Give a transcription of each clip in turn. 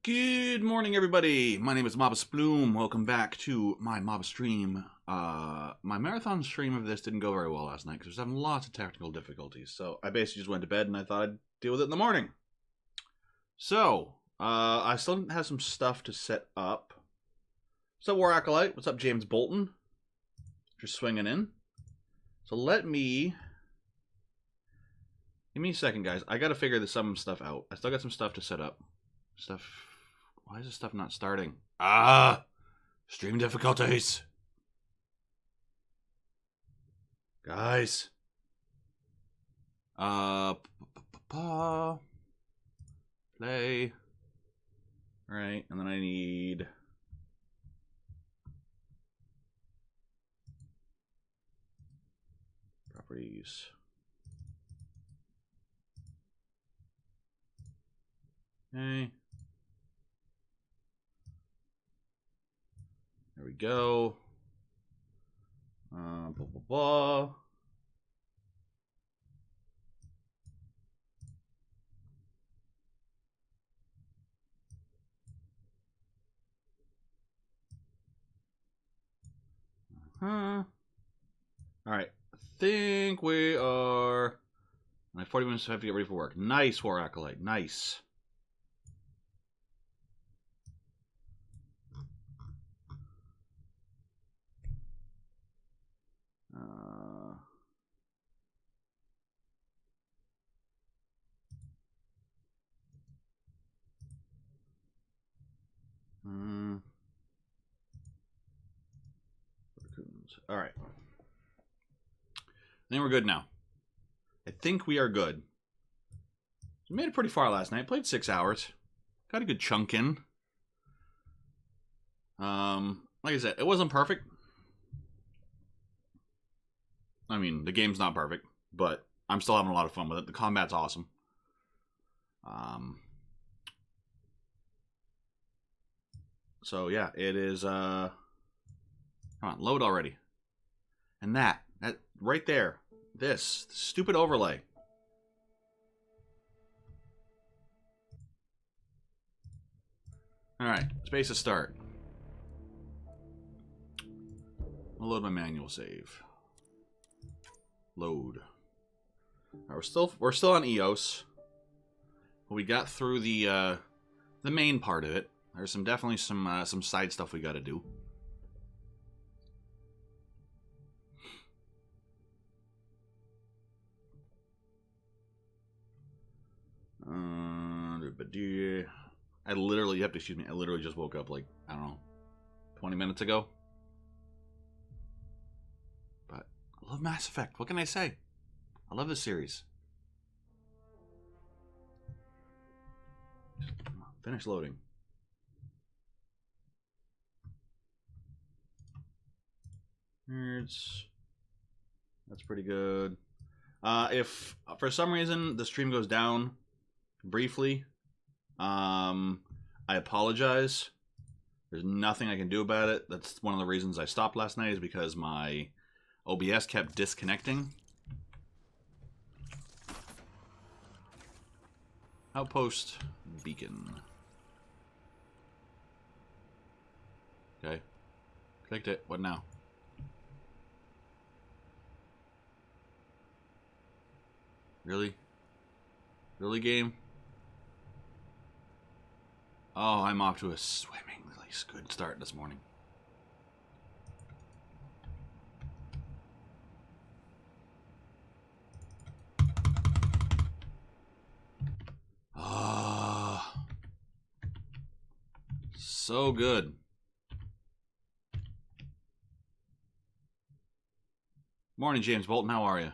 Good morning, everybody. My name is Mobus Bloom. Welcome back to my Mob stream. My marathon stream of this didn't go very well last night because I was having lots of technical difficulties. So I basically just went to bed and I thought I'd deal with it in the morning. So, I still have some stuff to set up. What's up, War Acolyte? What's up, James Bolton? Just swinging in. So let me... Give me a second, guys. I gotta figure some stuff out. I still got some stuff to set up. Why is this stuff not starting? Stream difficulties. Guys. Play. Right, and then I need... Properties. Okay. There we go. Blah, blah, blah. All right. I think we are... I have 40 minutes to have to get ready for work. Nice, War Acolyte. Nice. All right. I think we're good now. I think we are good. We made it pretty far last night. Played 6 hours. Got a good chunk in. Like I said, it wasn't perfect. I mean, the game's not perfect, but I'm still having a lot of fun with it. The combat's awesome. So yeah, it is. Come on, load already. And that right there, this stupid overlay. All right, space to start. I'll load my manual save. Load. All right, we're still on EOS. We got through the main part of it. There's definitely some side stuff we got to do. You have to excuse me. I literally just woke up like, I don't know, 20 minutes ago. But I love Mass Effect. What can I say? I love this series. Finish loading. Nerds. That's pretty good. If for some reason the stream goes down briefly, I apologize. There's nothing I can do about it. That's one of the reasons I stopped last night, is because my OBS kept disconnecting. Outpost beacon. Okay. Clicked it. What now? Really? Really, game? Oh, I'm off to a swimmingly good start this morning. Ah, so good. Morning, James Bolton. How are you?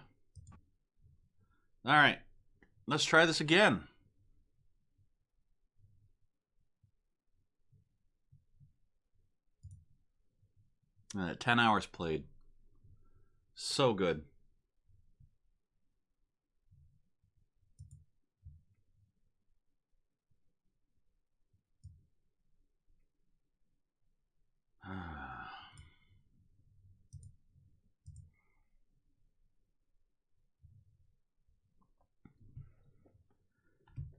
All right, let's try this again. 10 hours played. So good. All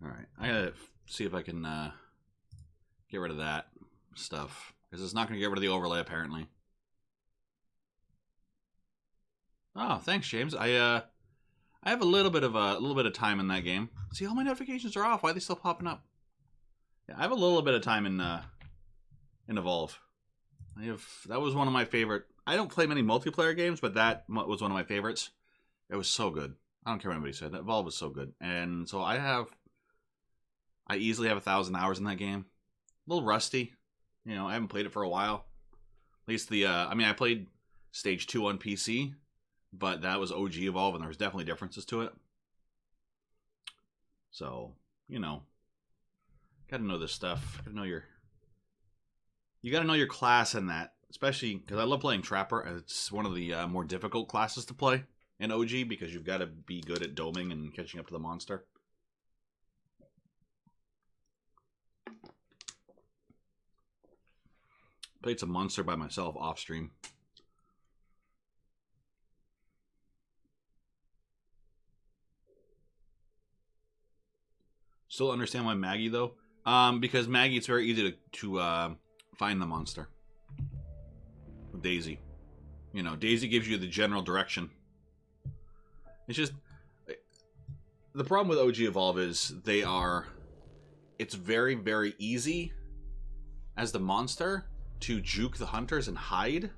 right, I gotta see if I can Get rid of that stuff. Because it's not going to get rid of the overlay, apparently. Oh, thanks, James. I have a little bit of time in that game. See, all my notifications are off. Why are they still popping up? Yeah, I have a little bit of time in Evolve. That was one of my favorite. I don't play many multiplayer games, but that was one of my favorites. It was so good. I don't care what anybody said. That Evolve was so good, and so I easily have 1,000 hours in that game. A little rusty, you know. I haven't played it for a while. At least I played Stage 2 on PC, but that was OG Evolve, and there was definitely differences to it. So, you know, gotta know this stuff. You gotta know your class in that, especially because I love playing Trapper. It's one of the more difficult classes to play in OG because you've got to be good at doming and catching up to the monster. Played some monster by myself off stream. Still understand why Maggie though? Because Maggie, it's very easy to find the monster. With Daisy, you know, Daisy gives you the general direction. It's just the problem with OG Evolve is it's very, very easy as the monster to juke the hunters and hide.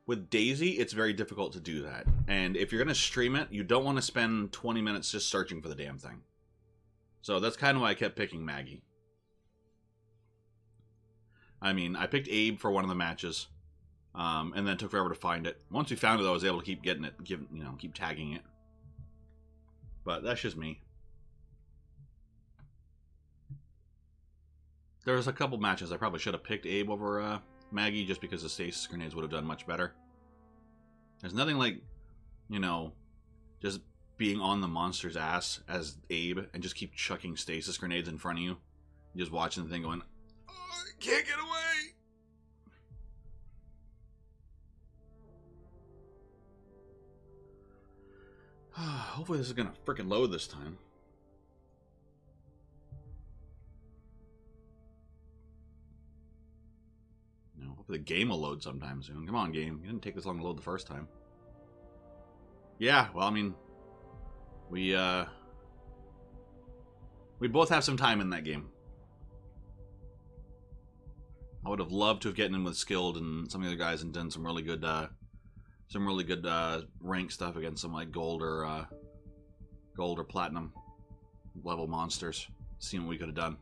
With Daisy, it's very difficult to do that. And if you're going to stream it, you don't want to spend 20 minutes just searching for the damn thing. So that's kind of why I kept picking Maggie. I mean, I picked Abe for one of the matches, and then it took forever to find it. Once we found it, I was able to keep getting it, keep tagging it. But that's just me. There was a couple matches I probably should have picked Abe over Maggie, just because the stasis grenades would have done much better. There's nothing like, you know, just being on the monster's ass as Abe and just keep chucking stasis grenades in front of you. You're just watching the thing going, oh, I can't get away! Hopefully this is gonna freaking load this time. You know, hopefully the game will load sometime soon. Come on, game. You didn't take this long to load the first time. Yeah, well, I mean, we both have some time in that game. I would have loved to have gotten in with Skilled and some of the other guys and done some really good rank stuff against some like gold or platinum level monsters. Seeing what we could have done.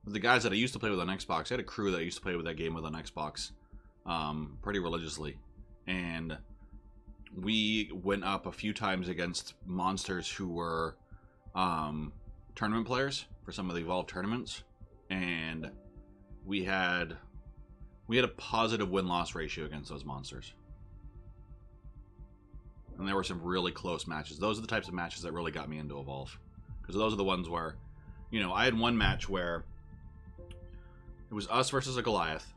With the guys that I used to play with on Xbox, I had a crew that I used to play with that game with on Xbox pretty religiously, and we went up a few times against monsters who were tournament players for some of the Evolve tournaments, and we had a positive win-loss ratio against those monsters. And there were some really close matches. Those are the types of matches that really got me into Evolve. Because those are the ones where, you know, I had one match where it was us versus a Goliath,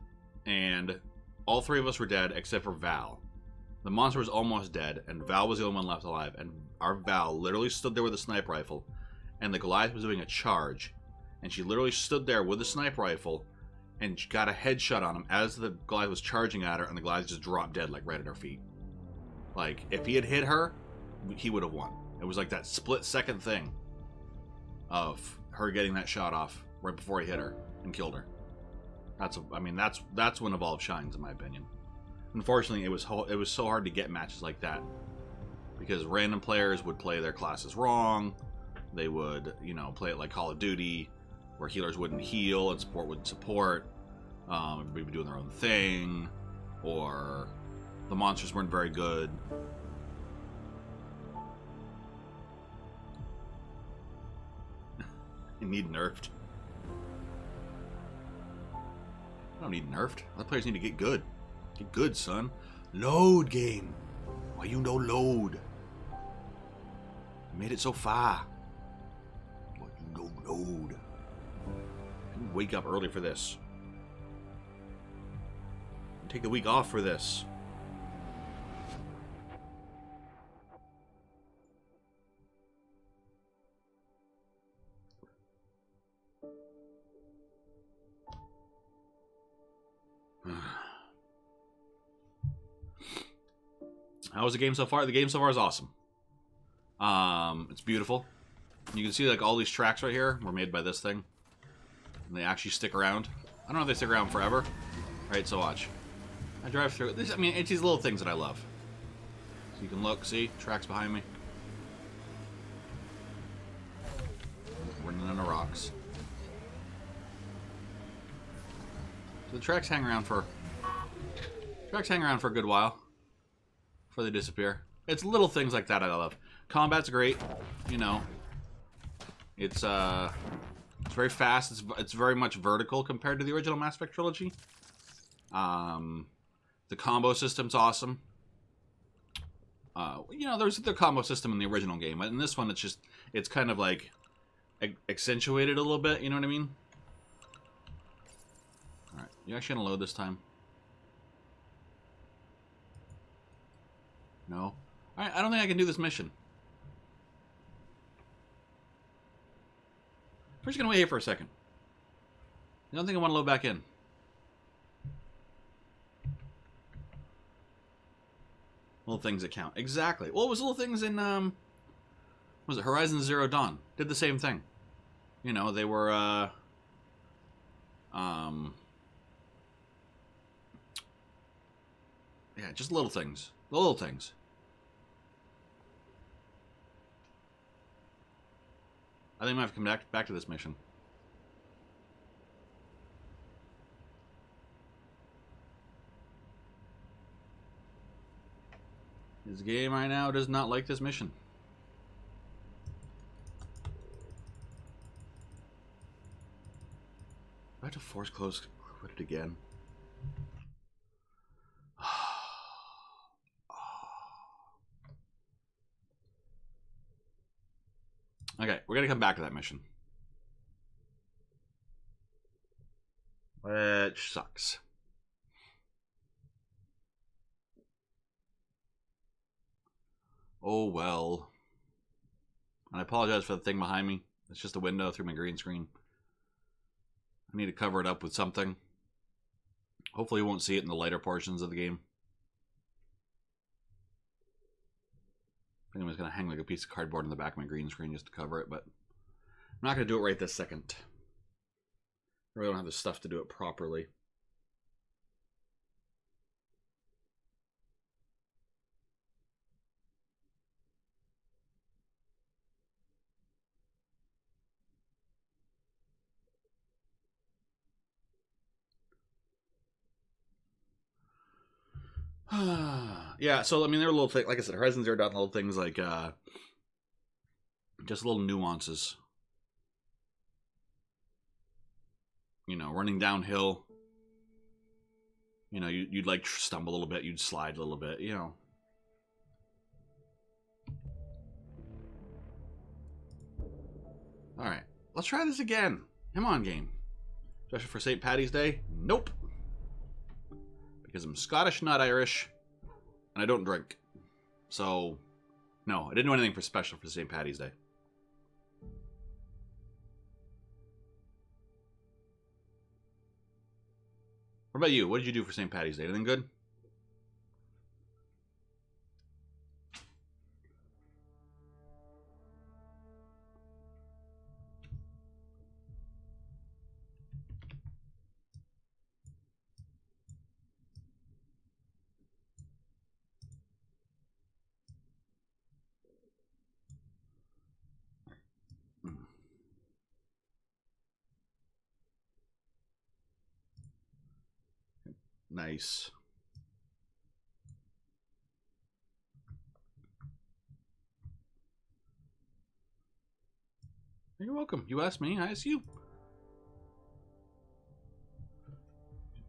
and all three of us were dead except for Val. The monster was almost dead, and Val was the only one left alive. And our Val literally stood there with a sniper rifle, and the Goliath was doing a charge. And she literally stood there with a sniper rifle and got a headshot on him as the Goliath was charging at her, and the Goliath just dropped dead, like, right at her feet. Like, if he had hit her, he would have won. It was like that split-second thing of her getting that shot off right before he hit her and killed her. That's when Evolve shines, in my opinion. Unfortunately, it was so hard to get matches like that because random players would play their classes wrong. They would, you know, play it like Call of Duty, where healers wouldn't heal and support wouldn't support. Everybody would be doing their own thing, or the monsters weren't very good. You need nerfed. I don't need nerfed. Other players need to get good. Get good, son. Load, game. Why you no load? You made it so far. Why you no load? You wake up early for this. You take the week off for this. How was the game so far? The game so far is awesome. It's beautiful. You can see like all these tracks right here were made by this thing. And they actually stick around. I don't know if they stick around forever. Right, so watch. I drive through this. I mean, it's these little things that I love. So you can look, see? Tracks behind me. Running into rocks. So the tracks hang around for a good while before they disappear. It's little things like that I love. Combat's great, you know. It's very fast. It's very much vertical compared to the original Mass Effect trilogy. The combo system's awesome. You know, there's the combo system in the original game. In this one, it's kind of like accentuated a little bit. You know what I mean? All right, you actually gonna load this time? No. All right, I don't think I can do this mission. We're just gonna wait here for a second. I don't think I want to load back in. Little things that count. Exactly. Well, it was little things in, was it Horizon Zero Dawn? Did the same thing. You know, they were, yeah, just little things. Little things. I think I might have to come back to this mission. This game right now does not like this mission. I have to force close quit it again. Okay, we're gonna come back to that mission. Which sucks. Oh well. And I apologize for the thing behind me. It's just a window through my green screen. I need to cover it up with something. Hopefully you won't see it in the lighter portions of the game. I think I'm just going to hang like a piece of cardboard in the back of my green screen just to cover it, but I'm not going to do it right this second. I really don't have the stuff to do it properly. Yeah, so I mean, there are little things, like I said, Horizon Zero Dawn, little things like just little nuances. You know, running downhill. You know, you'd like stumble a little bit, you'd slide a little bit, you know. All right, let's try this again. Come on, game. Especially for St. Paddy's Day. Nope. Because I'm Scottish, not Irish, and I don't drink. So, no, I didn't do anything for special for St. Paddy's Day. What about you? What did you do for St. Paddy's Day? Anything good? Nice. You're welcome. You asked me, I asked you.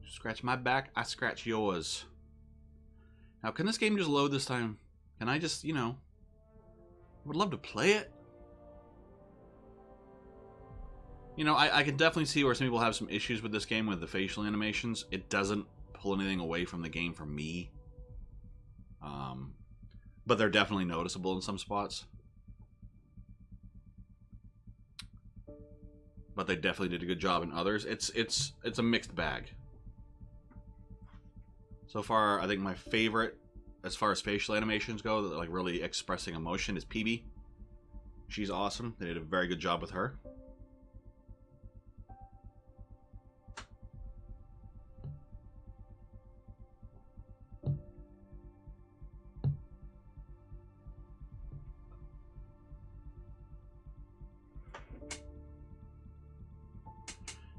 Scratch my back, I scratch yours. Now, can this game just load this time? Can I just, you know... I would love to play it. You know, I can definitely see where some people have some issues with this game with the facial animations. It doesn't pull anything away from the game for me. But they're definitely noticeable in some spots. But they definitely did a good job in others. It's a mixed bag. So far, I think my favorite as far as facial animations go, like really expressing emotion, is PB. She's awesome. They did a very good job with her.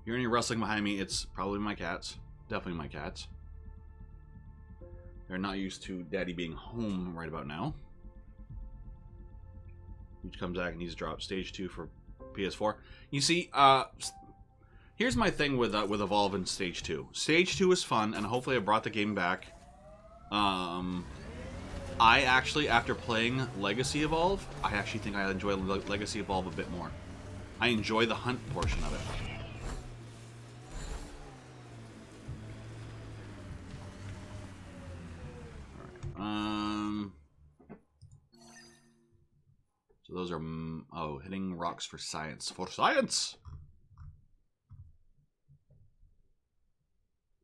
You're any rustling behind me, it's probably my cats. Definitely my cats. They're not used to Daddy being home right about now. Each comes back and needs to drop stage 2 for PS4. You see, here's my thing with Evolve in stage 2. Stage 2 is fun, and hopefully I brought the game back. I actually, after playing Legacy Evolve, I actually think I enjoy Legacy Evolve a bit more. I enjoy the hunt portion of it. So those are, oh, hitting rocks for science. For science!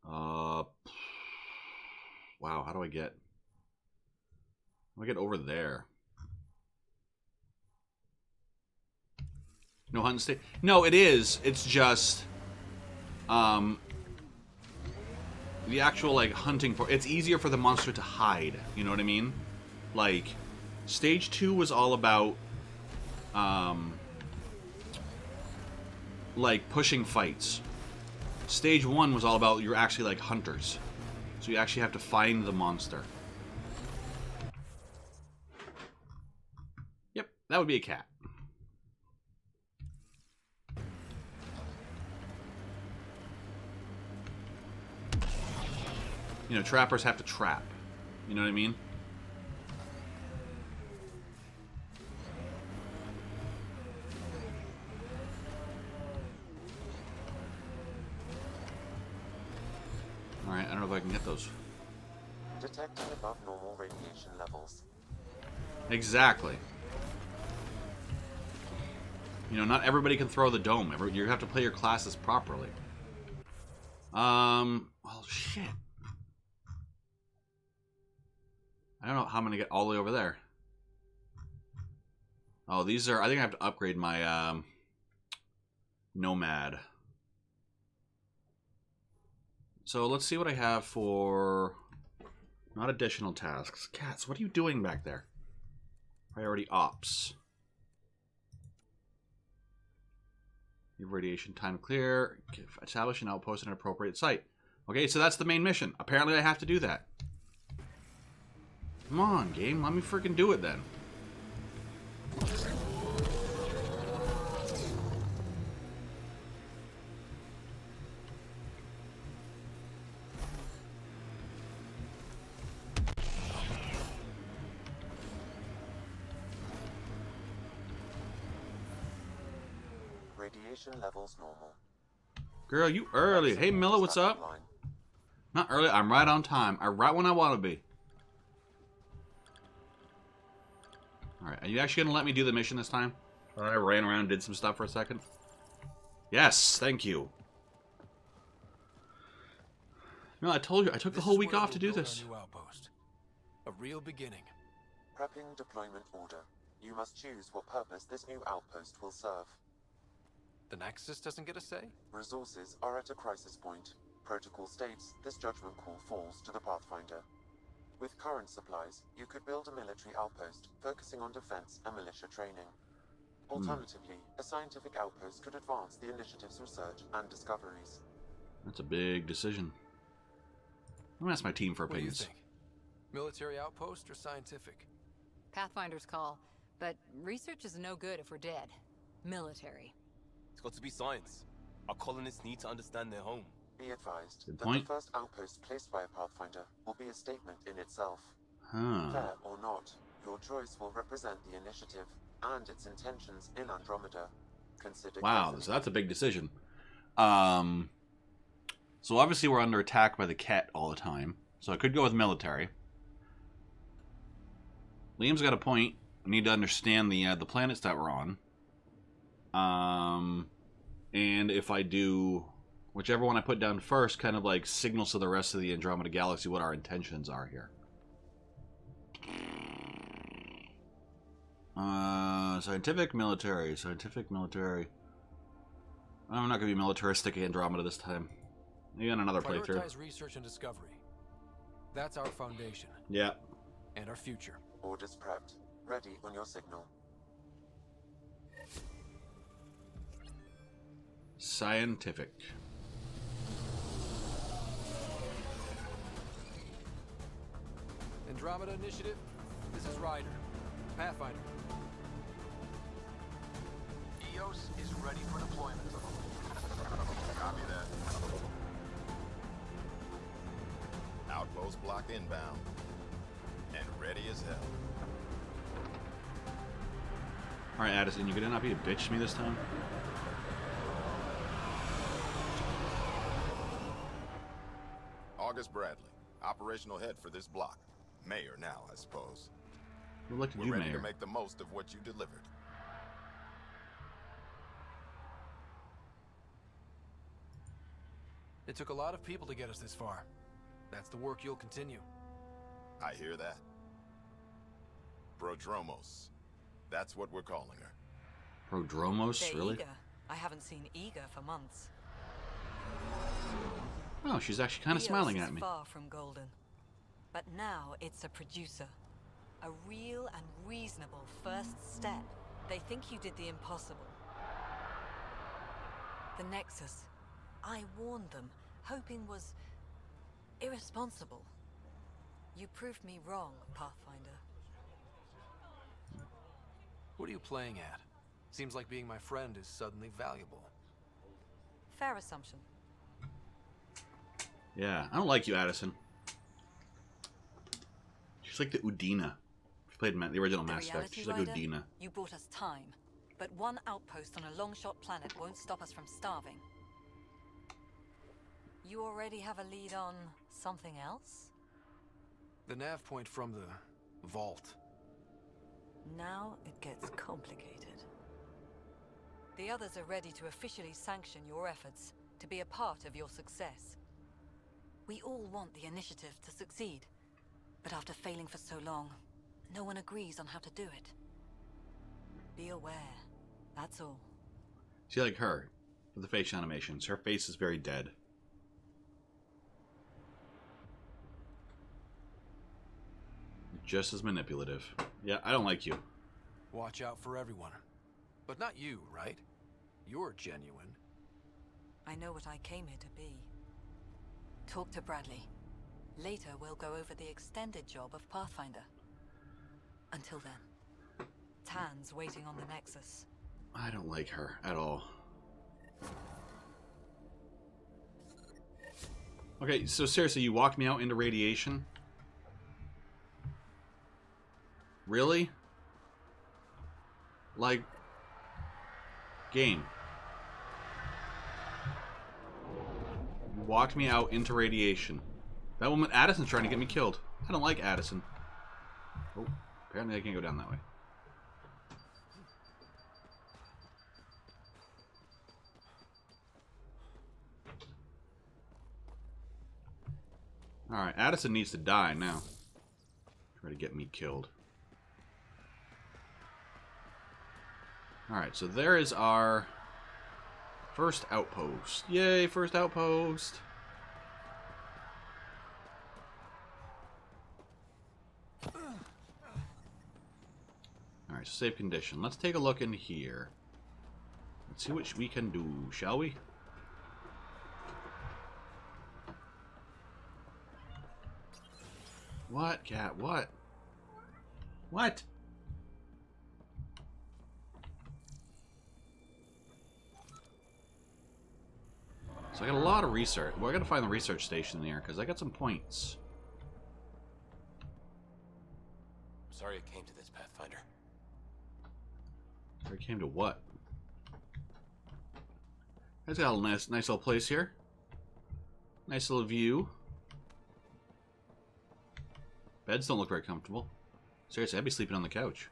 Wow, how do I get over there? No hunt state? No, it is. It's just, the actual, like, hunting for... It's easier for the monster to hide. You know what I mean? Like, stage 2 was all about, like, pushing fights. Stage 1 was all about, you're actually, like, hunters. So you actually have to find the monster. Yep, that would be a cat. You know, trappers have to trap. You know what I mean? Alright, I don't know if I can get those. Detecting above normal radiation levels. Exactly. You know, not everybody can throw the dome. You have to play your classes properly. Well, shit. I don't know how I'm gonna get all the way over there. Oh, these are... I think I have to upgrade my, Nomad. So let's see what I have for... Not additional tasks. Cats, what are you doing back there? Priority ops. Give radiation time clear. Establish an outpost in an appropriate site. Okay, so that's the main mission. Apparently I have to do that. Come on, game. Let me freaking do it then. Radiation levels normal. Girl, you early. Hey, Miller, what's up? Not early. I'm right on time. I'm right when I want to be. Alright, are you actually going to let me do the mission this time? I ran around and did some stuff for a second. Yes, thank you. No, I told you, I took the whole week off to do this. A real beginning. Prepping deployment order. You must choose what purpose this new outpost will serve. The Nexus doesn't get a say? Resources are at a crisis point. Protocol states this judgment call falls to the Pathfinder. With current supplies, you could build a military outpost, focusing on defense and militia training. Alternatively, a scientific outpost could advance the initiative's research and discoveries. That's a big decision. I'm gonna ask my team for opinions. What do you think? Military outpost or scientific? Pathfinder's call, but research is no good if we're dead. Military. It's got to be science. Our colonists need to understand their home. Be advised Good that point. the first outpost placed by a Pathfinder will be a statement in itself. Huh. Fair or not, your choice will represent the initiative and its intentions in Andromeda. Consider Wow, carefully. so that's a big decision. So obviously we're under attack by the cat all the time. So I could go with military. Liam's got a point. I need to understand the planets that we're on. And if I do whichever one I put down first, kind of like signals to the rest of the Andromeda galaxy what our intentions are here. Scientific, military. Scientific, military. I'm not going to be militaristic Andromeda this time. Maybe on another playthrough. Prioritize research and discovery. That's our foundation. Yeah. And our future. Orders prepped. Ready on your signal. Scientific. Andromeda Initiative, this is Ryder. Pathfinder. EOS is ready for deployment. Copy that. Outpost block inbound. And ready as hell. Alright, Addison, you gonna not be a bitch to me this time? August Bradley, operational head for this block. Mayor now, I suppose. We're elected We're you, ready Mayor. to make the most of what you delivered. It took a lot of people to get us this far. That's the work you'll continue. I hear that. Prodromos. That's what we're calling her. Prodromos, They're really? eager. I haven't seen eager for months. Oh, she's actually kind of Eos smiling is at me. far from golden. But now it's a producer. A real and reasonable first step. They think you did the impossible. The Nexus. I warned them, hoping was irresponsible. You proved me wrong, Pathfinder. What are you playing at? Seems like being my friend is suddenly valuable. Fair assumption. Yeah, I don't like you, Addison. She's like the Udina. She played the original The Mass Effect. reality She's like rider, Udina. you bought us time, but one outpost on a long-shot planet won't stop us from starving. You already have a lead on something else? The nav point from the vault. Now it gets complicated. The others are ready to officially sanction your efforts, to be a part of your success. We all want the initiative to succeed, but after failing for so long, no one agrees on how to do it. Be aware, that's all. See, like her, with the facial animations. Her face is very dead. Just as manipulative. Yeah, I don't like you. Watch out for everyone. But not you, right? You're genuine. I know what I came here to be. Talk to Bradley. Later, we'll go over the extended job of Pathfinder. Until then, Tan's waiting on the Nexus. I don't like her at all. Okay, so seriously, you walked me out into radiation? Really? Like, game. You walked me out into radiation. That woman, Addison's trying to get me killed. I don't like Addison. Oh, apparently I can't go down that way. Alright, Addison needs to die now. Try to get me killed. Alright, so there is our first outpost. Yay, first outpost! Alright, safe condition. Let's take a look in here. Let's see what we can do, shall we? What, cat? What? What? So I got a lot of research. Well, I gotta find the research station there, because I got some points. I'm sorry it came to this, Pathfinder. Where it came to what? It's got a nice little place here. Nice little view. Beds don't look very comfortable. Seriously, I'd be sleeping on the couch.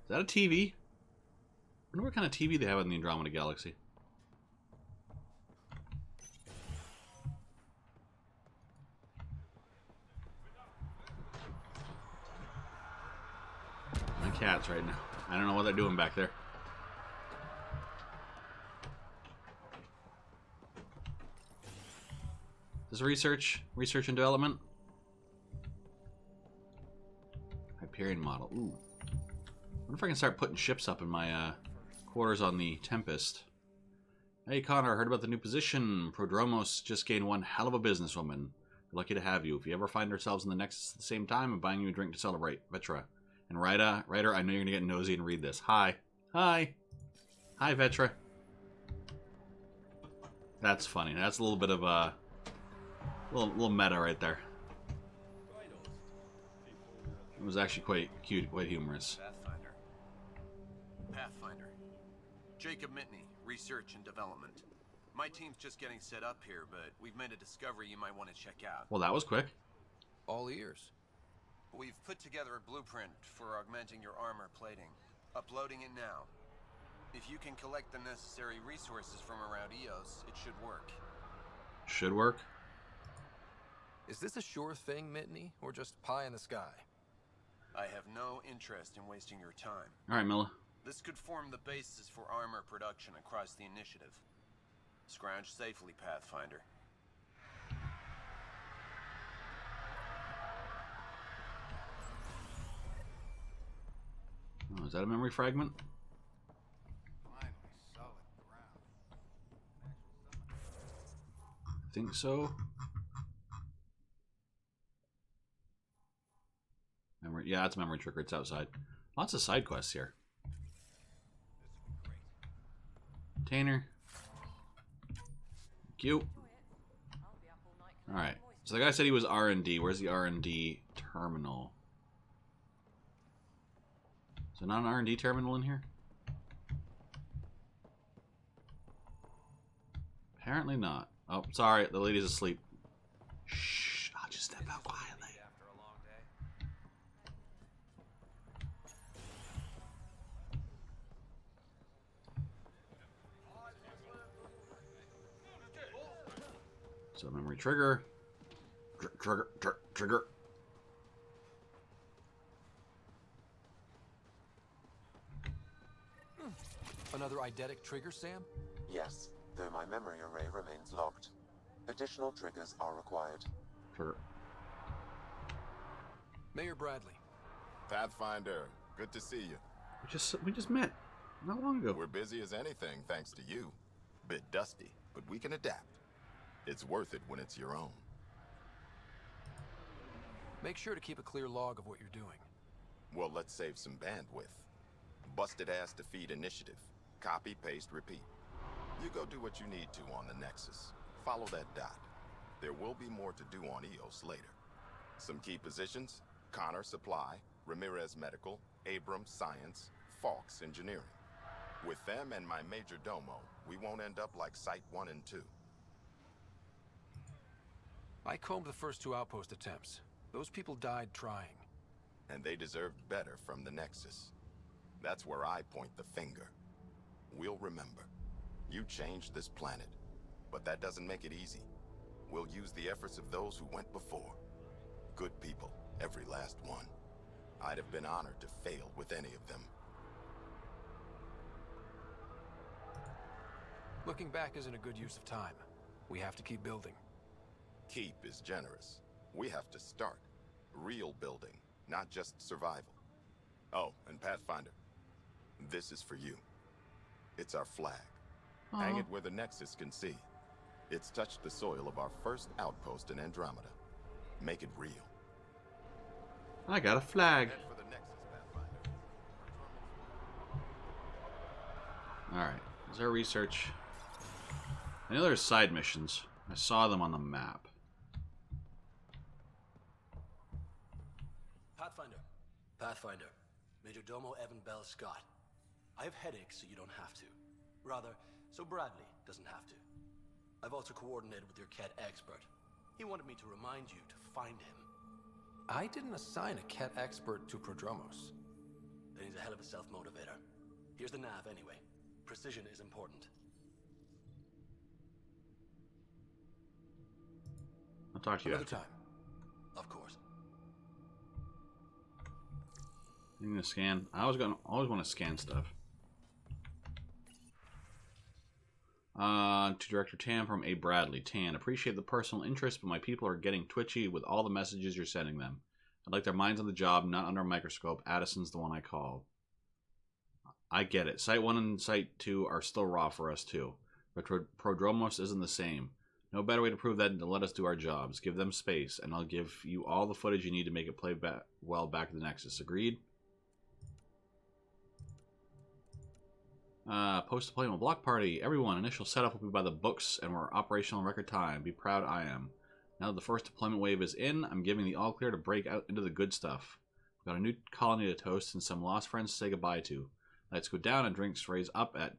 Is that a TV? I wonder what kind of TV they have in the Andromeda Galaxy. I cats right now. I don't know what they're doing back there. This is research and development. Hyperion model. Ooh. I wonder if I can start putting ships up in my quarters on the Tempest. Hey Connor, heard about the new position. Prodromos just gained one hell of a businesswoman. We're lucky to have you. If you ever find ourselves in the Nexus at the same time, I'm buying you a drink to celebrate. Vetra. And Ryder, I know you're gonna get nosy and read this. Hi. Hi. Hi, Vetra. That's funny. That's a little bit of a little meta right there. It was actually quite cute, quite humorous. Pathfinder. Jacob Mitney, Research and Development. My team's just getting set up here, but we've made a discovery you might want to check out. Well, that was quick. All ears. We've put together a blueprint for augmenting your armor plating. Uploading it now. If you can collect the necessary resources from around EOS, it should work. Should work. Is this a sure thing, Mitney, or just pie in the sky? I have no interest in wasting your time. All right, Milla. This could form the basis for armor production across the initiative. Scrounge safely, Pathfinder. Oh, is that a memory fragment? I think so. Memory, yeah, it's a memory trigger. It's outside. Lots of side quests here. Container. Cute. All right. So the guy said he was R&D. Where's the R&D terminal? Is there not an R&D terminal in here? Apparently not. Oh, sorry. The lady's asleep. Shh. I'll just step out quietly. So memory trigger. Trigger. Another eidetic trigger, Sam? Yes, though my memory array remains locked. Additional triggers are required. Trigger. Mayor Bradley. Pathfinder, good to see you. We just met not long ago. We're busy as anything thanks to you. Bit dusty, but we can adapt. It's worth it when it's your own. Make sure to keep a clear log of what you're doing. Well, let's save some bandwidth. Busted ass to feed initiative. Copy, paste, repeat. You go do what you need to on the Nexus. Follow that dot. There will be more to do on EOS later. Some key positions: Connor Supply, Ramirez Medical, Abrams Science, Falks Engineering. With them and my Major Domo, we won't end up like Site 1 and 2. I combed the first 2 outpost attempts. Those people died trying. And they deserved better from the Nexus. That's where I point the finger. We'll remember. You changed this planet, but that doesn't make it easy. We'll use the efforts of those who went before. Good people, every last one. I'd have been honored to fail with any of them. Looking back isn't a good use of time. We have to keep building. Keep is generous. We have to start. Real building, not just survival. Oh, and Pathfinder, this is for you. It's our flag. Hang it where the Nexus can see. It's touched the soil of our first outpost in Andromeda. Make it real. I got a flag. Head for the Nexus, Pathfinder. Alright. Is there research? I know there's side missions. I saw them on the map. Pathfinder. Major Domo Evan Bell Scott. I have headaches, so you don't have to. Rather, so Bradley doesn't have to. I've also coordinated with your Ket expert. He wanted me to remind you to find him. I didn't assign a Ket expert to Prodromos. Then he's a hell of a self-motivator. Here's the nav anyway. Precision is important. I'll talk to you Another after. time. Of course. You need to scan. I always want to scan stuff. To Director Tan from A. Bradley. Tan, appreciate the personal interest, but my people are getting twitchy with all the messages you're sending them. I'd like their minds on the job, not under a microscope. Addison's the one I call. I get it. Site 1 and Site 2 are still raw for us too. But Prodromos isn't the same. No better way to prove that than to let us do our jobs. Give them space, and I'll give you all the footage you need to make it play well back at the Nexus. Agreed? Post-deployment block party. Everyone, initial setup will be by the books, and we're operational in record time. Be proud I am. Now that the first deployment wave is in, I'm giving the all clear to break out into the good stuff. We've got a new colony to toast and some lost friends to say goodbye to. Lights go down and drinks raise up at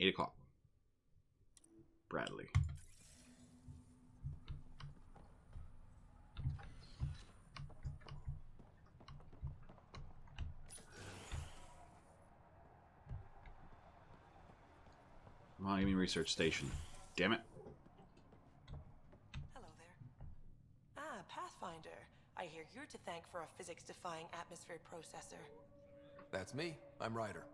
8 o'clock. Bradley. Come on, give me research station. Damn it. Hello there. Ah, Pathfinder. I hear you're to thank for a physics-defying atmosphere processor. That's me. I'm Ryder.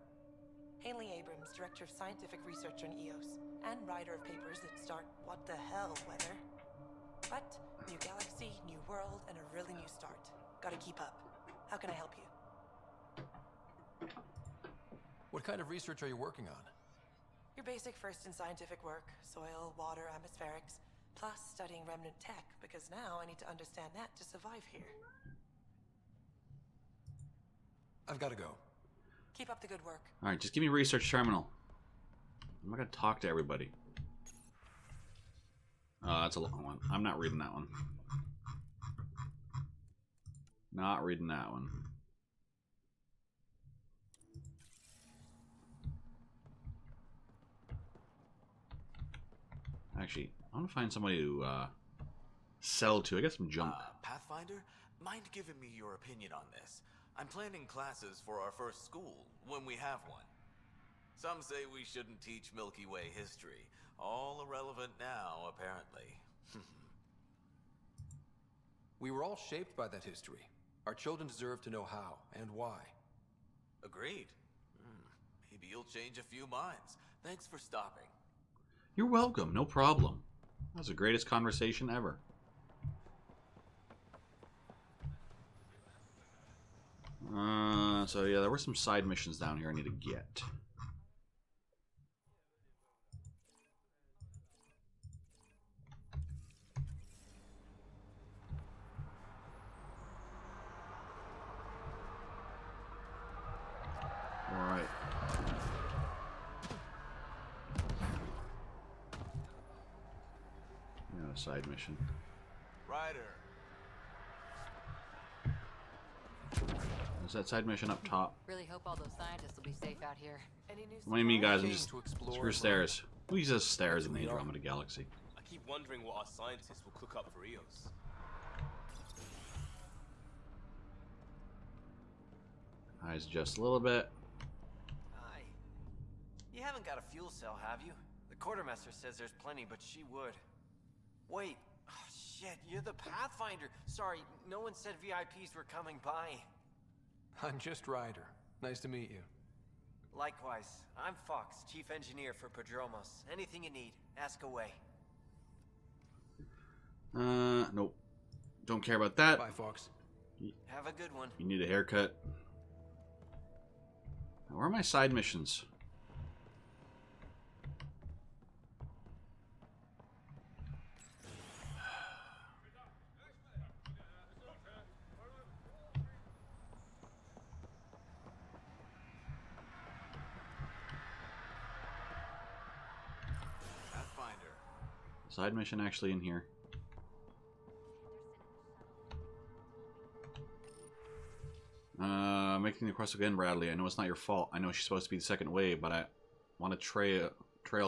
Haley Abrams, Director of Scientific Research on EOS, and writer of papers that start what the hell weather. But, new galaxy, new world, and a really new start. Gotta keep up. How can I help you? What kind of research are you working on? Your basic first in scientific work, soil, water, atmospherics, plus studying remnant tech, because now I need to understand that to survive here. I've got to go. Keep up the good work. Alright, just give me research terminal. I'm not going to talk to everybody. That's a long one. I'm not reading that one. Not reading that one. Actually, I want to find somebody to sell to. I got some junk. Pathfinder, mind giving me your opinion on this? I'm planning classes for our first school, when we have one. Some say we shouldn't teach Milky Way history. All irrelevant now, apparently. We were all shaped by that history. Our children deserve to know how and why. Agreed. Maybe you'll change a few minds. Thanks for stopping. You're welcome, no problem. That was the greatest conversation ever. So yeah, there were some side missions down here I need to get. Alright. Yeah, side mission. Ryder. Is that side mission up top? Really hope all those scientists will be safe out here. Any news? What do you mean, guys? I'm Came just to explore screw as stairs. Who uses stairs in the We are. Andromeda Galaxy? I keep wondering what our scientists will cook up for EOS. Eyes just a little bit. Hi. You haven't got a fuel cell, have you? The quartermaster says there's plenty, but she would. Wait. Oh, shit, you're the Pathfinder. Sorry, no one said VIPs were coming by. I'm just Ryder. Nice to meet you. Likewise. I'm Fox, Chief Engineer for Prodromos. Anything you need, ask away. Nope. Don't care about that. Bye, Fox. Have a good one. You need a haircut. Where are my side missions? Pathfinder. Side mission actually in here. Making the request again, Bradley. I know it's not your fault. I know she's supposed to be the second wave, but I want a trail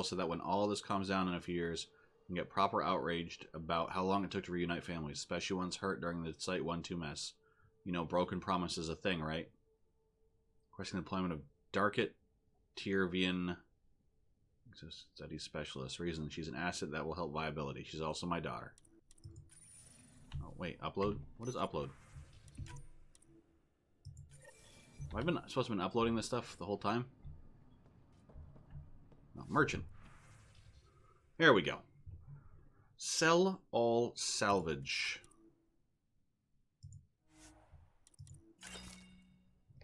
so that when all this calms down in a few years, we can get proper outraged about how long it took to reunite families, especially ones hurt during the Site 1-2 mess. You know, broken promise is a thing, right? Requesting the deployment of Darket Tiervian Studies Specialist. Reason, she's an asset that will help viability. She's also my daughter. Oh, wait, upload? What is upload? I've been supposed to have been uploading this stuff the whole time. No, merchant. Here we go. Sell all salvage.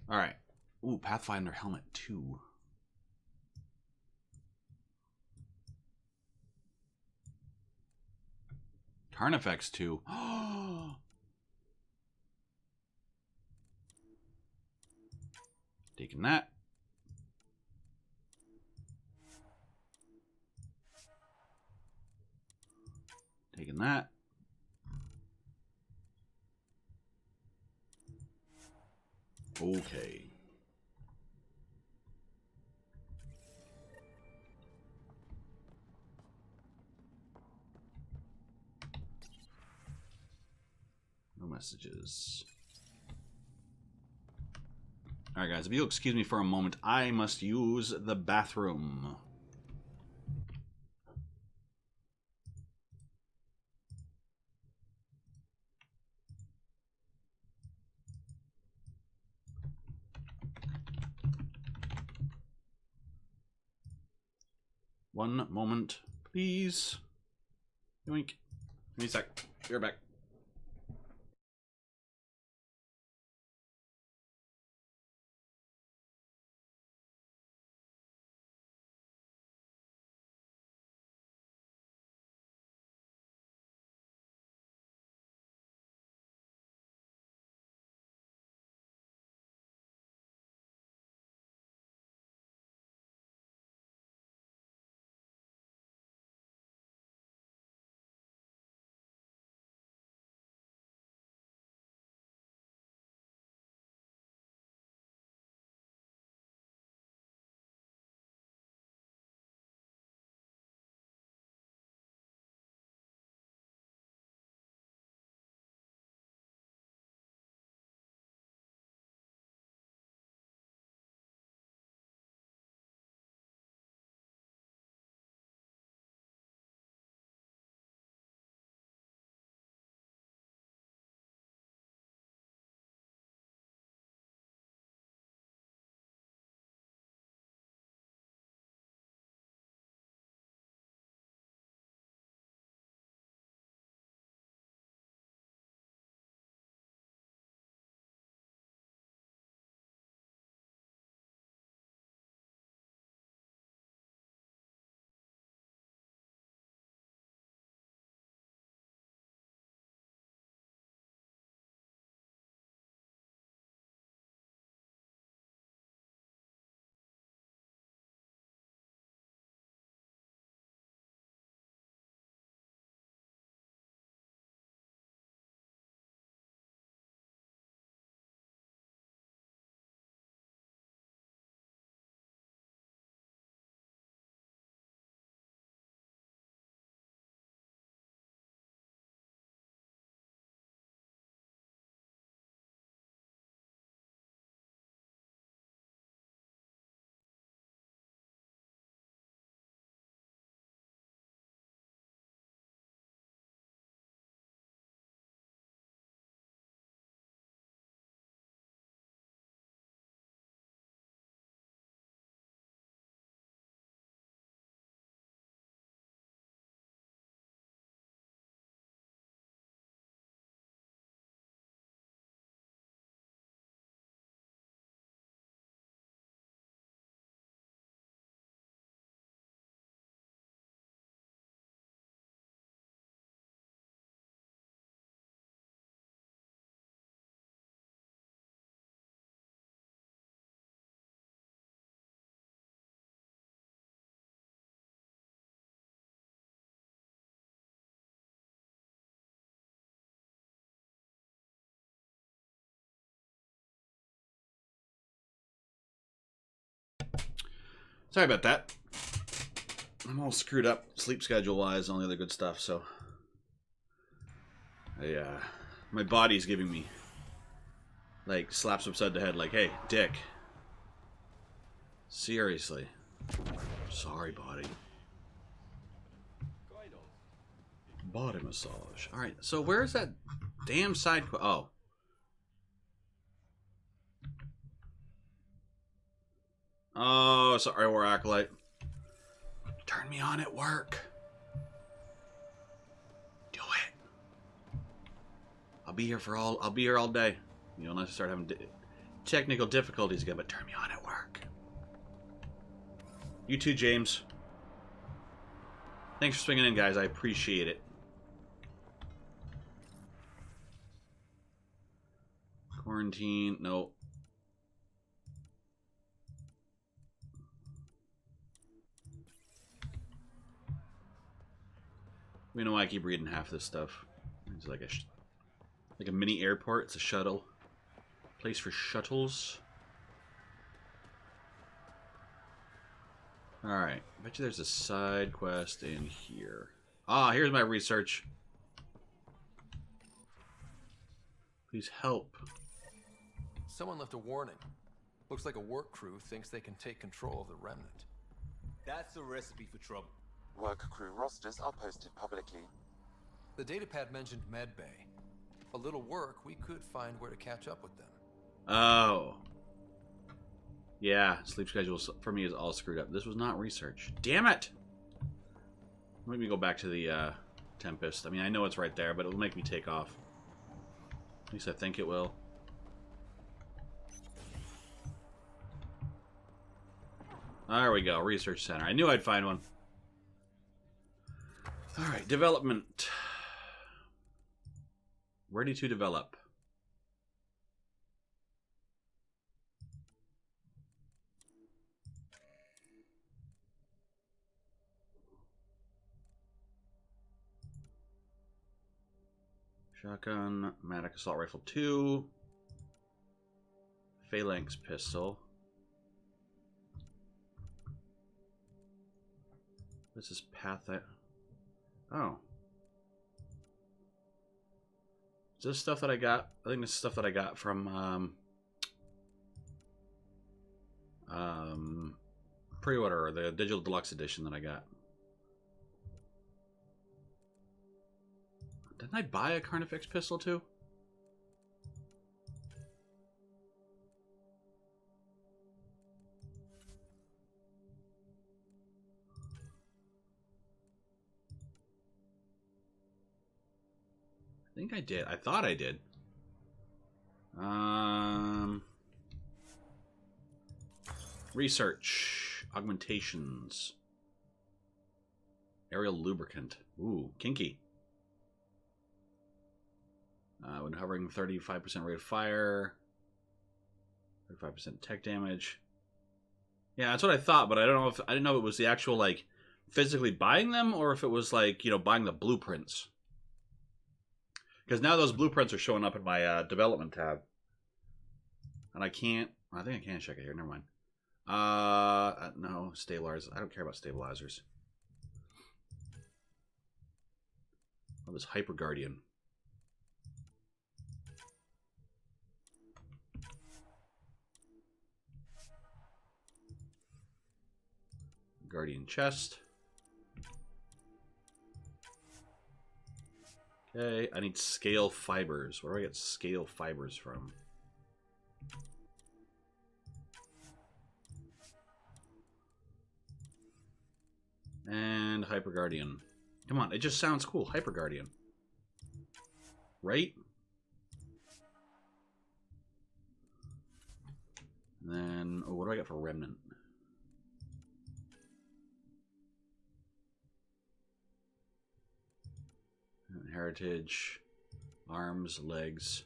Alright. Ooh, Pathfinder helmet 2. Carnifex 2. Taking that. Taking that. Okay. No messages. Alright guys, if you'll excuse me for a moment, I must use the bathroom. One moment, please. Yoink. Give me a sec. Be right back. Sorry about that. I'm all screwed up sleep schedule wise and all the other good stuff, so my body's giving me like slaps upside the head like, hey, dick. Seriously. Sorry, body. Body massage. Alright, so where's that damn side oh. Oh, sorry, War Acolyte. Turn me on at work. Do it. I'll be here all day. You know, unless I start having technical difficulties again, but turn me on at work. You too, James. Thanks for swinging in, guys. I appreciate it. Quarantine. No. We know why I keep reading half this stuff. It's like a mini airport. It's a shuttle. Place for shuttles. Alright. Bet you there's a side quest in here. Ah, here's my research. Please help. Someone left a warning. Looks like a work crew thinks they can take control of the remnant. That's a recipe for trouble. Work crew rosters are posted publicly. The datapad mentioned medbay. A little work, we could find where to catch up with them. Oh. Yeah, sleep schedule for me is all screwed up. This was not research. Damn it! Let me go back to the Tempest. I mean, I know it's right there, but it'll make me take off. At least I think it will. There we go, research center. I knew I'd find one. Alright, development. Ready to develop. Shotgun, Matic Assault Rifle 2. Phalanx Pistol. This is path that... Oh. Is this stuff that I got? I think this is stuff that I got from pre-order, or the digital deluxe edition that I got. Didn't I buy a Carnifex pistol too? I think I did. I thought I did. Research. Augmentations. Aerial lubricant. Ooh, kinky. When hovering, 35% rate of fire. 35% tech damage. Yeah, that's what I thought, but I don't know if I didn't know if it was the actual, like, physically buying them, or if it was like, you know, buying the blueprints. Because now those blueprints are showing up in my development tab. And I think I can check it here. Never mind. No, stabilizers. I don't care about stabilizers. Oh, this Hyper Guardian. Guardian chest. Okay, I need scale fibers. Where do I get scale fibers from? And Hyper Guardian. Come on, it just sounds cool. Hyper Guardian. Right? And then, oh, what do I got for Remnant? Heritage, arms, legs.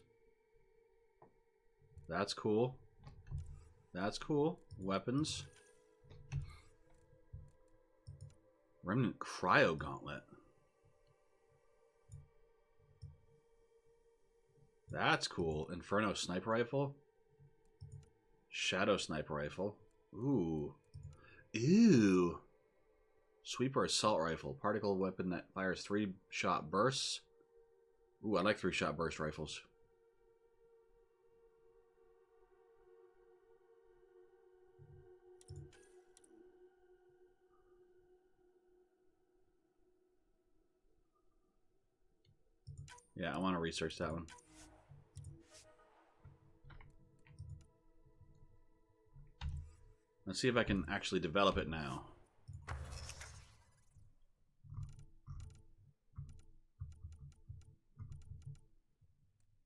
That's cool. That's cool. Weapons. Remnant Cryo Gauntlet. That's cool. Inferno Sniper Rifle. Shadow Sniper Rifle. Ooh. Ew. Sweeper Assault Rifle. Particle weapon that fires 3-shot bursts. Ooh, I like 3-shot burst rifles. Yeah, I want to research that one. Let's see if I can actually develop it now.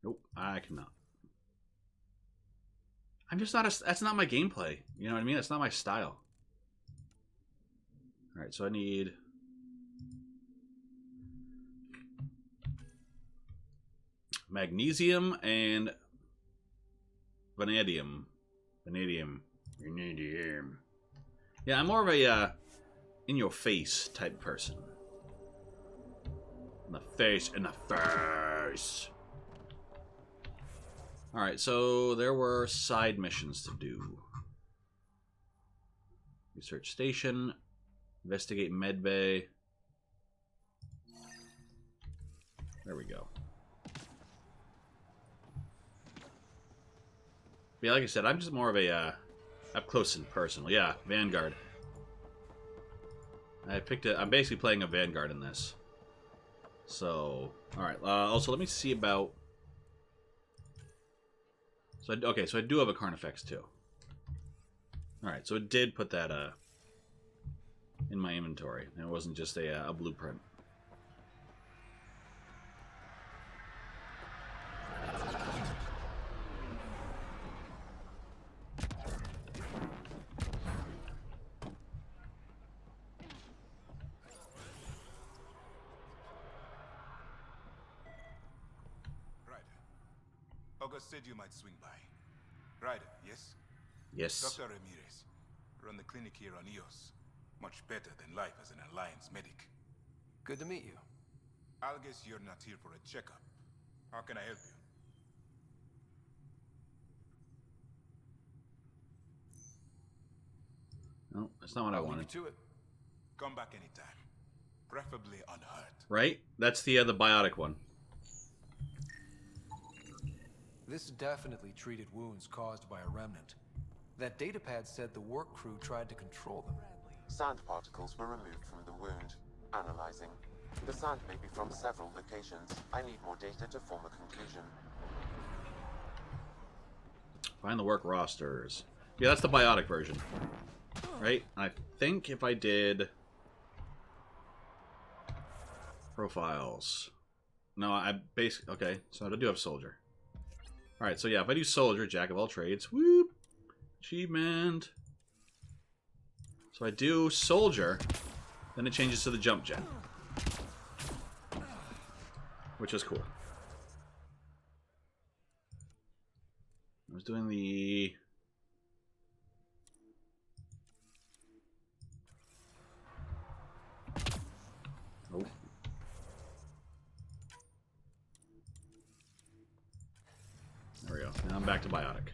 Nope, I cannot. I'm just not that's not my gameplay. You know what I mean? That's not my style. Alright, so I need magnesium and vanadium. Vanadium. Yeah, I'm more of a in-your-face type person. In the face, in the face. Alright, so there were side missions to do. Research station. Investigate medbay. There we go. Yeah, like I said, I'm just more of a up close and personal. Yeah, Vanguard. I picked it. I'm basically playing a Vanguard in this. So, all right. Also, let me see about. So, okay, so I do have a Carnifex too. All right, so it did put that in my inventory. It wasn't just a blueprint. August said you might swing by. Ryder, yes? Yes. Dr. Ramirez. Run the clinic here on EOS. Much better than life as an Alliance medic. Good to meet you. I'll guess you're not here for a checkup. How can I help you? No, that's not what I wanted. Leave you to it. Come back anytime. Preferably unhurt. Right? That's the biotic one. This definitely treated wounds caused by a remnant. That datapad said the work crew tried to control them. Sand particles were removed from the wound. Analyzing. The sand may be from several locations. I need more data to form a conclusion. Find the work rosters. Yeah, that's the biotic version. Right? I think if I did profiles. No, I basically okay, so I do have soldier. Alright, so yeah, if I do soldier, jack of all trades, whoop, achievement. So I do soldier, then it changes to the jump jet, which is cool. I was doing the oh. There we go. Now I'm back to biotic.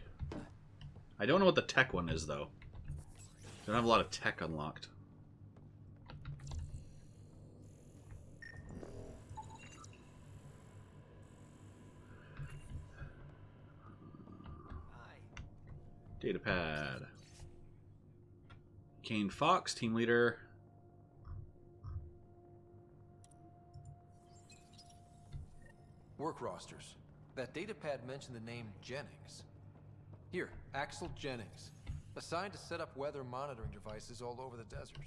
I don't know what the tech one is, though. I don't have a lot of tech unlocked. Datapad. Kane Fox, team leader. Work rosters. That datapad mentioned the name Jennings. Here, Axel Jennings. Assigned to set up weather monitoring devices all over the desert.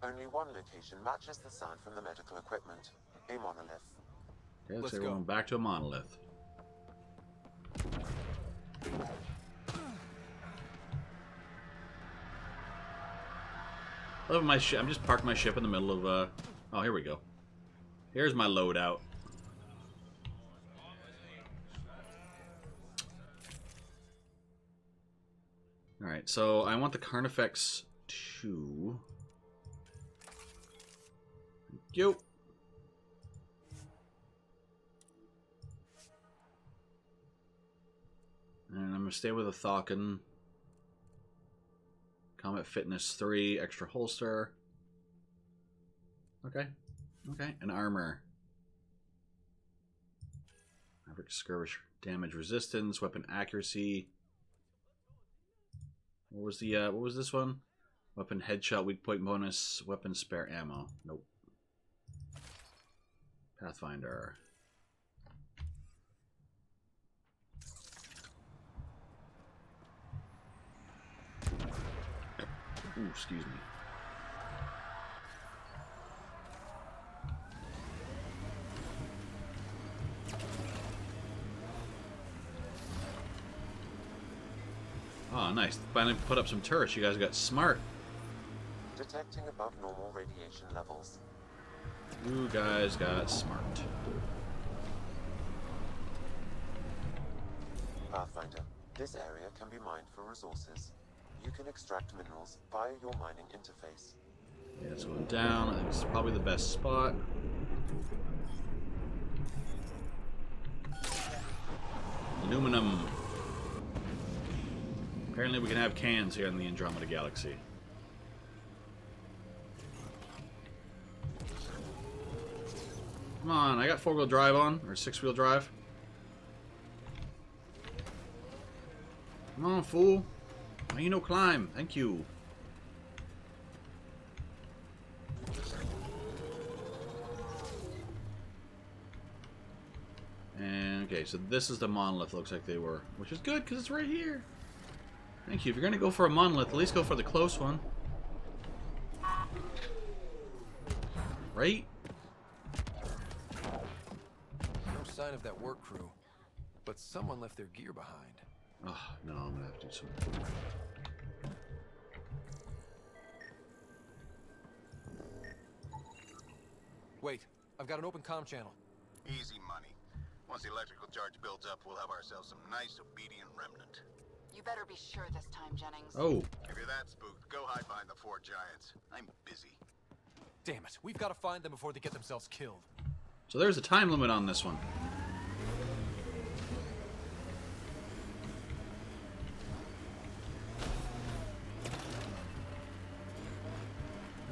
Only one location matches the sound from the medical equipment. A monolith. Okay, let's go back to a monolith. I love my ship. I'm just parked my ship in the middle of oh, here we go. Here's my loadout. Alright, so I want the Carnifex 2. Thank you. And I'm going to stay with a Falcon. Combat Fitness 3, extra holster. Okay. Okay, an armor. Maverick skirmish damage resistance, weapon accuracy. What was this one? Weapon headshot, weak point bonus, weapon spare ammo. Nope. Pathfinder. Ooh, excuse me. Oh, nice. Finally put up some turrets. You guys got smart. Detecting above normal radiation levels. You guys got smart. Pathfinder, this area can be mined for resources. You can extract minerals via your mining interface. Yeah, it's going down. I think it's probably the best spot. Aluminum. Apparently we can have cans here in the Andromeda Galaxy. Come on, I got 4-wheel drive on, or 6-wheel drive. Come on, fool. Why you no climb? Thank you. And okay, so this is the monolith. Looks like they were, which is good because it's right here. Thank you. If you're gonna go for a monolith, at least go for the close one, right? No sign of that work crew, but someone left their gear behind. Oh no, I'm gonna have to do some. Wait, I've got an open comm channel. Easy money. Once the electrical charge builds up, we'll have ourselves some nice, obedient remnant. You better be sure this time, Jennings. Oh. If you're that spooked, go hide behind the 4 giants. I'm busy. Damn it, we've got to find them before they get themselves killed. So there's a time limit on this one.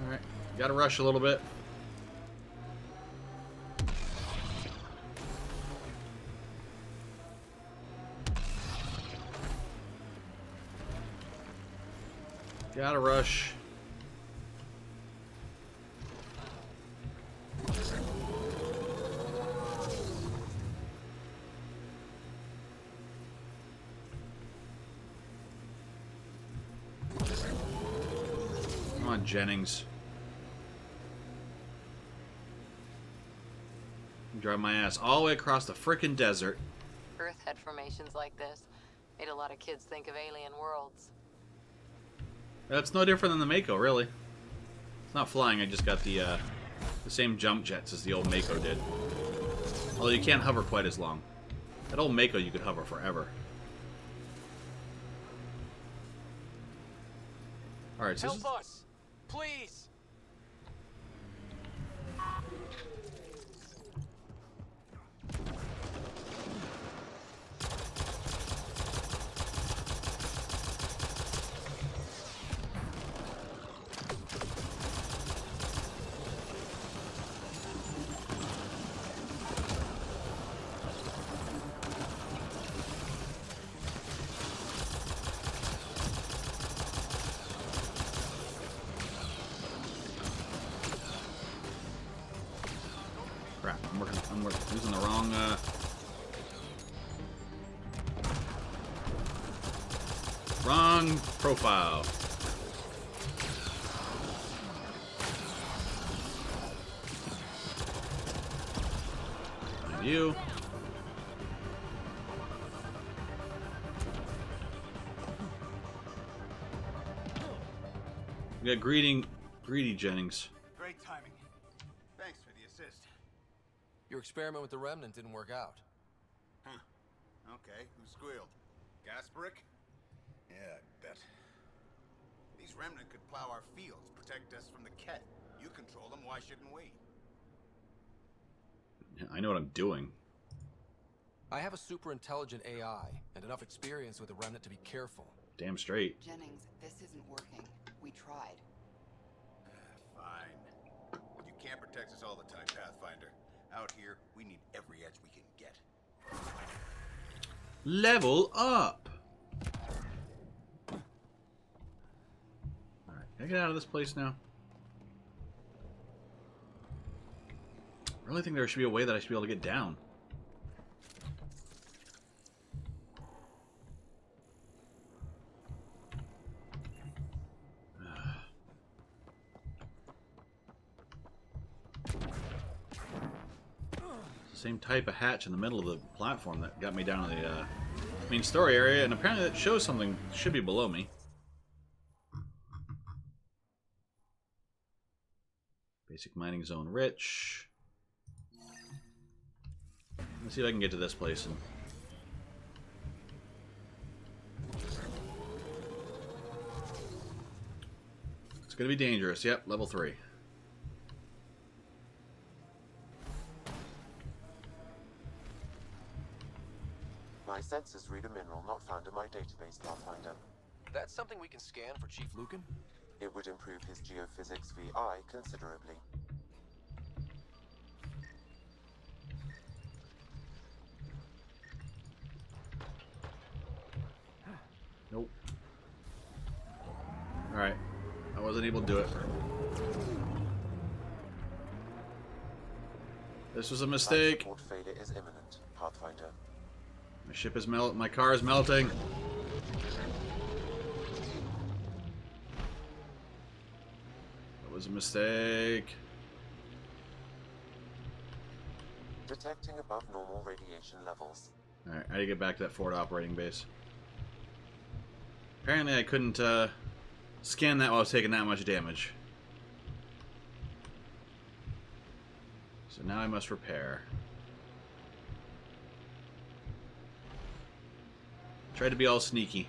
Alright, gotta rush a little bit. Gotta rush. Come on, Jennings. Drive my ass all the way across the frickin' desert. Earth had formations like this. Made a lot of kids think of alien worlds. That's no different than the Mako, really. It's not flying, I just got the same jump jets as the old Mako did. Although you can't hover quite as long. That old Mako you could hover forever. Alright, so Help us! Please! crap, I'm using the wrong wrong profile. And you. We got greedy Jennings. Great timing. Thanks for the assist. Your experiment with the remnant didn't work out. Huh. Okay, who squealed? Gasparic? Yeah, I bet. These remnant could plow our fields, protect us from the Ket. You control them, why shouldn't we? I know what I'm doing. I have a super intelligent AI and enough experience with the remnant to be careful. Damn straight. Jennings, this isn't working. We tried. Fine. You can't protect us all the time, Pathfinder. Out here, we need every edge we can get. Level up! Alright, can I get out of this place now? I really think there should be a way that I should be able to get down. Same type of hatch in the middle of the platform that got me down to the main story area, and apparently that shows something should be below me. Basic mining zone rich. Let's see if I can get to this place. And it's gonna be dangerous. Yep, level 3. My sensors read a mineral not found in my database, Pathfinder. That's something we can scan for Chief Lucan? It would improve his geophysics VI considerably. Nope. Alright. I wasn't able to do it. This was a mistake. Support failure is imminent, Pathfinder. My ship is my car is melting. That was a mistake. Detecting above normal radiation levels. Alright, how do you get back to that forward operating base? Apparently I couldn't scan that while I was taking that much damage. So now I must repair. Tried to be all sneaky.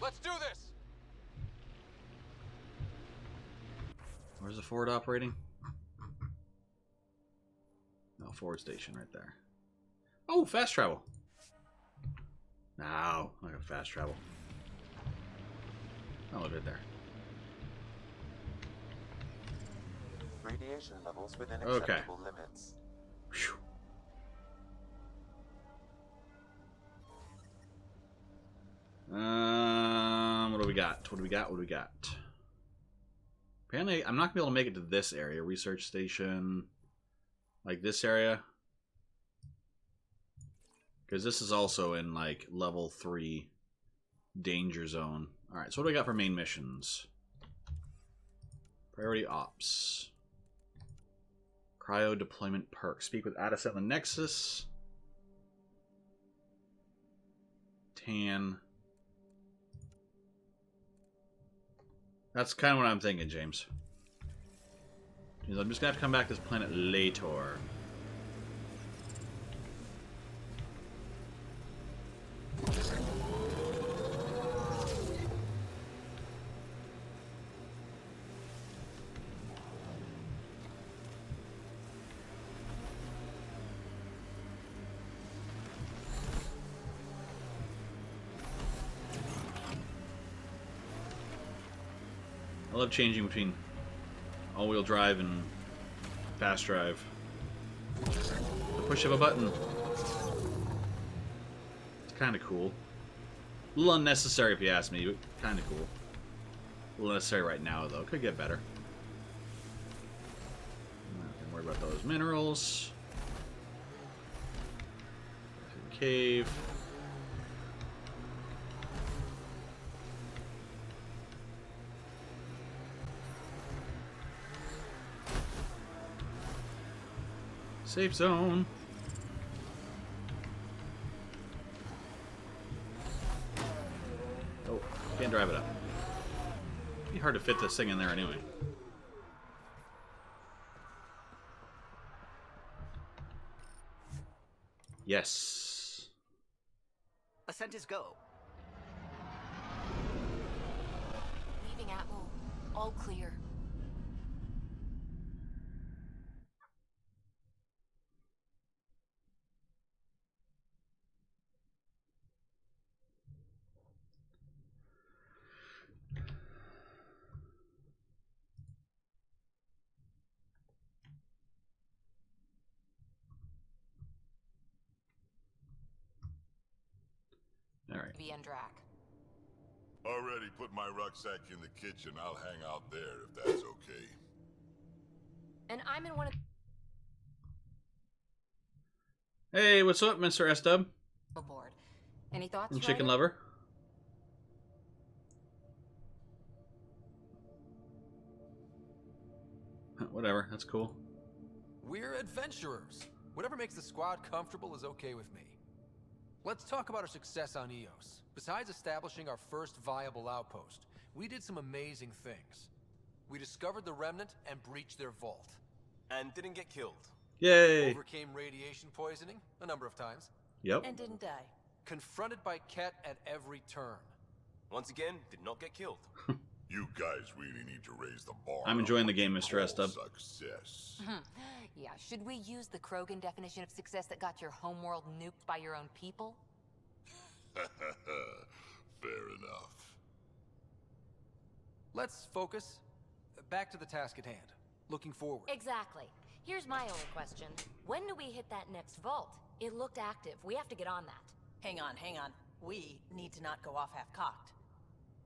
Let's do this. Where's the forward operating? No, forward station right there. Oh, fast travel. No, I'm not gonna fast travel. Oh, right there. Radiation levels within Okay. acceptable limits. Whew. What do we got? What do we got? What do we got? Apparently, I'm not gonna be able to make it to this area. Research station, like this area, because this is also in like level 3 danger zone. All right. So what do we got for main missions? Priority ops. Cryo deployment perk. Speak with Addison at the Nexus. Tan. That's kind of what I'm thinking, James. I'm just gonna have to come back to this planet later. I love changing between all-wheel drive and fast drive. The push of a button. It's kind of cool. A little unnecessary if you ask me, but kind of cool. A little necessary right now, though. Could get better. Not gonna worry about those minerals. Cave. Safe zone. Oh, can't drive it up. It'd be hard to fit this thing in there anyway. Yes. Ascent is go. Leaving Atmo. All clear. Alright. Drac. Already put my rucksack in the kitchen. I'll hang out there if that's okay. And I'm in one of Hey, what's up, Mr. S-Dub? aboard. Any thoughts? From Chicken Ryder? Lover. Whatever, that's cool. We're adventurers. Whatever makes the squad comfortable is okay with me. Let's talk about our success on Eos. Besides establishing our first viable outpost, we did some amazing things. We discovered the Remnant and breached their vault. And didn't get killed. Yay! Overcame radiation poisoning a number of times. Yep. And didn't die. Confronted by Ket at every turn. Once again, did not get killed. You guys really need to raise the bar. I'm enjoying the game, Mr. S-Dub. Success. Yeah, should we use the Krogan definition of success that got your homeworld nuked by your own people? Fair enough. Let's focus. Back to the task at hand. Looking forward. Exactly. Here's my only question. When do we hit that next vault? It looked active. We have to get on that. Hang on. We need to not go off half-cocked.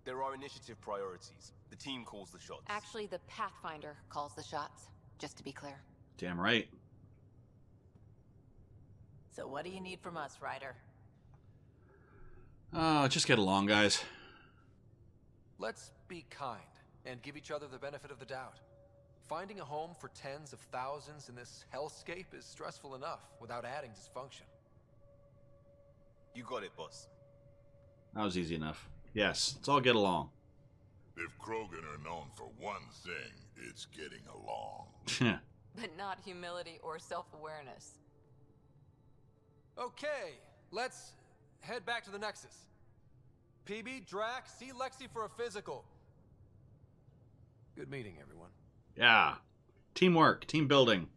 There are initiative priorities. The team calls the shots. Actually, the Pathfinder calls the shots, just to be clear. Damn right. So what do you need from us, Ryder? Just get along, guys. Let's be kind and give each other the benefit of the doubt. Finding a home for tens of thousands in this hellscape is stressful enough without adding dysfunction. You got it, boss. That was easy enough. Yes, let's all get along. If Krogan are known for one thing, it's getting along. But not humility or self-awareness. Okay, let's head back to the Nexus. PB, Drac, see Lexi for a physical. Good meeting, everyone. Yeah. Teamwork, team building.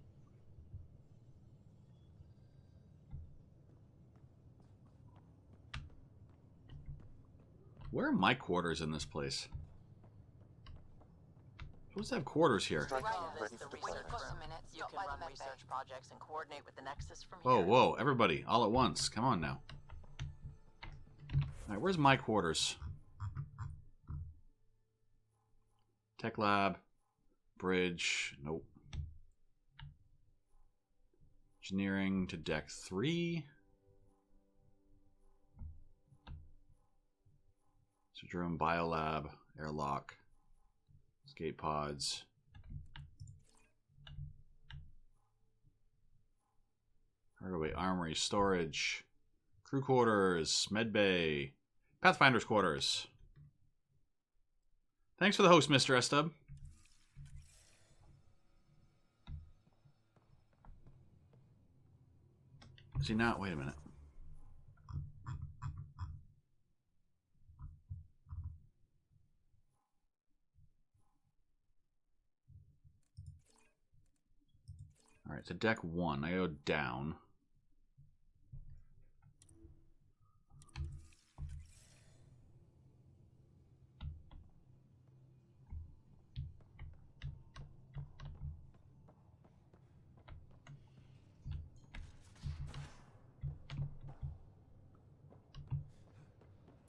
Where are my quarters in this place? Supposed to have quarters here. You can run research projects and coordinate with the Nexus from Whoa, here. whoa, everybody, all at once. Come on now. Alright, where's my quarters? Tech lab. Bridge. Nope. Engineering to deck 3. Surgery room, biolab, airlock, escape pods. Cargo bay, armory, storage, crew quarters, med bay, Pathfinder's quarters. Thanks for the host, Mr. S-Dub. Is he not? Wait a minute. Alright, so deck 1. I go down.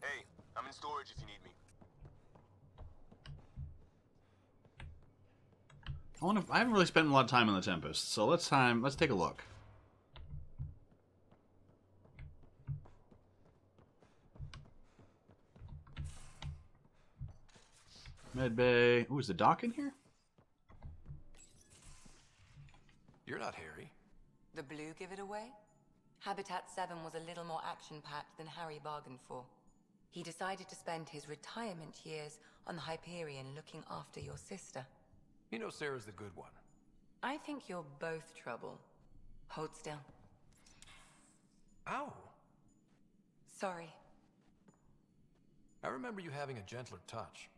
Hey, I'm in storage if you need me. I haven't really spent a lot of time on the Tempest, so let's take a look. Med bay. Ooh, is the dock in here? You're not Harry. The blue give it away? Habitat 7 was a little more action-packed than Harry bargained for. He decided to spend his retirement years on the Hyperion looking after your sister. You know Sarah's the good one. I think you're both trouble. Hold still. Ow! Sorry. I remember you having a gentler touch.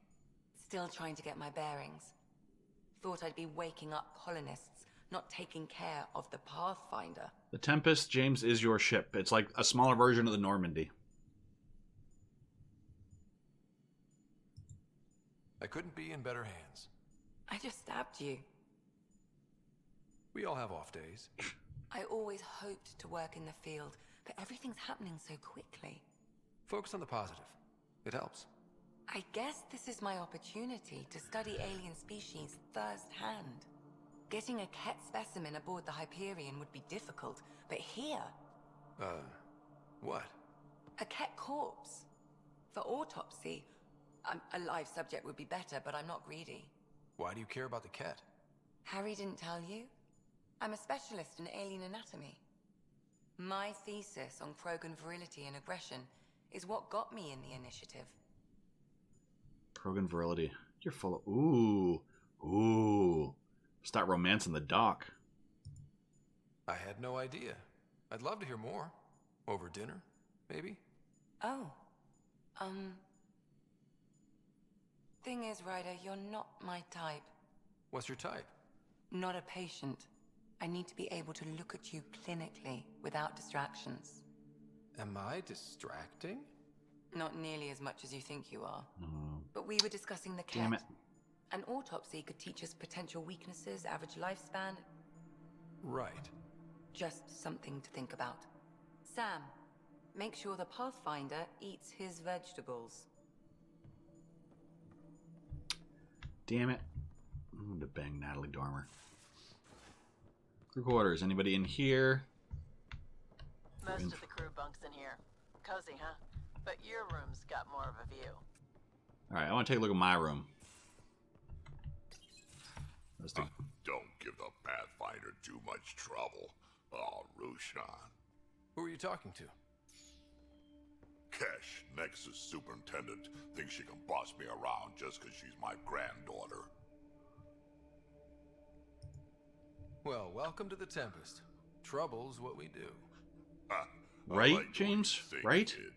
Still trying to get my bearings. Thought I'd be waking up colonists, not taking care of the Pathfinder. The Tempest, James, is your ship. It's like a smaller version of the Normandy. I couldn't be in better hands. I just stabbed you. We all have off days. I always hoped to work in the field, but everything's happening so quickly. Focus on the positive. It helps. I guess this is my opportunity to study alien species firsthand. Getting a Ket specimen aboard the Hyperion would be difficult, but here... What? A Ket corpse. For autopsy. A live subject would be better, but I'm not greedy. Why do you care about the Ket? Harry didn't tell you? I'm a specialist in alien anatomy. My thesis on Krogan virility and aggression is what got me in the initiative. Krogan virility. You're full of... Ooh. Start romancing the doc. I had no idea. I'd love to hear more. Over dinner, maybe? Oh. Thing is, Ryder, you're not my type. What's your type? Not a patient. I need to be able to look at you clinically without distractions. Am I distracting? Not nearly as much as you think you are. Oh. But we were discussing the Damn cat. it. An autopsy could teach us potential weaknesses, average lifespan. Right. Just something to think about. Sam, make sure the Pathfinder eats his vegetables. Damn it. I'm going to bang Natalie Dormer. Crew quarters. Anybody in here? Most of the crew bunks in here. Cozy, huh? But your room's got more of a view. Alright, I want to take a look at my room. Don't give the Pathfinder too much trouble. Oh, Rushan. Who are you talking to? Kesh, Nexus Superintendent, thinks she can boss me around just because she's my granddaughter. Well, welcome to the Tempest. Trouble's what we do. Right, like James? what you think, Right? kid.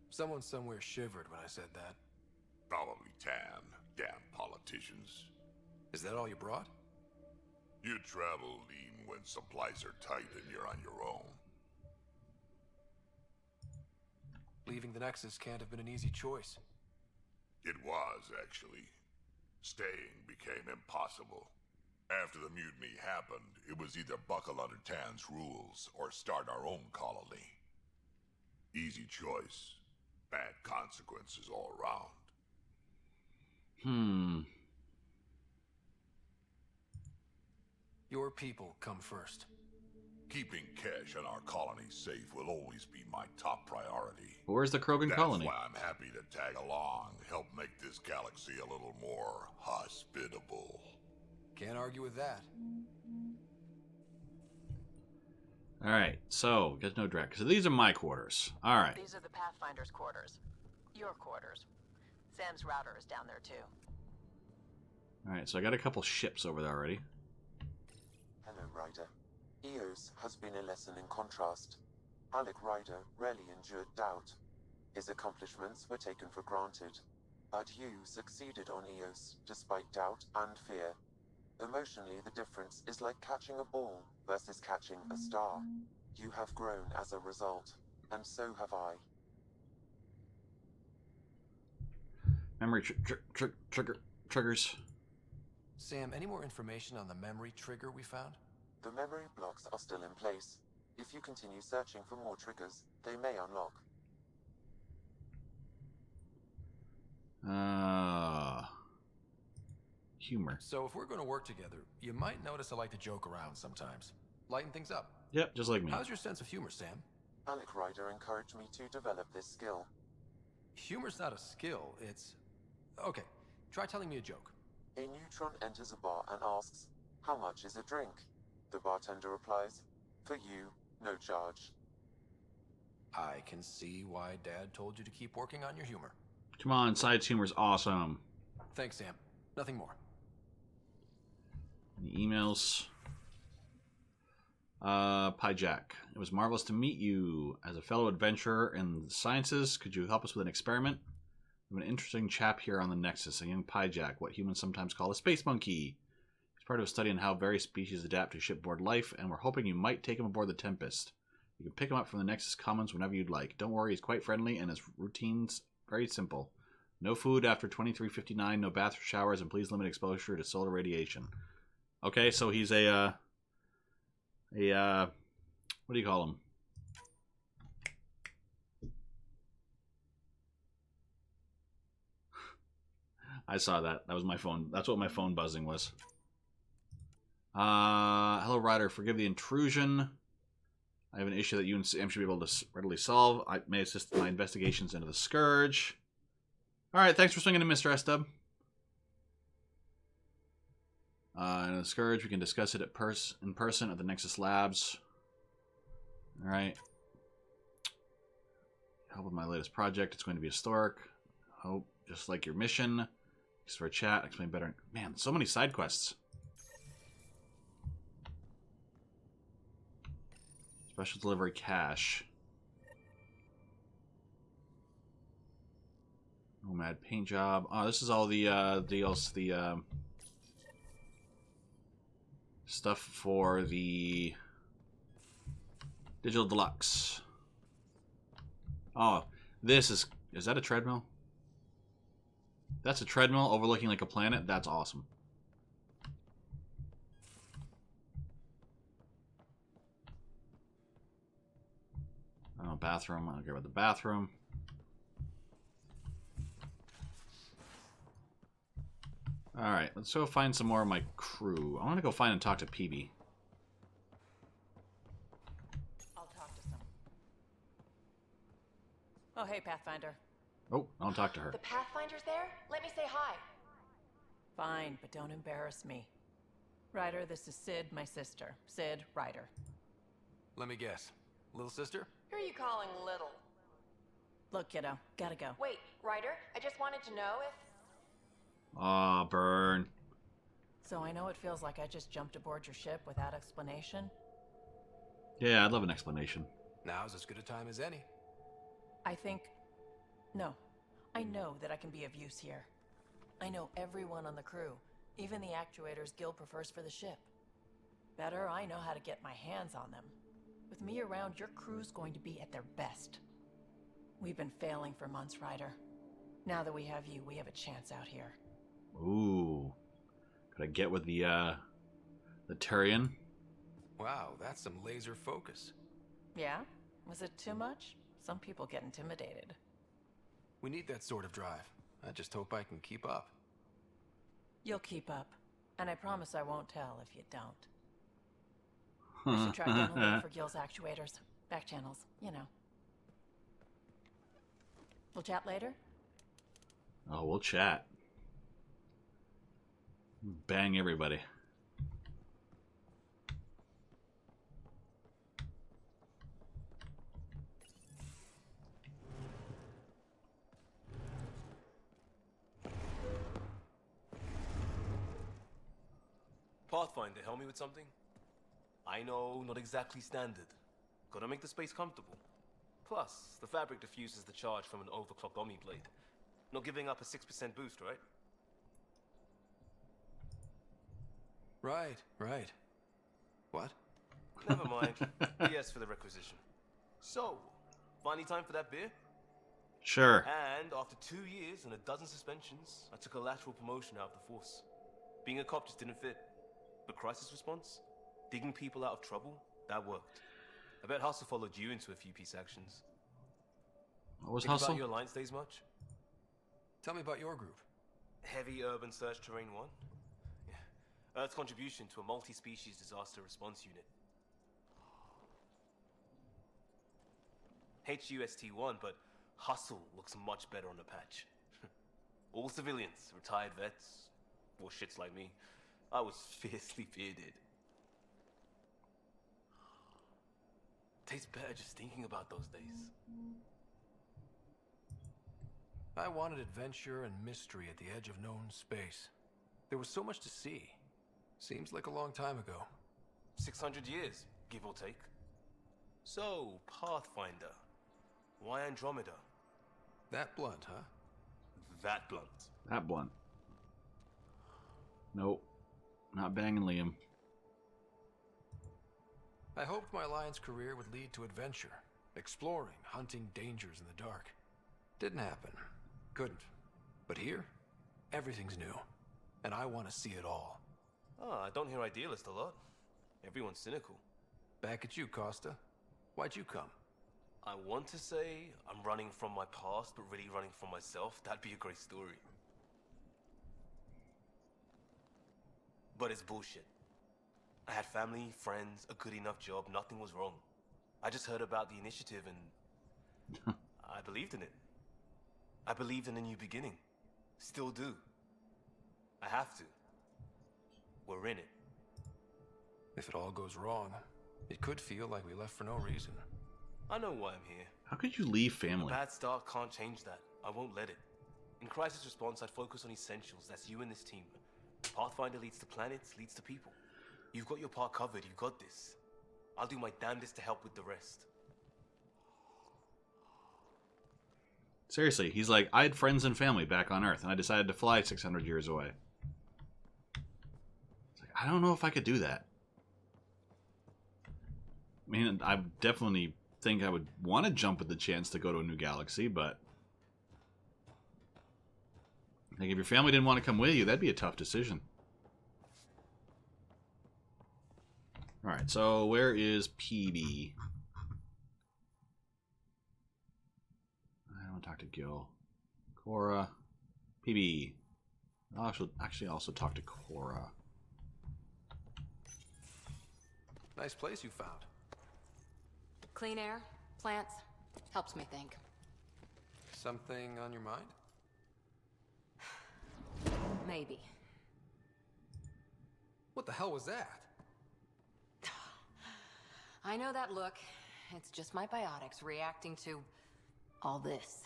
Someone somewhere shivered when I said that. Probably Tan. Damn politicians. Is that all you brought? You travel lean when supplies are tight and you're on your own. Leaving the Nexus can't have been an easy choice. It was, actually. Staying became impossible. After the mutiny happened, it was either buckle under Tan's rules or start our own colony. Easy choice. Bad consequences all around. Your people come first. Keeping Kesh and our colony safe will always be my top priority. But where's the Krogan colony? That's why I'm happy to tag along, help make this galaxy a little more hospitable. Can't argue with that. Alright, so, get no drag. So these are my quarters. Alright. These are the Pathfinder's quarters. Your quarters. Sam's router is down there, too. Alright, so I got a couple ships over there already. Hello, Ryder. Eos has been a lesson in contrast. Alec Ryder rarely endured doubt. His accomplishments were taken for granted. But you succeeded on Eos, despite doubt and fear. Emotionally, the difference is like catching a ball versus catching a star. You have grown as a result, and so have I. Memory triggers. Sam, any more information on the memory trigger we found? The memory blocks are still in place. If you continue searching for more triggers, they may unlock. Humor. So if we're going to work together, you might notice I like to joke around sometimes. Lighten things up. Yep, just like me. How's your sense of humor, Sam? Alec Ryder encouraged me to develop this skill. Humor's not a skill, it's... Okay, try telling me a joke. A neutron enters a bar and asks, "How much is a drink?" The bartender replies, "For you, no charge." I can see why Dad told you to keep working on your humor. Come on, Side's humor's awesome. Thanks, Sam. Nothing more. Any emails? Pi Jack. It was marvelous to meet you. As a fellow adventurer in the sciences, could you help us with an experiment? We have an interesting chap here on the Nexus, a young Pi Jack, what humans sometimes call a space monkey. He's part of a study on how various species adapt to shipboard life, and we're hoping you might take him aboard the Tempest. You can pick him up from the Nexus Commons whenever you'd like. Don't worry, he's quite friendly, and his routine's very simple. No food after 23:59, no bath or showers, and please limit exposure to solar radiation. Okay, so he's what do you call him? I saw that. That was my phone. That's what my phone buzzing was. Hello, Ryder. Forgive the intrusion. I have an issue that you and Sam should be able to readily solve. I may assist my investigations into the Scourge. All right, thanks for swinging in, Mr. S-Dub. And the Scourge, we can discuss it in person at the Nexus Labs. Alright. Help with my latest project. It's going to be historic. Hope, just like your mission. Thanks for a chat. Explain better. Man, so many side quests. Special delivery cache. Nomad paint job. Oh, this is all the deals. The stuff for the Digital Deluxe. Oh, this is that a treadmill? That's a treadmill overlooking like a planet? That's awesome. Oh, bathroom. I don't care about the bathroom. Alright, let's go find some more of my crew. I want to go find and talk to Peavy. I'll talk to some. Oh, hey, Pathfinder. Oh, I don't talk to her. The Pathfinder's there? Let me say hi. Fine, but don't embarrass me. Ryder, this is Sid, my sister. Sid, Ryder. Let me guess. Little sister? Who are you calling little? Look, kiddo, gotta go. Wait, Ryder, I just wanted to know if... Aw, burn. So I know it feels like I just jumped aboard your ship without explanation. Yeah, I'd love an explanation. Now's as good a time as any. No. I know that I can be of use here. I know everyone on the crew, even the actuators Gil prefers for the ship. Better, I know how to get my hands on them. With me around, your crew's going to be at their best. We've been failing for months, Ryder. Now that we have you, we have a chance out here. Ooh. Could I get with the Turian? Wow, that's some laser focus. Yeah? Was it too much? Some people get intimidated. We need that sort of drive. I just hope I can keep up. You'll keep up. And I promise I won't tell if you don't. I should try down a look for Gil's actuators. Back channels, you know. We'll chat later? Oh, we'll chat. Bang everybody. Pathfinder, help me with something? I know, not exactly standard. Gotta make the space comfortable. Plus, the fabric diffuses the charge from an overclocked Omni blade. Not giving up a 6% boost, right? Right. What? Never mind. Yes for the requisition. So, finally time for that beer? Sure. And after 2 years and a dozen suspensions, I took a lateral promotion out of the force. Being a cop just didn't fit. But crisis response? Digging people out of trouble? That worked. I bet Hustle followed you into a few peace actions. What was Think Hustle? about your Alliance days much? Tell me about your group. Heavy Urban Search Terrain 1? Yeah. Earth's contribution to a multi-species disaster response unit. HUST-1, but Hustle looks much better on the patch. All civilians, retired vets, or shits like me. I was fiercely bearded. Tastes better just thinking about those days. I wanted adventure and mystery at the edge of known space. There was so much to see. Seems like a long time ago. 600 years, give or take. So, Pathfinder. Why Andromeda? That blunt, huh? That blunt. That blunt. Nope. Not banging Liam. I hoped my Alliance career would lead to adventure. Exploring, hunting dangers in the dark. Didn't happen. Couldn't. But here, everything's new. And I want to see it all. Oh, I don't hear idealist a lot. Everyone's cynical. Back at you, Costa. Why'd you come? I want to say I'm running from my past, but really running from myself. That'd be a great story. But it's bullshit. I had family, friends, a good enough job, nothing was wrong. I just heard about the initiative and I believed in it. I believed in a new beginning. Still do. I have to. we're in it. If it all goes wrong, it could feel like we left for no reason. I know why I'm here. How could you leave A family? bad start can't change that. I won't let it. In crisis response, I'd focus on essentials. That's you and this team. Pathfinder leads to planets, leads to people. You've got your part covered. You got this. I'll do my damnedest to help with the rest. Seriously, he's like, I had friends and family back on Earth, and I decided to fly 600 years away. It's like, I don't know if I could do that. I mean, I definitely think I would want to jump at the chance to go to a new galaxy, but like, if your family didn't want to come with you, that'd be a tough decision. Alright, so where is PB? I don't want to talk to Gil. Cora. PB. I'll actually also talk to Cora. Nice place you found. Clean air, plants, helps me think. Something on your mind? Maybe. What the hell was that? I know that look. It's just my biotics reacting to all this.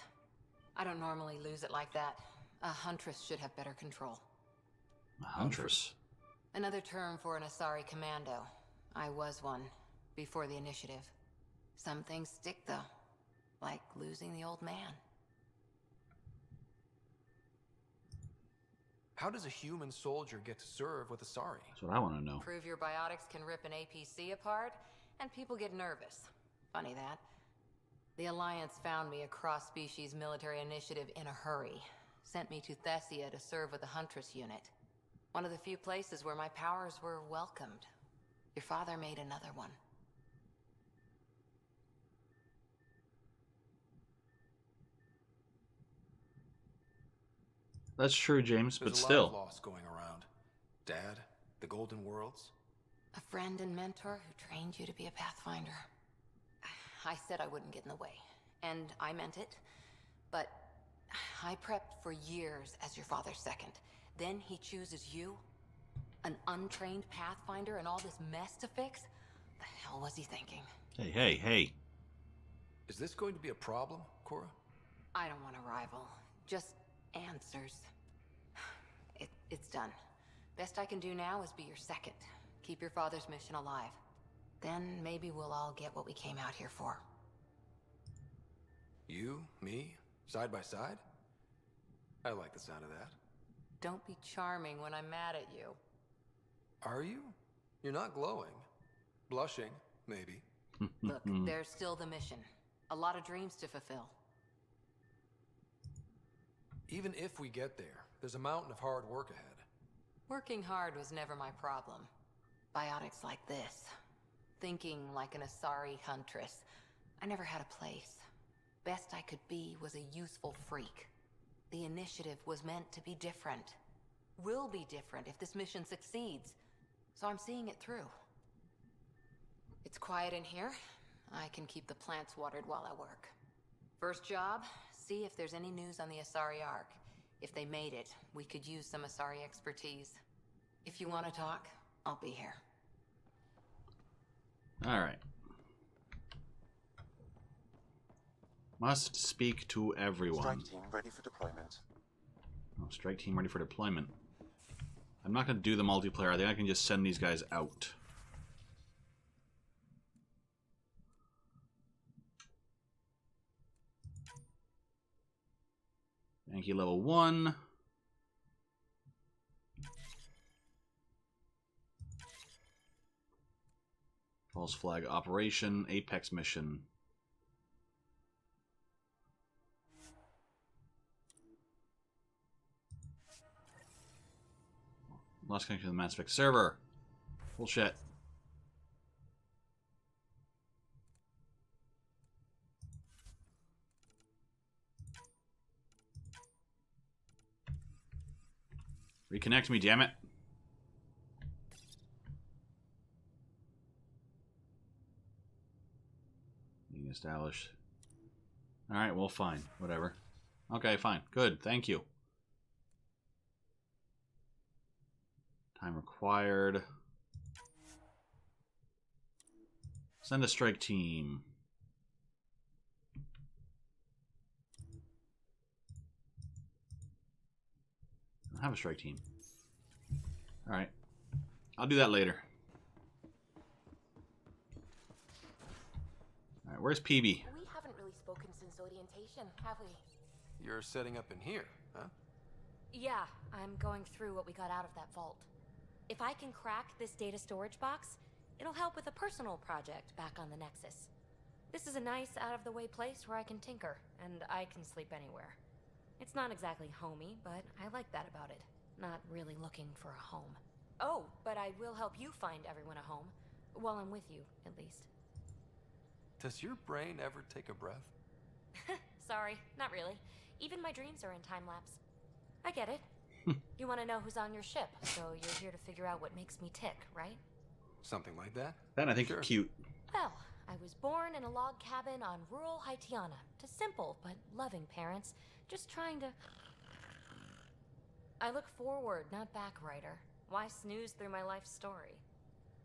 I don't normally lose it like that. A huntress should have better control. A huntress? Another term for an Asari commando. I was one, before the initiative. Some things stick, though. Like losing the old man. How does a human soldier get to serve with Asari? That's what I want to know. Prove your biotics can rip an APC apart, and people get nervous. Funny that. The Alliance found me a cross-species military initiative in a hurry. Sent me to Thessia to serve with the Huntress unit. One of the few places where my powers were welcomed. Your father made another one. That's true, James, but There's a still. lot of loss going around. Dad, the Golden Worlds. A friend and mentor who trained you to be a Pathfinder. I said I wouldn't get in the way, and I meant it. But I prepped for years as your father's second. Then he chooses you? An untrained Pathfinder and all this mess to fix? The hell was he thinking? Hey. Is this going to be a problem, Cora? I don't want a rival. Just answers. It's done. Best I can do now is be your second. Keep your father's mission alive. Then maybe we'll all get what we came out here for. You, me, side by side? I like the sound of that. Don't be charming when I'm mad at you. Are you? You're not glowing. Blushing, maybe. Look, there's still the mission. A lot of dreams to fulfill. Even if we get there, there's a mountain of hard work ahead. Working hard was never my problem. Biotics like this. Thinking like an Asari huntress. I never had a place. Best I could be was a useful freak. The initiative was meant to be different. Will be different if this mission succeeds. So I'm seeing it through. It's quiet in here. I can keep the plants watered while I work. First job, see if there's any news on the Asari Ark. If they made it, we could use some Asari expertise. If you want to talk, I'll be here. Alright. Must speak to everyone. Strike team ready for deployment. Oh, strike team ready for deployment. I'm not going to do the multiplayer. I think I can just send these guys out. Yankee level 1. False flag operation. Apex mission. Lost connection to the Mass Effect server. Bullshit. Reconnect me, damn it. Being established. Alright, well, fine. Whatever. Okay, fine. Good. Thank you. Time required. Send a strike team. I don't have a strike team. Alright. I'll do that later. Alright, where's PB? We haven't really spoken since orientation, have we? You're setting up in here, huh? Yeah, I'm going through what we got out of that vault. If I can crack this data storage box, it'll help with a personal project back on the Nexus. This is a nice, out-of-the-way place where I can tinker, and I can sleep anywhere. It's not exactly homey, but I like that about it. Not really looking for a home. Oh, but I will help you find everyone a home. While I'm with you, at least. Does your brain ever take a breath? Sorry, not really. Even my dreams are in time-lapse. I get it. You want to know who's on your ship, so you're here to figure out what makes me tick, right? Something like that? That I think you're cute. Well, I was born in a log cabin on rural Haitiana to simple but loving parents, just trying to... I look forward, not back, writer. Why snooze through my life story?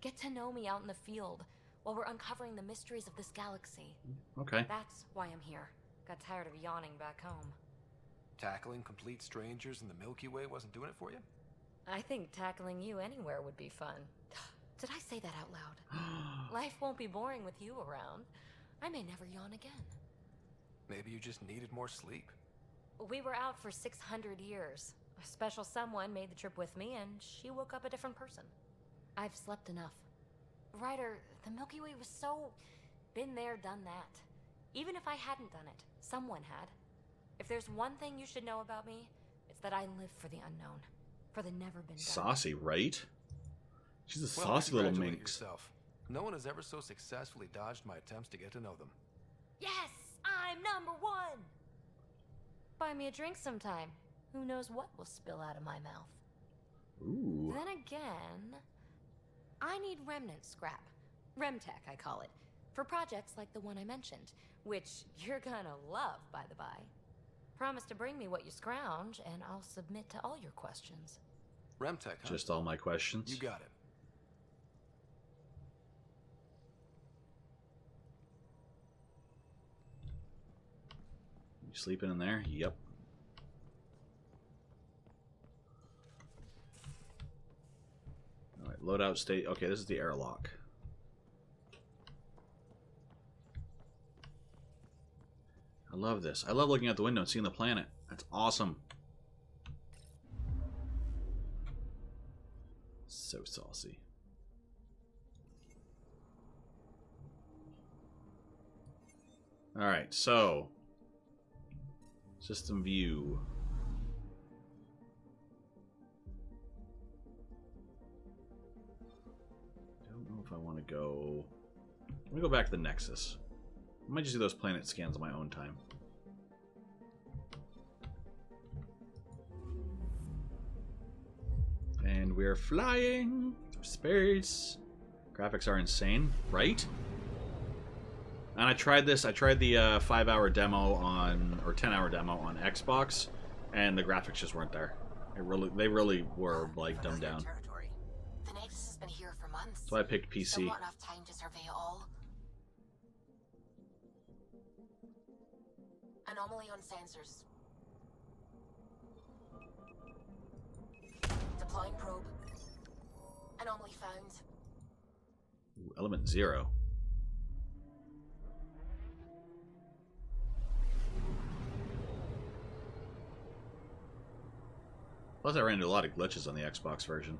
Get to know me out in the field while we're uncovering the mysteries of this galaxy. Okay. That's why I'm here. Got tired of yawning back home. Tackling complete strangers in the Milky Way wasn't doing it for you? I think tackling you anywhere would be fun. Did I say that out loud? Life won't be boring with you around. I may never yawn again. Maybe you just needed more sleep. We were out for 600 years. A special someone made the trip with me, and she woke up a different person. I've slept enough. Ryder, the Milky Way was so... been there, done that. Even if I hadn't done it, someone had. If there's one thing you should know about me, it's that I live for the unknown. For the never-been-done. Saucy, right? She's a Well, saucy little congratulate minx. yourself. No one has ever so successfully dodged my attempts to get to know them. Yes! I'm #1! Buy me a drink sometime. Who knows what will spill out of my mouth. Ooh. Then again... I need remnant scrap. Remtech, I call it. For projects like the one I mentioned. Which you're gonna love, by the by. Promise to bring me what you scrounge, and I'll submit to all your questions. Remtech, huh? Just all my questions. You got it. You sleeping in there? Yep. Alright, loadout state. Okay, this is the airlock. I love this. I love looking out the window and seeing the planet. That's awesome. So saucy. Alright, so system view. Don't know if I want to go. Let me go back to the Nexus. I might just do those planet scans on my own time. And we're flying through space. Graphics are insane, right? And I tried this. I tried the 5-hour demo on, or 10-hour demo on Xbox, and the graphics just weren't there. They really were like dumbed down. The Nexus has been here for months. So I picked PC. Still not enough time to survey it all. Anomaly on sensors. Deploying probe. Anomaly found. Ooh, element 0. Plus, I ran into a lot of glitches on the Xbox version.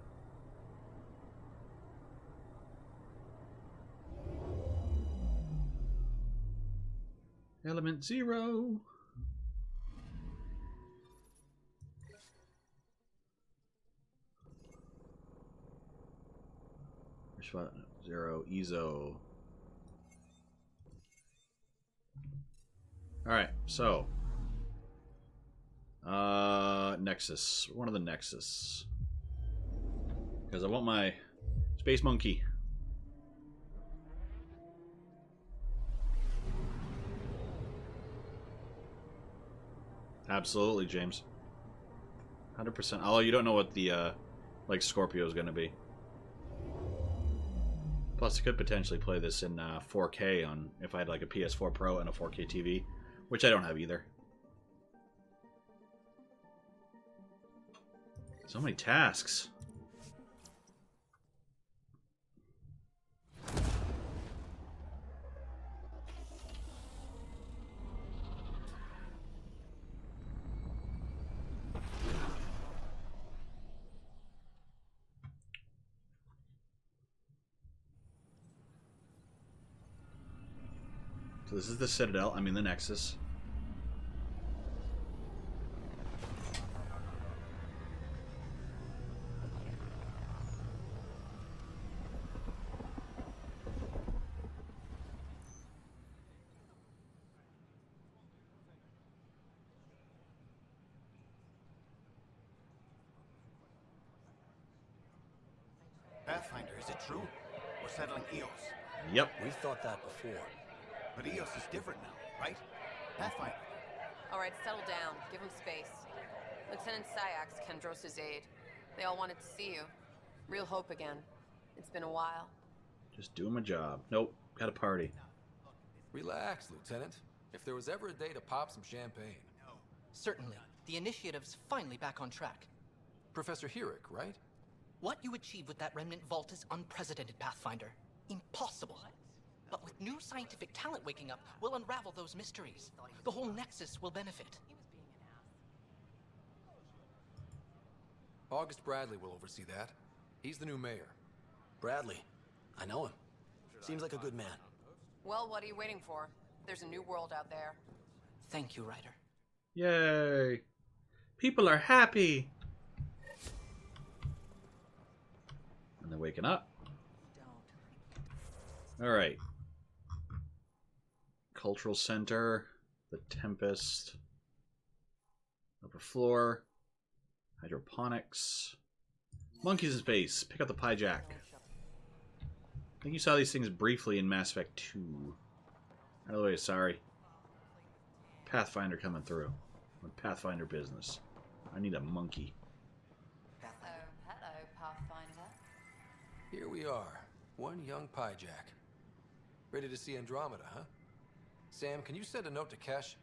Element 0. Which 0 EZO. All right, so Nexus. One of the Nexus. Because I want my space monkey. Absolutely, James. 100%. Although you don't know what the like Scorpio's going to be. Plus, I could potentially play this in 4K on if I had like a PS4 Pro and a 4K TV, which I don't have either. So many tasks. So this is the Citadel, I mean the Nexus. Pathfinder, is it true? We're settling Eos. Yep. We've thought that before. But Eos is different now, right? Pathfinder. All right, settle down. Give him space. Lieutenant Syax, Kendros' aide. They all wanted to see you. Real hope again. It's been a while. Just doing my job. Nope. Got a party. Relax, Lieutenant. If there was ever a day to pop some champagne. Certainly. The initiative's finally back on track. Professor Herrick, right? What you achieved with that remnant vault is unprecedented, Pathfinder. Impossible. But with new scientific talent waking up, we'll unravel those mysteries. The whole Nexus will benefit. August Bradley will oversee that. He's the new mayor. Bradley. I know him. Seems like a good man. Well, what are you waiting for? There's a new world out there. Thank you, Ryder. Yay. People are happy. And they're waking up. Alright. Cultural Center. The Tempest. Upper floor. Hydroponics. Monkeys in space. Pick up the pie jack. I think you saw these things briefly in Mass Effect 2. Out of the way, sorry. Pathfinder coming through. Pathfinder business. I need a monkey. Hello, Pathfinder. Here we are. One young pie jack. Ready to see Andromeda, huh? Sam, can you send a note to Kesh?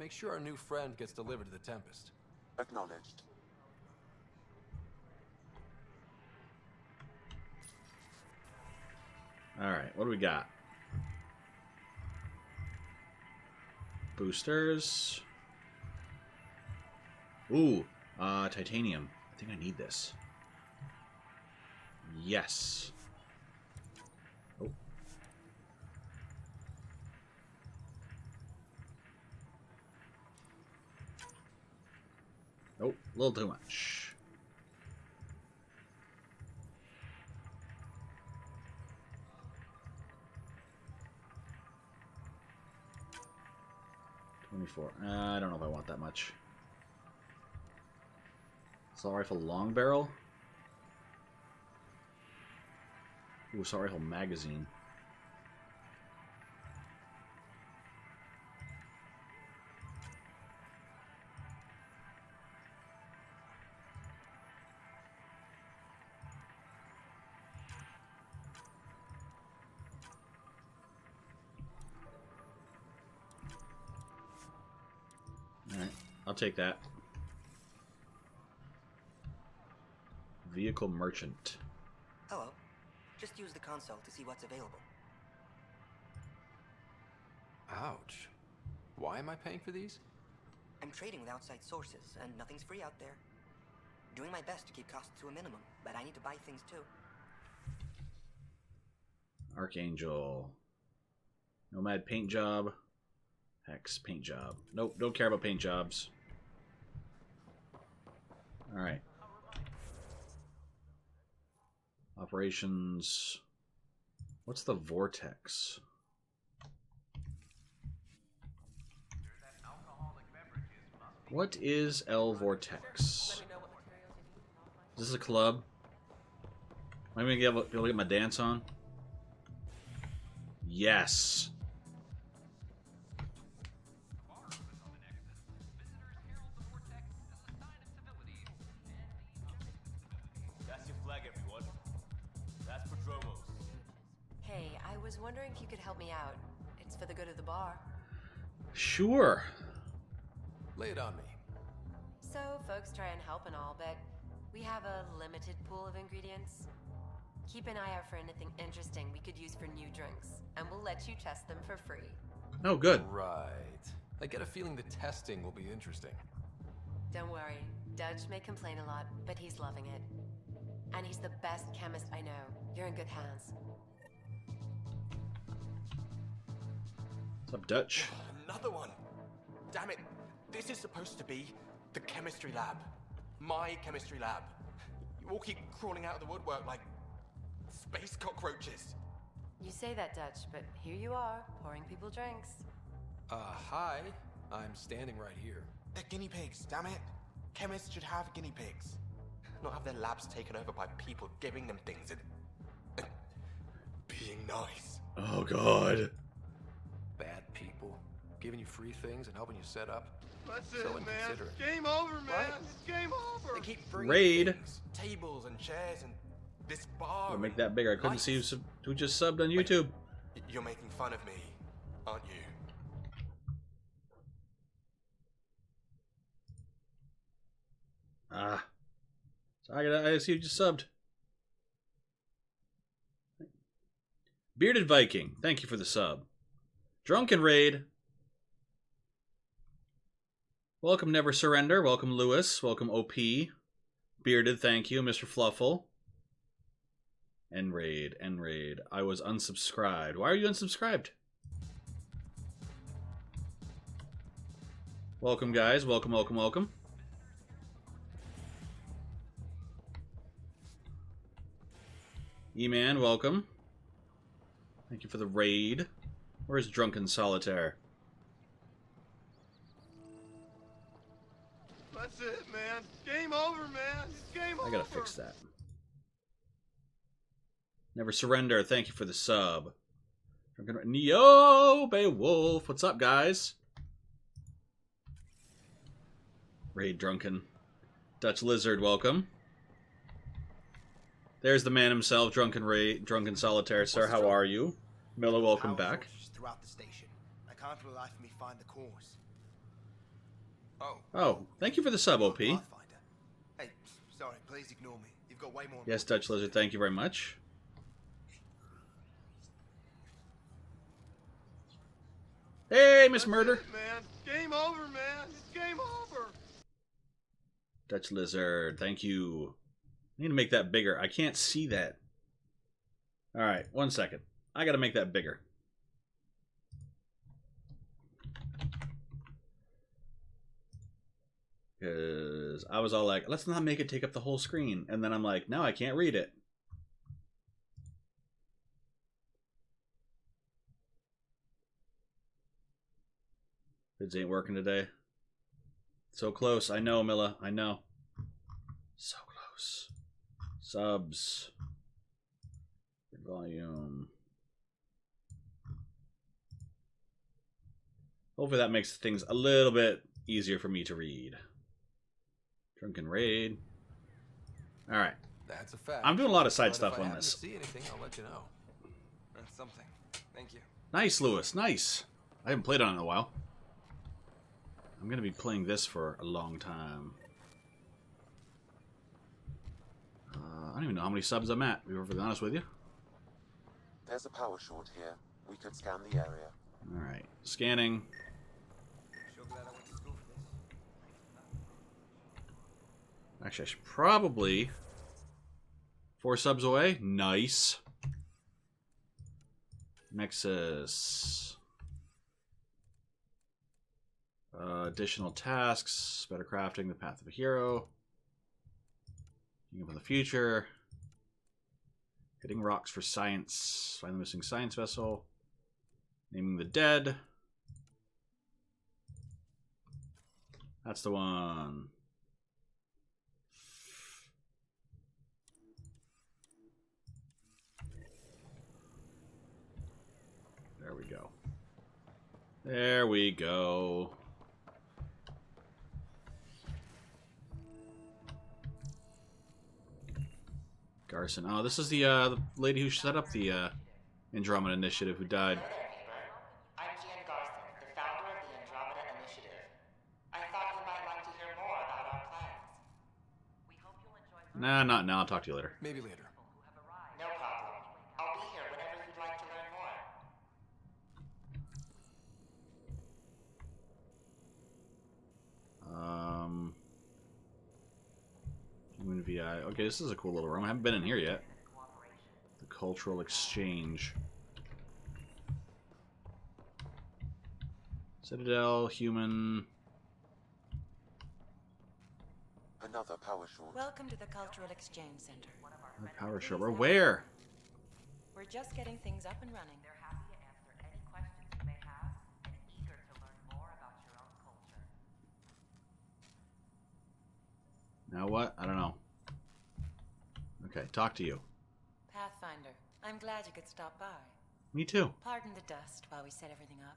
Make sure our new friend gets delivered to the Tempest. Acknowledged. Alright, what do we got? Boosters. Ooh, titanium. I think I need this. Yes. Oh. Oh, a little too much. I don't know if I want that much. Assault rifle long barrel. Ooh, assault rifle magazine. Alright, I'll take that. Vehicle merchant. Hello. Just use the console to see what's available. Ouch. Why am I paying for these? I'm trading with outside sources, and nothing's free out there. Doing my best to keep costs to a minimum, but I need to buy things too. Archangel. Nomad paint job. Hex paint job. Nope, don't care about paint jobs. Alright. Operations. What's the vortex? What is L Vortex? Is this a club? Am I gonna be able to get my dance on? Yes. was wondering if you could help me out. It's for the good of the bar. Sure. Lay it on me. So, folks try and help and all, but we have a limited pool of ingredients. Keep an eye out for anything interesting we could use for new drinks, and we'll let you test them for free. Oh, good. Right. I get a feeling the testing will be interesting. Don't worry. Dutch may complain a lot, but he's loving it. And he's the best chemist I know. You're in good hands. What's up, Dutch? Another one! Damn it! This is supposed to be the chemistry lab. My chemistry lab. You all keep crawling out of the woodwork like space cockroaches. You say that, Dutch, but here you are, pouring people drinks. Hi. I'm standing right here. They're guinea pigs, damn it. Chemists should have guinea pigs. Not have their labs taken over by people giving them things and being nice. Oh, God. Bad people. Giving you free things and helping you set up. That's So it, man. inconsiderate. Game over, man. Right? It's game over. They keep bringing Raid. things, tables and chairs and this bar. I'll make that bigger. I couldn't lights. see who just subbed on YouTube. You're making fun of me, aren't you? Ah. So I see who just subbed. Bearded Viking, thank you for the sub. Drunken Raid. Welcome Never Surrender. Welcome Lewis. Welcome OP. Bearded, thank you. Mr. Fluffle. End raid. I was unsubscribed. Why are you unsubscribed? Welcome, guys. Welcome. E-Man, welcome. Thank you for the raid. Where's Drunken Solitaire? That's it, man. Game over, man. It's game over. I gotta fix that. Never Surrender, thank you for the sub. Neo Beowulf, what's up, guys? Raid Drunken. Dutch Lizard, welcome. There's the man himself, Drunken Solitaire, sir. How are you? Miller, welcome back. Throughout the station. I can't for the life of me find the cause. Oh, thank you for the sub, OP. Hey, sorry, please ignore me. You've got way more. Yes, Dutch Lizard, thank you very much. Hey, Miss Murder. That's it, man. Game over, man. It's game over. Dutch Lizard, thank you. I need to make that bigger. I can't see that. Alright, 1 second. I gotta make that bigger. Because I was all like, let's not make it take up the whole screen. And then I'm like, no, I can't read it. Vids ain't working today. So close. I know, Milla. I know. So close. Subs. Volume. Hopefully that makes things a little bit easier for me to read. Drunken Raid. Alright. That's a fact. I'm doing a lot of side But stuff if I on happen this. to see anything, I'll let you know. That's something. Thank you. Nice, Lewis. Nice. I haven't played on it in a while. I'm going to be playing this for a long time. I don't even know how many subs I'm at, to be perfectly honest with you. There's a power short here. We could scan the area. Alright. Scanning. Actually, I should probably... 4 subs away. Nice. Nexus. Additional tasks. Better crafting. The path of a hero. Thinking of the future. Hitting rocks for science. Find the missing science vessel. Naming the dead. That's the one. There we go. There we go. Garson. Oh, this is the lady who set up the Andromeda Initiative who died. I'm Gian Garson, the founder of the Andromeda Initiative. I thought you might like to hear more about our plans. We hope you'll enjoy... Nah, not now. I'll talk to you later. Maybe later. No problem. I'll be here whenever you'd like to learn more. Human VI. Okay, this is a cool little room. I haven't been in here yet. The Cultural Exchange. Citadel, human... Another power short. Welcome to the Cultural Exchange Center. Power short. We're where? We're just getting things up and running. They're happy to answer any questions you may have and eager to learn more about your own culture. Now what? I don't know. Okay, talk to you. Pathfinder, I'm glad you could stop by. Me too. Pardon the dust while we set everything up.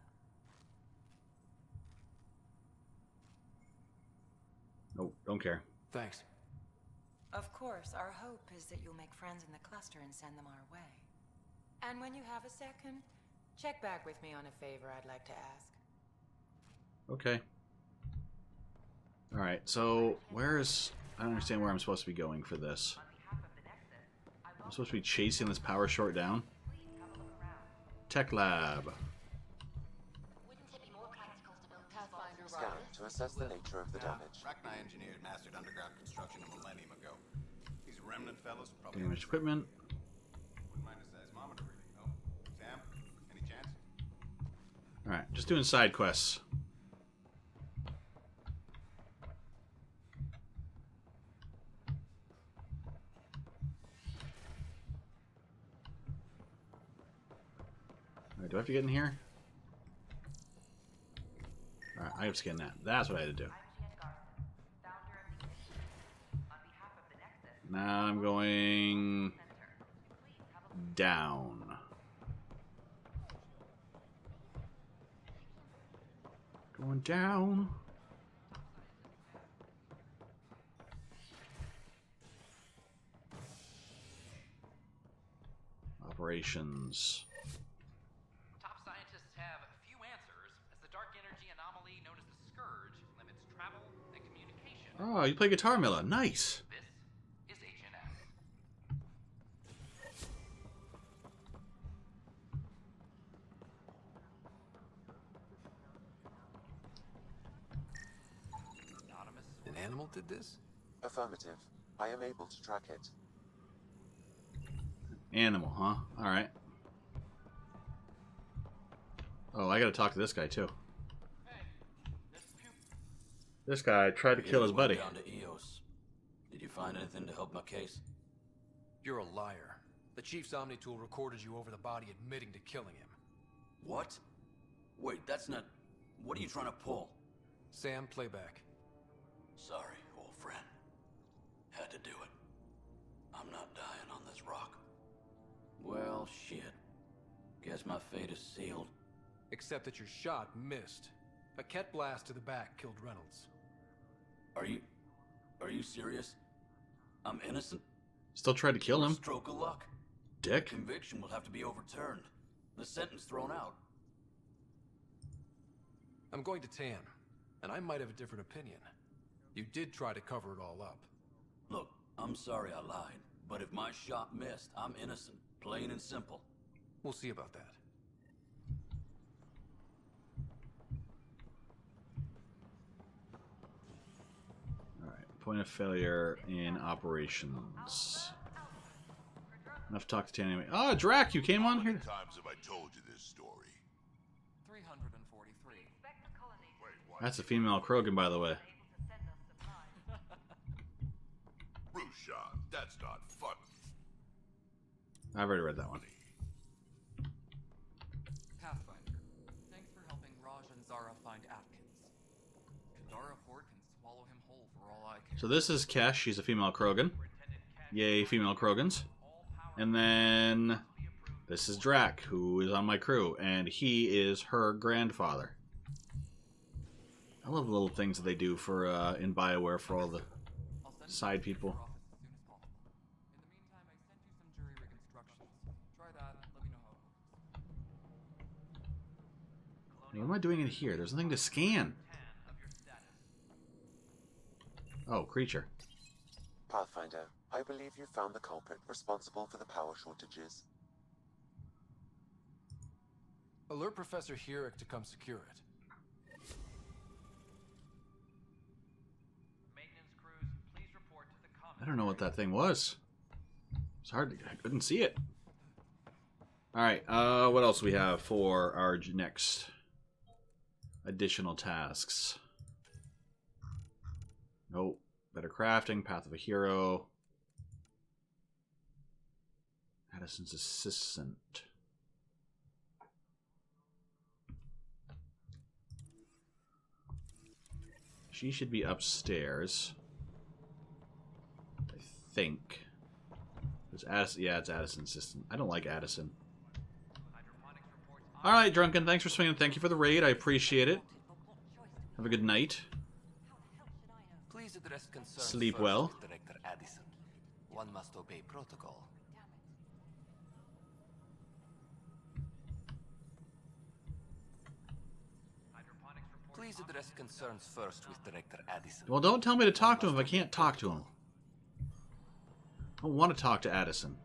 Nope, don't care. Thanks. Of course, our hope is that you'll make friends in the cluster and send them our way. And when you have a second, check back with me on a favor I'd like to ask. Okay. Alright, so where's... I don't understand where I'm supposed to be going for this. I'm supposed to be chasing this power short down? Tech lab. Scan to assess the nature of the damage. Rachni engineered mastered underground construction a millennium ago. These remnant fellows probably... Damaged equipment. Wouldn't mind a seismometer reading, no? Sam, any chance? Alright, just doing side quests. Alright, do I have to get in here? Alright, I have to scan that. That's what I had to do. Now I'm going down. Going down. Operations. Top scientists have few answers, as the dark energy anomaly known as the Scourge limits travel and communication. Oh, you play guitar, Milla. Nice. This is Agent X. An animal did this? Affirmative. I am able to track it. Animal, huh? Alright. Oh, I gotta talk to this guy, too. This guy tried to kill his buddy. Down to Eos. Did you find anything to help my case? You're a liar. The Chief's Omni-Tool recorded you over the body admitting to killing him. What? Wait, that's not... What are you trying to pull? Sam, playback. Sorry, old friend. Had to do it. I'm not dying on this rock. Well, shit. Guess my fate is sealed. Except that your shot missed. A Ket blast to the back killed Reynolds. Are you serious? I'm innocent? Still tried to kill him. Stroke of luck. Dick. Conviction will have to be overturned. The sentence thrown out. I'm going to Tan, and I might have a different opinion. You did try to cover it all up. Look, I'm sorry I lied, but if my shot missed, I'm innocent. Plain and simple. We'll see about that. Alright, point of failure in operations. Enough to talk to Tan anyway. Oh, Drac, you came on here? How many times have I told you this story? 343. That's a female Krogan, by the way. Rushan, that's not funny. I've already read that one. Pathfinder, thanks for helping Raj and Zara find Atkins. Kadara Fort can swallow him whole for all I care. So this is Kesh. She's a female Krogan. Yay, female Krogans. And then this is Drac, who is on my crew, and he is her grandfather. I love the little things that they do for in BioWare for all the side people. In the meantime, I sent you some jury rig instructions. Try that, let me know how it works. What am I doing in here? There's nothing to scan. Oh, creature. Pathfinder, I believe you found the culprit responsible for the power shortages. Alert Professor Herrick to come secure it. I don't know what that thing was. It's hard to... I couldn't see it. Alright, what else do we have for our next additional tasks? Nope. Better crafting, Path of a Hero. Addison's assistant. She should be upstairs. I think. It's Addison. Yeah, it's Addison's assistant. I don't like Addison. Alright, Drunken. Thanks for swinging. Thank you for the raid. I appreciate it. Have a good night. Please address concerns Sleep first well. with Director Addison. One must obey protocol. Please address concerns first with Director Addison. Well, don't tell me to talk to him if I can't talk to him. I don't want to talk to Addison.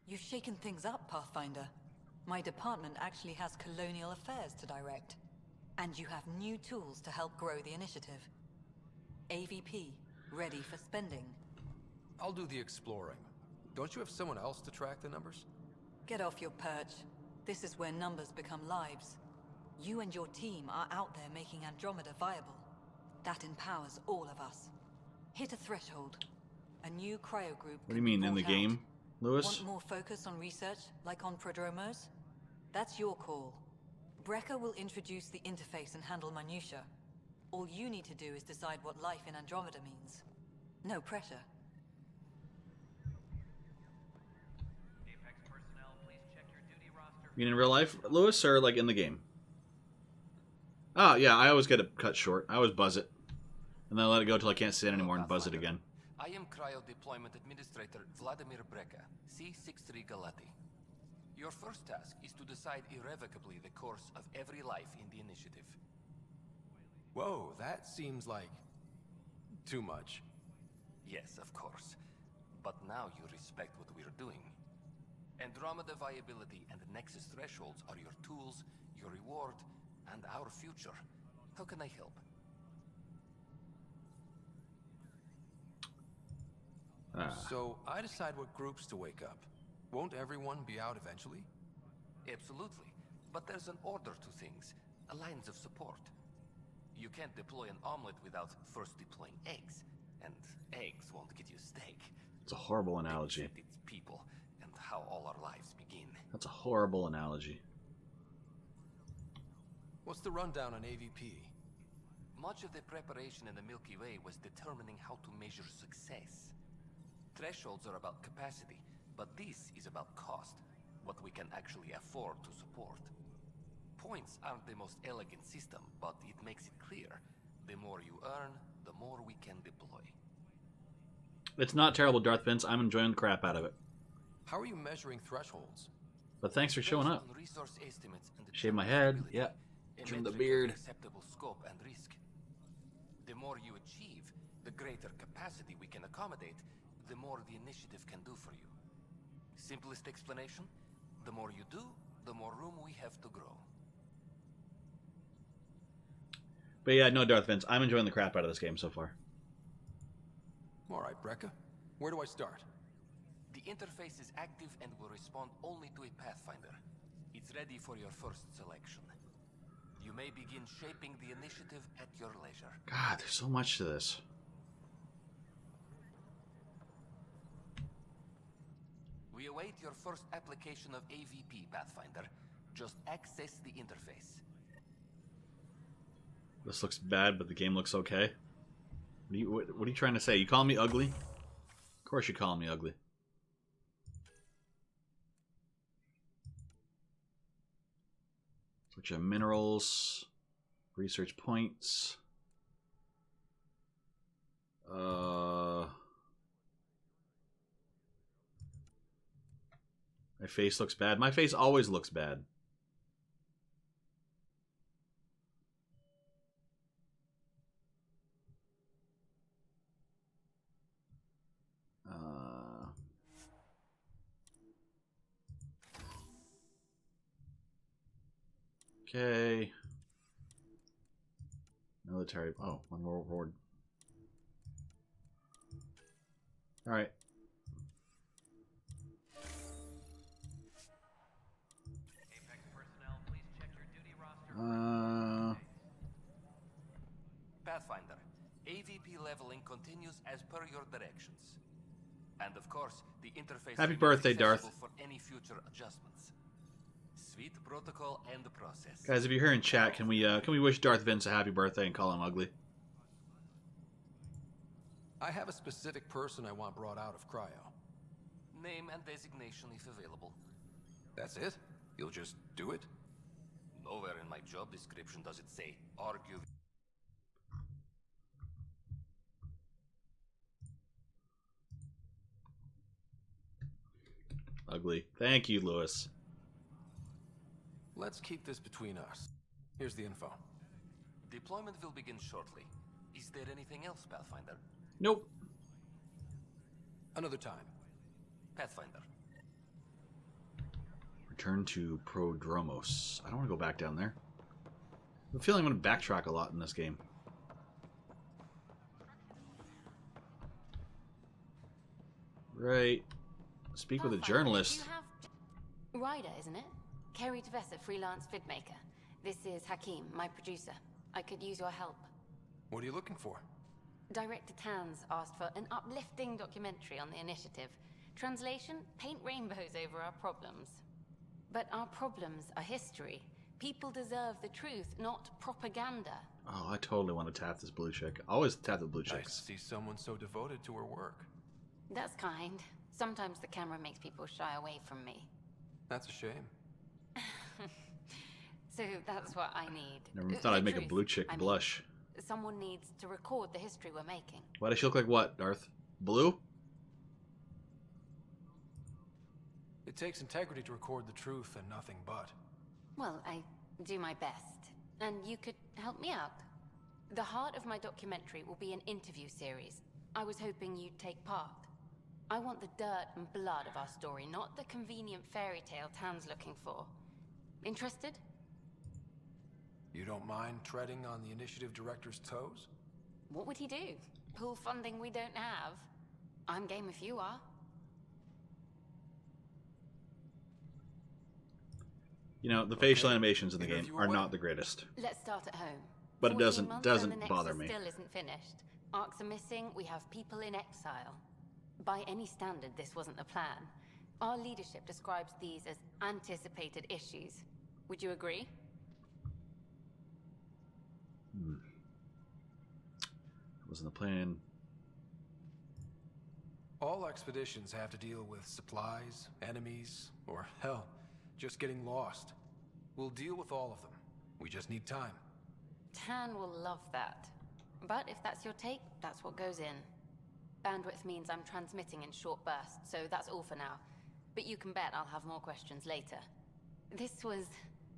You've shaken things up, Pathfinder. My department actually has colonial affairs to direct. And you have new tools to help grow the initiative. AVP, ready for spending. I'll do the exploring. Don't you have someone else to track the numbers? Get off your perch. This is where numbers become lives. You and your team are out there making Andromeda viable. That empowers all of us. Hit a threshold. A new cryo group. What do you mean, in the game, Lewis? Want more focus on research, like on prodromos? That's your call. Brecker will introduce the interface and handle minutiae. All you need to do is decide what life in Andromeda means. No pressure. You mean in real life, Lewis, or like in the game? Oh, yeah, I always get it cut short. I always buzz it. And then I let it go till I can't see it anymore and buzz it again. I am Cryo Deployment Administrator Vladimir Breca, C-63 Galati. Your first task is to decide irrevocably the course of every life in the initiative. Whoa, that seems like... too much. Yes, of course. But now you respect what we're doing. Andromeda viability and the Nexus thresholds are your tools, your reward, and our future. How can I help? So, I decide what groups to wake up. Won't everyone be out eventually? Absolutely. But there's an order to things. Lines of support. You can't deploy an omelet without first deploying eggs. And eggs won't get you steak. It's a horrible analogy. It's people and how all our lives begin. That's a horrible analogy. What's the rundown on AVP? Much of the preparation in the Milky Way was determining how to measure success. Thresholds are about capacity, but this is about cost. What we can actually afford to support. Points aren't the most elegant system, but it makes it clear. The more you earn, the more we can deploy. It's not terrible, Darth Vince. I'm enjoying the crap out of it. How are you measuring thresholds? But thanks for showing up. Resource estimates and Shave my head. Yeah. Trim the beard. Acceptable scope and risk. The more you achieve, the greater capacity we can accommodate, the more the initiative can do for you. Simplest explanation, the more you do, the more room we have to grow. But yeah, no, Darth Vince, I'm enjoying the crap out of this game so far. Alright, Breca. Where do I start? The interface is active and will respond only to a Pathfinder. It's ready for your first selection. You may begin shaping the initiative at your leisure. God, there's so much to this. We await your first application of AVP, Pathfinder. Just access the interface. This looks bad, but the game looks okay. What are you trying to say? You calling me ugly? Of course you're calling me ugly. Switch of minerals, research points. My face looks bad. My face always looks bad. Okay. Military. Oh, one more reward. All right. Pathfinder, AVP leveling continues as per your directions. And of course, the interface Happy remains birthday, Darth. accessible for any future adjustments. Sweet protocol and process. Guys, if you're here in chat, can we wish Darth Vince a happy birthday and call him ugly? I have a specific person I want brought out of cryo. Name and designation if available. That's it? You'll just do it? Nowhere in my job description does it say argue. Ugly. Thank you, Lewis. Let's keep this between us. Here's the info. Deployment will begin shortly. Is there anything else, Pathfinder? Nope. Another time. Pathfinder. Return to Prodromos. I don't want to go back down there. I'm feeling I'm going to backtrack a lot in this game. Right. Speak with a journalist. Ryder, isn't it? Kerry Tavessa, freelance vidmaker. This is Hakeem, my producer. I could use your help. What are you looking for? Director Tanz asked for an uplifting documentary on the initiative. Translation, paint rainbows over our problems. But our problems are history. People deserve the truth, not propaganda. Oh, I totally want to tap this blue chick. I always tap the blue Nice chicks. to see someone so devoted to her work. That's kind. Sometimes the camera makes people shy away from me. That's a shame. So that's what I need. Never thought I'd make a blue chick I mean, blush. someone needs to record the history we're making. Why does she look like what, Darth? Blue? It takes integrity to record the truth and nothing but. Well, I do my best. And you could help me out. The heart of my documentary will be an interview series. I was hoping you'd take part. I want the dirt and blood of our story, not the convenient fairy tale Tan's looking for. Interested? You don't mind treading on the initiative director's toes? What would he do? Pull funding we don't have? I'm game if you are. You know, the facial animations in the game are not the greatest. Let's start at home. But it 14 months and the doesn't bother Nexus me. Still isn't finished. Arcs are missing. We have people in exile. By any standard, this wasn't the plan. Our leadership describes these as anticipated issues. Would you agree? Wasn't the plan. All expeditions have to deal with supplies, enemies, or hell, just getting lost. We'll deal with all of them. We just need time. Tan will love that. But if that's your take, that's what goes in. Bandwidth means I'm transmitting in short bursts, so that's all for now. But you can bet I'll have more questions later. This was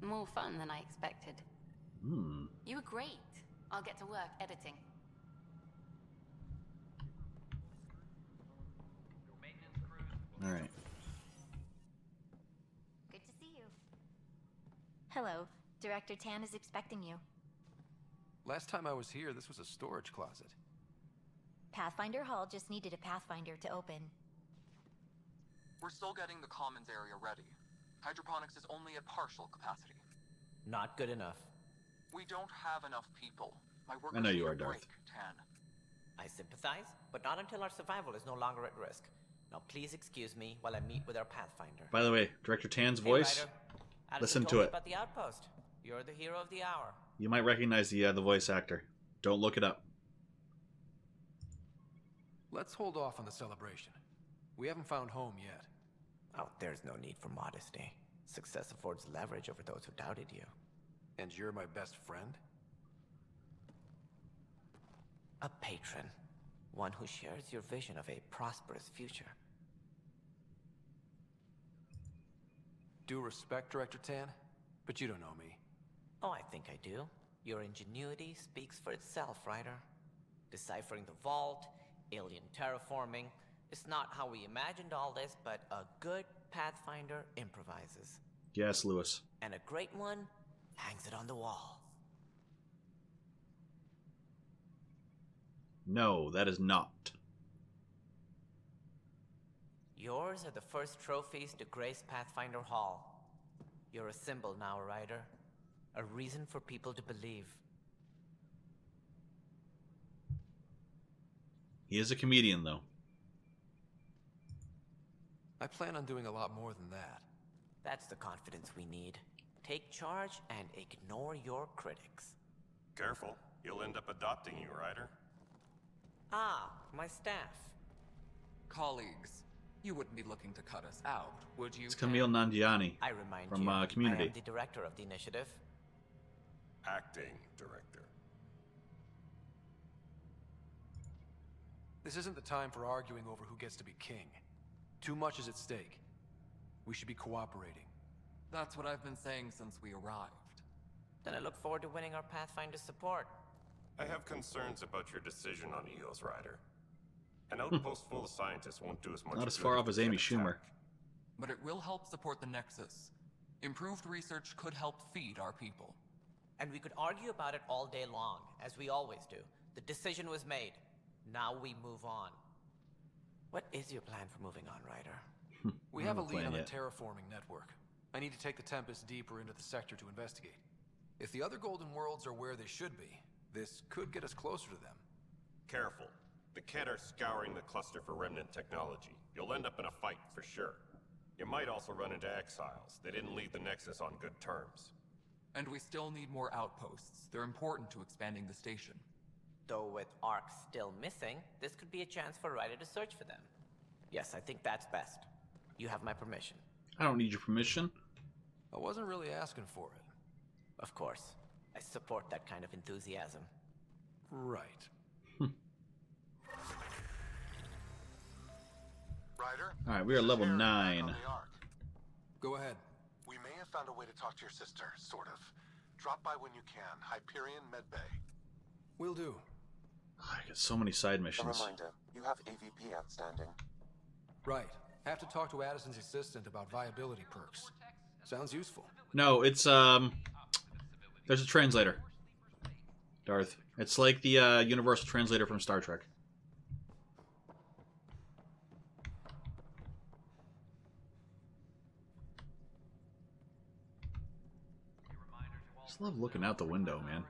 more fun than I expected. You were great. I'll get to work editing. All right. Good to see you. Hello. Director Tan is expecting you. Last time I was here, this was a storage closet. Pathfinder Hall just needed a Pathfinder to open. We're still getting the commons area ready. Hydroponics is only at partial capacity. Not good enough. We don't have enough people. My workers I know you need are, a Darth. break, Tan. I sympathize, but not until our survival is no longer at risk. Now please excuse me while I meet with our Pathfinder. By the way, Director Tan's Hey, voice, Ryder. Addison listen told to me it. about the outpost. You're the hero of the hour. You might recognize the voice actor. Don't look it up. Let's hold off on the celebration. We haven't found home yet. Oh, there's no need for modesty. Success affords leverage over those who doubted you. And you're my best friend? A patron. One who shares your vision of a prosperous future. Due respect, Director Tan, but you don't know me. Oh, I think I do. Your ingenuity speaks for itself, Ryder. Deciphering the vault, alien terraforming. It's not how we imagined all this, but a good Pathfinder improvises. Yes, Lewis. And a great one hangs it on the wall. No, that is not. Yours are the first trophies to grace Pathfinder Hall. You're a symbol now, Ryder. A reason for people to believe. He is a comedian, though. I plan on doing a lot more than that. That's the confidence we need. Take charge and ignore your critics. Careful, you'll end up adopting you, Ryder. Ah, my staff. Colleagues, you wouldn't be looking to cut us out, would you? It's Camille Nanjiani I remind from you, Community. I am the director of the initiative. Acting director. This isn't the time for arguing over who gets to be king. Too much is at stake. We should be cooperating. That's what I've been saying since we arrived. Then I look forward to winning our Pathfinder support. I have concerns about your decision on Eos, Ryder. An outpost full of scientists won't do as much. Not as far off as Amy Schumer. But it will help support the Nexus. Improved research could help feed our people. And we could argue about it all day long, as we always do. The decision was made. Now we move on. What is your plan for moving on, Ryder? We have a lead on the terraforming network. I need to take the Tempest deeper into the sector to investigate. If the other Golden Worlds are where they should be, this could get us closer to them. Careful. The Kett are scouring the cluster for remnant technology. You'll end up in a fight, for sure. You might also run into exiles. They didn't leave the Nexus on good terms. And we still need more outposts. They're important to expanding the station. Though with Ark still missing, this could be a chance for Ryder to search for them. Yes, I think that's best. You have my permission. I don't need your permission. I wasn't really asking for it. Of course. I support that kind of enthusiasm. Right. Ryder? Alright, we are level 9. Go ahead. We may have found a way to talk to your sister, sort of. Drop by when you can. Hyperion Medbay. Will do. I got so many side A missions. reminder, you have AVP outstanding. Right. Have to talk to Addison's assistant about viability perks. Sounds useful. No, it's there's a translator. Darth. It's like the universal translator from Star Trek. Just love looking out the window, man.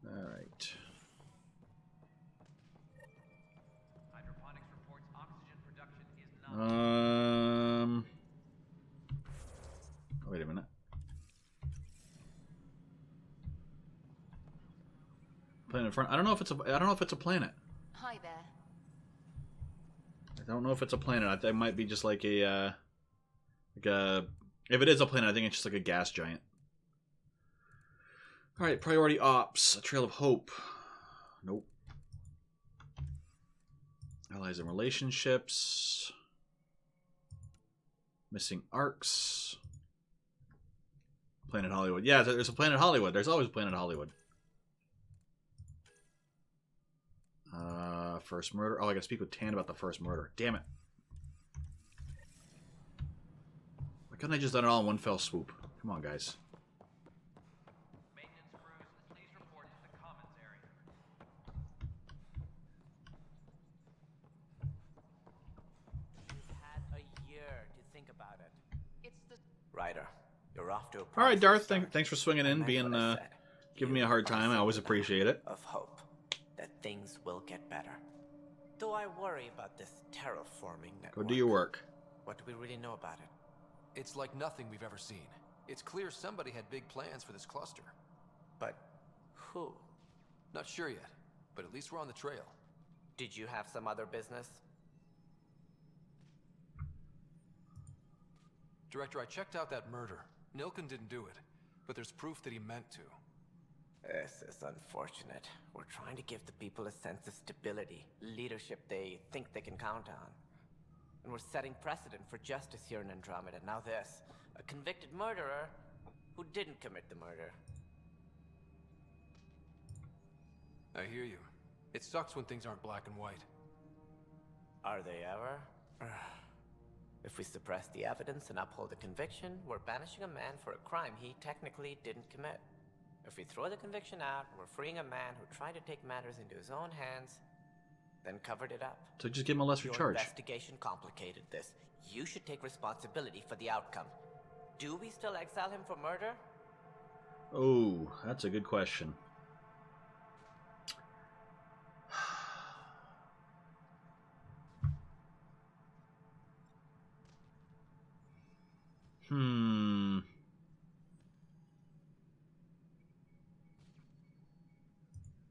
All right. Wait a minute. Planet in front. I don't know if it's a planet. Hi there. I don't know if it's a planet. I think it might be just like a if it is a planet, I think it's just like a gas giant. All right, priority ops. A trail of hope. Nope. Allies and relationships. Missing arcs. Planet Hollywood. Yeah, there's a Planet Hollywood. There's always a Planet Hollywood. First murder. Oh, I gotta speak with Tan about the first murder. Damn it. Why couldn't I just done it all in one fell swoop? Come on, guys. You've had a year to think about it. It's the... Ryder, you're off to a... All right, Darth. Thanks for swinging in, being giving me a hard time. I always appreciate it. Of hope that things will get better. Though I worry about this terraforming network. Go do your work. What do we really know about it? It's like nothing we've ever seen. It's clear somebody had big plans for this cluster. But who? Not sure yet, but at least we're on the trail. Did you have some other business? Director, I checked out that murder. Nilken didn't do it, but there's proof that he meant to. This is unfortunate. We're trying to give the people a sense of stability, leadership they think they can count on. And we're setting precedent for justice here in Andromeda. Now this, a convicted murderer who didn't commit the murder. I hear you. It sucks when things aren't black and white. Are they ever? If we suppress the evidence and uphold the conviction, we're banishing a man for a crime he technically didn't commit. If we throw the conviction out, we're freeing a man who tried to take matters into his own hands, then covered it up. So just give him a lesser Your charge. investigation complicated this. You should take responsibility for the outcome. Do we still exile him for murder? Oh, that's a good question.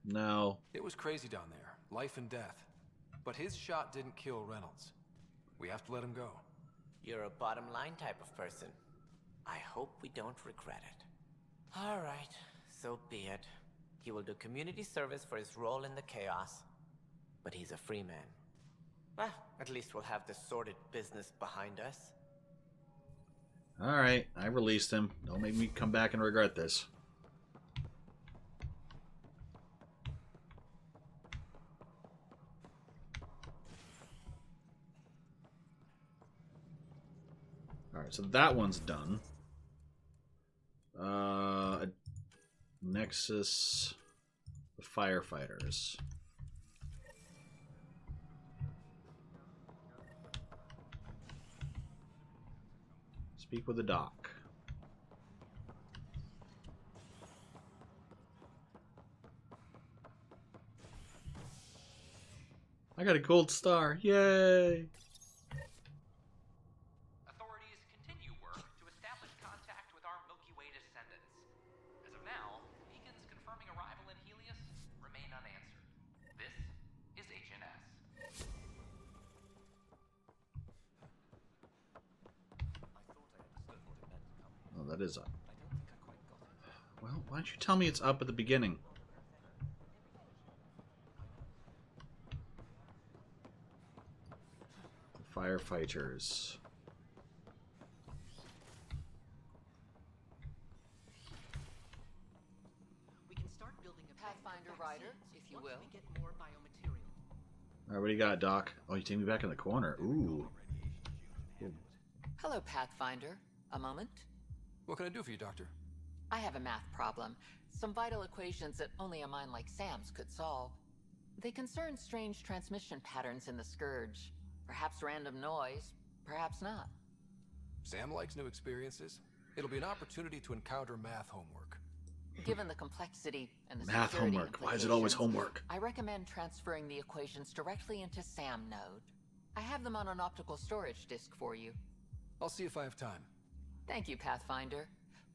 No. It was crazy down there. Life and death. But his shot didn't kill Reynolds. We have to let him go. You're a bottom line type of person. I hope we don't regret it. All right, so be it. He will do community service for his role in the chaos. But he's a free man. Well, at least we'll have this sordid business behind us. Alright, I released him. Don't make me come back and regret this. Alright, so that one's done. Nexus, the firefighters. Speak with the doc. I got a gold star. Yay! Authorities continue work to establish contact with our Milky Way descendants. As of now, beacons confirming arrival in Helios remain unanswered. This is HNS. Oh, that is up. Well, why don't you tell me it's up at the beginning? Firefighters. We can start building a Pathfinder rider, if you will. We get more biomaterial. All right, what do you got, Doc? Oh, you take me back in the corner. Ooh. Hello, Pathfinder. A moment? What can I do for you, Doctor? I have a math problem. Some vital equations that only a mind like Sam's could solve. They concern strange transmission patterns in the Scourge. Perhaps random noise, perhaps not. Sam likes new experiences. It'll be an opportunity to encounter math homework. Given the complexity and the Math security homework. Why is it always implications, homework? I recommend transferring the equations directly into SAM node. I have them on an optical storage disk for you. I'll see if I have time. Thank you, Pathfinder.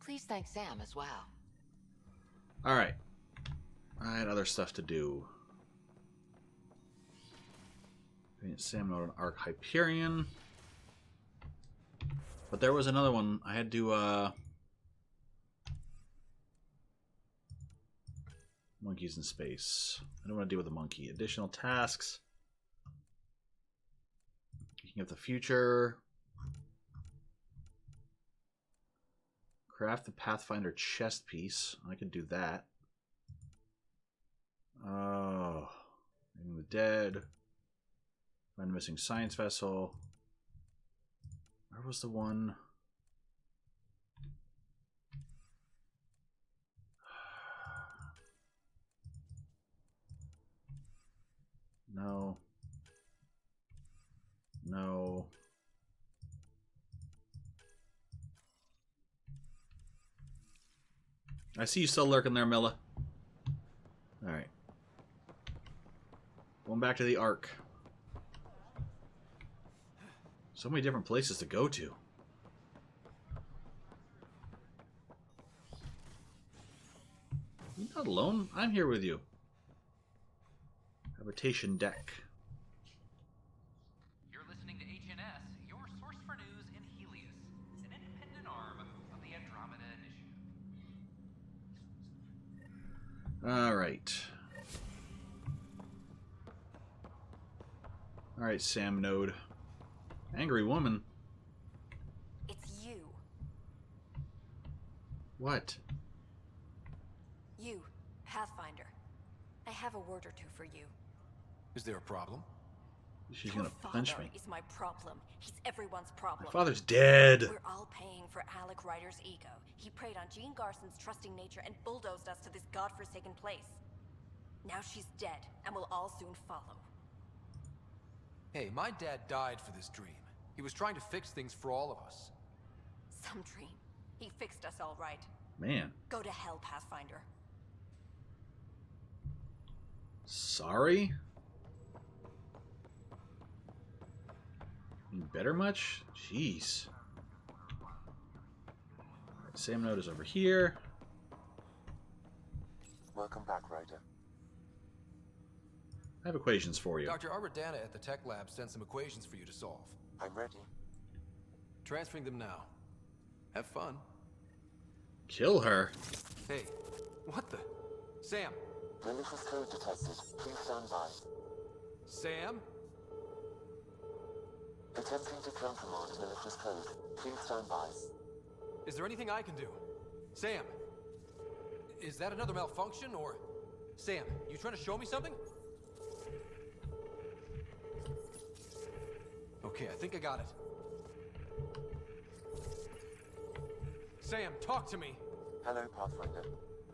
Please thank Sam as well. Alright. I had other stuff to do. Sam node on Arc Hyperion. But there was another one. I had to, monkeys in space. I don't want to deal with a monkey. Additional tasks. Looking at the future. Craft the Pathfinder chest piece. I could do that. Oh. Bring the dead. Find a missing science vessel. Where was the one? No. No. I see you still lurking there, Milla. Alright. Going back to the Ark. So many different places to go to. You're not alone. I'm here with you. Habitation deck. You're listening to HNS, your source for news in Helios, an independent arm of the Andromeda Initiative. Alright. Alright, Sam Node. Angry woman. It's you. What? You, Pathfinder. I have a word or two for you. Is there a problem? She's Your gonna punch father me. is my problem. He's everyone's problem. My father's dead. We're all paying for Alec Ryder's ego. He preyed on Jean Garson's trusting nature and bulldozed us to this godforsaken place. Now she's dead, and we'll all soon follow. Hey, my dad died for this dream. He was trying to fix things for all of us. Some dream. He fixed us all right. Man. Go to hell, Pathfinder. Sorry? You better much? Jeez. Alright, Sam note is over here. Welcome back, Ryder. I have equations for you. Dr. Arbordana at the tech lab sent some equations for you to solve. I'm ready. Transferring them now. Have fun. Kill her. Hey, what the? Sam! Malicious code detected. Please stand by. Sam? Attempting to countermand malicious code. Please stand by. Is there anything I can do? Sam! Is that another malfunction, or... Sam, you trying to show me something? Okay, I think I got it. Sam, talk to me! Hello, Pathfinder.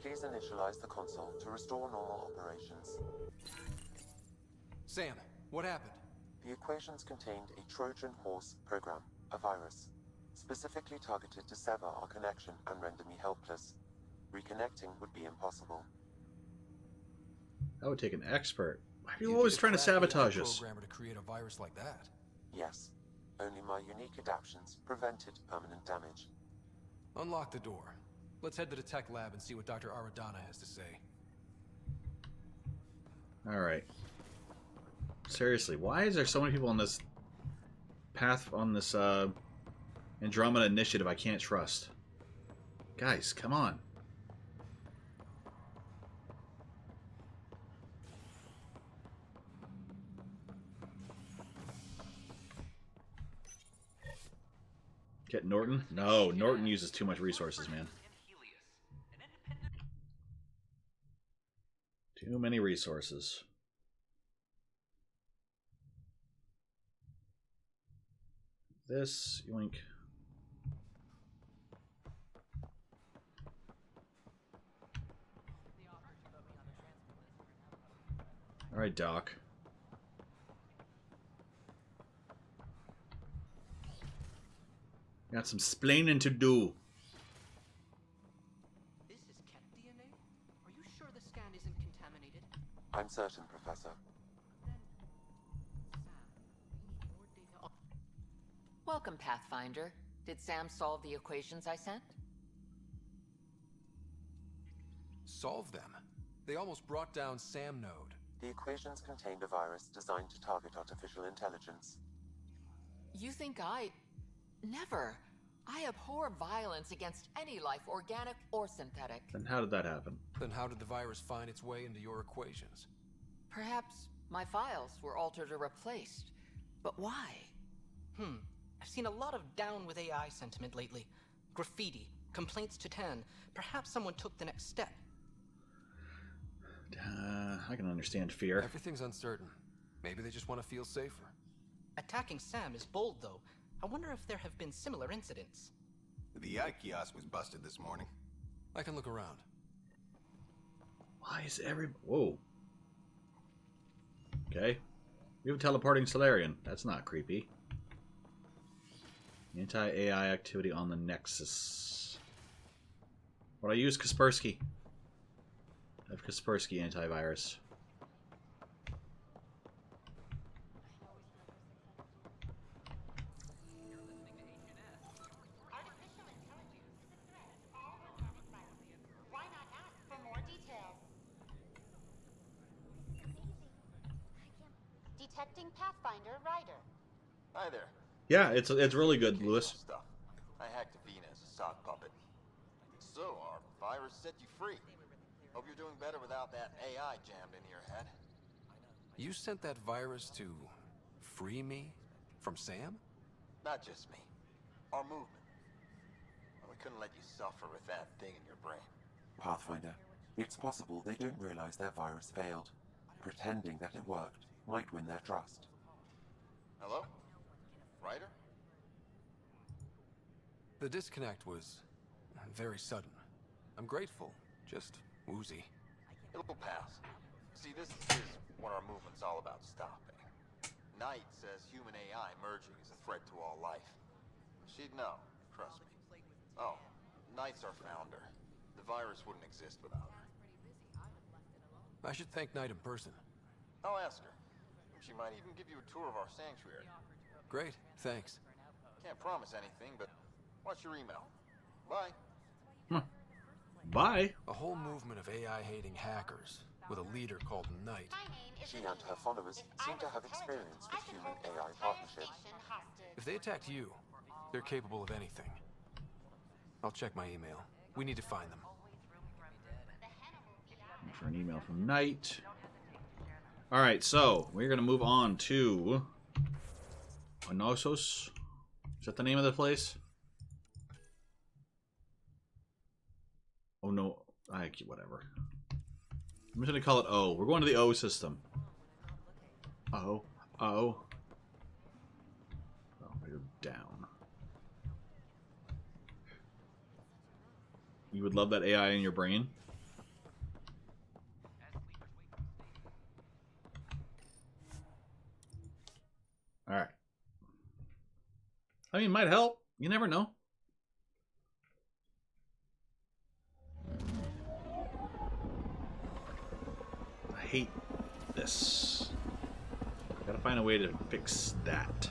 Please initialize the console to restore normal operations. Sam, what happened? The equations contained a Trojan horse program, a virus, specifically targeted to sever our connection and render me helpless. Reconnecting would be impossible. That would take an expert. Why are you always trying to sabotage us? Programmer to create a virus like that. Yes. Only my unique adaptions prevented permanent damage. Unlock the door. Let's head to the tech lab and see what Dr. Arbordana has to say. Alright. Seriously, why is there so many people on this path, on this Andromeda initiative I can't trust? Guys, come on. Get Norton? No, Norton uses too much resources, man. Too many resources. This, yoink. Alright, Doc. Got some splaining to do. This is cat DNA? Are you sure the scan isn't contaminated? I'm certain, Professor. Welcome, Pathfinder. Did Sam solve the equations I sent? Solve them? They almost brought down Sam Node. The equations contained a virus designed to target artificial intelligence. You think I... Never. I abhor violence against any life, organic or synthetic. Then how did that happen? Then how did the virus find its way into your equations? Perhaps my files were altered or replaced. But why? I've seen a lot of down with AI sentiment lately. Graffiti, complaints to 10. Perhaps someone took the next step. I can understand fear. Everything's uncertain. Maybe they just want to feel safer. Attacking Sam is bold, though. I wonder if there have been similar incidents. The AI kiosk was busted this morning. I can look around. Why is Whoa. Okay. We have a teleporting Solarian. That's not creepy. Anti-AI activity on the Nexus. What I use? Kaspersky. I have Kaspersky antivirus. Detecting Pathfinder Ryder. Hi there. Yeah, it's really good, Lewis. Stuff. I hacked Avina as a sock puppet. So our virus set you free. Hope you're doing better without that AI jammed into your head. You sent that virus to free me from Sam? Not just me. Our movement. Well, we couldn't let you suffer with that thing in your brain. Pathfinder, It's possible they don't realize their virus failed. Pretending that it worked might win their trust. Hello? Ryder? The disconnect was very sudden. I'm grateful, just woozy. It'll pass. See, this is what our movement's all about stopping. Knight says human AI merging is a threat to all life. She'd know, trust me. Oh, Knight's our founder. The virus wouldn't exist without her. I should thank Knight in person. I'll ask her. She might even give you a tour of our sanctuary. Great, thanks. Can't promise anything, but watch your email. Bye. Bye. A whole movement of AI-hating hackers with a leader called Knight. She and her followers seem to have experience with human-AI partnerships. If they attacked you, they're capable of anything. I'll check my email. We need to find them. For an email from Knight. Alright, so we're going to move on to Onosos. Is that the name of the place? Oh no, whatever. I'm just going to call it O. We're going to the O system. O. Oh, we're down. You would love that AI in your brain? Alright. I mean, it might help. You never know. I hate this. Gotta find a way to fix that.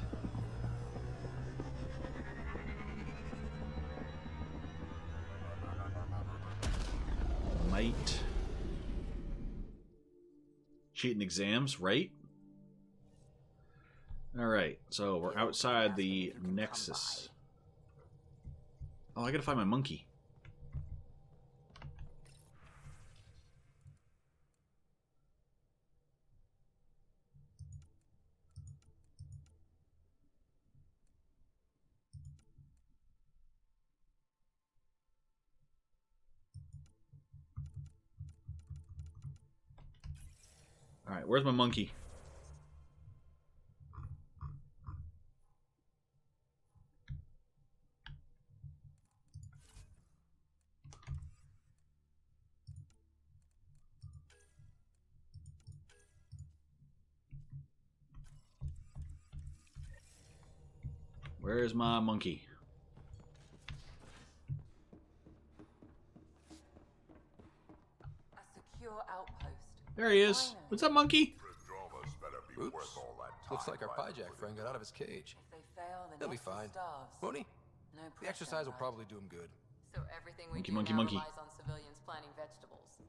Might. Cheating exams, right? Alright, so we're outside the Nexus. Oh, I gotta find my monkey. Alright, where's my monkey? Where's my monkey? A secure outpost. There he is. What's up, monkey? Oops. Looks like our hijack friend got out of his cage. If they fail, the He'll be Nexus fine. starves. Won't he? No The exercise will probably do him good. So everything we Monkey, do monkey, now monkey. relies on civilians planting vegetables.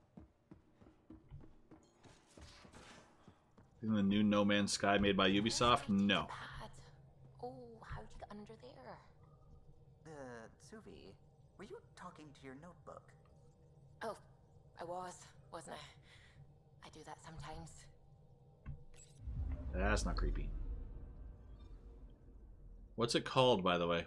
Isn't the new No Man's Sky made by Ubisoft? No. Oh, how'd you get under there? Suvi, were you talking to your notebook? Oh, I wasn't I? I do that sometimes. That's not creepy. What's it called, by the way?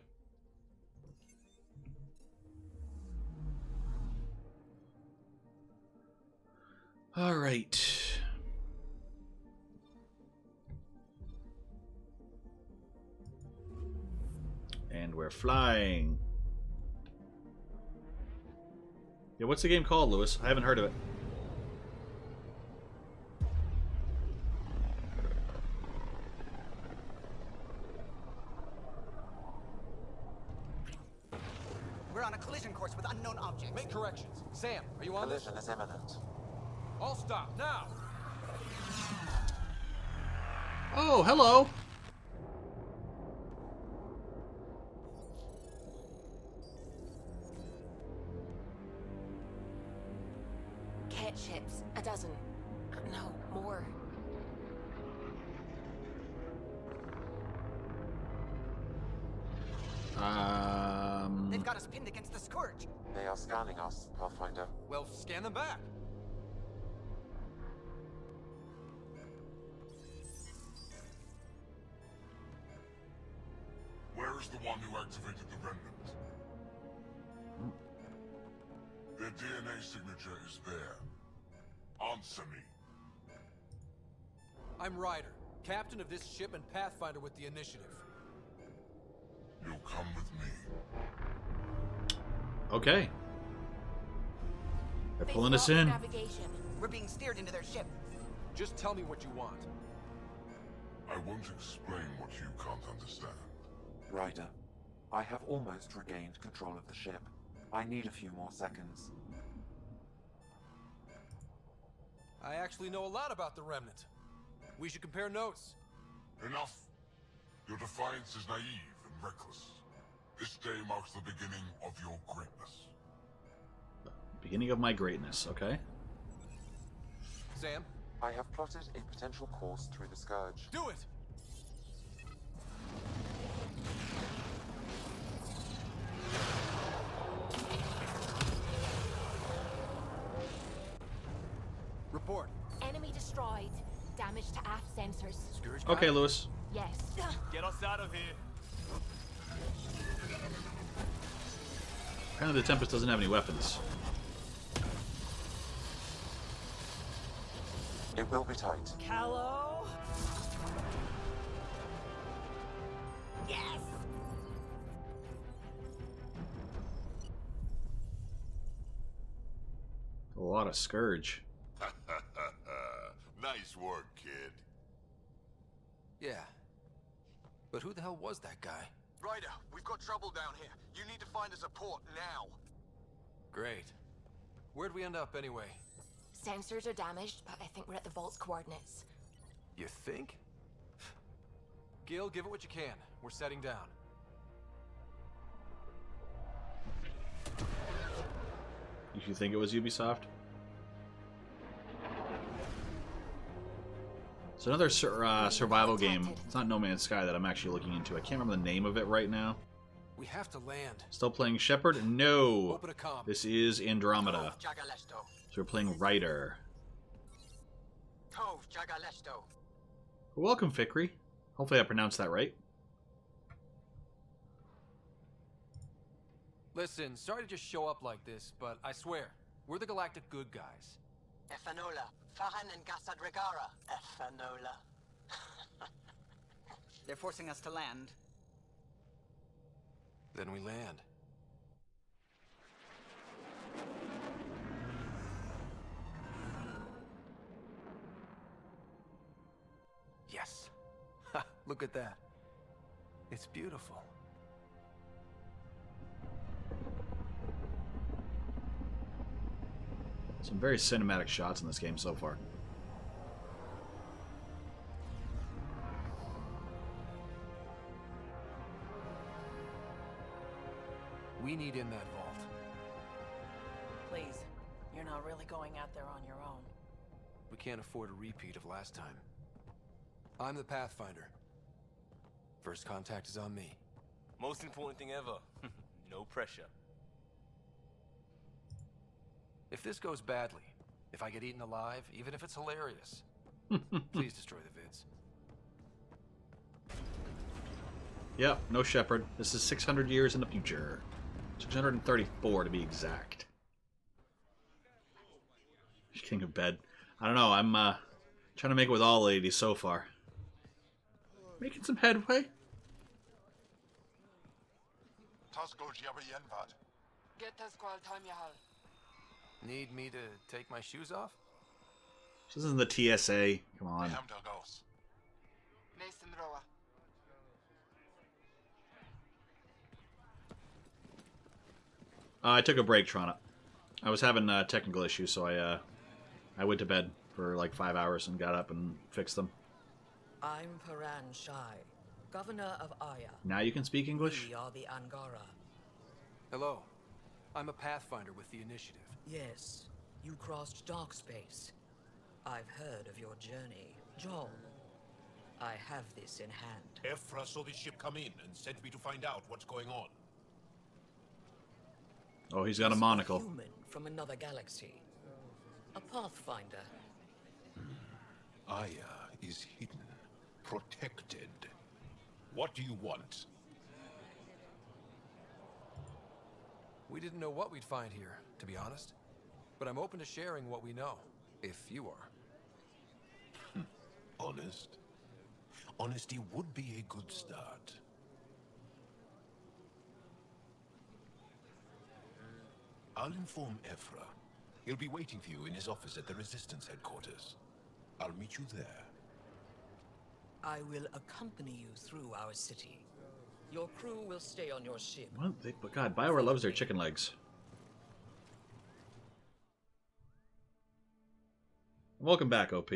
All right. And we're flying. Yeah, what's the game called, Lewis? I haven't heard of it. We're on a collision course with unknown objects. Make corrections. Sam, are you on this? Collision is imminent. All stop, now! Oh, hello. Cat ships, a dozen. No, more. They've got us pinned against the Scourge. They are scanning us, Pathfinder. Well, scan them back. Where's the one who activated the remnant? They're DNA signature is there. Answer me. I'm Ryder, captain of this ship and pathfinder with the initiative. You'll come with me. Okay. They're pulling us in. Navigation. We're being steered into their ship. Just tell me what you want. I won't explain what you can't understand. Ryder, I have almost regained control of the ship. I need a few more seconds. I actually know a lot about the Remnant. We should compare notes. Enough. Your defiance is naive and reckless. This day marks the beginning of your greatness. Beginning of my greatness, okay. Sam? I have plotted a potential course through the Scourge. Do it! Report. Enemy destroyed. Damage to aft sensors. Okay, Lewis. Yes. Get us out of here. Apparently the Tempest doesn't have any weapons. It will be tight. Callow? Yes! A lot of Scourge. Nice work, kid. Yeah. But who the hell was that guy? Ryder, we've got trouble down here. You need to find us a port now. Great. Where'd we end up anyway? Sensors are damaged, but I think we're at the vault's coordinates. You think? Gil, give it what you can. We're setting down. You think it was Ubisoft? It's another survival game. It's not No Man's Sky that I'm actually looking into. I can't remember the name of it right now. We have to land. Still playing Shepard? No. Open a comm. This is Andromeda. So we're playing Ryder. Welcome, Fikri. Hopefully I pronounced that right. Listen, sorry to just show up like this, but I swear, we're the galactic good guys. Efanola. Fahan and Gasadregara. Efanola. They're forcing us to land. Then we land. Yes. Ha, look at that. It's beautiful. Some very cinematic shots in this game so far. We need in that vault. Please, you're not really going out there on your own. We can't afford a repeat of last time. I'm the Pathfinder. First contact is on me. Most important thing ever. No pressure. If this goes badly, if I get eaten alive, even if it's hilarious, please destroy the vids. Yep, no Shepard. This is 600 years in the future. 634 to be exact. King of bed. I don't know, I'm trying to make it with all ladies so far. Making some headway. Need me to take my shoes off? This isn't the TSA. Come on. I took a break, Trana. I was having technical issues, so I went to bed for like 5 hours and got up and fixed them. I'm Paran Shai, governor of Aya. Now you can speak English? We are the Angara. Hello. I'm a Pathfinder with the Initiative. Yes, you crossed dark space. I've heard of your journey, Joel. I have this in hand. Efra saw the ship come in and sent me to find out what's going on. Oh, he's got a monocle. A human from another galaxy. A Pathfinder. Aya is hidden, protected. What do you want? We didn't know what we'd find here, to be honest. But I'm open to sharing what we know, if you are. Honest? Honesty would be a good start. I'll inform Ephra. He'll be waiting for you in his office at the Resistance headquarters. I'll meet you there. I will accompany you through our city. Your crew will stay on your ship. What? But God, BioWare loves their chicken legs. Welcome back, OP.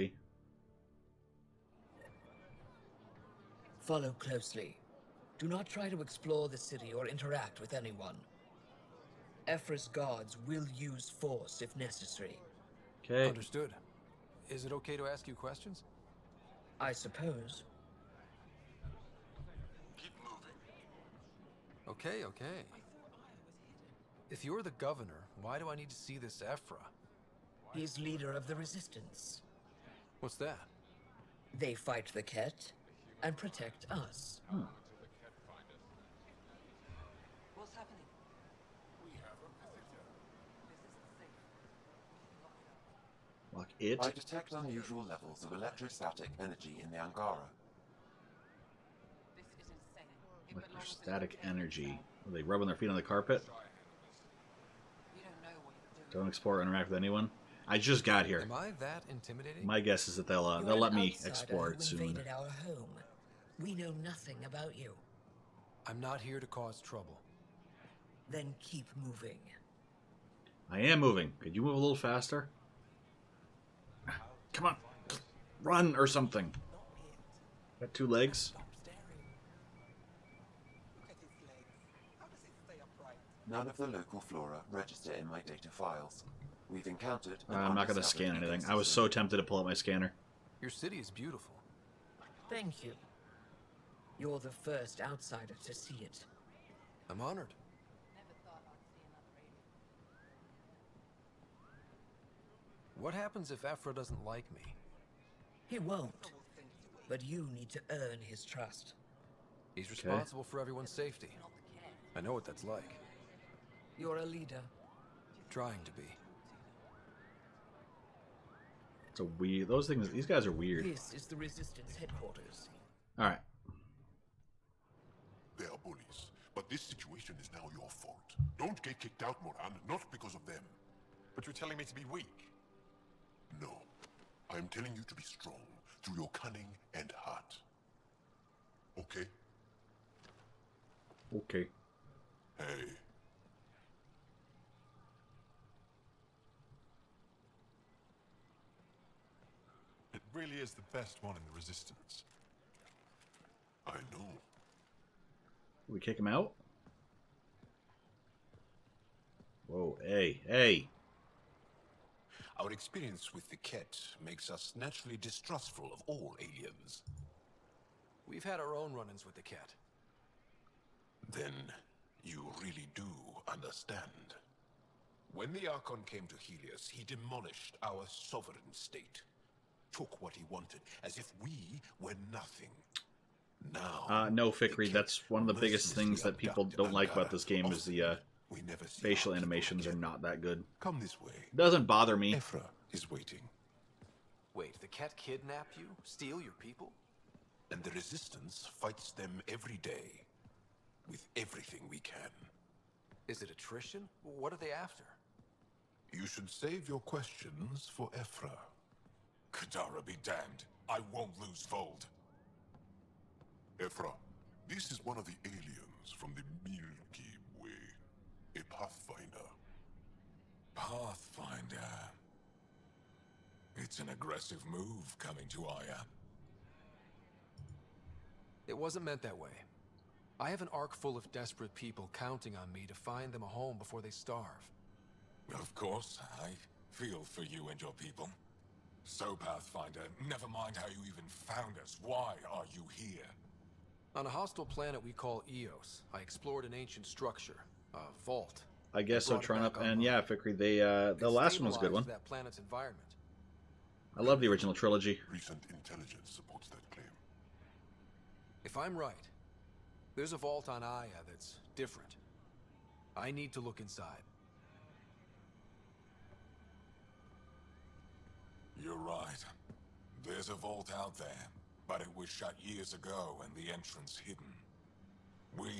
Follow closely. Do not try to explore the city or interact with anyone. Ephra's guards will use force if necessary. Okay. Understood. Is it okay to ask you questions? I suppose. Keep moving. Okay, okay. If you're the governor, why do I need to see this Ephra? He's leader of the Resistance. What's that? They fight the Ket and protect us. What's happening? Lock it. I detect unusual levels of electrostatic energy in the Angara. This is insane. Electrostatic energy. Are they rubbing their feet on the carpet? You don't know what you're doing. Don't explore or interact with anyone. I just got here. Am I that intimidating? My guess is that they'll let me explore it soon. Invaded our home. We know nothing about you. I'm not here to cause trouble. Then keep moving. I am moving. Could you move a little faster? Come on. Run or something. Got two legs? None of the local flora register in my data files. We've encountered... I'm not going to scan anything. I was so tempted to pull up my scanner. Your city is beautiful. Thank you. You're the first outsider to see it. I'm honored. What happens if Ephra doesn't like me? He won't. But you need to earn his trust. He's responsible for everyone's safety. I know what that's like. You're a leader. Trying to be. It's a weird... Those things... These guys are weird. This is the Resistance headquarters. Alright. They are bullies, but this situation is now your fault. Don't get kicked out, Moran, not because of them. But you're telling me to be weak? No. I'm telling you to be strong through your cunning and heart. Okay? Okay. Hey. It really is the best one in the Resistance. I know. We kick him out? Whoa, hey, hey. Our experience with the Ket makes us naturally distrustful of all aliens. We've had our own run-ins with the Ket. Then you really do understand. When the Archon came to Helios, he demolished our sovereign state. Took what he wanted, as if we were nothing. Now, no, Fikri, that's one of the biggest things that people don't like about this game is the facial animations are not that good. Come this way. Doesn't bother me. Ephra is waiting. Wait, the Ket kidnapped you? Steal your people? And the Resistance fights them every day. With everything we can. Is it attrition? What are they after? You should save your questions for Ephra. Kadara be damned. I won't lose Fold. Ephra, this is one of the aliens from the Milky Way. A Pathfinder. Pathfinder. It's an aggressive move coming to Aya. It wasn't meant that way. I have an ark full of desperate people counting on me to find them a home before they starve. Of course, I feel for you and your people. So, Pathfinder, never mind how you even found us. Why are you here? On a hostile planet we call Eos, I explored an ancient structure, a vault. I guess so, Trunup, and yeah, Fikri, the last one was a good one. That planet's environment. I love the original trilogy. Recent intelligence supports that claim. If I'm right, there's a vault on Aya that's different. I need to look inside. You're right. There's a vault out there, but it was shut years ago and the entrance hidden. We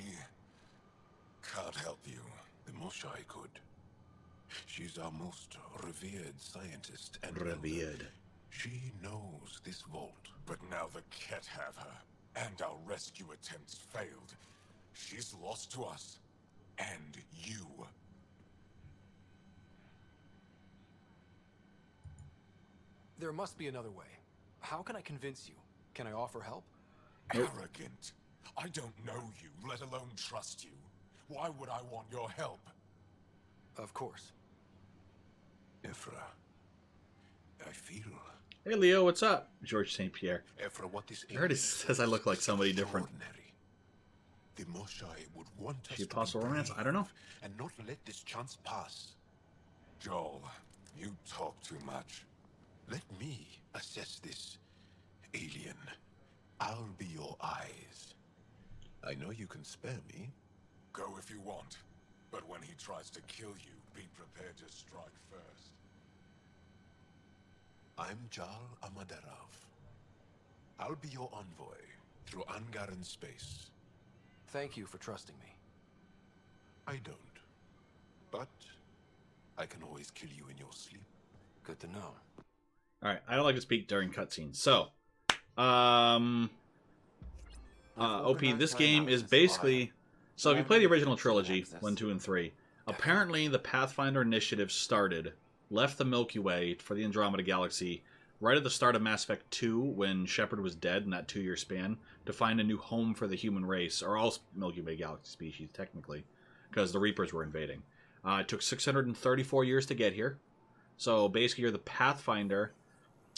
can't help you. The Moshai could. She's our most revered scientist and revered. She knows this vault. But now the Ket have her, and our rescue attempts failed. She's lost to us, and you. There must be another way. How can I convince you? Can I offer help? Arrogant. I don't know you, let alone trust you. Why would I want your help? Of course. Ephra, I feel... Hey Leo, what's up? George St. Pierre. Ephra, what is I heard he says I look like somebody different. The Moshai would want us She to Apostle be Romance? brave I don't know. and not let this chance pass. Joel, you talk too much. Let me assess this, alien. I'll be your eyes. I know you can spare me. Go if you want, but when he tries to kill you, be prepared to strike first. I'm Jal Amaderov. I'll be your envoy through Angaran space. Thank you for trusting me. I don't. But I can always kill you in your sleep. Good to know. Alright, I don't like to speak during cutscenes. So, OP, this game is basically... So if you play the original trilogy, 1, 2, and 3, apparently the Pathfinder Initiative started, left the Milky Way for the Andromeda Galaxy, right at the start of Mass Effect 2, when Shepard was dead in that 2-year span, to find a new home for the human race, or all Milky Way Galaxy species, technically, because the Reapers were invading. It took 634 years to get here. So basically you're the Pathfinder,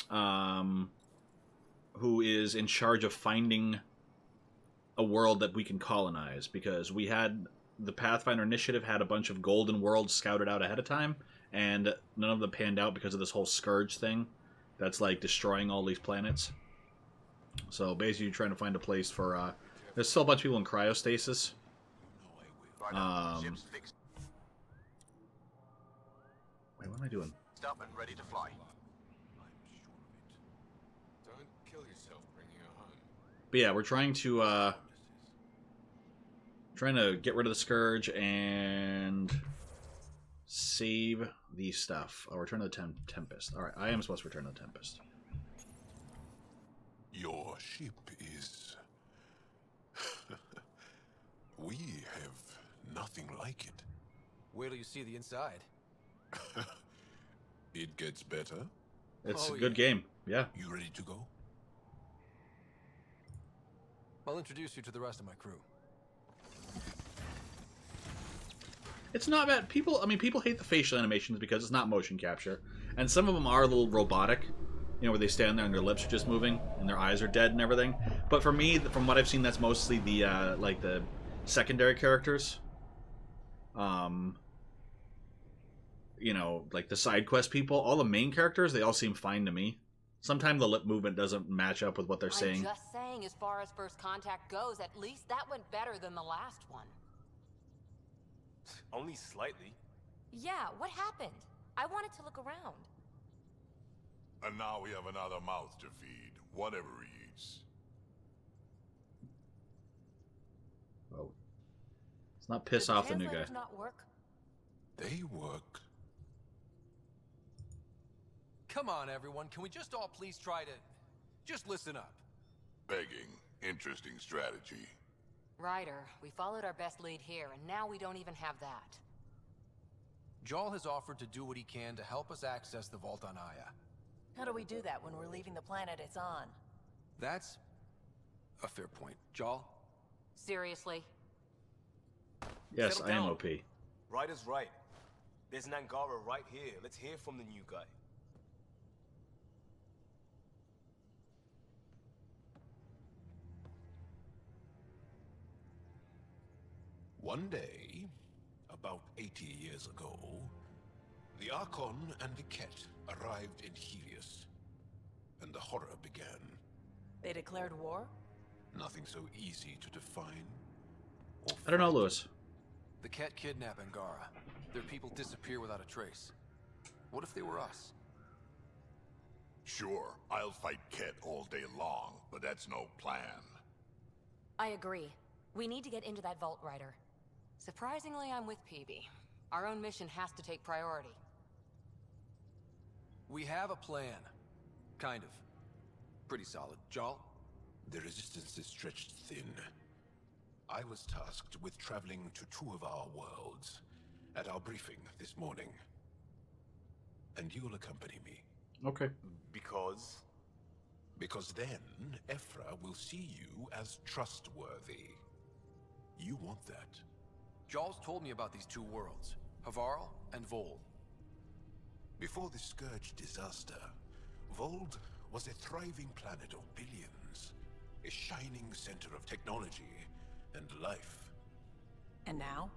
who is in charge of finding a world that we can colonize, because we had the Pathfinder Initiative had a bunch of golden worlds scouted out ahead of time, and none of them panned out because of this whole scourge thing that's like destroying all these planets. So basically you're trying to find a place for there's still a bunch of people in cryostasis. Wait, what am I doing? Stop and ready to fly. Don't kill yourself bringing her home. But yeah, we're trying to get rid of the Scourge and save the stuff. Oh, return to the Tempest. Alright, I am supposed to return to the Tempest. Your ship is... We have nothing like it. Wait till you see the inside. It gets better. It's a good game. Yeah. You ready to go? I'll introduce you to the rest of my crew. It's not bad. People hate the facial animations because it's not motion capture. And some of them are a little robotic. You know, where they stand there and their lips are just moving and their eyes are dead and everything. But for me, from what I've seen, that's mostly the, like, the secondary characters. You know, like the side quest people. All the main characters, they all seem fine to me. Sometimes the lip movement doesn't match up with what they're saying. I'm just saying, as far as first contact goes, at least that went better than the last one. Only slightly. Yeah, what happened? I wanted to look around. And now we have another mouth to feed, whatever he eats. Oh. Let's not piss off the new guy. Not work? They work. Come on, everyone. Can we just all please try to... just listen up? Begging. Interesting strategy. Ryder, we followed our best lead here, and now we don't even have that. Jal has offered to do what he can to help us access the vault on Aya. How do we do that when we're leaving the planet it's on? That's a fair point. Jal? Seriously? Yes, I am OP. Ryder's right. There's an Angara right here. Let's hear from the new guy. One day, about 80 years ago, the Archon and the Ket arrived in Helios, and the horror began. They declared war? Nothing so easy to define. I don't know, Lewis. The Ket kidnap Angara. Their people disappear without a trace. What if they were us? Sure, I'll fight Ket all day long, but that's no plan. I agree. We need to get into that vault, Ryder. Surprisingly, I'm with PB. Our own mission has to take priority. We have a plan. Kind of. Pretty solid. Jarl? The resistance is stretched thin. I was tasked with traveling to 2 of our worlds at our briefing this morning. And you'll accompany me. Okay. Because? Because then, Ephra will see you as trustworthy. You want that. Jarl's told me about these 2 worlds, Havarl and Vold. Before the Scourge disaster, Vold was a thriving planet of billions, a shining center of technology and life. And now?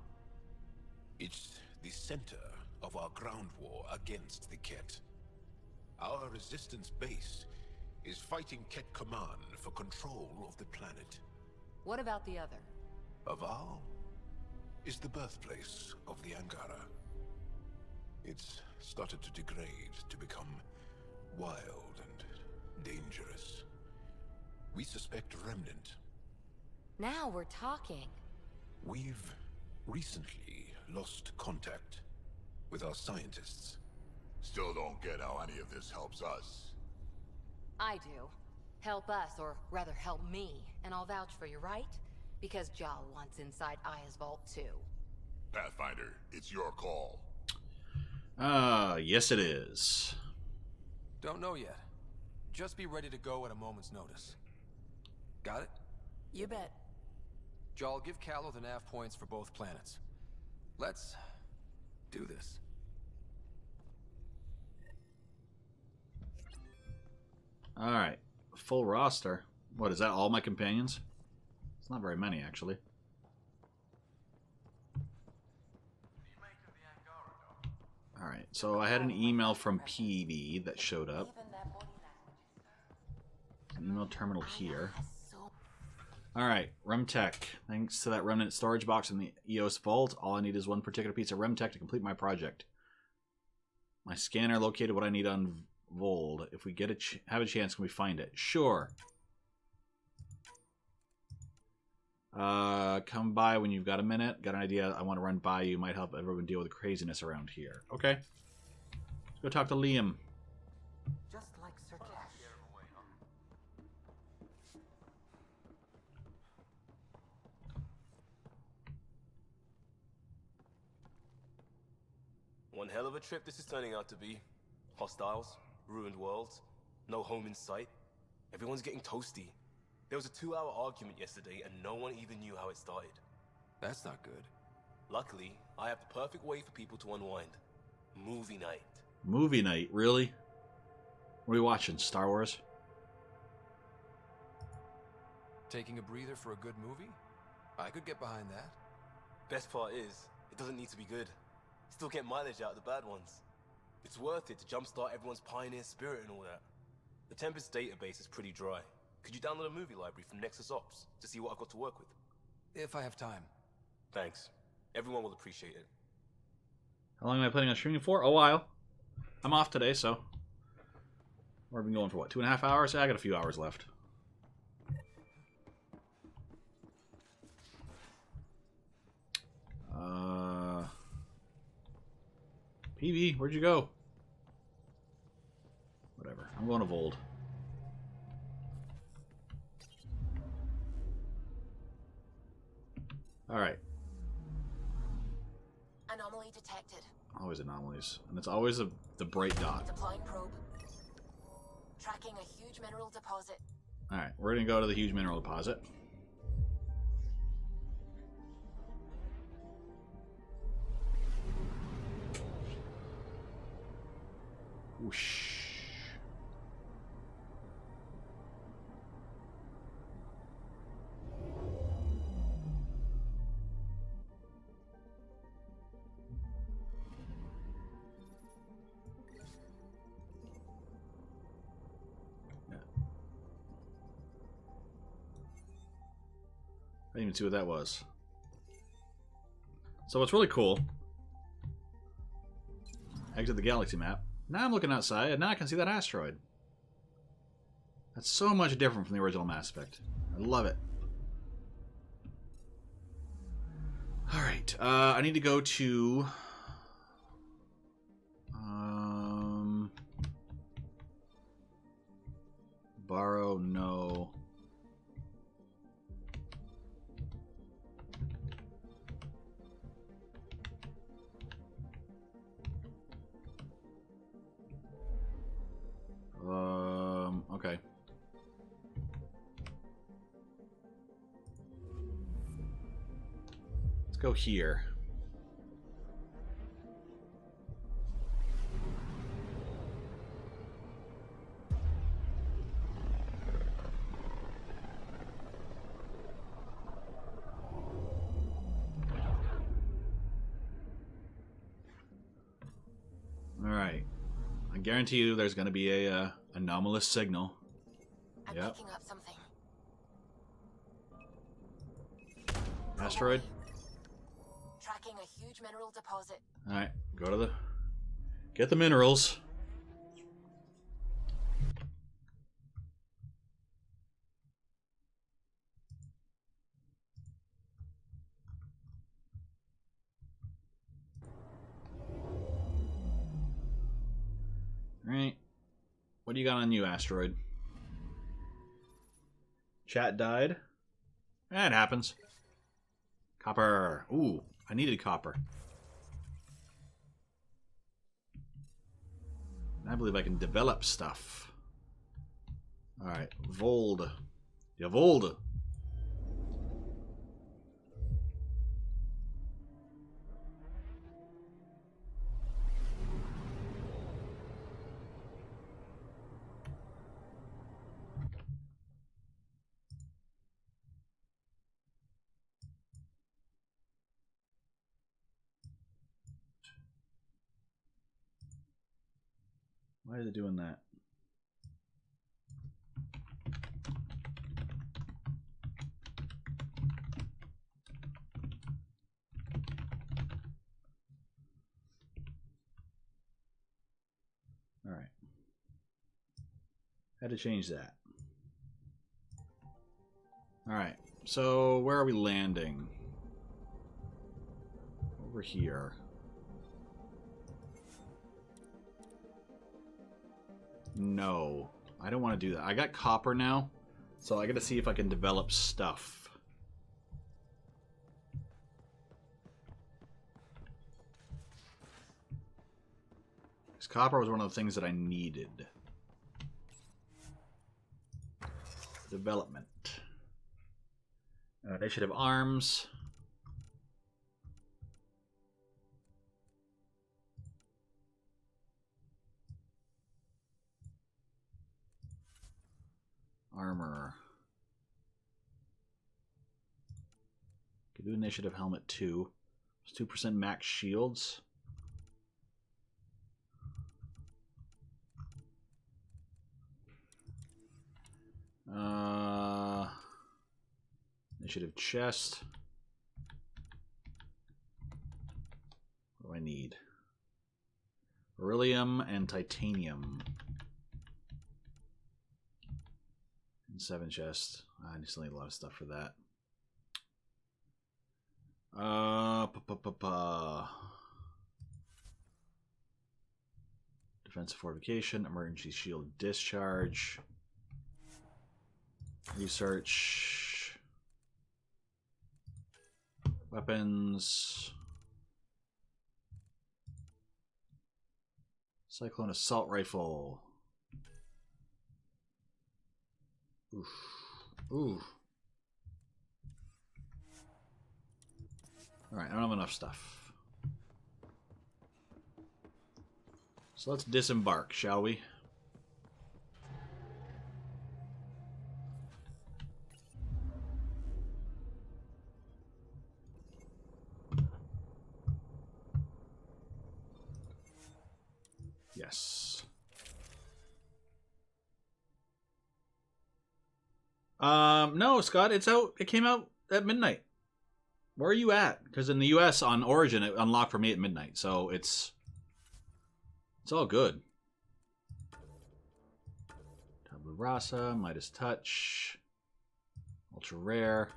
It's the center of our ground war against the Ket. Our resistance base is fighting Ket Command for control of the planet. What about the other? Havarl is the birthplace of the Angara. It's started to degrade, to become wild and dangerous. We suspect a remnant. Now we're talking. We've recently lost contact with our scientists. Still don't get how any of this helps us. I do. Help us, or rather help me, and I'll vouch for you, right? Because Jal wants inside Aya's vault too. Pathfinder, it's your call. Yes it is. Don't know yet. Just be ready to go at a moment's notice. Got it? You bet. Jarl, give Callow the nav points for both planets. Let's do this. Alright. Full roster. What, is that all my companions? It's not very many, actually. Alright, so I had an email from PB that showed up. An email terminal here. Alright, Remtech. Thanks to that remnant storage box in the EOS vault, all I need is one particular piece of Remtech to complete my project. My scanner located what I need on Vold. If we get have a chance, can we find it? Sure. Come by when you've got a minute. Got an idea I want to run by you. Might help everyone deal with the craziness around here. Okay. Let's go talk to Liam. Just like Sarcastic. One hell of a trip this is turning out to be. Hostiles, ruined worlds, no home in sight. Everyone's getting toasty. There was a 2-hour argument yesterday and no one even knew how it started. That's not good. Luckily, I have the perfect way for people to unwind. Movie night. Movie night? Really? What are you watching? Star Wars? Taking a breather for a good movie? I could get behind that. Best part is, it doesn't need to be good. Still get mileage out of the bad ones. It's worth it to jumpstart everyone's pioneer spirit and all that. The Tempest database is pretty dry. Could you download a movie library from Nexus Ops to see what I've got to work with? If I have time. Thanks. Everyone will appreciate it. How long am I planning on streaming for? A while. I'm off today, so... We've been going for what, 2.5 hours? I got a few hours left. PV, where'd you go? Whatever. I'm going to Vold. Alright. Anomaly detected. Always anomalies. And it's always the bright dot. Deploying probe. Tracking a huge mineral deposit. Alright, we're going to go to the huge mineral deposit. Whoosh. I didn't even see what that was. So what's really cool, exit the galaxy map. Now I'm looking outside, and now I can see that asteroid. That's so much different from the original Mass Effect. I love it. Alright, I need to go to... borrow, no. Okay. Let's go here. All right. I guarantee you there's going to be a anomalous signal. I'm picking up something. Asteroid? Tracking a huge mineral deposit. Alright, go to the... get the minerals. Alright. What do you got on you, Asteroid? Chat died. That happens. Copper. Ooh, I needed copper. I believe I can develop stuff. Alright, Vold. Yeah, Vold. Why is it doing that? All right. Had to change that. All right. So where are we landing? Over here. No, I don't want to do that. I got copper now, so I got to see if I can develop stuff. Because copper was one of the things that I needed. Development. They should have arms. Armor. Could do initiative helmet 2. It's 2% max shields. Initiative chest. What do I need? Beryllium and titanium. 7 chests. I just need a lot of stuff for that. Defensive fortification, emergency shield discharge, research, weapons, cyclone assault rifle. Oof. Ooh. Alright, I don't have enough stuff. So let's disembark, shall we? Yes. No, Scott, it's out. It came out at midnight. Where are you at? Because in the US on Origin, it unlocked for me at midnight, so it's all good. Tableau Rasa, Midas Touch, ultra rare.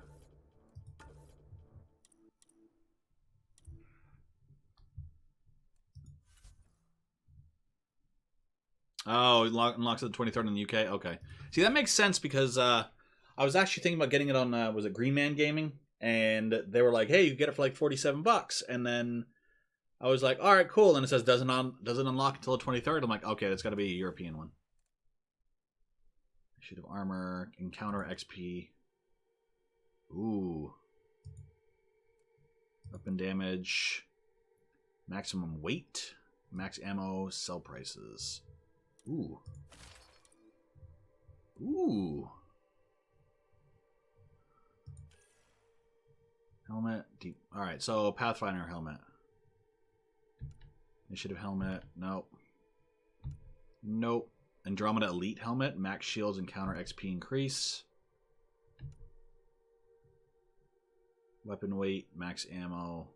Oh, it unlocks it the 23rd in the UK. Okay, see that makes sense because I was actually thinking about getting it on was it Green Man Gaming, and they were like, "Hey, you get it for like $47," and then I was like, "All right, cool." And it says doesn't unlock until the 23rd. I'm like, okay, that's got to be a European one. Sheet of armor, encounter XP. Ooh, weapon damage, maximum weight, max ammo, sell prices. Ooh. Ooh. Helmet. Deep. All right, so Pathfinder helmet. Initiative helmet. Nope. Nope. Andromeda Elite helmet. Max shields and counter XP increase. Weapon weight. Max ammo.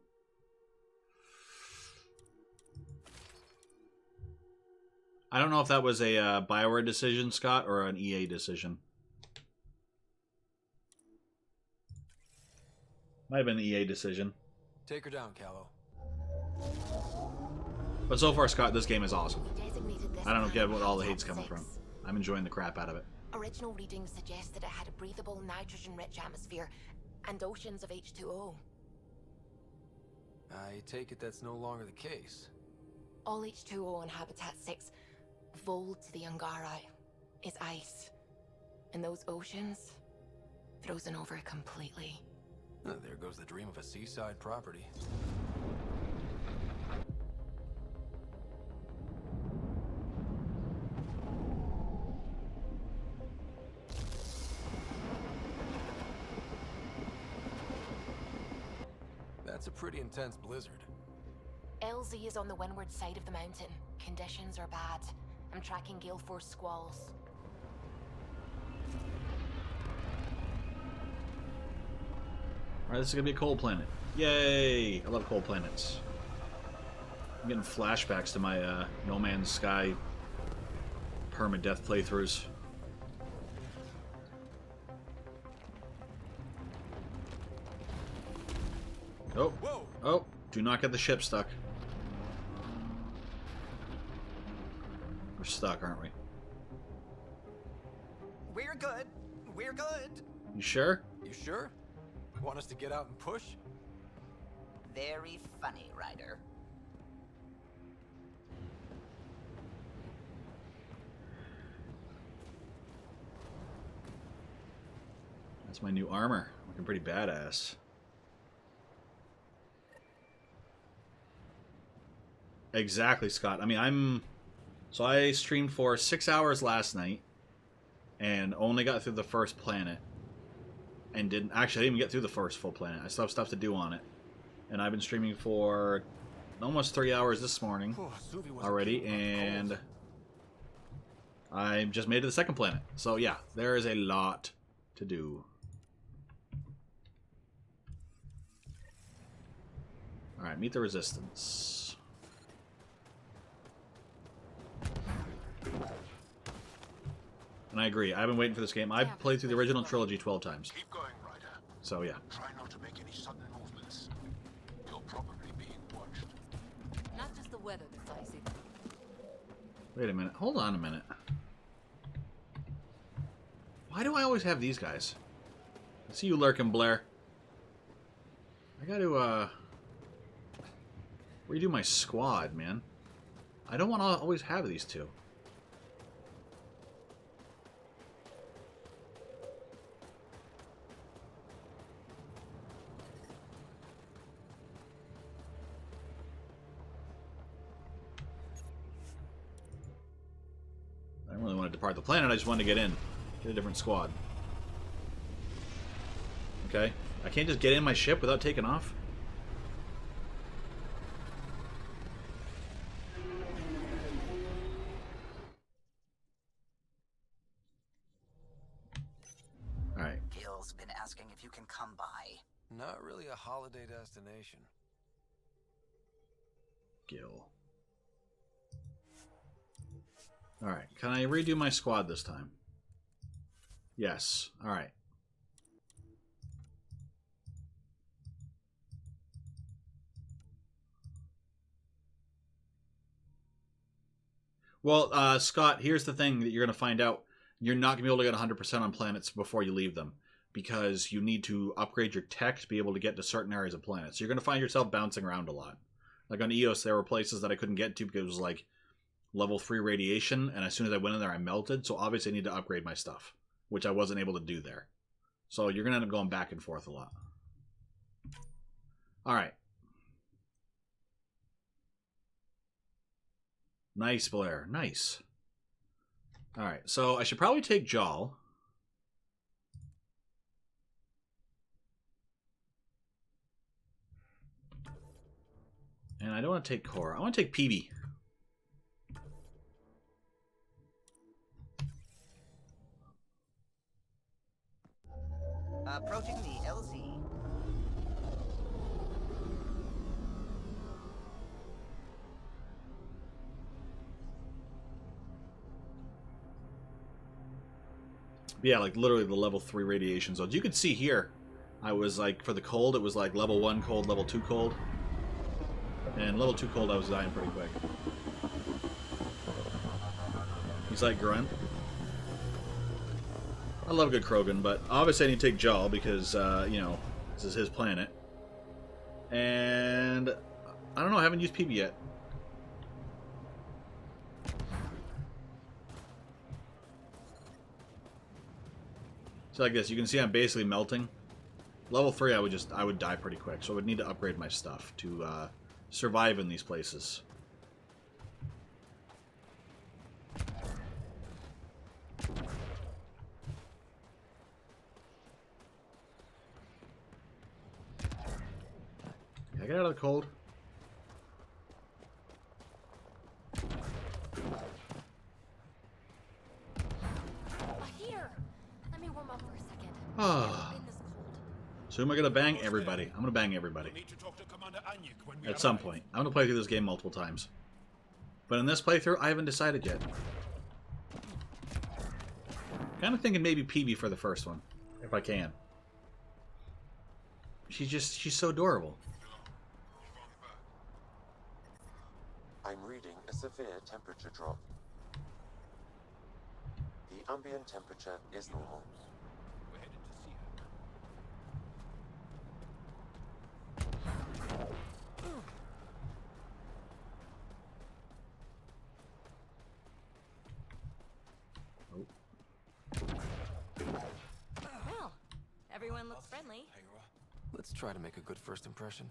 I don't know if that was a BioWare decision, Scott, or an EA decision. Might have been the EA decision. Take her down, Callow. But so far, Scott, this game is awesome. I don't get what all the hate's coming from. I'm enjoying the crap out of it. Original readings suggest that it had a breathable, nitrogen-rich atmosphere and oceans of H2O. I take it that's no longer the case. All H2O in Habitat 6, Vol to the Angara, is ice. And those oceans, frozen over completely. Oh, there goes the dream of a seaside property. That's a pretty intense blizzard. LZ is on the windward side of the mountain. Conditions are bad. I'm tracking gale force squalls. Alright, this is gonna be a cold planet. Yay! I love cold planets. I'm getting flashbacks to my No Man's Sky permadeath playthroughs. Oh, oh, do not get the ship stuck. We're stuck, aren't we? We're good. We're good. You sure? You sure? Want us to get out and push? Very funny, Ryder. That's my new armor. Looking pretty badass. Exactly, Scott. I mean, so I streamed for 6 hours last night and only got through the first planet. And I didn't even get through the first full planet. I still have stuff to do on it. And I've been streaming for almost 3 hours this morning already, and I just made it to the second planet. So yeah, there is a lot to do. Alright, meet the resistance. And I agree, I've been waiting for this game. I've played through the original trilogy 12 times. Keep going, Ryder. So yeah. Try not to make any sudden movements. You're probably being watched. Not just the weather that's icy. Wait a minute. Hold on a minute. Why do I always have these guys? I see you lurking, Blair. I gotta, redo my squad, man. I don't want to always have these two. I don't really want to depart the planet, I just wanted to get in. Get a different squad. Okay. I can't just get in my ship without taking off? Alright. Gil's been asking if you can come by. Not really a holiday destination. Gil. Alright, can I redo my squad this time? Yes. All right. Well, Scott, here's the thing that you're going to find out. You're not going to be able to get 100% on planets before you leave them, because you need to upgrade your tech to be able to get to certain areas of planets. So you're going to find yourself bouncing around a lot. Like on Eos, there were places that I couldn't get to because it was like level 3 radiation, and as soon as I went in there, I melted. So obviously I need to upgrade my stuff, which I wasn't able to do there. So you're going to end up going back and forth a lot. All right. Nice, Blair. Nice. All right, so I should probably take Jal. And I don't want to take Cora. I want to take PB. Approaching the LZ. Yeah, like literally the level 3 radiation zones. You can see here, I was like, for the cold, it was like level 1 cold, level 2 cold. And level 2 cold, I was dying pretty quick. He's like Grunt. I love a good Krogan, but obviously I need to take Jal because, you know, this is his planet. And I don't know, I haven't used PB yet. So like this, you can see I'm basically melting. Level 3, I would die pretty quick, so I would need to upgrade my stuff to survive in these places. Can I get out of the cold? Here, let me warm up for a second. Ah. So who am I going to bang? Everybody. I'm going to bang everybody. At some point. I'm going to play through this game multiple times. But in this playthrough, I haven't decided yet. Kind of thinking maybe PB for the first one, if I can. She's so adorable. I'm reading a severe temperature drop. The ambient temperature is normal. Well, everyone looks friendly. Let's try to make a good first impression.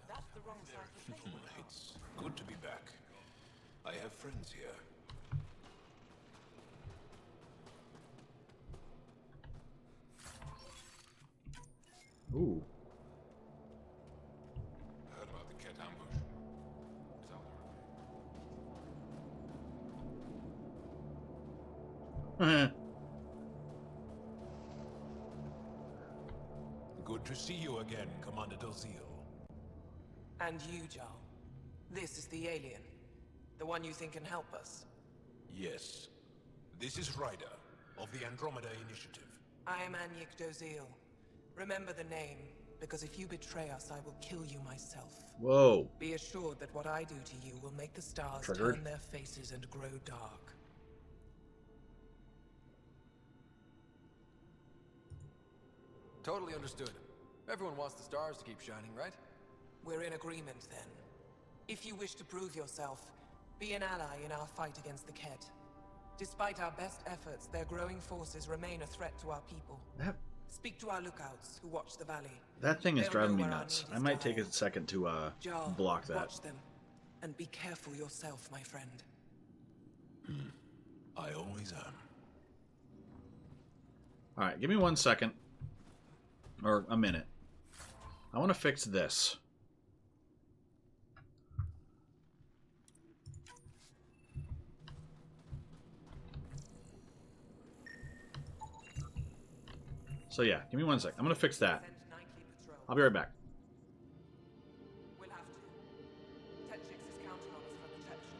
It's good to be back. I have friends here. Ooh. Heard about the Ket ambush. Good to see you again, Commander Dalziel. And you, Jal. This is the alien. The one you think can help us. Yes. This is Ryder, of the Andromeda Initiative. I am Anyik Dalziel. Remember the name, because if you betray us, I will kill you myself. Whoa. Be assured that what I do to you will make the stars Triggered. turn their faces and grow dark. Totally understood. Everyone wants the stars to keep shining, right? We're in agreement, then. If you wish to prove yourself, be an ally in our fight against the Ket. Despite our best efforts, their growing forces remain a threat to our people. Speak to our lookouts who watch the valley. That thing is They'll driving know me where our nuts. need I is might take dire. a second to Jarl, block that. watch them. And be careful yourself, my friend. I always am. Alright, give me 1 second. Or a minute. I want to fix this. So yeah, give me 1 sec. I'm going to fix that. I'll be right back. We'll have to. Tetchix is counting on us for protection.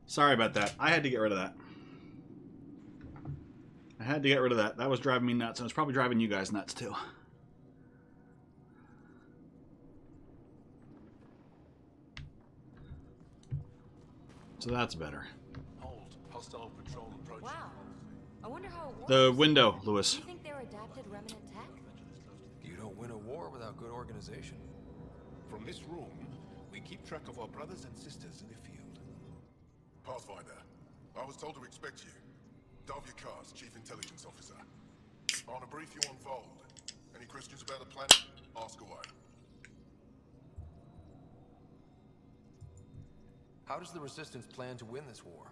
Sorry about that. I had to get rid of that. I had to get rid of that. That was driving me nuts, and it's probably driving you guys nuts too. So that's better. Hold. Hostile patrol approaching. Wow. I wonder how it works. The window, Lewis. Do you think they're adapted remnant tech? You don't win a war without good organization. From this room, we keep track of our brothers and sisters in the field. Pathfinder, I was told to expect you. Davia Kars, Chief Intelligence Officer. I want to brief you on Vold. Any questions about the planet? Ask away. How does the Resistance plan to win this war?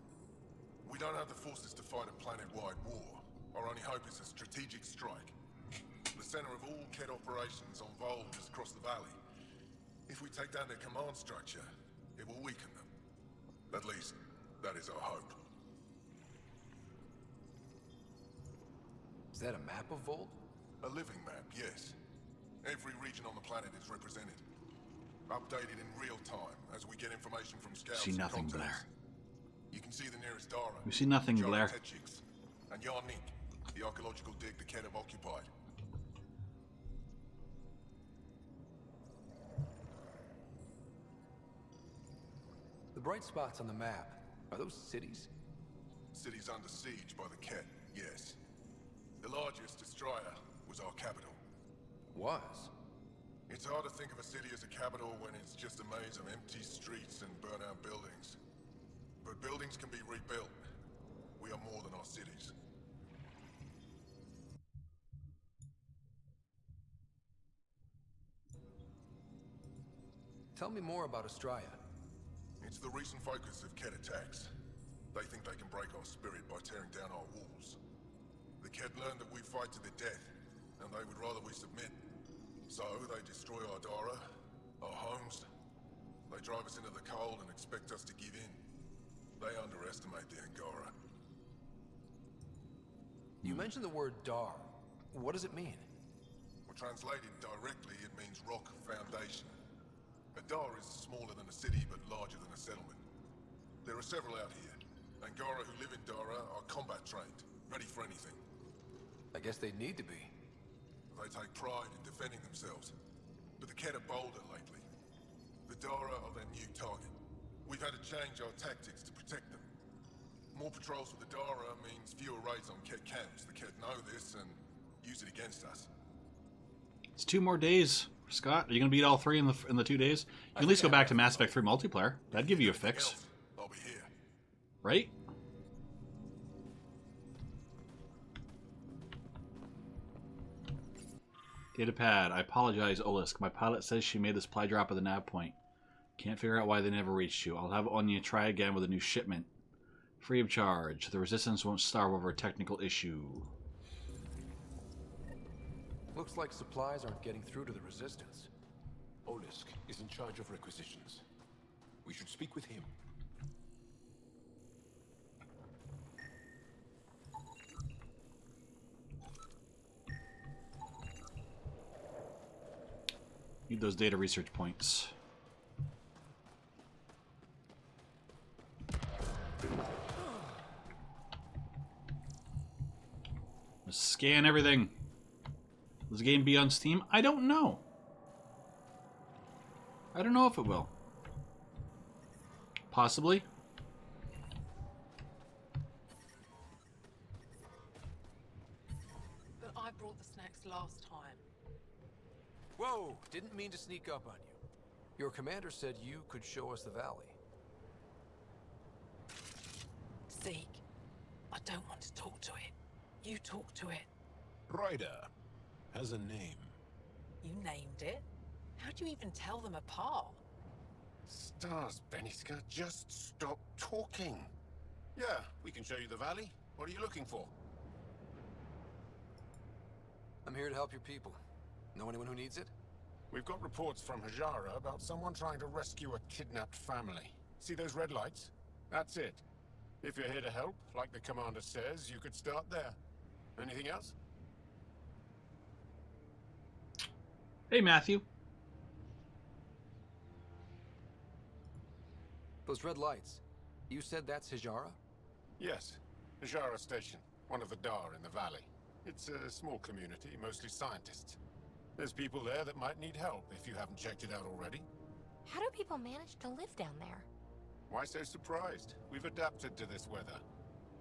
We don't have the forces to fight a planet-wide war. Our only hope is a strategic strike. The center of all Kett operations on Vold is across the valley. If we take down their command structure, it will weaken them. At least, that is our hope. Is that a map of Vold? A living map, yes. Every region on the planet is represented. Updated in real time as we get information from scouts. See nothing, and Blair. You can see the nearest Dara. We see nothing, Blair. And Yarnik, the archaeological dig the Kett have occupied. The bright spots on the map, are those cities? Cities under siege by the Kett, yes. The largest, Destroyer, was our capital. Was? It's hard to think of a city as a capital when it's just a maze of empty streets and burnt-out buildings. But buildings can be rebuilt. We are more than our cities. Tell me more about Astraea. It's the recent focus of Kett attacks. They think they can break our spirit by tearing down our walls. The Kett learned that we fight to the death, and they would rather we submit. So they destroy our Dara, our homes. They drive us into the cold and expect us to give in. They underestimate the Angara. You mentioned the word Dar. What does it mean? Well, translated directly, it means rock foundation. A Dar is smaller than a city, but larger than a settlement. There are several out here. Angara who live in Dara are combat trained, ready for anything. I guess they need to be. They take pride in defending themselves. But the Kett are bolder lately. The Dara are their new target. We've had to change our tactics to protect them. More patrols with the Dara means fewer raids on Kett camps. The Kett know this and use it against us. It's 2 more days, Scott. Are you going to beat all 3 in the 2 days? You can at least go back to Mass Effect 3 multiplayer. That'd give you a fix. I'll be here. Right? Datapad. I apologize, Olisk. My pilot says she made the supply drop at the nav point. Can't figure out why they never reached you. I'll have Anya try again with a new shipment. Free of charge. The Resistance won't starve over a technical issue. Looks like supplies aren't getting through to the Resistance. Olisk is in charge of requisitions. We should speak with him. Need those data research points. Let's scan everything. Will this game be on Steam? I don't know. I don't know if it will. Possibly. But I brought the snacks last time. Whoa! Didn't mean to sneak up on you. Your commander said you could show us the valley. Zeke, I don't want to talk to it. You talk to it. Ryder has a name. You named it? How do you even tell them apart? Stars, Beniska, just stop talking. Yeah, we can show you the valley. What are you looking for? I'm here to help your people. Know anyone who needs it? We've got reports from Hajara about someone trying to rescue a kidnapped family. See those red lights? That's it. If you're here to help, like the commander says, you could start there. Anything else? Hey, Matthew. Those red lights. You said that's Hijara? Yes. Hijara Station, one of the Dar in the valley. It's a small community, mostly scientists. There's people there that might need help if you haven't checked it out already. How do people manage to live down there? Why so surprised? We've adapted to this weather.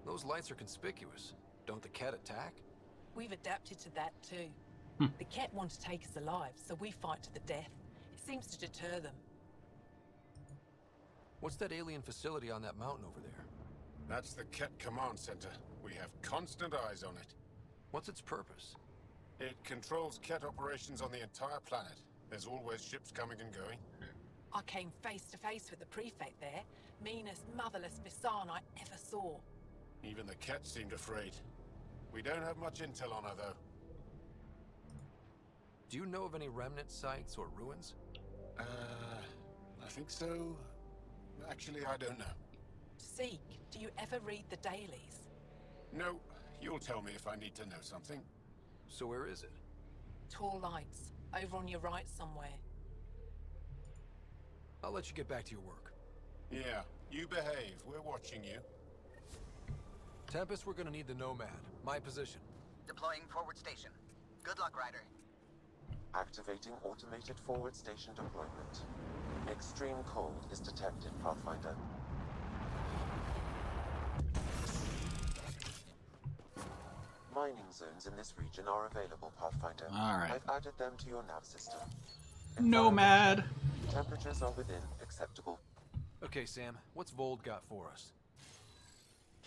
Those lights are conspicuous. Don't the Ket attack? We've adapted to that too. The Ket want to take us alive, so we fight to the death. It seems to deter them. What's that alien facility on that mountain over there? That's the Ket Command Center. We have constant eyes on it. What's its purpose? It controls Ket operations on the entire planet. There's always ships coming and going. I came face to face with the prefect there. Meanest, motherless Bisan I ever saw. Even the Ket seemed afraid. We don't have much intel on her, though. Do you know of any remnant sites or ruins? I think so. Actually, I don't know. Seek, do you ever read the dailies? No. You'll tell me if I need to know something. So where is it? Tall lights, over on your right somewhere. I'll let you get back to your work. Yeah, you behave. We're watching you. Tempest, we're gonna need the Nomad. My position. Deploying forward station. Good luck, Ryder. Activating automated forward station deployment. Extreme cold is detected, Pathfinder. Mining zones in this region are available, Pathfinder. Alright. I've added them to your nav system. Nomad! Temperatures are within acceptable. Okay, Sam, what's Vold got for us?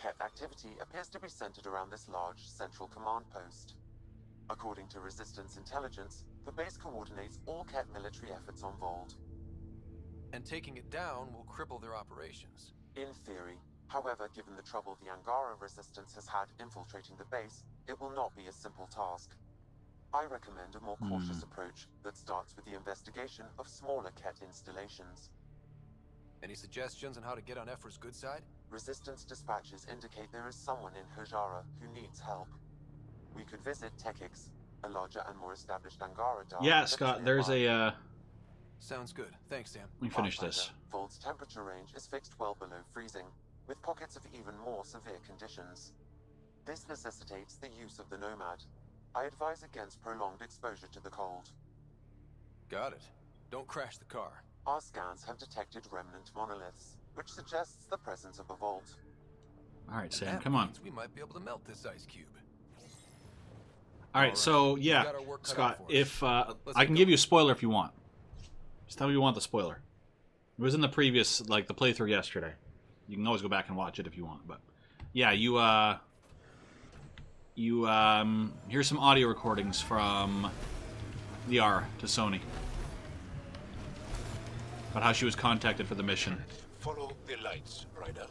Ket activity appears to be centered around this large central command post. According to Resistance intelligence, the base coordinates all Ket military efforts on Vold. And taking it down will cripple their operations. In theory. However, given the trouble the Angara Resistance has had infiltrating the base, it will not be a simple task. I recommend a more cautious approach that starts with the investigation of smaller Ket installations. Any suggestions on how to get on Ephra's good side? Resistance dispatches indicate there is someone in Hijara who needs help. We could visit Tekix, a larger and more established Angara Dar. Yeah, Scott, there's a, Sounds good. Thanks, Sam. Let me finish this. Vold's temperature range is fixed well below freezing, with pockets of even more severe conditions. This necessitates the use of the Nomad. I advise against prolonged exposure to the cold. Got it. Don't crash the car. Our scans have detected remnant monoliths, which suggests the presence of a vault. Alright, Sam, come on. We might be able to melt this ice cube. Alright, so, yeah, Scott, if, I can give you a spoiler if you want. Just tell me you want the spoiler. It was in the previous, like, the playthrough yesterday. You can always go back and watch it if you want, but... Yeah, here's some audio recordings from Liara to Sony. About how she was contacted for the mission. Follow the lights, Ryder.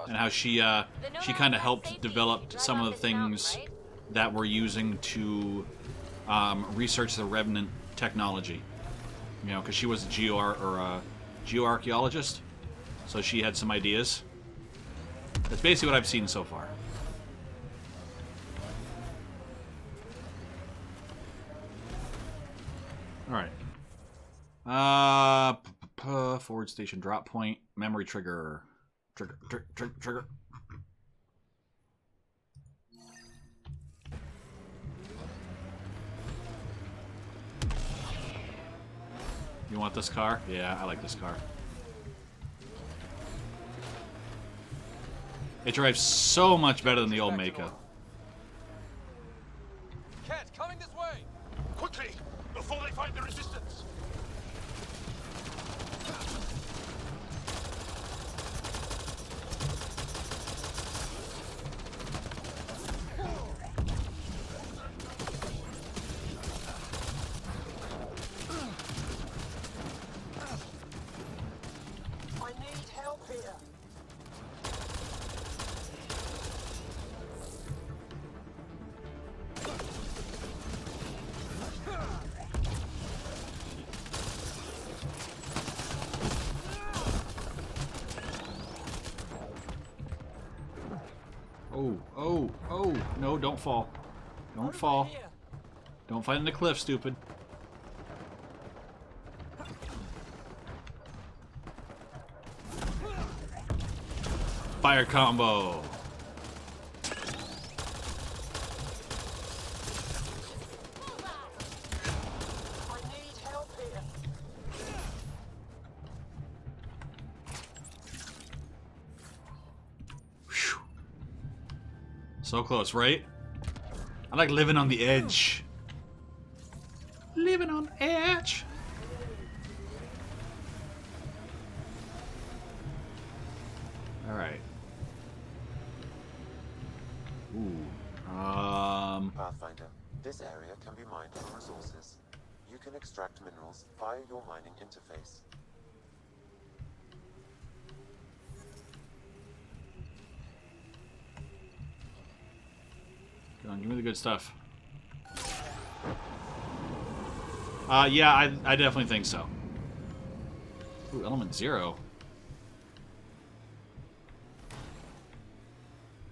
And how she kind of helped develop some of the things that we're using to research the Revenant technology. You know, because she was a geoarchaeologist, so she had some ideas. That's basically what I've seen so far. All right. Forward station drop point, memory trigger. Trigger. You want this car? Yeah, I like this car. It drives so much better than the old Mako. Ket, coming this way! Quickly, before they find the resistance! I need help here. Oh, no, don't fall. Don't fall. Don't fight in the cliff, stupid. Fire combo. Whew. So close, right? I like living on the edge. Living on the edge. All right. Ooh. Pathfinder, this area can be mined for resources. You can extract minerals via your mining interface. Come on, give me the good stuff. Yeah, I definitely think so. Ooh, element 0.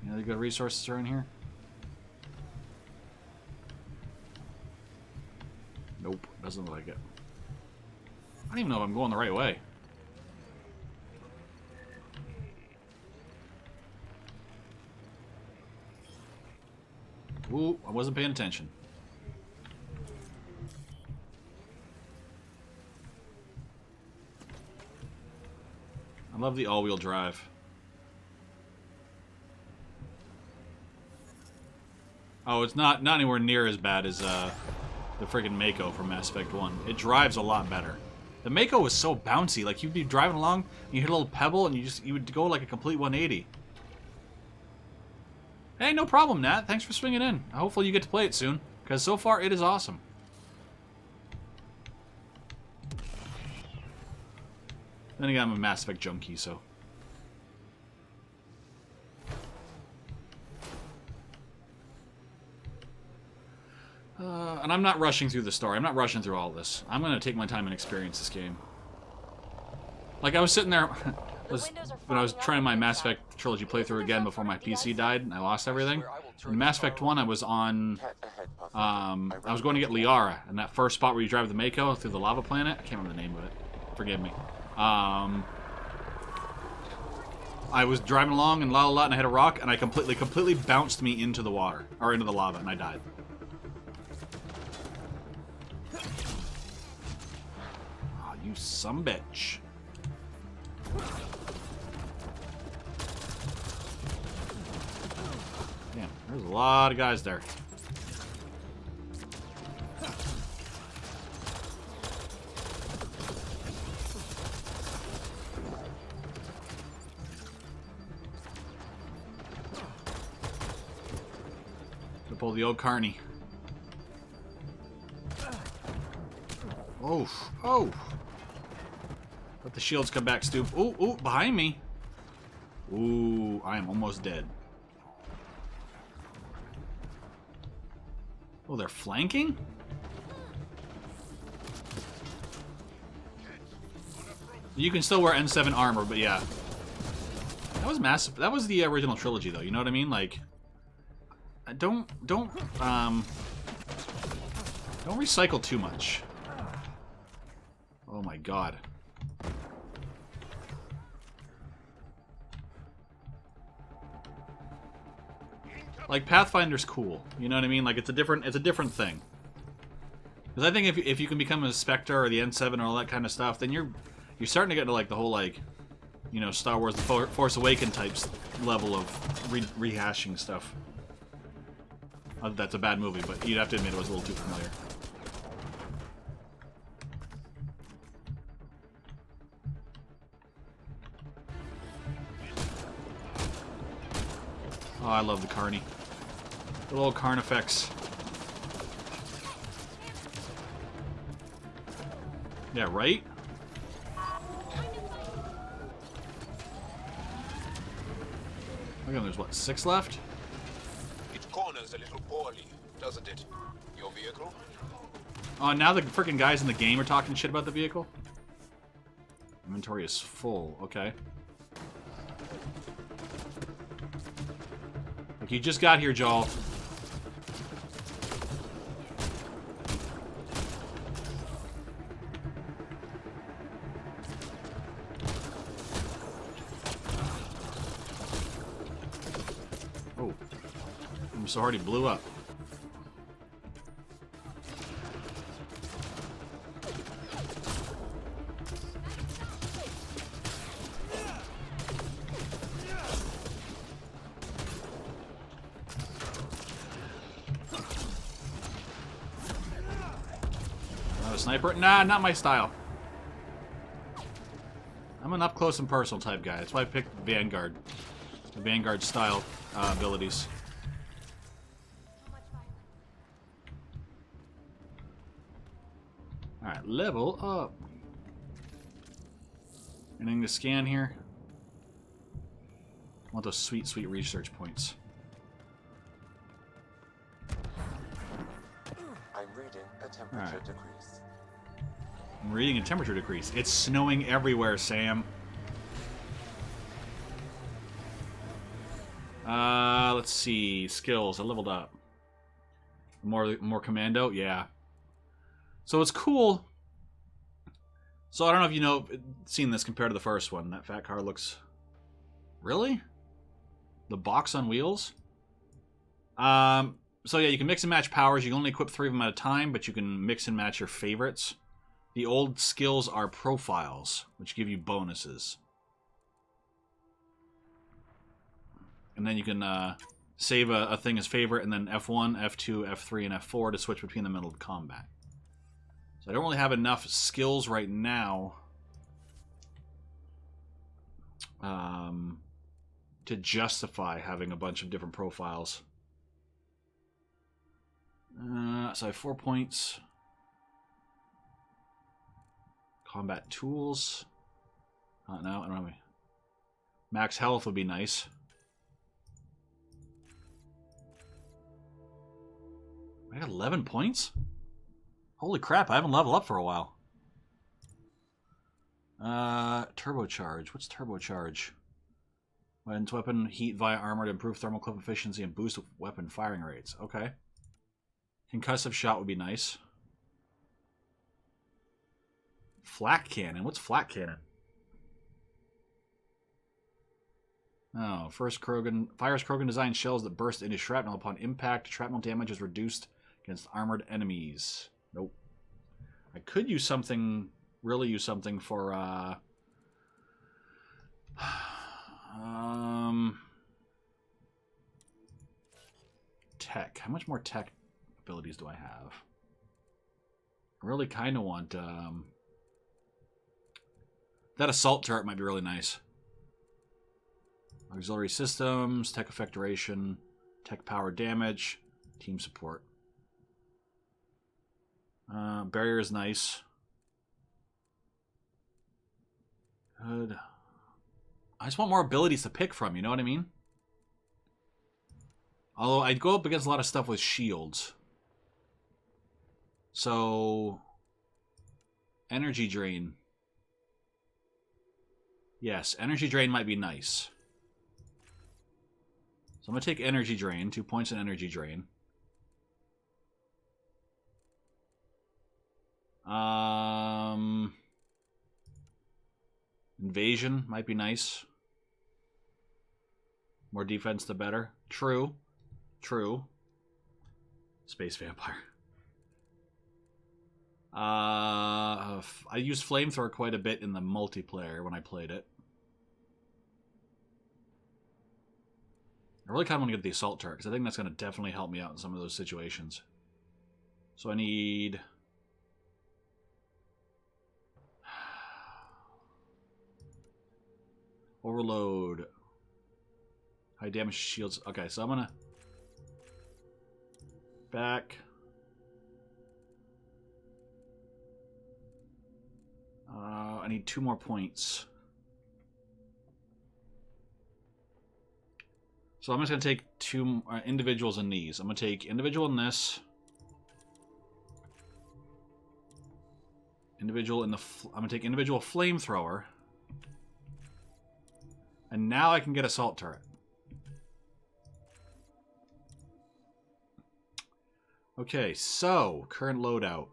Any other good resources around here? Nope, doesn't look like it. I don't even know if I'm going the right way. Ooh, I wasn't paying attention. I love the all-wheel drive. Oh, it's not anywhere near as bad as the friggin' Mako from Mass Effect 1. It drives a lot better. The Mako was so bouncy. Like, you'd be driving along, and you hit a little pebble, and you would go like a complete 180. Hey, no problem, Nat. Thanks for swinging in. Hopefully you get to play it soon, because so far it is awesome. Then again, I'm a Mass Effect junkie, so... and I'm not rushing through the story. I'm not rushing through all this. I'm going to take my time and experience this game. Like, I was sitting there... when I was trying my Mass Effect trilogy playthrough again before my PC died and I lost everything. In Mass Effect 1, I was on... I was going to get Liara, and that first spot where you drive the Mako through the lava planet. I can't remember the name of it. Forgive me. I was driving along and and I hit a rock, and I completely bounced me into the water, or into the lava, and I died. Oh, you sumbitch. Damn, there's a lot of guys there. To pull the old carny. Oh, oh. Let the shields come back, Stoop. Ooh, ooh, behind me. Ooh, I am almost dead. Oh, they're flanking? You can still wear N7 armor, but yeah. That was massive. That was the original trilogy, though. You know what I mean? Like, don't recycle too much. Oh my god. Like, Pathfinder's cool. You know what I mean? Like, it's a different thing. Because I think if you can become a Spectre or the N7 and all that kind of stuff, then you're starting to get to, like, the whole, like, you know, Star Wars The Force Awakens types level of rehashing stuff. That's a bad movie, but you'd have to admit it was a little too familiar. Oh, I love the carny. The little Carnifex. Yeah, right? Look at there's what, 6 left? It corners a little poorly, doesn't it? Your vehicle? Oh, now the freaking guys in the game are talking shit about the vehicle? Inventory is full, okay. Like, you just got here, Joel. I'm so hard he blew up. Not a sniper? Nah, not my style. I'm an up-close and personal type guy. That's why I picked Vanguard. The Vanguard style abilities. Alright, level up. Anything to scan here? I want those sweet, sweet research points. I'm reading a temperature decrease. I'm reading a temperature decrease. It's snowing everywhere, Sam. Let's see. Skills. I leveled up. More commando? Yeah. So it's cool. So I don't know if you know, seen this compared to the first one. That fat car looks... Really? The box on wheels? So yeah, you can mix and match powers. You can only equip 3 of them at a time, but you can mix and match your favorites. The old skills are profiles, which give you bonuses. And then you can save a thing as favorite, and then F1, F2, F3, and F4 to switch between them in combat. So I don't really have enough skills right now to justify having a bunch of different profiles. So I have 4 points. Combat tools. No, I don't have any. Max health would be nice. I got 11 points? Holy crap, I haven't leveled up for a while. Turbocharge. What's turbocharge? Weapons, weapon, heat via armor to improve thermal clip efficiency and boost weapon firing rates. Okay. Concussive shot would be nice. Flak cannon. What's flak cannon? Oh, fires Krogan designed shells that burst into shrapnel upon impact. Shrapnel damage is reduced against armored enemies. Nope. I could use something, really use something for, tech. How much more tech abilities do I have? I really kind of want, that assault turret might be really nice. Auxiliary systems, tech effect duration, tech power damage, team support. Barrier is nice. Good. I just want more abilities to pick from, you know what I mean? Although I'd go up against a lot of stuff with shields. So... Energy drain. Yes, energy drain might be nice. So I'm going to take energy drain. 2 points in energy drain. Invasion might be nice. More defense, the better. True. True. Space vampire. I used flamethrower quite a bit in the multiplayer when I played it. I really kind of want to get the assault turret, because I think that's going to definitely help me out in some of those situations. So I need... Overload. High damage shields. Okay, so I'm going to... Back. I need 2 more points. So I'm just going to take 2 individuals in these. I'm going to take individual in this. Individual in the... I'm going to take individual flamethrower. And now I can get assault turret. Okay, so current loadout.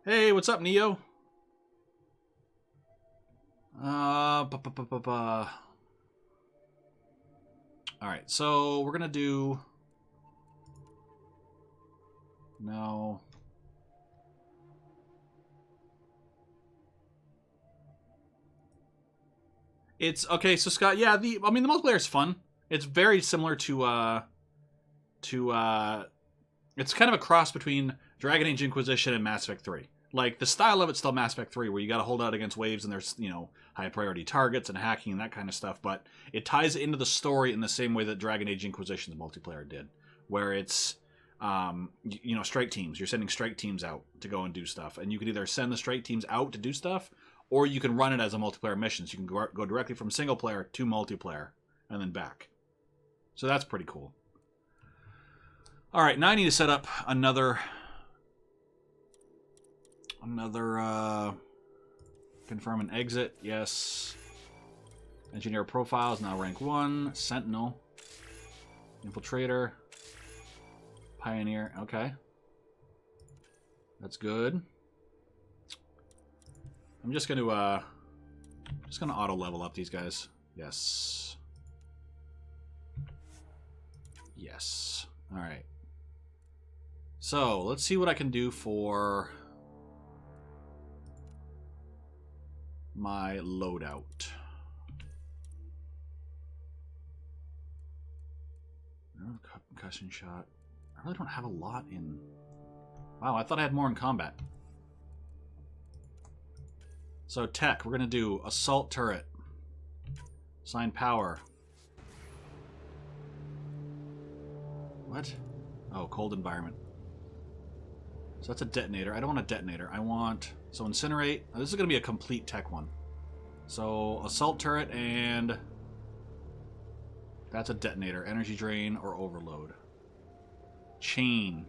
Hey, what's up, Neo? Alright, so we're gonna do... No. It's okay, so Scott, yeah, the multiplayer is fun. It's very similar to it's kind of a cross between Dragon Age Inquisition and Mass Effect 3. Like, the style of it's still Mass Effect 3, where you gotta hold out against waves and there's, you know, high priority targets and hacking and that kind of stuff, but it ties into the story in the same way that Dragon Age Inquisition's multiplayer did, where it's, you know, strike teams. You're sending strike teams out to go and do stuff, and you can either send the strike teams out to do stuff, or you can run it as a multiplayer mission, so you can go directly from single player to multiplayer, and then back. So that's pretty cool. Alright, now I need to set up another confirm an exit, yes. Engineer profiles, now rank 1. Sentinel. Infiltrator. Pioneer, okay. That's good. I'm just gonna auto level up these guys. Yes. Yes. Alright. So, let's see what I can do for my loadout. Concussion shot. I really don't have a lot in... Wow, I thought I had more in combat. So tech, we're going to do assault turret. Assign power. What? Oh, cold environment. So that's a detonator. I don't want a detonator. I want... So incinerate. Oh, this is going to be a complete tech one. So assault turret and... That's a detonator. Energy drain or overload. Chain.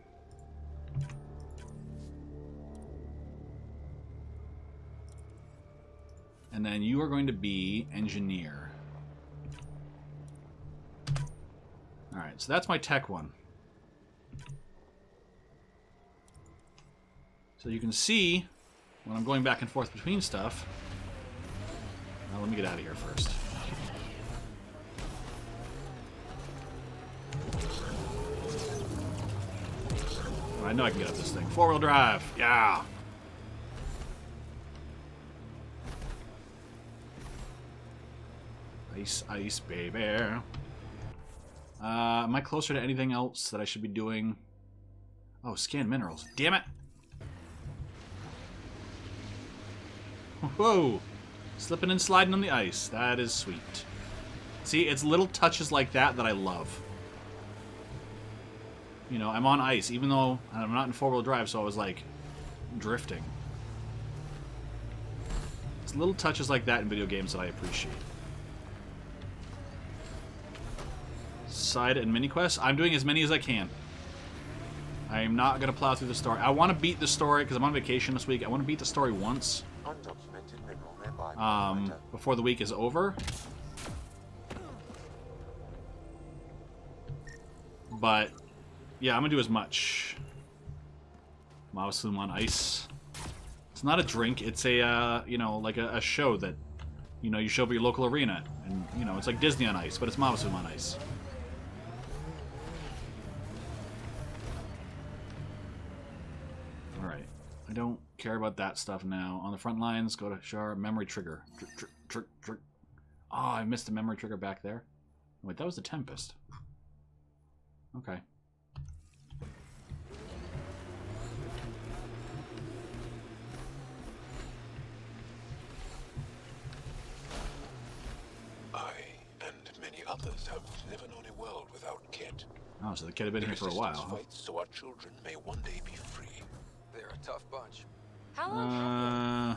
And then you are going to be engineer. Alright, so that's my tech one. So you can see when I'm going back and forth between stuff. Well, let me get out of here first. I know I can get up this thing. 4-wheel drive. Yeah. Ice, ice, baby. Am I closer to anything else that I should be doing? Oh, scan minerals. Damn it. Whoa. Slipping and sliding on the ice. That is sweet. See, it's little touches like that that I love. You know, I'm on ice, even though I'm not in 4-wheel drive, so I was, like, drifting. It's little touches like that in video games that I appreciate. Side and mini quests. I'm doing as many as I can. I am not going to plow through the story. I want to beat the story, because I'm on vacation this week. I want to beat the story once. Before the week is over. But... yeah, I'm gonna do as much. Mavasum on ice. It's not a drink, it's a, you know, like a show that, you know, you show up at your local arena. And, you know, it's like Disney on ice, but it's Mavasum on ice. Alright. I don't care about that stuff now. On the front lines, go to Shar, memory trigger. Oh, I missed the memory trigger back there. Wait, that was the Tempest. Okay. Others have never known a world without Kett. Oh, so the Kett have been here for a while. Huh? So our children may one day be free. They're a tough bunch. How long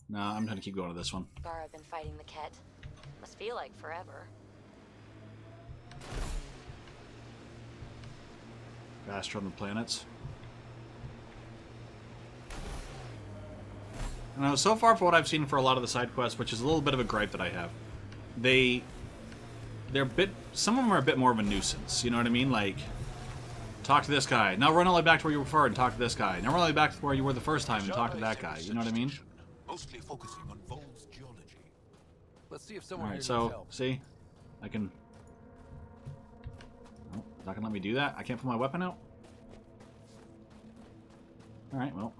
no, I'm gonna keep going to this one. Gara been fighting the Kett? Must feel like forever. Faster on the planets. Now, so far for what I've seen for a lot of the side quests, which is a little bit of a gripe that I have, some of them are a bit more of a nuisance, you know what I mean? Like, talk to this guy. Now run all the way back to where you were before and talk to this guy. Now run all the way back to where you were the first time and talk to that guy, you know what I mean? Mostly focusing on Vol's geology. Let's see if someone Alright, so, see? I can Not gonna let me do that? I can't pull my weapon out? Alright, well.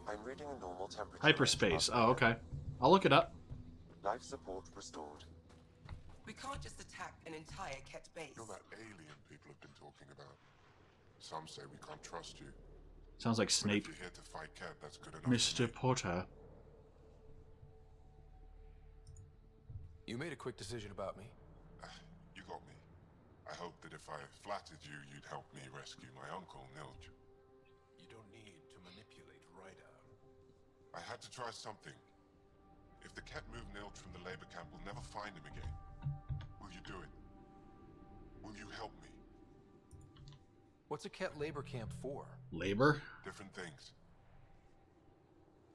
I'm reading a normal temperature. Hyperspace. Oh, okay. I'll look it up. Life support restored. We can't just attack an entire Ket base. You're that alien people have been talking about. Some say we can't trust you. Sounds like Snape. If you're here to fight Ket, that's good enough. Mr. Potter. You made a quick decision about me. You got me. I hope that if I flattered you, you'd help me rescue my uncle, Nilj. You don't need to manipulate Ryder. I had to try something. If the Ket move Nilj from the labor camp, we'll never find him again. Will you do it? Will you help me? What's a Ket labor camp for? Labor? Different things.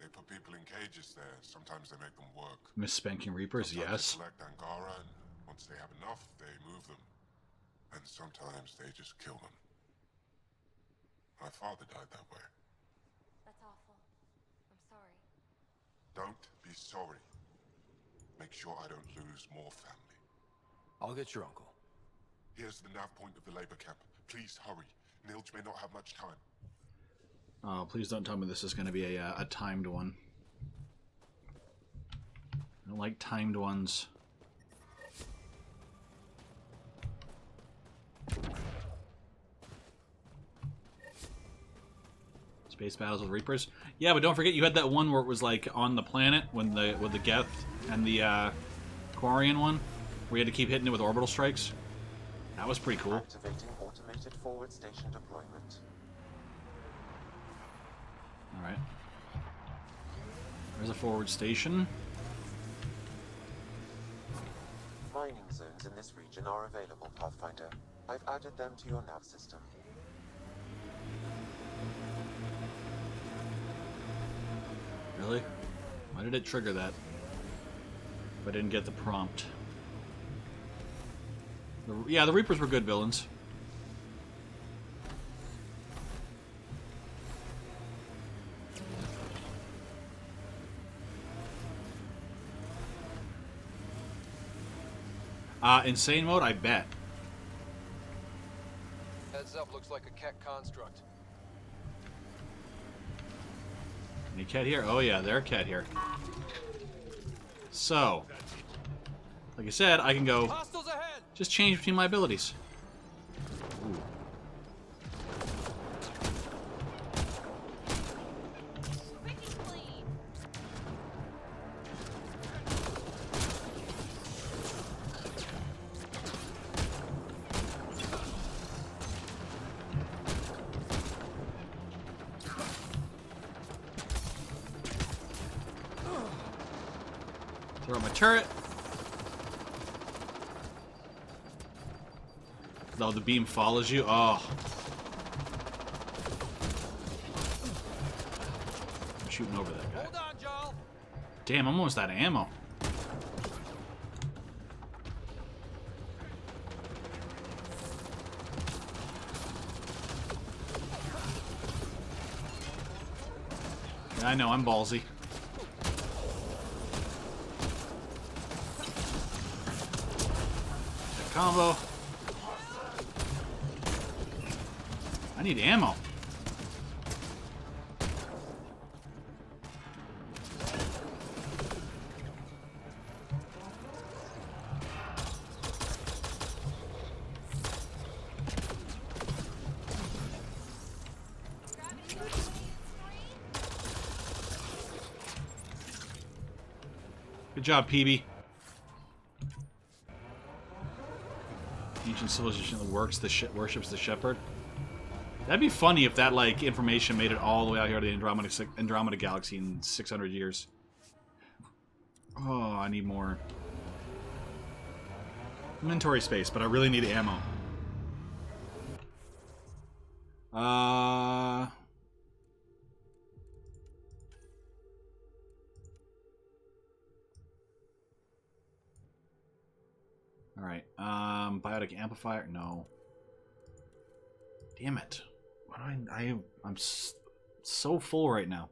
They put people in cages there. Sometimes they make them work. Miss Spanking Reapers, Sometimes yes. they collect Angara, and once they have enough, they move them. And sometimes they just kill them. My father died that way. That's awful. I'm sorry. Don't be sorry. Make sure I don't lose more family. I'll get your uncle. Here's the nav point of the labor camp. Please hurry. Nilj may not have much time. Oh, please don't tell me this is going to be a timed one. I don't like timed ones. Space battles with Reapers. Yeah, but don't forget you had that one where it was like on the planet when with the Geth and the Quarian one, where you had to keep hitting it with orbital strikes. That was pretty cool. Activating automated forward station deployment. Alright. There's a forward station. Mining zones in this region are available, Pathfinder. I've added them to your nav system. Really? Why did it trigger that? If I didn't get the prompt. Yeah, the Reapers were good villains. Insane mode, I bet. Heads up, looks like a Ket construct. Any Ket here? Oh yeah, there are Ket here. So, like I said, I can go just change between my abilities. Ooh. Throw my turret. No, the beam follows you. Oh. I'm shooting over that guy. Hold on, Joel. Damn, I'm almost out of ammo. Yeah, I know, I'm ballsy. Combo. I need ammo. Good job, PB. Ancient civilization that worships the shepherd. That'd be funny if that like information made it all the way out here to the Andromeda galaxy in 600 years. Oh, I need more inventory space, but I really need ammo. Alright, biotic amplifier, no. Damn it. What do I'm so full right now.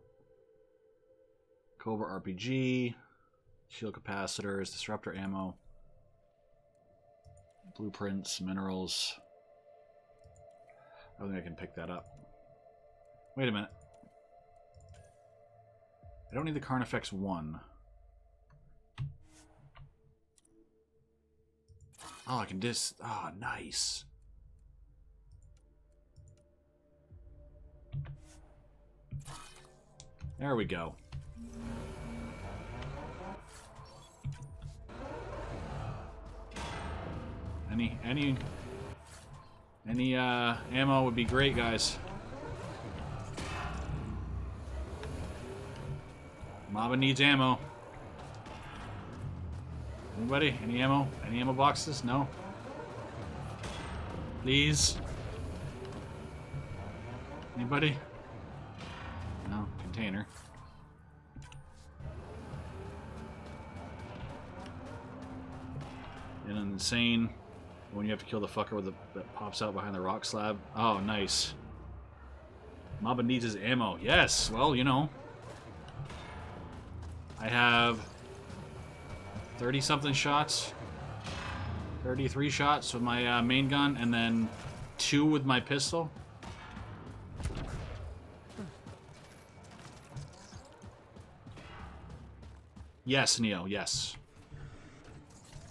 Cobra RPG, shield capacitors, disruptor ammo. Blueprints, minerals. I don't think I can pick that up. Wait a minute. I don't need the Carnifex 1. Oh, I can just... Oh, nice. There we go. Any ammo would be great, guys. Maba needs ammo. Anybody? Any ammo? Any ammo boxes? No? Please? Anybody? No. Container. And an insane when you have to kill the fucker with the, that pops out behind the rock slab. Oh, nice. Maba needs his ammo. Yes, well, you know. I have 30-something shots. 33 shots with my main gun, and then 2 with my pistol. Yes, Neo, yes.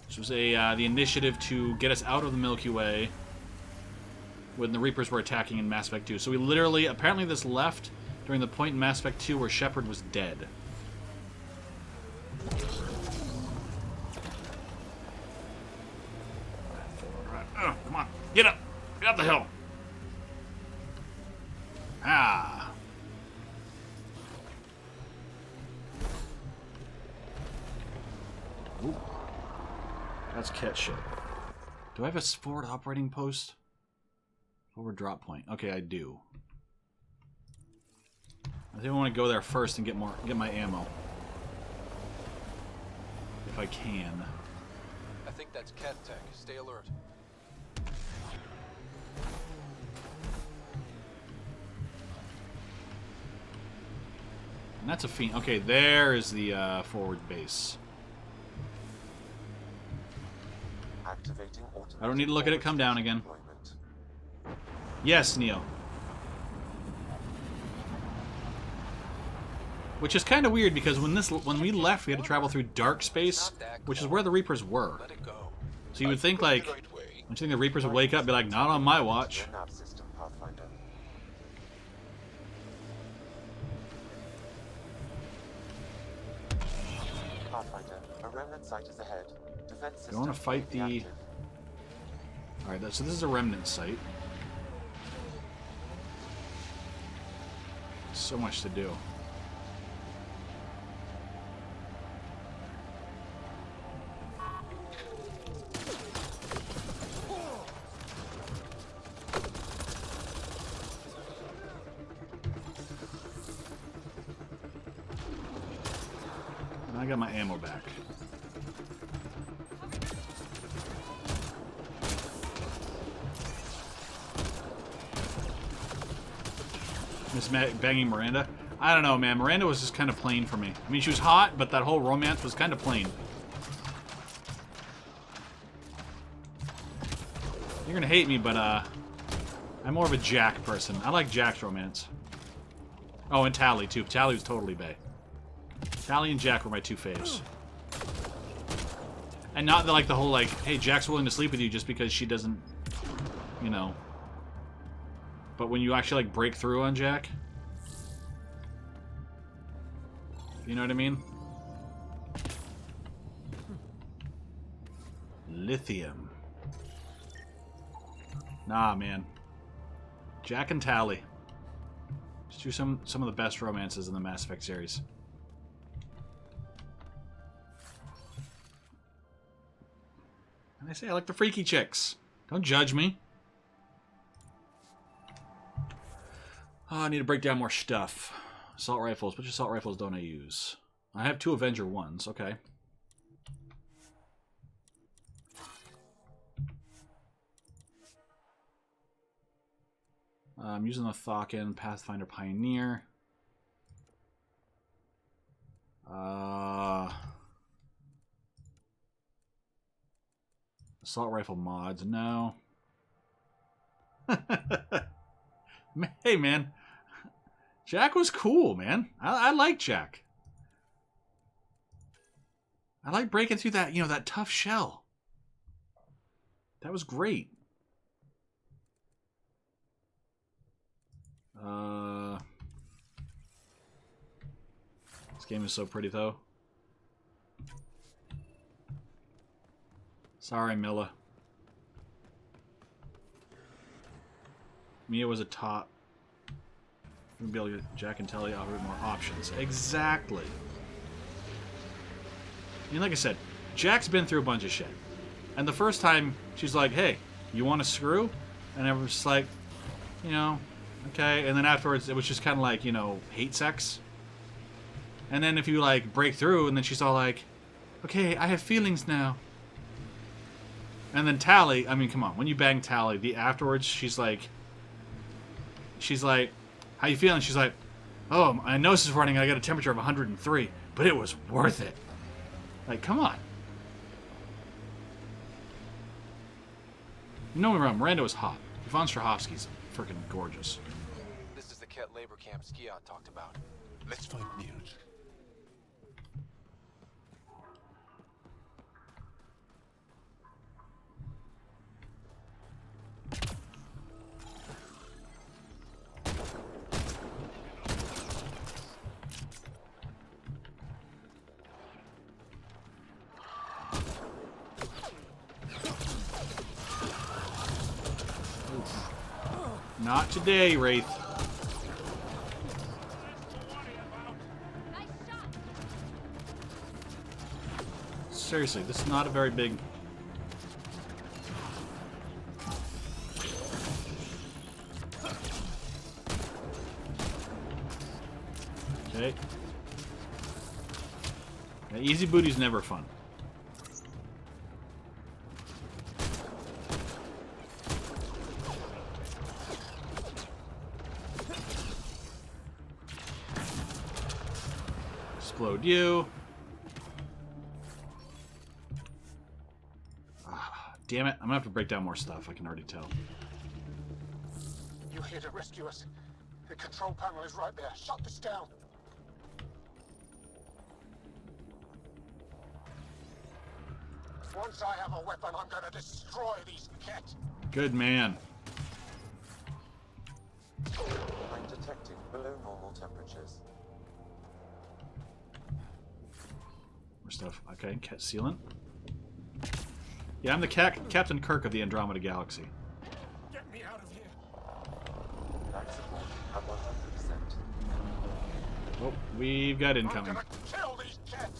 This was the initiative to get us out of the Milky Way when the Reapers were attacking in Mass Effect 2. So we literally, apparently this left during the point in Mass Effect 2 where Shepard was dead. Come on, get up! Get up the hill! Ah! Ooh. That's cat shit. Do I have a forward operating post? Forward drop point. Okay, I do. I think I want to go there first and get my ammo. If I can. I think that's cat tech. Stay alert. And that's a fiend. Okay, there is the forward base. I don't need to look at it come down again. Yes, Neo. Which is kind of weird because when we left, we had to travel through dark space, which is where the Reapers were. So you would think like, don't you think the Reapers would wake up and be like, not on my watch? You want to fight the... Alright, so this is a remnant site. So much to do. And I got my ammo back. Miss banging Miranda? I don't know, man. Miranda was just kind of plain for me. I mean, she was hot, but that whole romance was kind of plain. You're gonna hate me, but I'm more of a Jack person. I like Jack's romance. Oh, and Tally too. Tally was totally bae. Tally and Jack were my 2 faves. And not like the whole like, hey, Jack's willing to sleep with you just because she doesn't, you know. But when you actually like break through on Jack, you know what I mean? Lithium. Nah, man. Jack and Tally. Just do some of the best romances in the Mass Effect series. And I say I like the freaky chicks. Don't judge me. Oh, I need to break down more stuff. Assault rifles. Which assault rifles don't I use? I have 2 Avenger 1s. Okay. I'm using the Thawkin Pathfinder Pioneer. Assault rifle mods, no. Hey, man. Jack was cool, man. I like Jack. I like breaking through that, that tough shell. That was great. This game is so pretty, though. Sorry, Milla. Mia was a top. We'll be able to get Jack and Telly offer more options. Exactly. I mean, like I said, Jack's been through a bunch of shit. And the first time, she's like, hey, you want to screw? And I was just like, okay. And then afterwards, it was just kind of like, hate sex. And then if you, like, break through, and then she's all like, okay, I have feelings now. And then Tally, I mean, come on. When you bang Tally, afterwards, she's like, how you feeling? She's like, oh, my nose is running. I got a temperature of 103. But it was worth it. Like, come on. No one wrong. Miranda was hot. Yvonne Strahovski's freaking gorgeous. This is the Ket labor camp Skiot talked about. Let's find Niels. Not today, Wraith. Seriously, this is not a very big... Okay. Yeah, easy booty's never fun. Explode you. Damn it. I'm gonna have to break down more stuff. I can already tell. You here to rescue us? The control panel is right there. Shut this down. Once I have a weapon, I'm gonna destroy these Ket. Good man. I'm detecting below normal temperatures. More stuff. Okay, Ket sealant. Yeah, I'm the Captain Kirk of the Andromeda Galaxy. Get me out of here. Back support at 100%. Oh, we've got incoming. I'm gonna kill these Ket.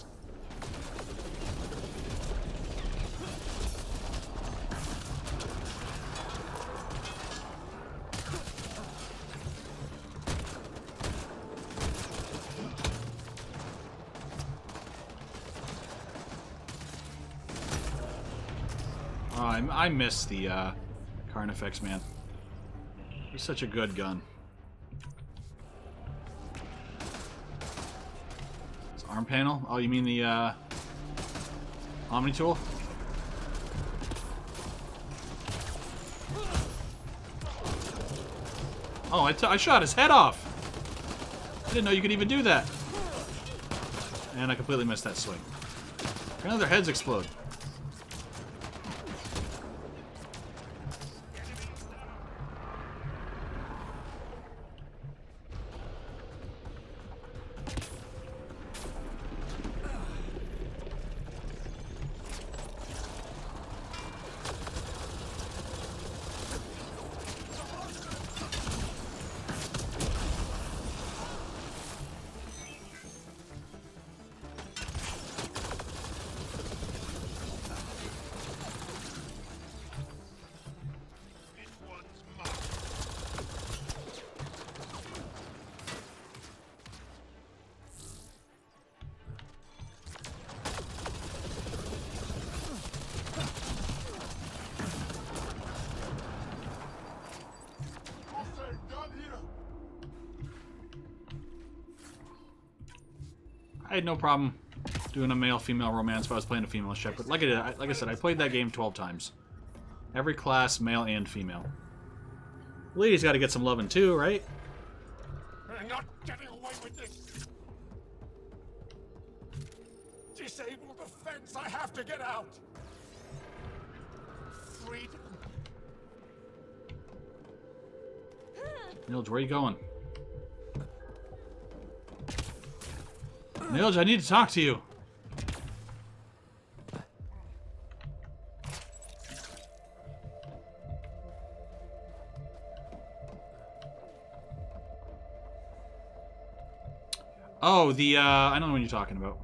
Oh, I miss the Carnifex, man. He's such a good gun. This arm panel? Oh, you mean the Omni tool? Oh, I shot his head off! I didn't know you could even do that. And I completely missed that swing. Can other heads explode? I had no problem doing a male-female romance if I was playing a female ship. But like I said, I played that game 12 times. Every class, male and female. Ladies got to get some loving too, right? I'm not getting away with this. Disable the fence. I have to get out. Freedom. Nilge, where are you going? Nilge, I need to talk to you. Oh, the, I don't know what you're talking about.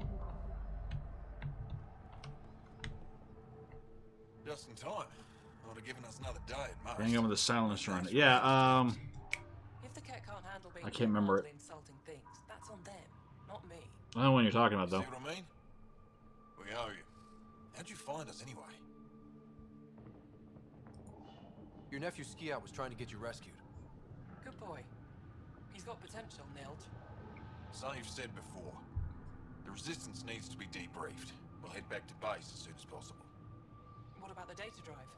Just in time. Would have given us another day at most. Bring over the silence around it. Yeah, If the cat can't handle being I can't remember it. insulting things, that's on them, not me. I don't know what you're talking about, though. See what I mean? We owe you. How'd you find us anyway? Your nephew Ski-Out was trying to get you rescued. Good boy. He's got potential, Nilge. So you've said before. The Resistance needs to be debriefed. We'll head back to base as soon as possible. What about the data drive?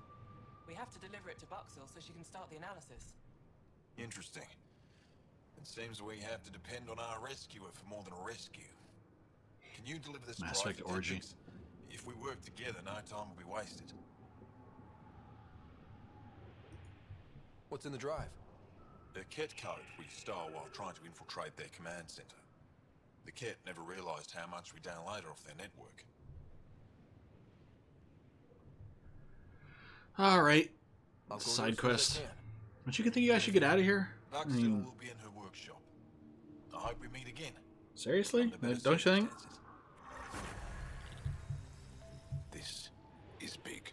We have to deliver it to Buxel so she can start the analysis. Interesting. It seems we have to depend on our rescuer for more than a rescue. Can you deliver this Mass drive Effect to orgy. Technics? If we work together, no time will be wasted. What's in the drive? The Ket code we stole while trying to infiltrate their command center. The Ket never realized how much we downloaded off their network. Alright. I'll go Side as soon as I quest. can. Don't you think you guys should get out of here? I Buxel mean, will be in her workshop. I hope we meet again. seriously? Don't you think? This is big.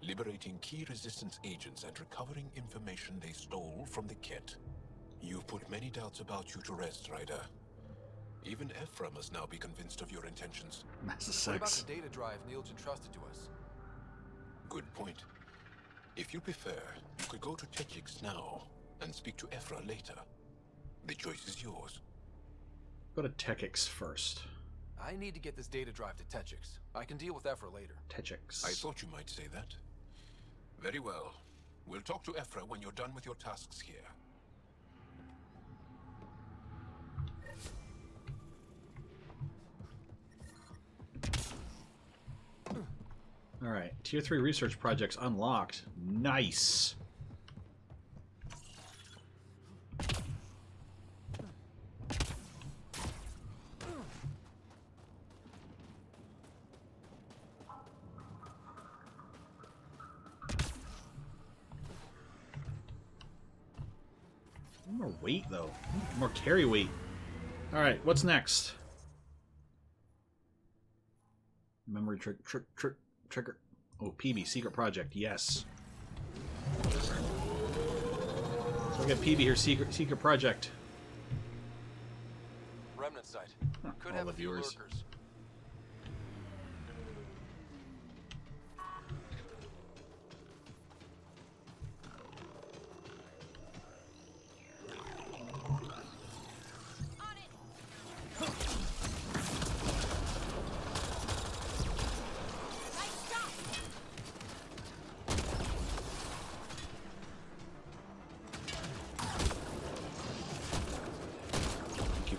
Liberating key Resistance agents and recovering information they stole from the Ket. You've put many doubts about you to rest, Ryder. Even Ephra must now be convinced of your intentions. What about the data drive Nilge entrusted to us? Good point. If you prefer, you could go to Techix now and speak to Ephra later. The choice is yours. Go to Techix first. I need to get this data drive to Techix. I can deal with that for later. Techix. I thought you might say that. Very well. We'll talk to Ephra when you're done with your tasks here. Alright, Tier 3 research projects unlocked. Nice. More weight, though. More carry weight. Alright, what's next? Memory trigger. Oh, PB, secret project, yes. So we got PB here, secret project. Remnant site. Could All have the a few viewers. lurkers.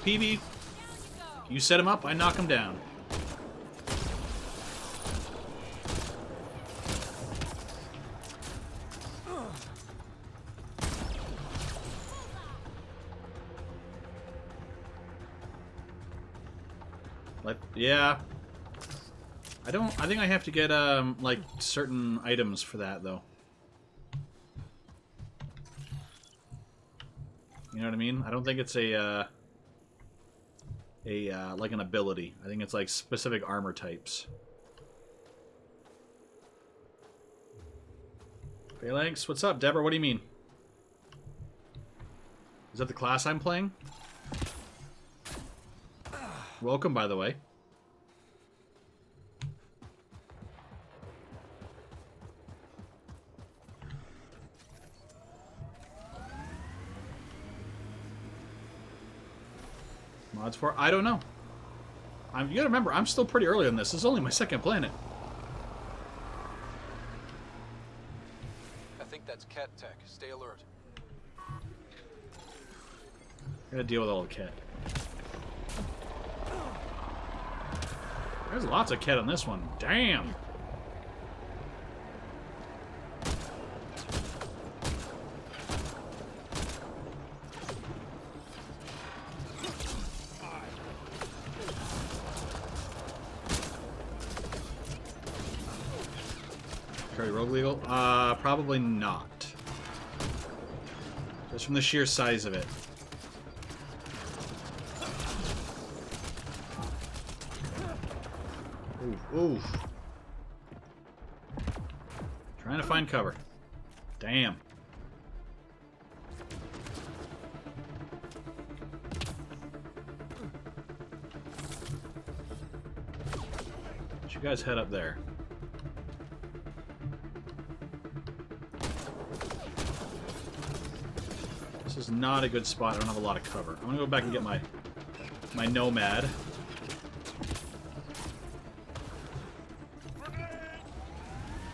PB, you set him up, I knock him down. Like, yeah. I think I have to get, like, certain items for that, though. You know what I mean? I don't think it's like an ability. I think it's like specific armor types. Phalanx, what's up, Deborah? What do you mean? Is that the class I'm playing? Welcome, by the way. Mods for? I don't know. You gotta remember, I'm still pretty early on this. This is only my second planet. I think that's cat tech. Stay alert. Gotta deal with all the cat. There's lots of cat on this one. Damn! Carry rogue legal? Probably not. Just from the sheer size of it. Oof. Trying to find cover. Damn. You guys head up there. This is not a good spot. I don't have a lot of cover. I'm gonna go back and get my nomad.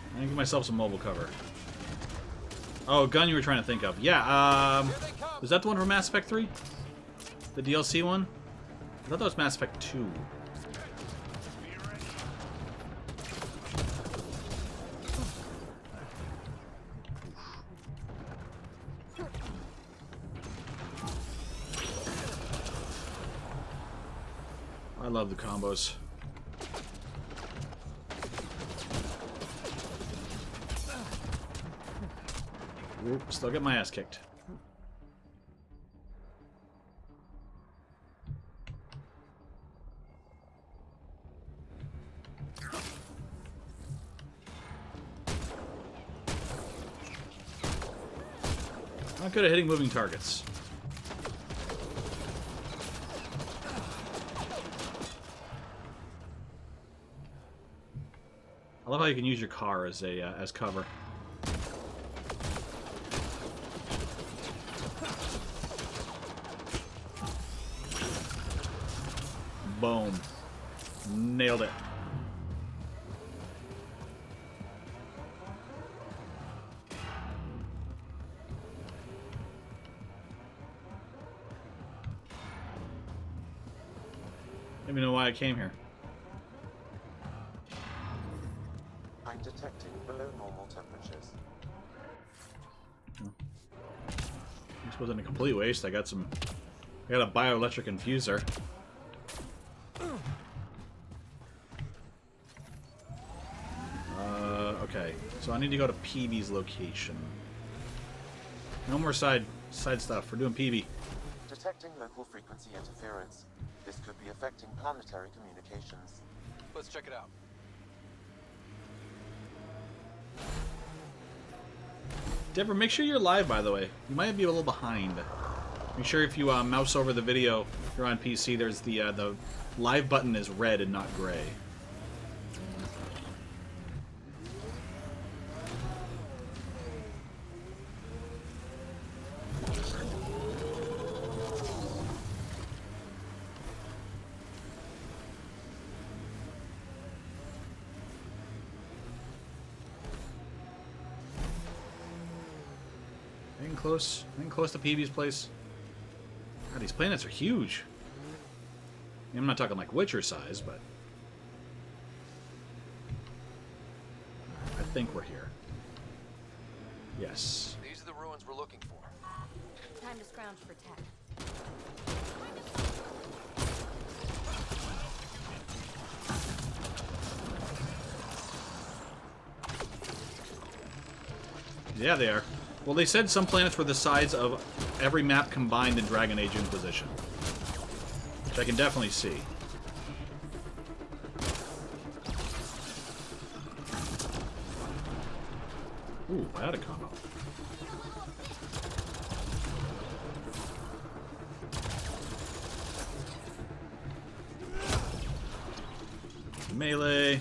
I'm gonna give myself some mobile cover. Oh, gun you were trying to think of. Yeah, is that the one from Mass Effect 3? The DLC one? I thought that was Mass Effect 2. I love the combos. Oop, still get my ass kicked. Not good at hitting moving targets. I love how you can use your car as a as cover. Boom. Nailed it. Don't even know why I came here. I'm detecting below normal temperatures. This wasn't a complete waste. I got a bioelectric infuser. Okay, so I need to go to PB's location. No more side stuff. We're doing PB. Detecting local frequency interference. This could be affecting planetary communications. Let's check it out. Deborah, make sure you're live, by the way. You might be a little behind. Make sure if you mouse over the video, if you're on PC, there's the live button is red and not gray. Getting close to PB's place. God, these planets are huge. I mean, I'm not talking like Witcher size, but I think we're here. Yes. These are the ruins we're looking for. Time to scrounge for tech. Yeah, they are. Well, they said some planets were the size of every map combined in Dragon Age Inquisition. Which I can definitely see. Ooh, I had a combo. Melee.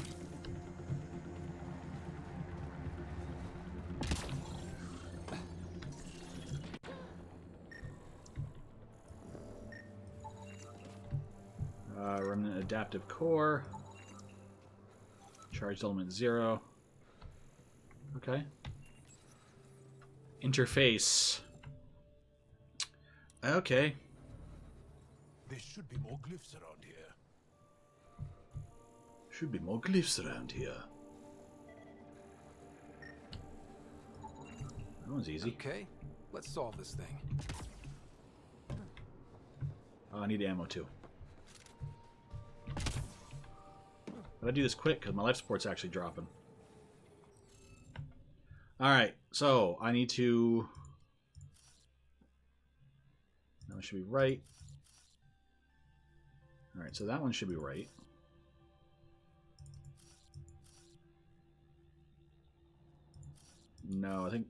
Remnant adaptive core. Charged element 0. Okay. Interface. Okay. There should be more glyphs around here. Should be more glyphs around here. That one's easy. Okay, let's solve this thing. Oh, I need ammo too. Gotta do this quick because my life support's actually dropping. Alright, so I need to... That one should be right. Alright, so that one should be right. No, I think...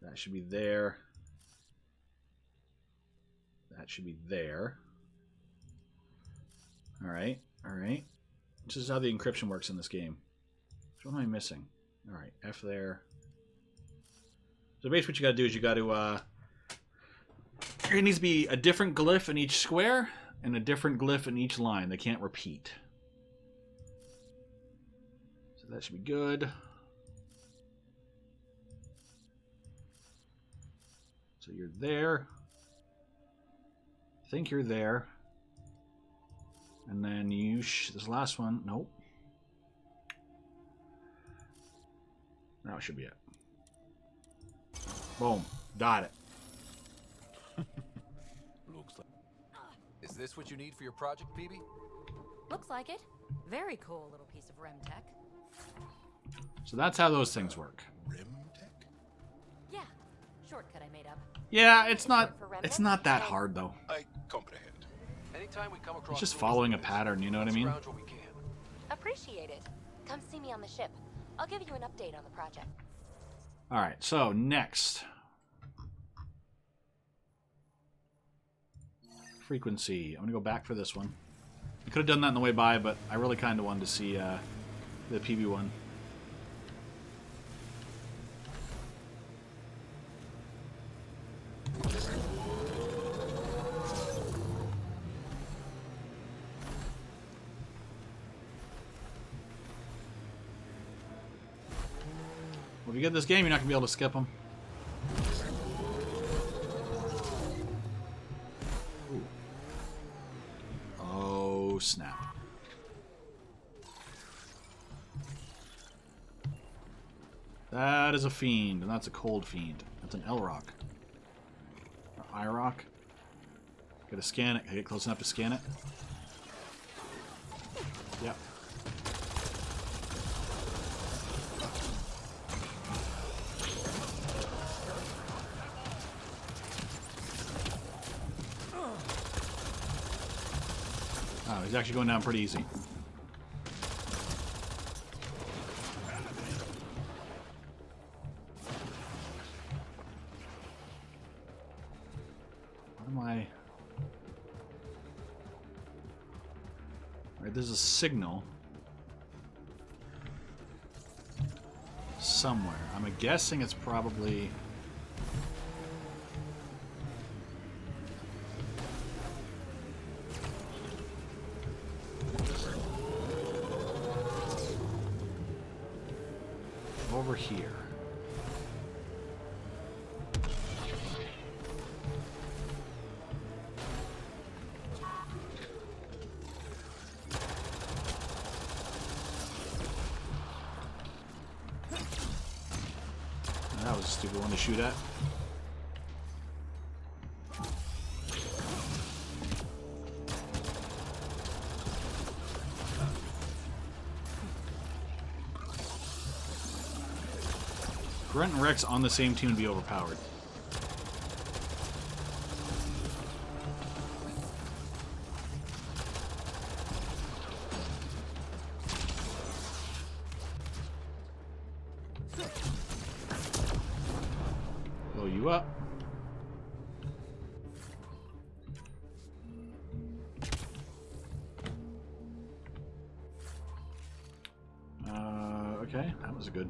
That should be there. That should be there. Alright, alright. This is how the encryption works in this game. So what am I missing? Alright, F there. So basically what you gotta do is you gotta, there needs to be a different glyph in each square and a different glyph in each line. They can't repeat. So that should be good. So you're there. I think you're there. And then you this last one, nope. That should be it. Boom. Got it. Looks like... Is this what you need for your project, PB? Looks like it. Very cool little piece of REM tech. So that's how those things work. Yeah. Shortcut I made up. Yeah, it's not that hard though. I comprehend. Anytime we come across It's just following a pattern, you know what I mean? Appreciate it. Come see me on the ship. I'll give you an update on the project. Alright, so next. Frequency. I'm going to go back for this one. I could have done that on the way by, but I really kind of wanted to see the PB one. Well, if you get this game, you're not going to be able to skip them. Ooh. Oh, snap. That is a fiend, and that's a cold fiend. That's an L-Rock. Or I-Rock. Gotta scan it. Can I get close enough to scan it? Yep. Oh, he's actually going down pretty easy. What am I... Alright, there's a signal. Somewhere. I'm guessing it's probably... over here. That was a stupid one to shoot at. Grunt and Rex on the same team would be overpowered. Blow you up. Okay, that was good.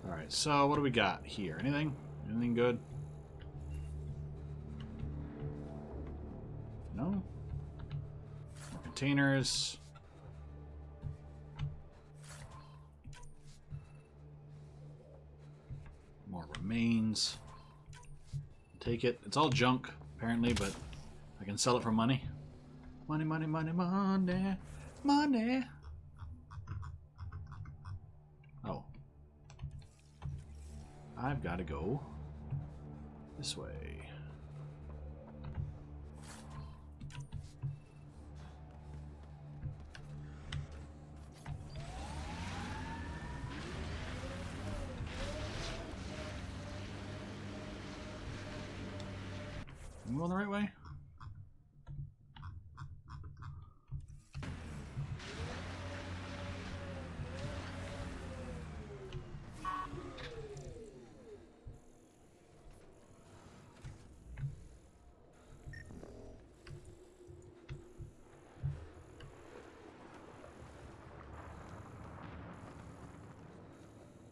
Alright, so what do we got here? Anything? Anything good? No. More containers. More remains. Take it. It's all junk, apparently, but I can sell it for money. Money, money, money, money, money. Oh. I've got to go this way. Am I going the right way?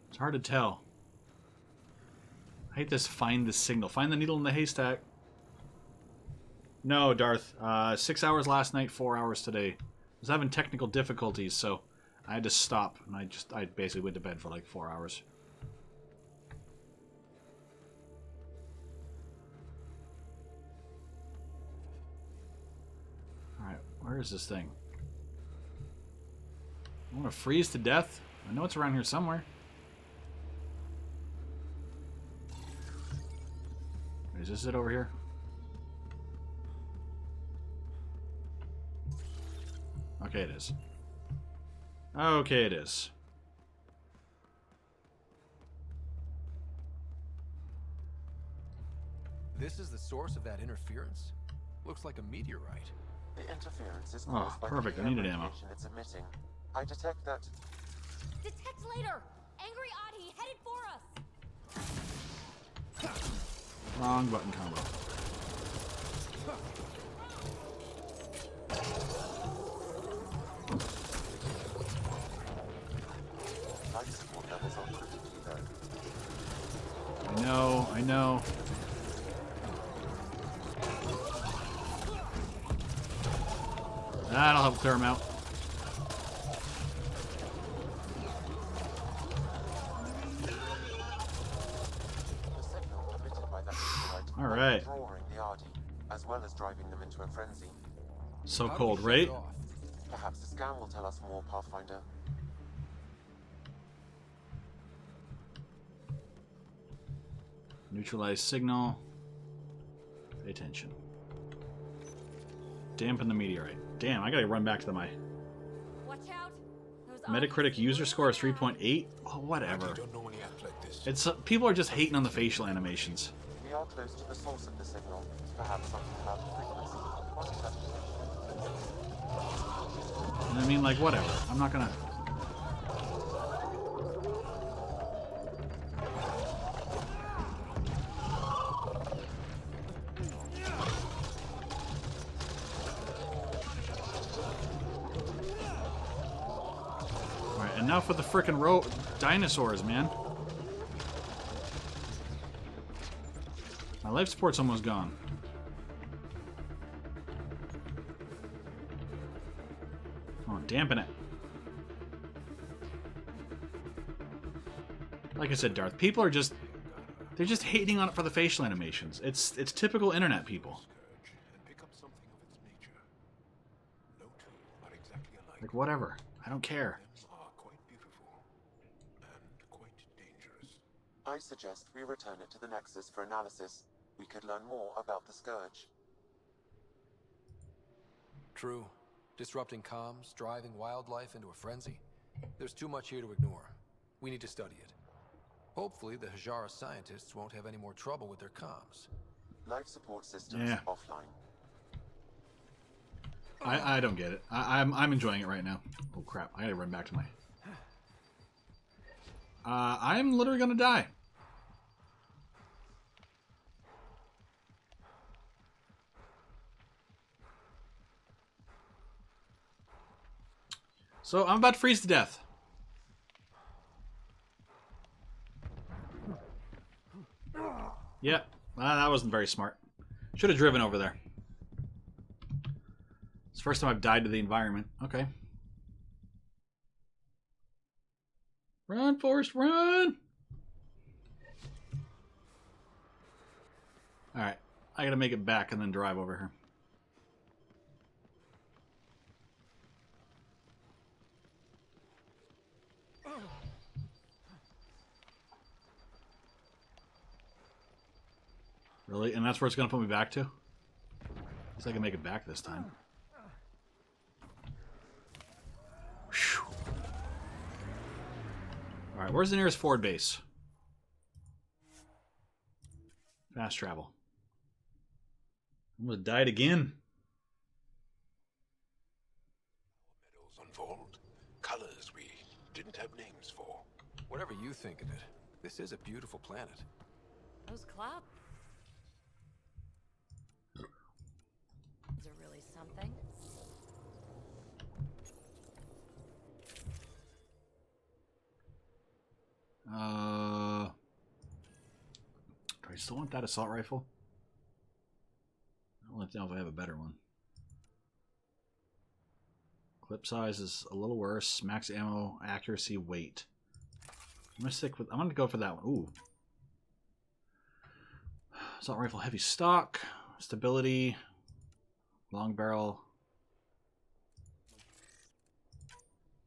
It's hard to tell. I hate this find the signal. Find the needle in the haystack. No, Darth. 6 hours last night, 4 hours today. I was having technical difficulties, so I had to stop. And I basically went to bed for like 4 hours. Alright, where is this thing? I want to freeze to death? I know it's around here somewhere. Is this it over here? Okay, it is. Okay, it is. This is the source of that interference? Looks like a meteorite. The interference is caused by perfect. the I needed ammo. radiation it's emitting. I detect that. Detect later! Angry Oddie headed for us! Wrong button combo. Life support levels are critically low. I know. That'll help clear them out. All right. As well as driving them into a frenzy. So cold, right? Perhaps the scan will tell us more, Pathfinder. Neutralize signal. Pay attention. Dampen the meteorite. Damn, I gotta run back to my... Watch out. Metacritic user score is 3.8? Oh, whatever. It's people are just hating on the facial animations. We are close to the source of the signal. Perhaps something about the frequency. What is that? I mean, like, whatever. I'm not gonna... Alright, enough with the frickin' dinosaurs, man. My life support's almost gone. Come on, dampen it. Like I said, Darth, people are just... They're just hating on it for the facial animations. It's typical internet people. Like, whatever. I don't care. I suggest we return it to the Nexus for analysis. We could learn more about the Scourge. True. Disrupting comms, driving wildlife into a frenzy. There's too much here to ignore. We need to study it. Hopefully, the Hajara scientists won't have any more trouble with their comms. Life support systems offline. I don't get it. I'm enjoying it right now. Oh crap! I gotta run back to my... I'm literally gonna die. So I'm about to freeze to death. Yeah, that wasn't very smart. Should have driven over there. It's the first time I've died to the environment. Okay. Run, Forrest, run! Alright. I gotta make it back and then drive over here. Really? And that's where it's gonna put me back to? At least I can make it back this time. Alright, where's the nearest Ford base? Fast travel. Almost died again. Meadows unfold. Colors we didn't have names for. Whatever you think of it, this is a beautiful planet. Those clouds are really something. Do I still want that assault rifle? I don't know if I have a better one. Clip size is a little worse. Max ammo, accuracy, weight. I'm gonna go for that one. Ooh. Assault rifle, heavy stock, stability, long barrel,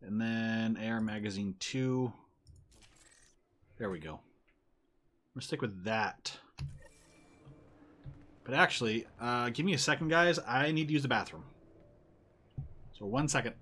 and then AR magazine 2. There we go. I'm gonna stick with that. But actually, give me a second, guys. I need to use the bathroom. So 1 second.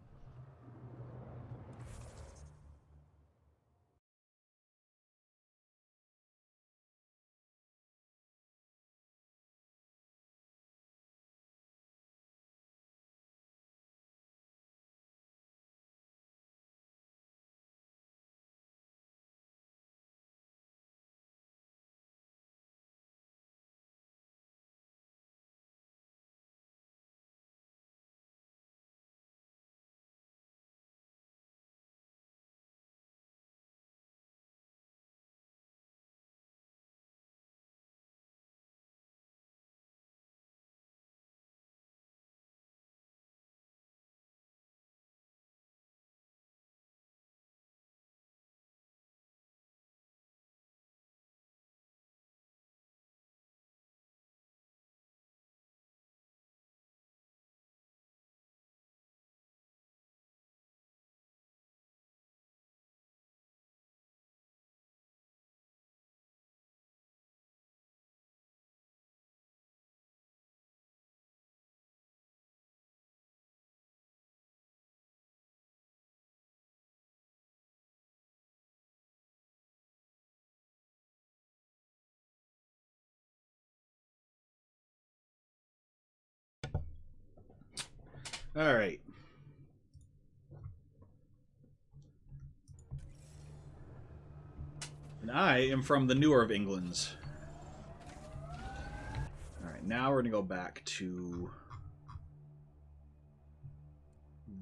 All right. And I am from the newer of Englands. All right, now we're going to go back to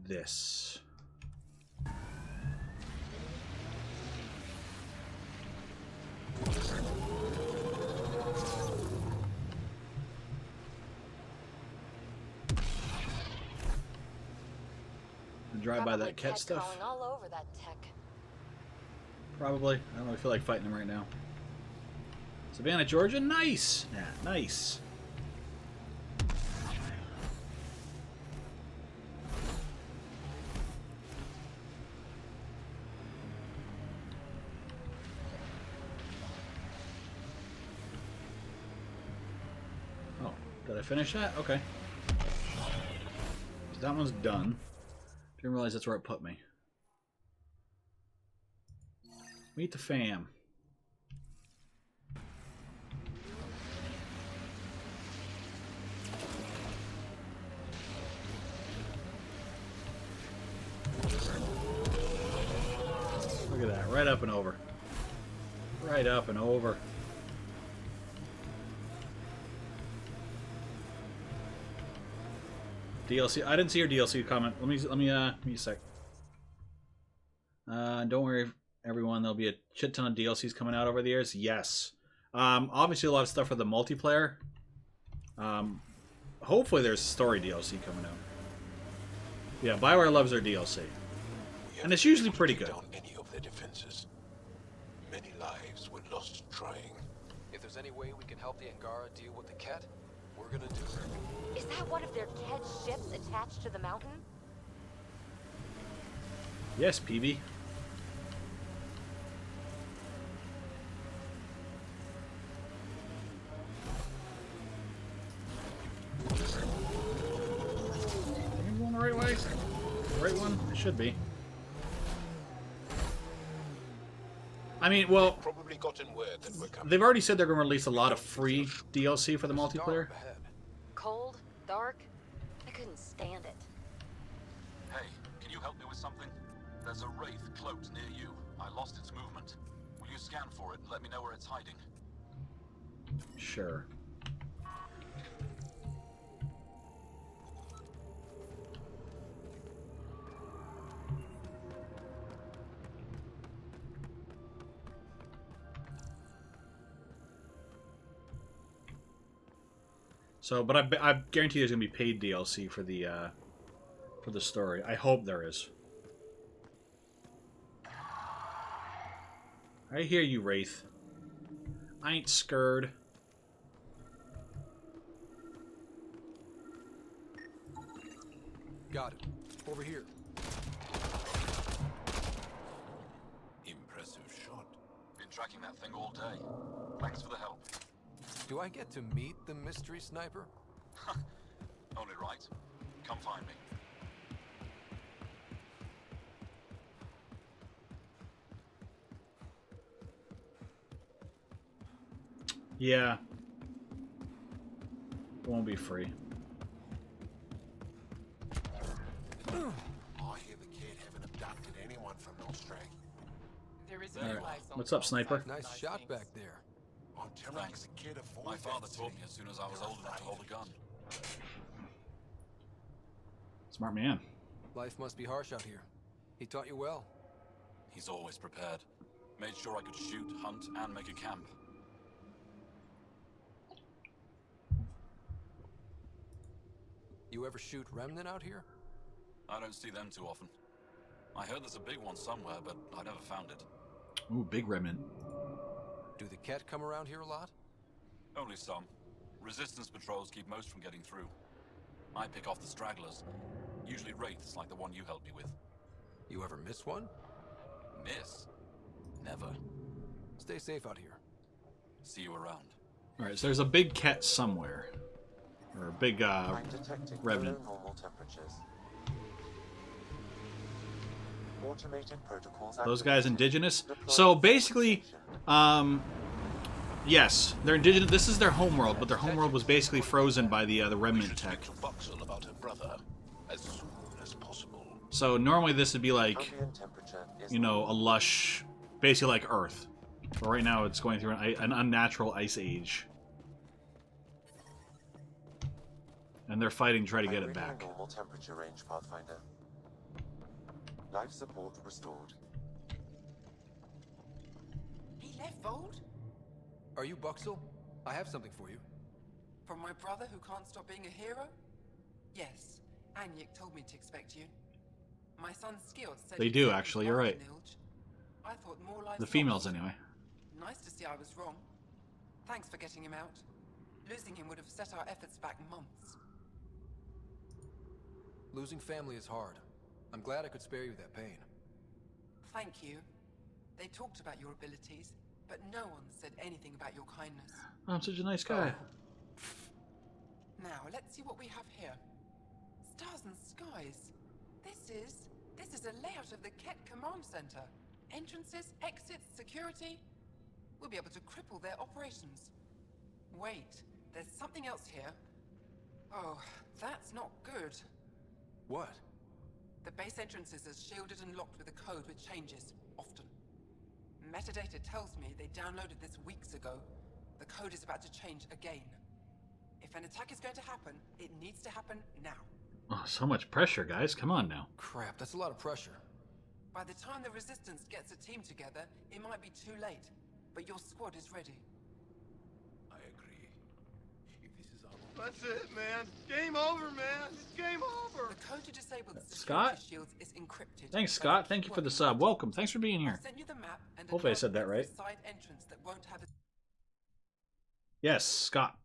this. Drive by that cat stuff. All over that tech. Probably. I don't really feel like fighting him right now. Savannah, Georgia? Nice! Yeah, nice. Oh, did I finish that? Okay. So that one's done. Didn't realize that's where it put me. Meet the fam. Look at that. Right up and over. Right up and over. DLC. I didn't see your DLC comment. Let me a sec. Don't worry, everyone. There'll be a shit ton of DLCs coming out over the years. Yes. Obviously, a lot of stuff for the multiplayer. Hopefully, there's story DLC coming out. Yeah, BioWare loves their DLC. And it's usually pretty good. Down any of their defenses. Many lives were lost trying. If there's any way we can help the Angara deal with the Ket, we're gonna do it. Is that one of their Ked ships attached to the mountain? Yes, PB. Am I going the right way? The right one? It should be. I mean, well, Probably gotten word that we're coming. they've already said they're going to release a lot of free DLC for the multiplayer. Cold, dark. I couldn't stand it. Hey, can you help me with something? There's a wraith cloaked near you. I lost its movement. Will you scan for it and let me know where it's hiding? Sure. So, but I guarantee there's gonna be paid DLC for the story. I hope there is. I hear you, Wraith. I ain't scared. Got it. Over here. Impressive shot. Been tracking that thing all day. Thanks for the help. Do I get to meet the mystery sniper? Only right. Come find me. Yeah. It won't be free. I hear the kid haven't abducted anyone from Nostray. There is All right. What's up, sniper? Nice shot back there. I'm telling Thanks. the kid a My father taught me as soon as I was old enough to hold a gun. Smart man. Life must be harsh out here. He taught you well. He's always prepared. Made sure I could shoot, hunt, and make a camp. You ever shoot Remnant out here? I don't see them too often. I heard there's a big one somewhere, but I never found it. Ooh, big remnant. Do the Ket come around here a lot? Only some. Resistance patrols keep most from getting through. I pick off the stragglers. Usually wraiths like the one you helped me with. You ever miss one? Miss? Never. Stay safe out here. See you around. Alright, so there's a big cat somewhere. Or a big, I'm detecting revenant. below normal temperatures. Automated protocols Those guys activated. indigenous? Deploy So basically, yes, they're indigenous. This is their homeworld, but their homeworld was basically frozen by the remnant tech. Buxel about her brother as soon as possible. So normally this would be like, Ambient temperature is you know, a lush, basically like Earth. But right now it's going through an unnatural ice age. And they're fighting to try to get it back. Normal temperature range, Pathfinder. Life support restored. He left Vold? Are you Buxel? I have something for you. From my brother who can't stop being a hero? Yes, Anyik told me to expect you. My son Skjord said They he do, said actually, he you're loved right. Nilge. I thought more lives The females, lost. anyway. Nice to see I was wrong. Thanks for getting him out. Losing him would have set our efforts back months. Losing family is hard. I'm glad I could spare you that pain. Thank you. They talked about your abilities, but no one said anything about your kindness. I'm such a nice guy. Now, let's see what we have here. Stars and skies. This is a layout of the Ket Command Center. Entrances, exits, security. We'll be able to cripple their operations. Wait, there's something else here. Oh, that's not good. What? The base entrances are shielded and locked with a code which changes, often. Metadata tells me they downloaded this weeks ago. The code is about to change again. If an attack is going to happen, it needs to happen now. Oh, so much pressure, guys. Come on now. Crap, that's a lot of pressure. By the time the Resistance gets a team together, it might be too late. But your squad is ready. I agree. If this is our That's it, man. Game over, man. It's game over. The code to disable the Scott? security shields is encrypted. Thanks, Scott. Thank you for the sub. Welcome. Thanks for being here. Send you the map and Hopefully I said that right. side entrance that won't have a... Yes, Scott.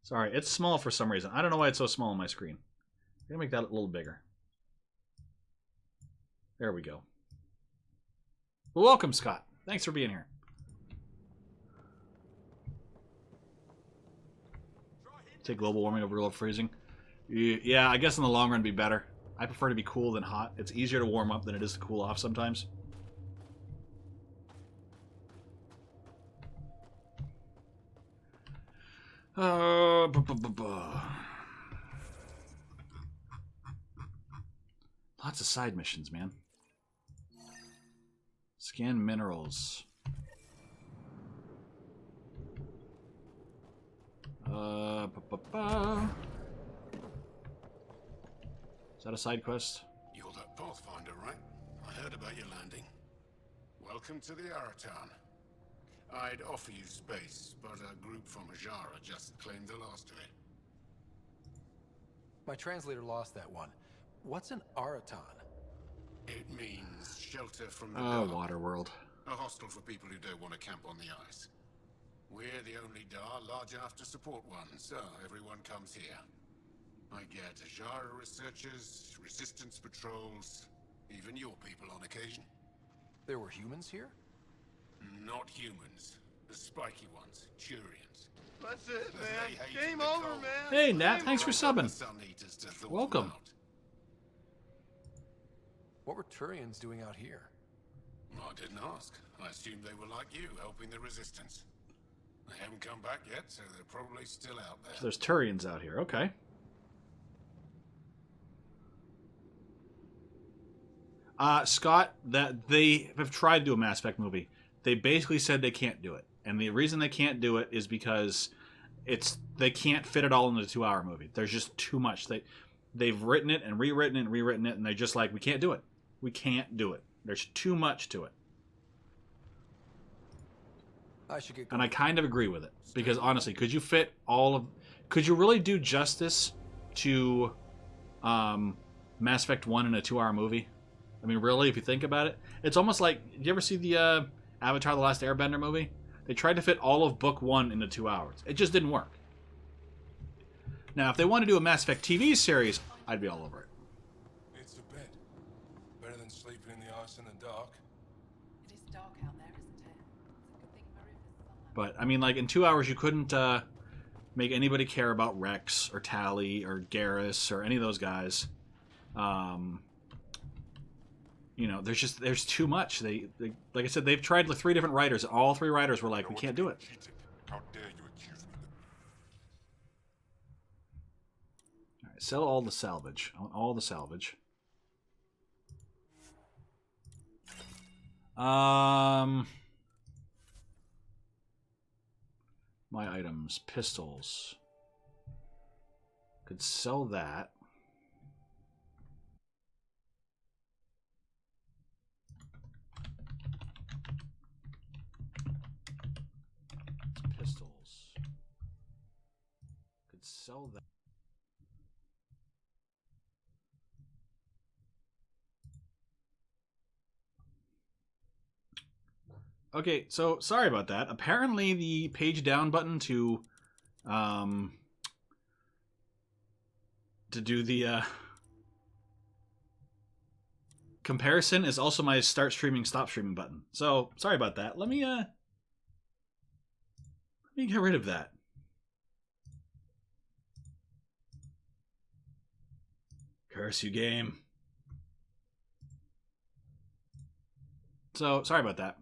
Sorry, it's small for some reason. I don't know why it's so small on my screen. I'm going to make that a little bigger. There we go. Well, welcome, Scott. Thanks for being here. Take global warming over global freezing. Yeah, I guess in the long run it'd be better. I prefer to be cool than hot. It's easier to warm up than it is to cool off sometimes. Lots of side missions, man. Scan minerals. Is that a side quest? You're that Pathfinder, right? I heard about your landing. Welcome to the Aratan. I'd offer you space, but a group from Hajara just claimed the last of it. My translator lost that one. What's an Aratan? It means shelter from the Oh, dark. Waterworld. A hostel for people who don't want to camp on the ice. We're the only Dar large enough to support one, so everyone comes here. I get Hajara researchers, resistance patrols, even your people on occasion. There were humans here? Not humans. The spiky ones, Turians. That's it, man. Game over, man. Hey, Nat, thanks for subbing. Welcome. What were Turians doing out here? I didn't ask. I assumed they were like you, helping the resistance. They haven't come back yet, so they're probably still out there. So there's Turians out here. Okay. Scott, that they have tried to do a Mass Effect movie. They basically said they can't do it. And the reason they can't do it is because they can't fit it all into a 2-hour movie. There's just too much. They've written it and rewritten it and rewritten it, and they're just like, we can't do it. We can't do it. There's too much to it. And I kind of agree with it. Because honestly, could you really do justice to Mass Effect 1 in a 2-hour movie? I mean, really, if you think about it? It's almost like, did you ever see the Avatar The Last Airbender movie? They tried to fit all of Book 1 into 2 hours. It just didn't work. Now, if they want to do a Mass Effect TV series, I'd be all over it. It's a bed. Better than sleeping in the ice in the dark. It is dark out there, isn't it? It's a good thing Maria's sunlight. But, I mean, like, in 2 hours, you couldn't make anybody care about Rex or Tally or Garrus or any of those guys. You know, there's too much. They like I said, they've tried like 3 different writers. All 3 writers were like, we can't do it. How dare you accuse me? All right, sell all the salvage. I want all the salvage. My items, pistols. Could sell that. Pistols. Could sell that. Okay, so sorry about that. Apparently the page down button to do the comparison is also my start streaming, stop streaming button. So sorry about that. Let me get rid of that. Curse you, game. So sorry about that.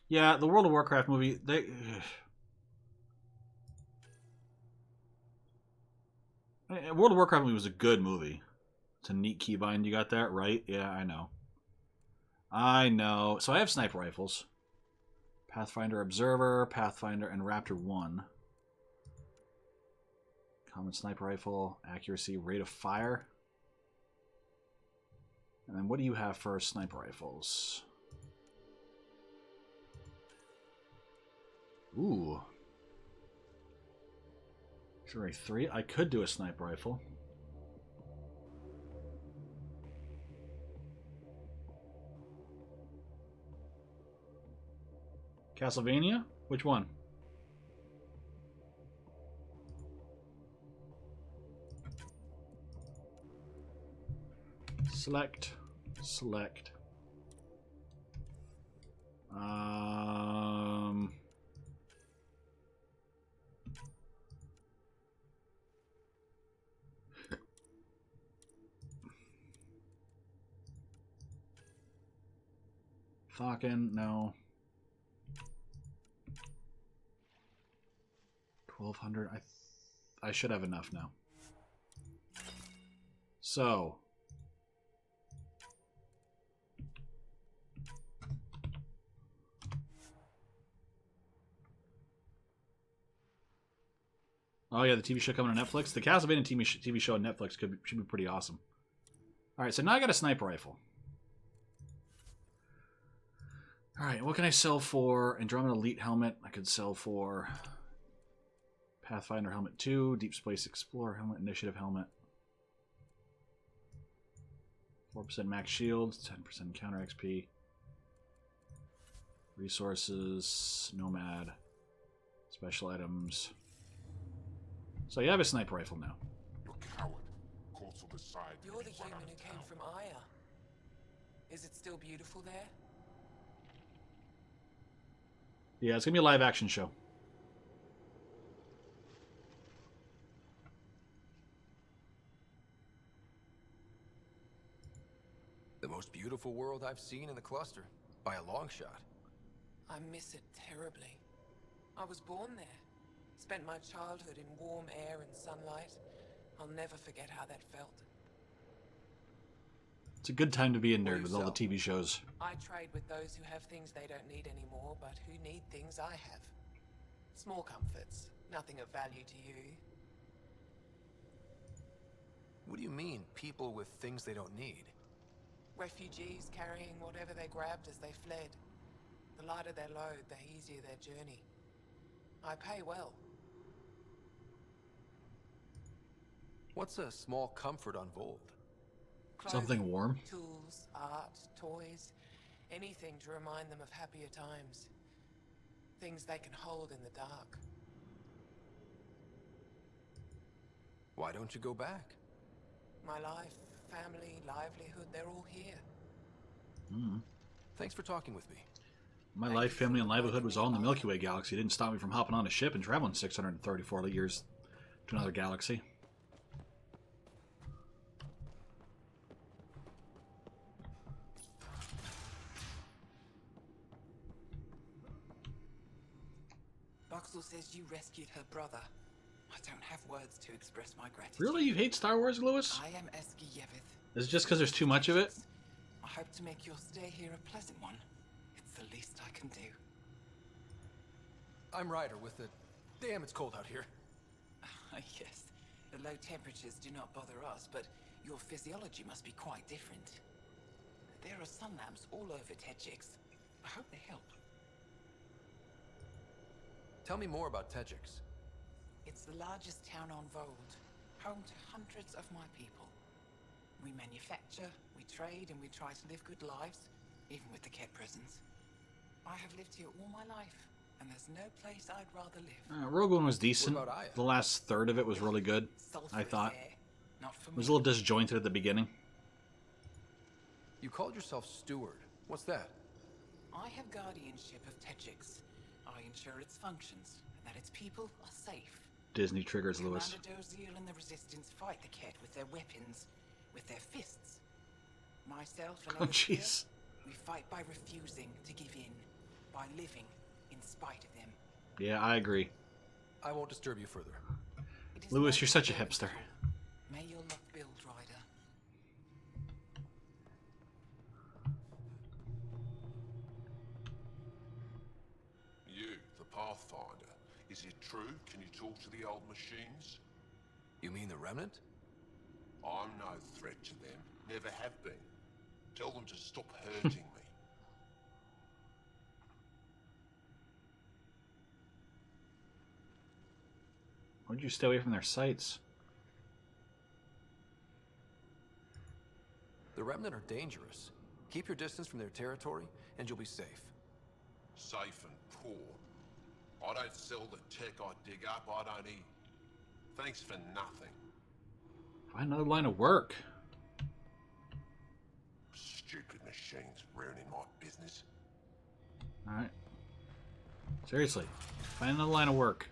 Yeah, the World of Warcraft movie, World of Warcraft movie was a good movie. It's a neat keybind. You got that right? Yeah, I know. I know. So I have sniper rifles. Pathfinder Observer, Pathfinder, and Raptor 1. Common sniper rifle, accuracy, rate of fire. And then what do you have for sniper rifles? Ooh. Artillery 3. I could do a sniper rifle. Castlevania? Which one? Select. Select. Falcon, no. 1200. I should have enough now. So. Oh yeah, the TV show coming on Netflix. The Castlevania TV show on Netflix should be pretty awesome. All right, so now I got a sniper rifle. All right, what can I sell for? Andromeda Elite helmet. I could sell for Pathfinder helmet 2, Deep Space Explorer helmet, Initiative helmet. 4% max shield, 10% counter XP. Resources, Nomad, special items. So you have a sniper rifle now. You're a coward. Caught on the side. You're the human who came from Aya. Is it still beautiful there? Yeah, it's gonna be a live action show. The most beautiful world I've seen in the cluster, by a long shot. I miss it terribly. I was born there. Spent my childhood in warm air and sunlight. I'll never forget how that felt. It's a good time to be a nerd with all the TV shows. I trade with those who have things they don't need anymore, but who need things I have. Small comforts, nothing of value to you. What do you mean, people with things they don't need? Refugees carrying whatever they grabbed as they fled. The lighter their load, the easier their journey. I pay well. What's a small comfort on Vold? Something warm? Tools, art, toys, anything to remind them of happier times. Things they can hold in the dark. Why don't you go back? My life, family, livelihood, they're all here. Thanks for talking with me. My life, family, and livelihood was all in the Milky Way galaxy. It didn't stop me from hopping on a ship and traveling 634 years to another galaxy. Boxel says you rescued her brother. I don't have words to express my gratitude. Really? You hate Star Wars, Lewis? I am Eski Yevith. Is it just because there's too much of it? I hope to make your stay here a pleasant one. It's the least I can do. I'm Ryder with the... Damn, it's cold out here. Yes, the low temperatures do not bother us, but your physiology must be quite different. There are sun lamps all over Tejix. I hope they help. Tell me more about Tejix. It's the largest town on Vold, home to hundreds of my people. We manufacture, we trade, and we try to live good lives, even with the Ket presence. I have lived here all my life, and there's no place I'd rather live. Rogue One was decent. The last third of it was really good, I thought. It was a little disjointed at the beginning. You called yourself Steward. What's that? I have guardianship of Tejix. I ensure its functions, and that its people are safe. Disney triggers, Lewis. Commander Doziel and the Resistance fight the Ket with their weapons, with their fists. Myself and Oh, jeez. we fight by refusing to give in, by living in spite of them. Yeah, I agree. I won't disturb you further. Lewis, you're such a hipster. May your luck build, Ryder. You, the Pathfinder. Is it true? Can you talk to the old machines? You mean the Remnant? I'm no threat to them. Never have been. Tell them to stop hurting me. Why don't you stay away from their sights? The Remnant are dangerous. Keep your distance from their territory, and you'll be safe. Safe and poor. I don't sell the tech I dig up, I don't eat. Thanks for nothing. Find another line of work. Stupid machines ruining my business. Alright. Seriously. Find another line of work.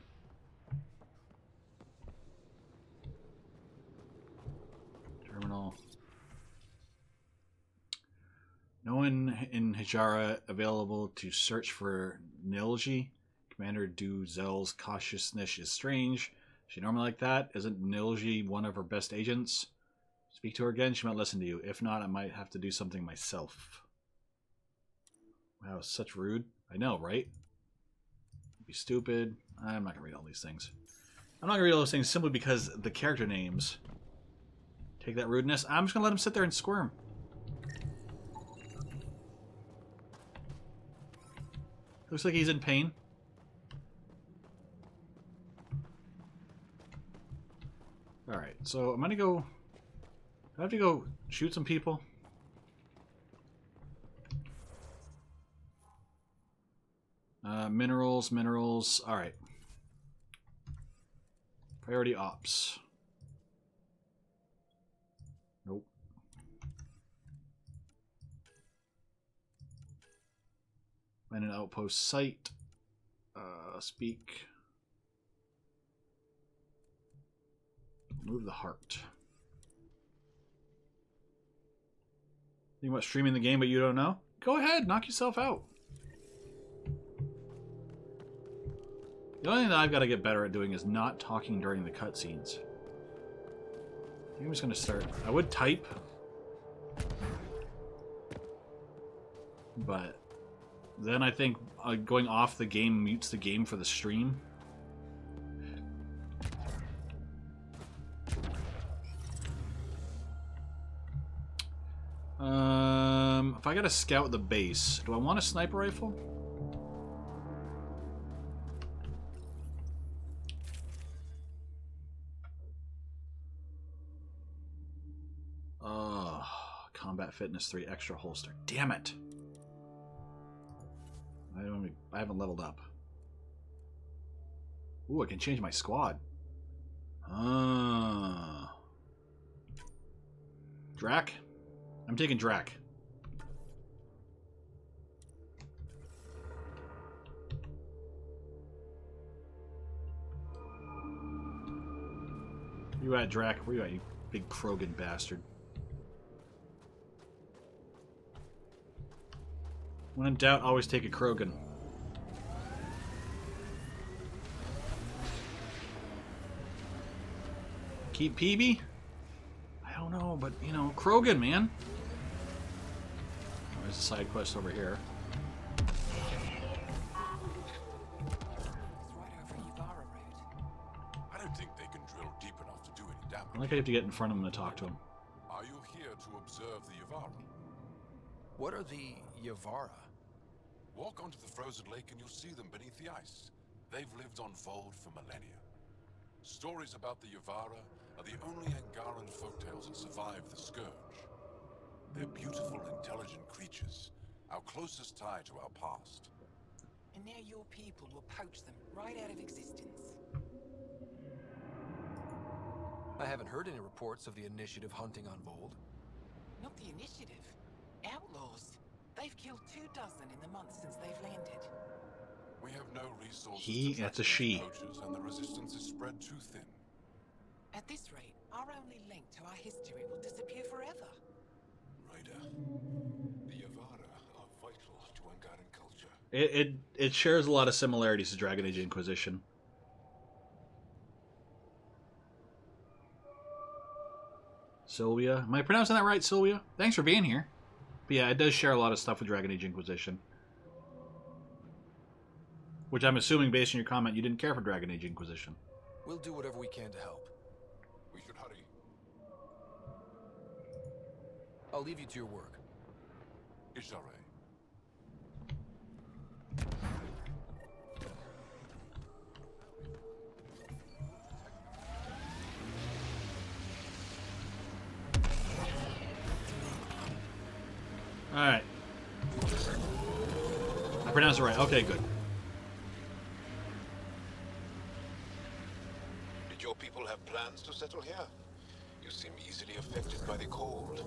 Terminal. No one in Hijara available to search for Nilji. Commander Duzel's cautiousness is strange. She normally like that? Isn't Nilji one of her best agents? Speak to her again, she might listen to you. If not, I might have to do something myself. Wow, such rude. I know, right? Be stupid. I'm not going to read all these things. I'm not going to read all those things simply because the character names take that rudeness. I'm just going to let him sit there and squirm. Looks like he's in pain. Alright, so I'm gonna go... Do I have to go shoot some people? Minerals. Alright. Priority ops. Nope. Find an outpost site. Speak. Move the heart. Think about streaming the game, but you don't know? Go ahead, knock yourself out. The only thing that I've got to get better at doing is not talking during the cutscenes. I think I'm just going to start. I would type, but then I think going off the game mutes the game for the stream. If I gotta scout the base, do I want a sniper rifle? Oh, combat fitness 3 extra holster. Damn it! I haven't leveled up. Ooh, I can change my squad. Drac? I'm taking Drac. You at, Drac? Where you at, you big Krogan bastard? When in doubt, always take a Krogan. Keep Peavy? I don't know, but, you know, Krogan, man. Oh, there's a side quest over here. I don't think they can drill deep enough to do any damage. I like I have to get in front of him to talk to him. Are you here to observe the Yavara? What are the Yavara? Walk onto the frozen lake and you'll see them beneath the ice. They've lived on Vold for millennia. Stories about the Yavara are the only Angaran folktales that survive the Scourge. They're beautiful, intelligent creatures, our closest tie to our past. And now your people will poach them right out of existence. I haven't heard any reports of the Initiative hunting on Vold. Not the Initiative. Outlaws. They've killed 24 in the months since they've landed. We have no resources He, to that's a she. poachers, and the resistance is spread too thin. At this rate, our only link to our history will disappear forever. Ryder, the Yavara are vital to Angaran culture. It shares a lot of similarities to Dragon Age Inquisition. Sylvia. Am I pronouncing that right, Sylvia? Thanks for being here. But yeah, it does share a lot of stuff with Dragon Age Inquisition. Which I'm assuming, based on your comment, you didn't care for Dragon Age Inquisition. We'll do whatever we can to help. We should hurry. I'll leave you to your work. Ishare. pronounced it right. Okay, good. Did your people have plans to settle here? You seem easily affected by the cold.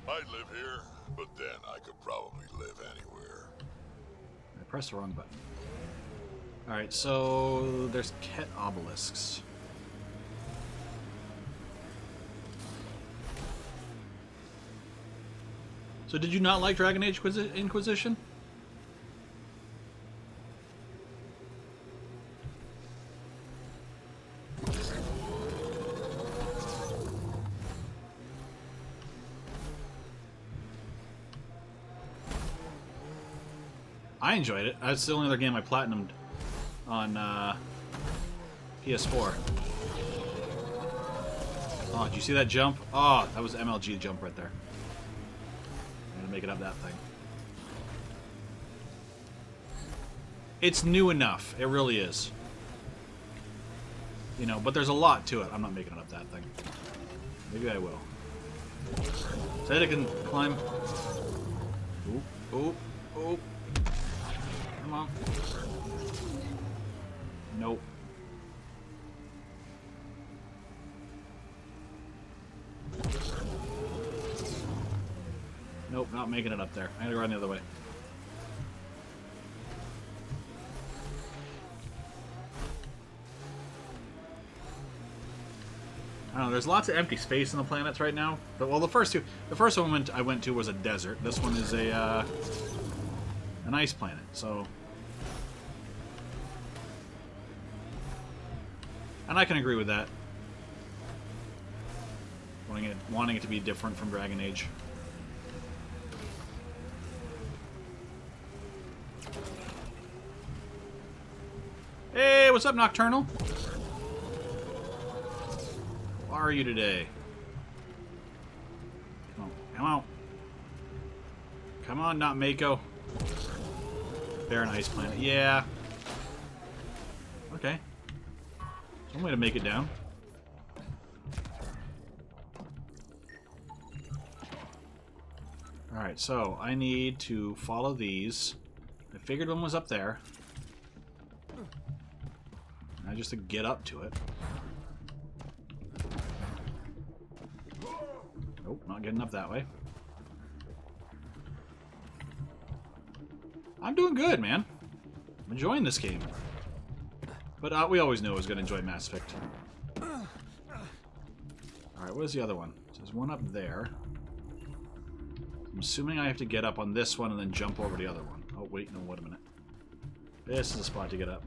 I'd live here, but then I could probably live anywhere. I pressed the wrong button. Alright, so there's Ket obelisks. So did you not like Dragon Age Inquisition? I enjoyed it. That's the only other game I platinumed on PS4. Oh, did you see that jump? Oh, that was MLG jump right there. I'm gonna make it up that thing. It's new enough. It really is. You know, but there's a lot to it. I'm not making it up that thing. Maybe I will. So that it can climb. Oop, oop, oop. Come on. Nope. Nope, not making it up there. I gotta go around the other way. I don't know, there's lots of empty space on the planets right now. But, well, the first one I went to was a desert. This one is a an ice planet, so... And I can agree with that. Wanting it to be different from Dragon Age. Hey, what's up, Nocturnal? How are you today? Come on, come on. Come on, not Mako. Barren Ice Planet. Yeah. Okay. One way to make it down. Alright, so I need to follow these. I figured one was up there. Now just to get up to it. Nope, not getting up that way. I'm doing good, man. I'm enjoying this game. But we always knew I was going to enjoy Mass Effect. Alright, what is the other one? There's one up there. I'm assuming I have to get up on this one and then jump over the other one. Oh, wait, no, wait a minute. This is a spot to get up.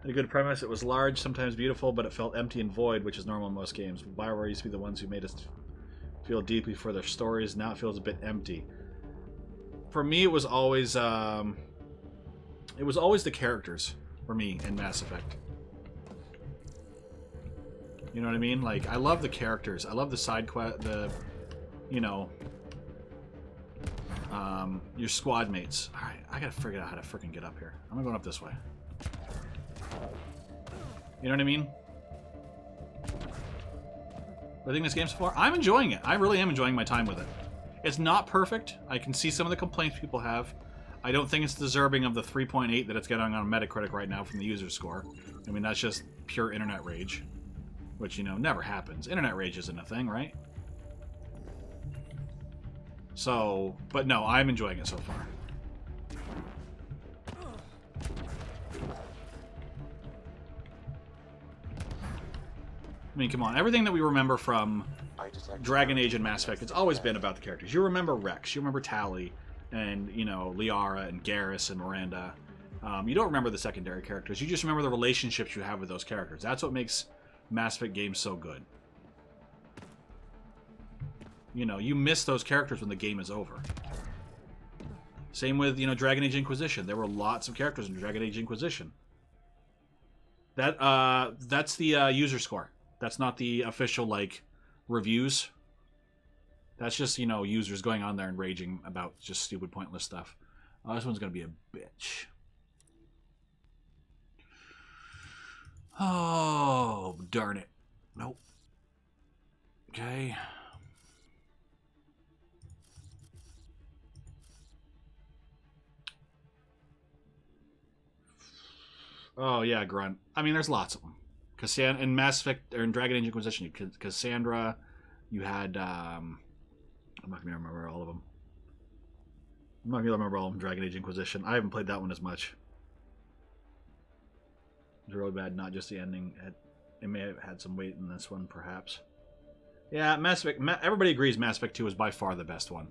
Had a good premise. It was large, sometimes beautiful, but it felt empty and void, which is normal in most games. BioWare used to be the ones who made us feel deeply for their stories. Now it feels a bit empty. For me, it was always the characters for me in Mass Effect. You know what I mean? Like, I love the characters. I love the side quest, you know, your squad mates. All right, I gotta figure out how to freaking get up here. I'm going up this way. You know what I mean? I think this game so far, I'm enjoying it. I really am enjoying my time with it. It's not perfect. I can see some of the complaints people have. I don't think it's deserving of the 3.8 that it's getting on Metacritic right now from the user score. I mean, that's just pure internet rage. Which, you know, never happens. Internet rage isn't a thing, right? So, but no, I'm enjoying it so far. I mean, come on. Everything that we remember from Dragon Age and Mass Effect, it's always been about the characters. You remember Rex, you remember Tali, and, you know, Liara and Garrus and Miranda. You don't remember the secondary characters. You just remember the relationships you have with those characters. That's what makes Mass Effect games so good. You know, you miss those characters when the game is over. Same with, you know, Dragon Age Inquisition. There were lots of characters in Dragon Age Inquisition. That's the user score. That's not the official, like, reviews. That's just, you know, users going on there and raging about just stupid, pointless stuff. Oh, this one's gonna be a bitch. Oh, darn it. Nope. Okay. Oh yeah, Grunt. I mean, there's lots of them. In Mass Effect or in Dragon Age Inquisition, Cassandra. You had. I'm not gonna remember all of them. I'm not gonna remember all of them. Dragon Age Inquisition. I haven't played that one as much. It was really bad. Not just the ending. It may have had some weight in this one, perhaps. Yeah, Mass Effect. Everybody agrees Mass Effect 2 is by far the best one.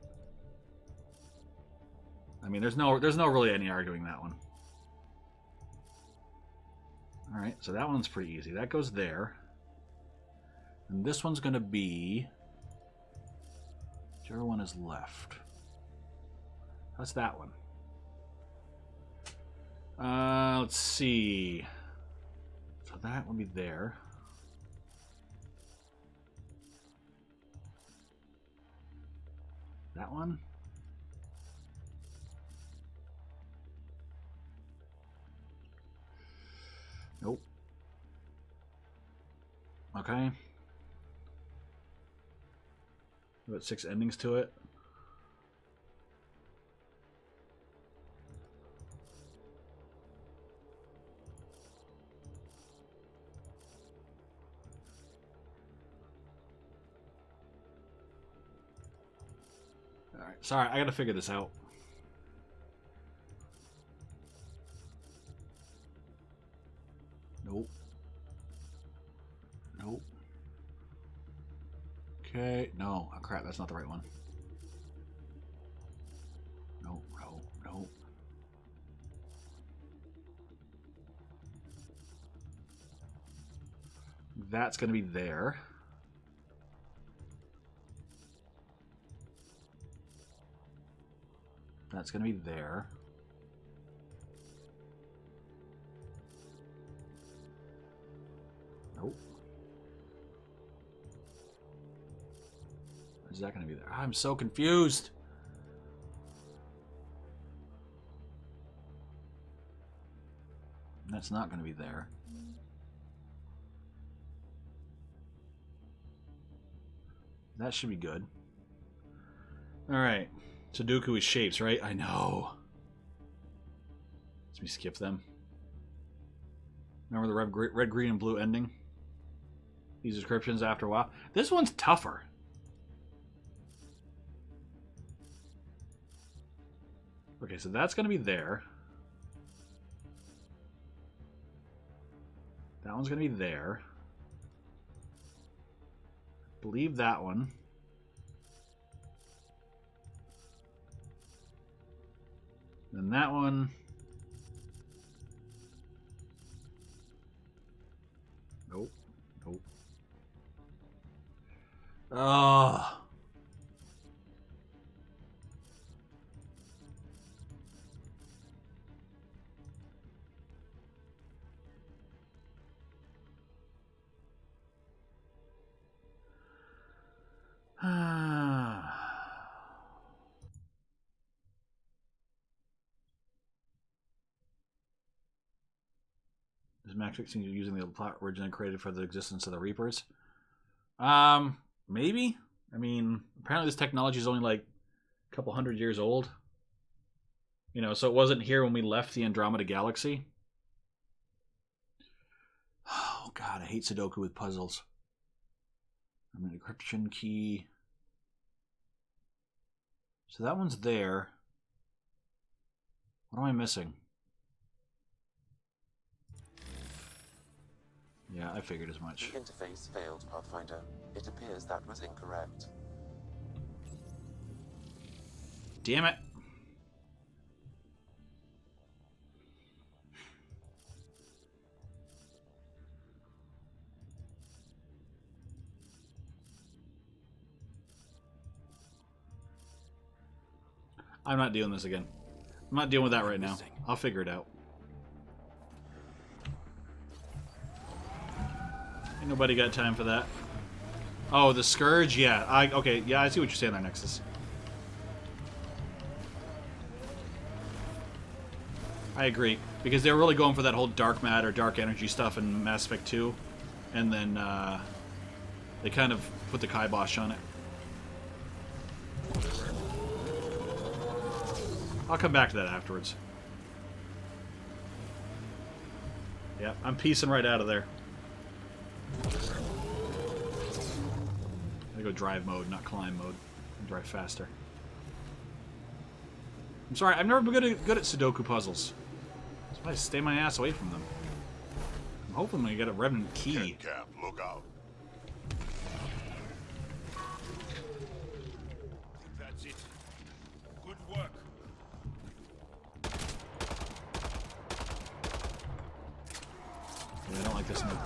I mean, there's no really any arguing that one. All right, so that one's pretty easy. That goes there. And this one's going to be... whichever one is left. That's that one. Let's see. So that will be there. That one? Nope. Okay. About 6 endings to it. Alright, sorry, I gotta figure this out. Nope. Nope. Okay, no. Oh, crap, that's not the right one. No, no, no. That's going to be there. That's going to be there. Nope. Is that going to be there? I'm so confused. That's not going to be there. That should be good. Alright. Sudoku is shapes, right? I know. Let's me skip them. Remember the red, green, and blue ending? These descriptions after a while. This one's tougher. Okay, so that's going to be there. That one's going to be there. I believe that one. Then that one. Nope. Nope. Oh. Is Max fixing using the plot originally created for the existence of the Reapers? Maybe. I mean, apparently this technology is only like a couple hundred years old. You know, so it wasn't here when we left the Andromeda Galaxy. Oh god, I hate Sudoku with puzzles. I mean, encryption key. So that one's there. What am I missing? Yeah, I figured as much. The interface failed, Pathfinder. It appears that was incorrect. Damn it. I'm not doing this again. I'm not dealing with that right now. I'll figure it out. Ain't nobody got time for that. Oh, the Scourge? Yeah. Okay, yeah, I see what you're saying there, Nexus. I agree. Because they were really going for that whole dark matter, dark energy stuff in Mass Effect 2. And then they kind of put the kibosh on it. I'll come back to that afterwards. Yeah, I'm piecing right out of there. I go drive mode, not climb mode. Drive faster. I'm sorry, I've never been good at Sudoku puzzles. That's why I stay my ass away from them. I'm hoping we get a remnant key. Cap, look out. That's it. Good work. Yeah, I don't like this one.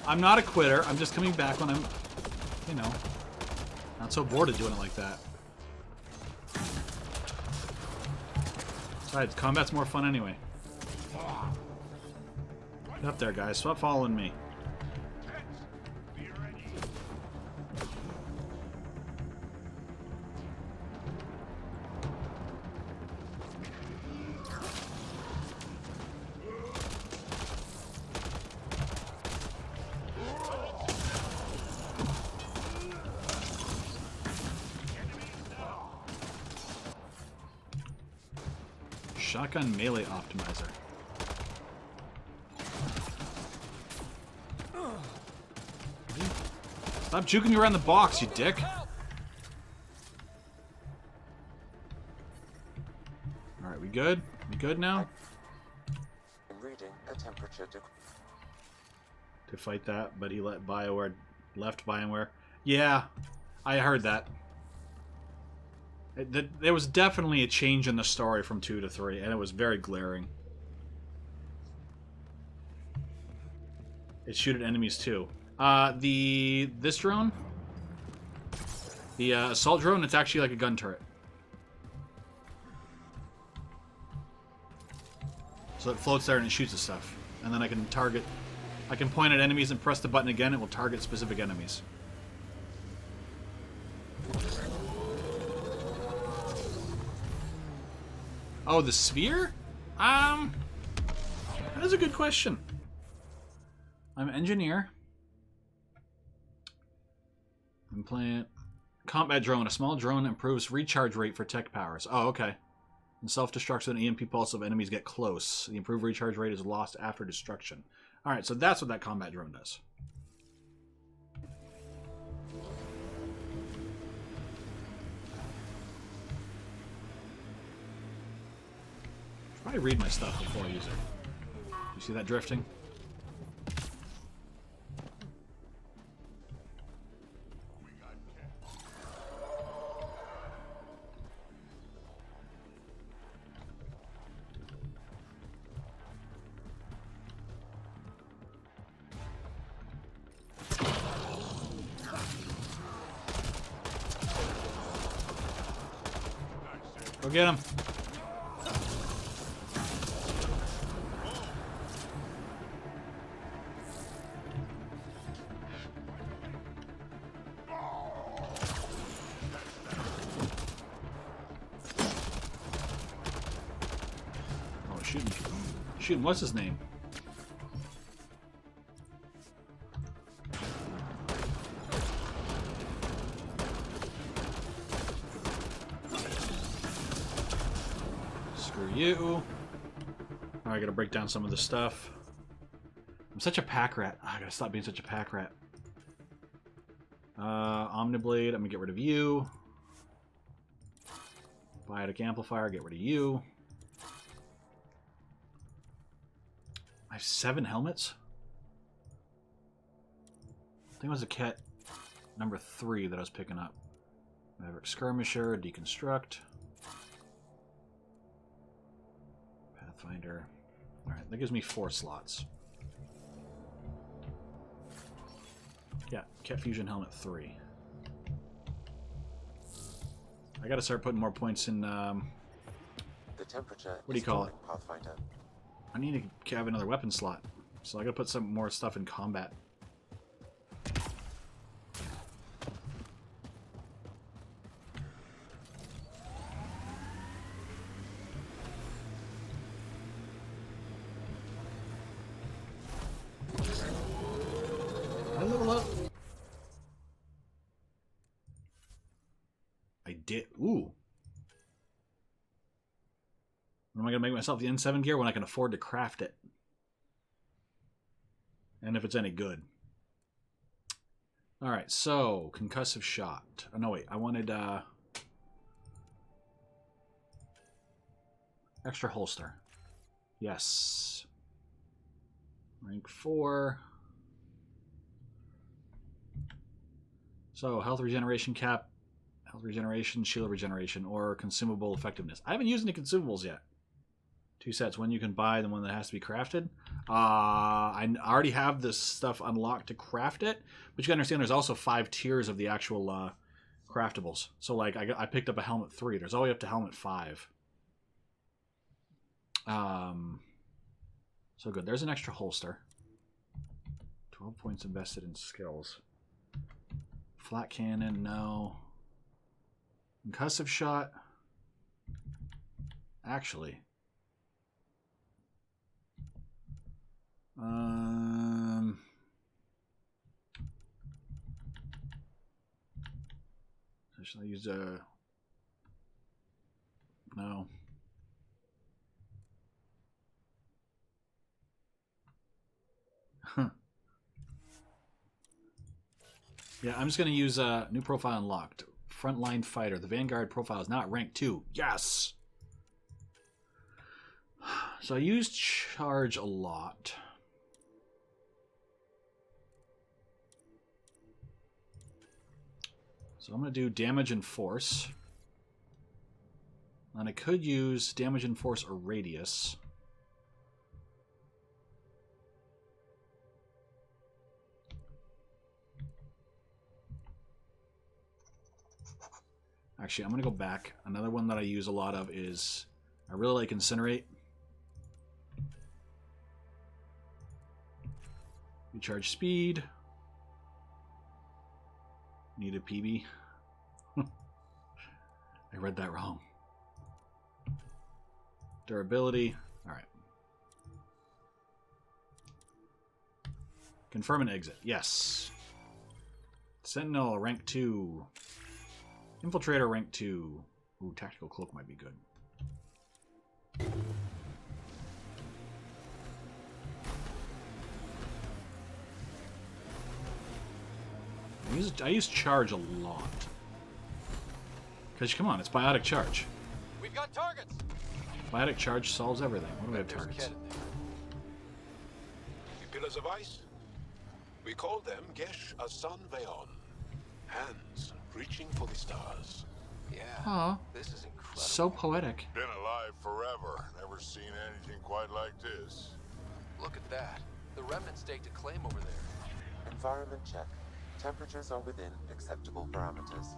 I'm not a quitter. I'm just coming back when I'm, you know, not so bored of doing it like that. Besides, combat's more fun anyway. Get up there, guys. Stop following me. Shotgun melee optimizer. Stop juking me around the box, you dick. Alright, we good? We good now? I'm reading a temperature To fight that, but he left BioWare. Yeah, I heard that. There was definitely a change in the story from 2 to 3, and it was very glaring. It shoot at enemies too. This drone, the assault drone, it's actually like a gun turret. So it floats there and it shoots at stuff, and then I can target. I can point at enemies and press the button again. It will target specific enemies. Oh, the sphere? That is a good question. I'm an engineer. I'm playing combat drone. A small drone improves recharge rate for tech powers. Oh, okay. And self-destruction and EMP pulse of enemies get close. The improved recharge rate is lost after destruction. Alright, so that's what that combat drone does. Probably read my stuff before I use it. You see that drifting? Go get him. Shooting, what's his name? Screw you. Now I gotta break down some of the stuff. I'm such a pack rat. I gotta stop being such a pack rat. Omniblade, I'm gonna get rid of you. Biotic amplifier, get rid of you. I have 7 helmets? I think it was a cat number 3 that I was picking up. Maverick Skirmisher, Deconstruct. Pathfinder. Alright, that gives me 4 slots. Yeah, Cat Fusion Helmet 3. I gotta start putting more points in, The temperature what do you call it? Pathfinder. I need to have another weapon slot. So I gotta put some more stuff in combat. Did I level up? I did. Ooh. When am I going to make myself the N7 gear? When I can afford to craft it. And if it's any good. Alright, so, concussive shot. Oh, no, wait. I wanted, extra holster. Yes. Rank 4. So, health regeneration cap, health regeneration, shield regeneration, or consumable effectiveness. I haven't used any consumables yet. 2 sets. One you can buy, the one that has to be crafted. I already have this stuff unlocked to craft it, but you gotta understand there's also 5 tiers of the actual craftables. So, like, I picked up a helmet 3. There's all the way up to helmet 5. So good. There's an extra holster. 12 points invested in skills. Flat cannon, no. Concussive shot. Actually. Should I use a... No. Yeah, I'm just going to use a new profile unlocked. Frontline fighter. The Vanguard profile is not rank 2. Yes! So I use charge a lot. So I'm going to do damage and force. And I could use damage and force or radius. Actually, I'm going to go back. Another one that I use a lot of is... I really like Incinerate. Recharge speed. Need a PB. I read that wrong. Durability. Alright. Confirm and exit. Yes. Sentinel, rank 2. Infiltrator, rank 2. Ooh, tactical cloak might be good. I use charge a lot. Because, come on, it's biotic charge. We've got targets. Biotic charge solves everything. What do we have targets? The pillars of ice? We call them Gesh Asan Veon. Hands reaching for the stars. Yeah. Aw. This is incredible. So poetic. Been alive forever. Never seen anything quite like this. Look at that. The remnant staked a claim over there. Environment check. Temperatures are within acceptable parameters.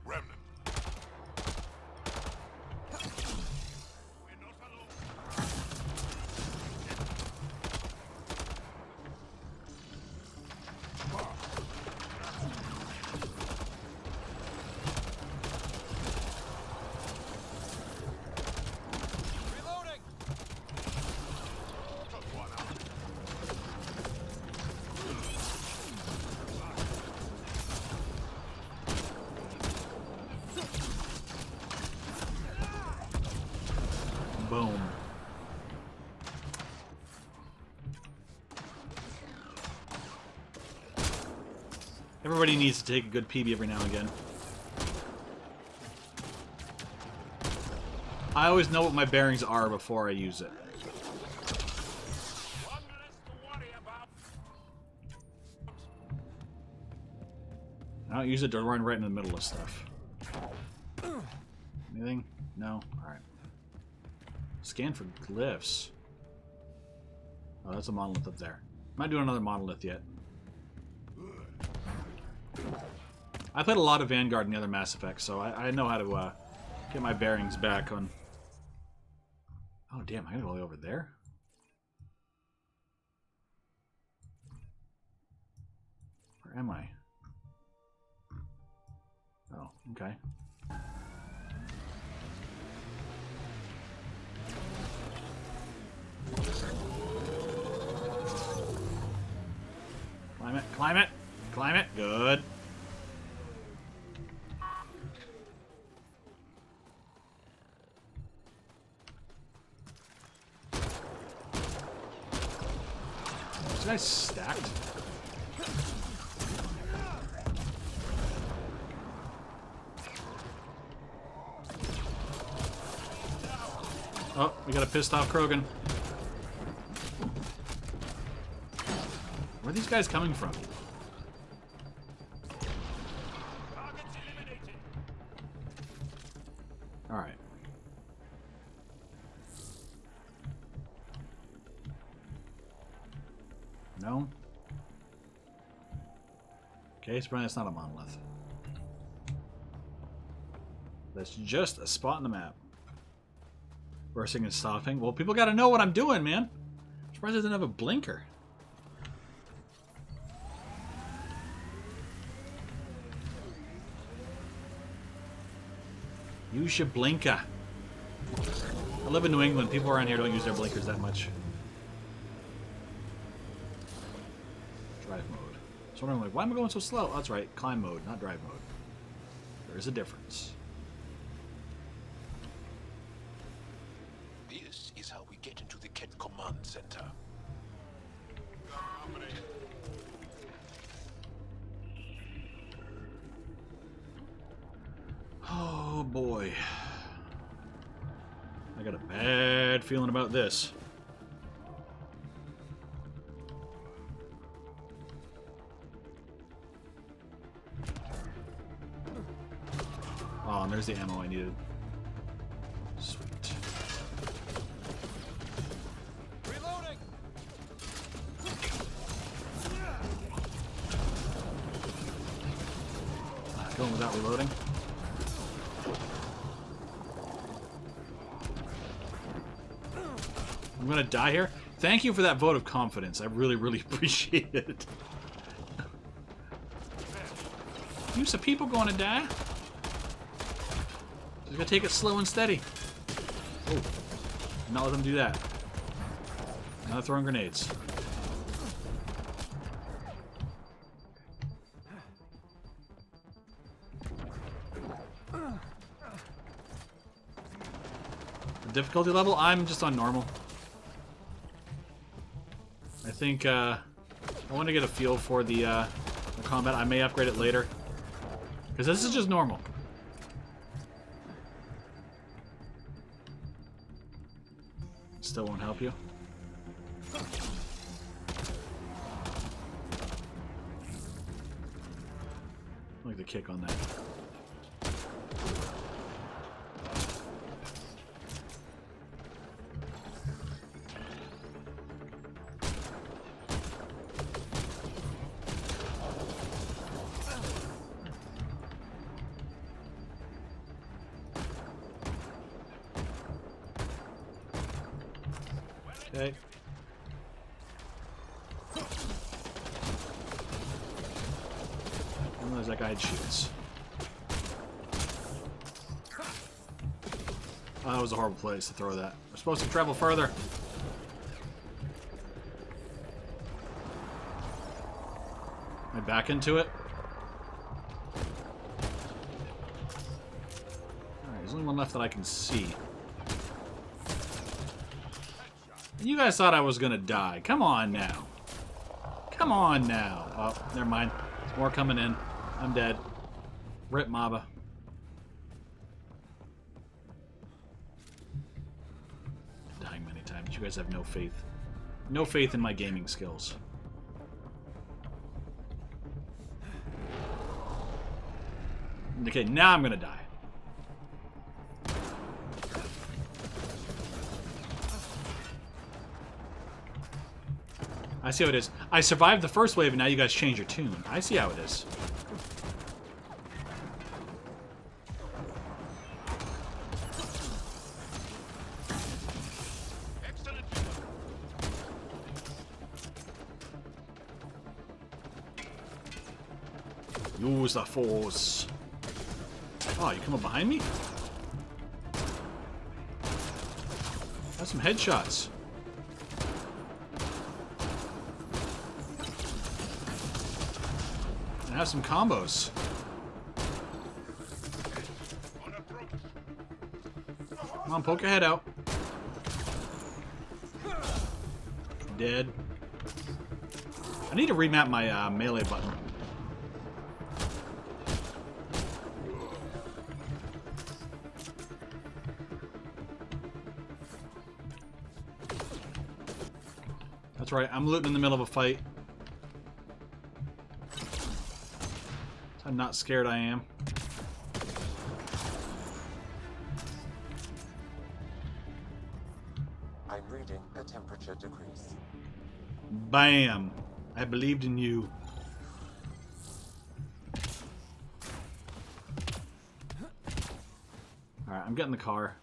Remnant. Boom. Everybody needs to take a good PB every now and again. I always know what my bearings are before I use it. I don't use it to run right in the middle of stuff. Anything? No? Alright. Scan for glyphs. Oh, that's a monolith up there. I'm not doing another monolith yet. I played a lot of Vanguard in the other Mass Effect, so I know how to get my bearings back on... Oh, damn, I gotta go all the way over there? Where am I? Oh, okay. Climb it. Climb it. Good. This guy's stacked. Oh, we got a pissed off Krogan. Where are these guys coming from? Alright. No? Okay, so that's not a monolith. That's just a spot on the map. Bursting and stopping. Well, people gotta know what I'm doing, man. I'm surprised it doesn't have a blinker. Use your blinker. I live in New England. People around here don't use their blinkers that much. Drive mode. So I'm like, why am I going so slow? Oh, that's right. Climb mode, not drive mode. There is a difference. This is how we get into the Ket Command Center. Oh boy. I got a bad feeling about this. Oh, and there's the ammo I needed. Sweet. Reloading. Going without reloading. I'm gonna die here. Thank you for that vote of confidence. I really, really appreciate it. You some people going to die. Just gotta take it slow and steady. Oh, not let them do that. Not throwing grenades. The difficulty level, I'm just on normal. I think I want to get a feel for the combat. I may upgrade it later. Because this is just normal. Still won't help you. I like the kick on that. Okay. And there's that guy shoots. Oh, that was a horrible place to throw that. We're supposed to travel further. Am I back into it? Alright, there's only one left that I can see. You guys thought I was gonna die. Come on now. Come on now. Oh, never mind. There's more coming in. I'm dead. Rip Maba. Dying many times. You guys have no faith. No faith in my gaming skills. Okay, now I'm gonna die. I see how it is. I survived the first wave and now you guys change your tune. I see how it is. Use the force. Oh, you come up behind me? That's some headshots. I have some combos. Come on, poke your head out. Dead. I need to remap my melee button. That's right, I'm looting in the middle of a fight. I'm not scared I am. I'm reading a temperature decrease. Bam! I believed in you. Alright, I'm getting the car.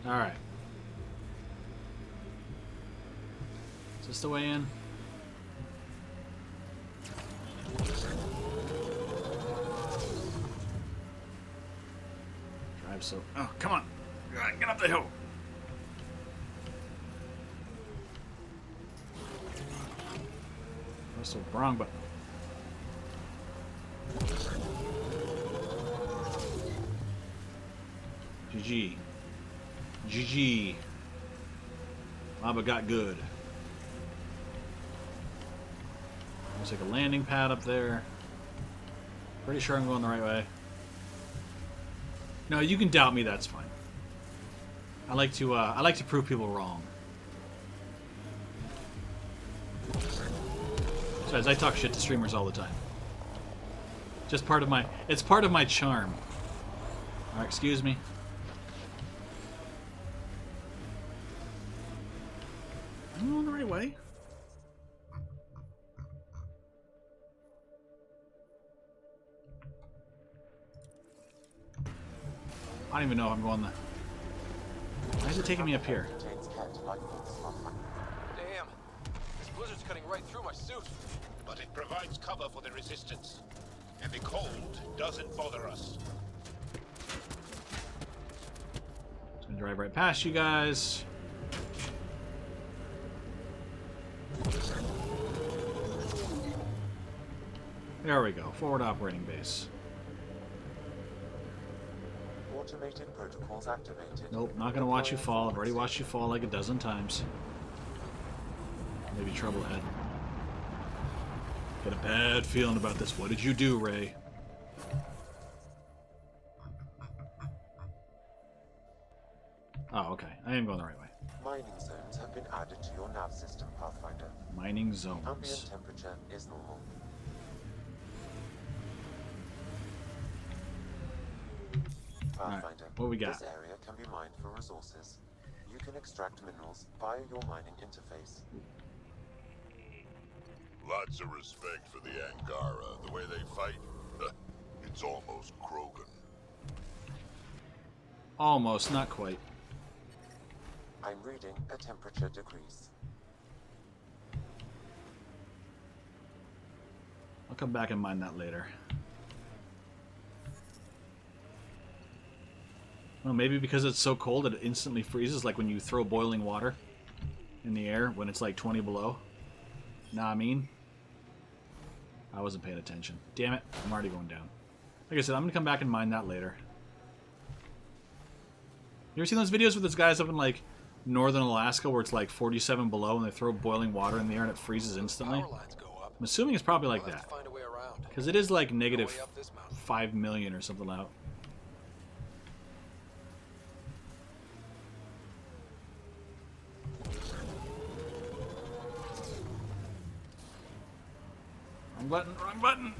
Alright. Is this the way in? Drive so... Oh, come on! Get up the hill! That's the wrong button. GG. GG. Lava got good. Looks like a landing pad up there. Pretty sure I'm going the right way. No, you can doubt me. That's fine. I like to prove people wrong. Besides, I talk shit to streamers all the time. Just part of my. It's part of my charm. All right, excuse me. Am I going the right way? I don't even know if I'm going the... Why is it taking me up here? Damn. This blizzard's cutting right through my suit. But it provides cover for the resistance. And the cold doesn't bother us. Just gonna drive right past you guys. There we go. Forward operating base. Automated protocols activated. Nope, not gonna watch you fall. I've already watched you fall like a dozen times. Maybe trouble ahead. Got a bad feeling about this. What did you do, Ray? Oh, okay. I am going the right way. Mining zones have been added to your nav system, Pathfinder. Mining zones. Ambient temperature is normal. Pathfinder, what we got? This area can be mined for resources. You can extract minerals via your mining interface. Lots of respect for the Angara. The way they fight, it's almost Krogan. Almost, not quite. I'm reading a temperature decrease. I'll come back and mine that later. Well, maybe because it's so cold it instantly freezes, like when you throw boiling water in the air when it's like 20 below. Nah, I mean, I wasn't paying attention. Damn it, I'm already going down. Like I said, I'm gonna come back and mine that later. You ever seen those videos with those guys up in like northern Alaska where it's like 47 below and they throw boiling water in the air and it freezes instantly? I'm assuming it's probably like that. Because it is like negative 5 million or something out. Wrong button, wrong button!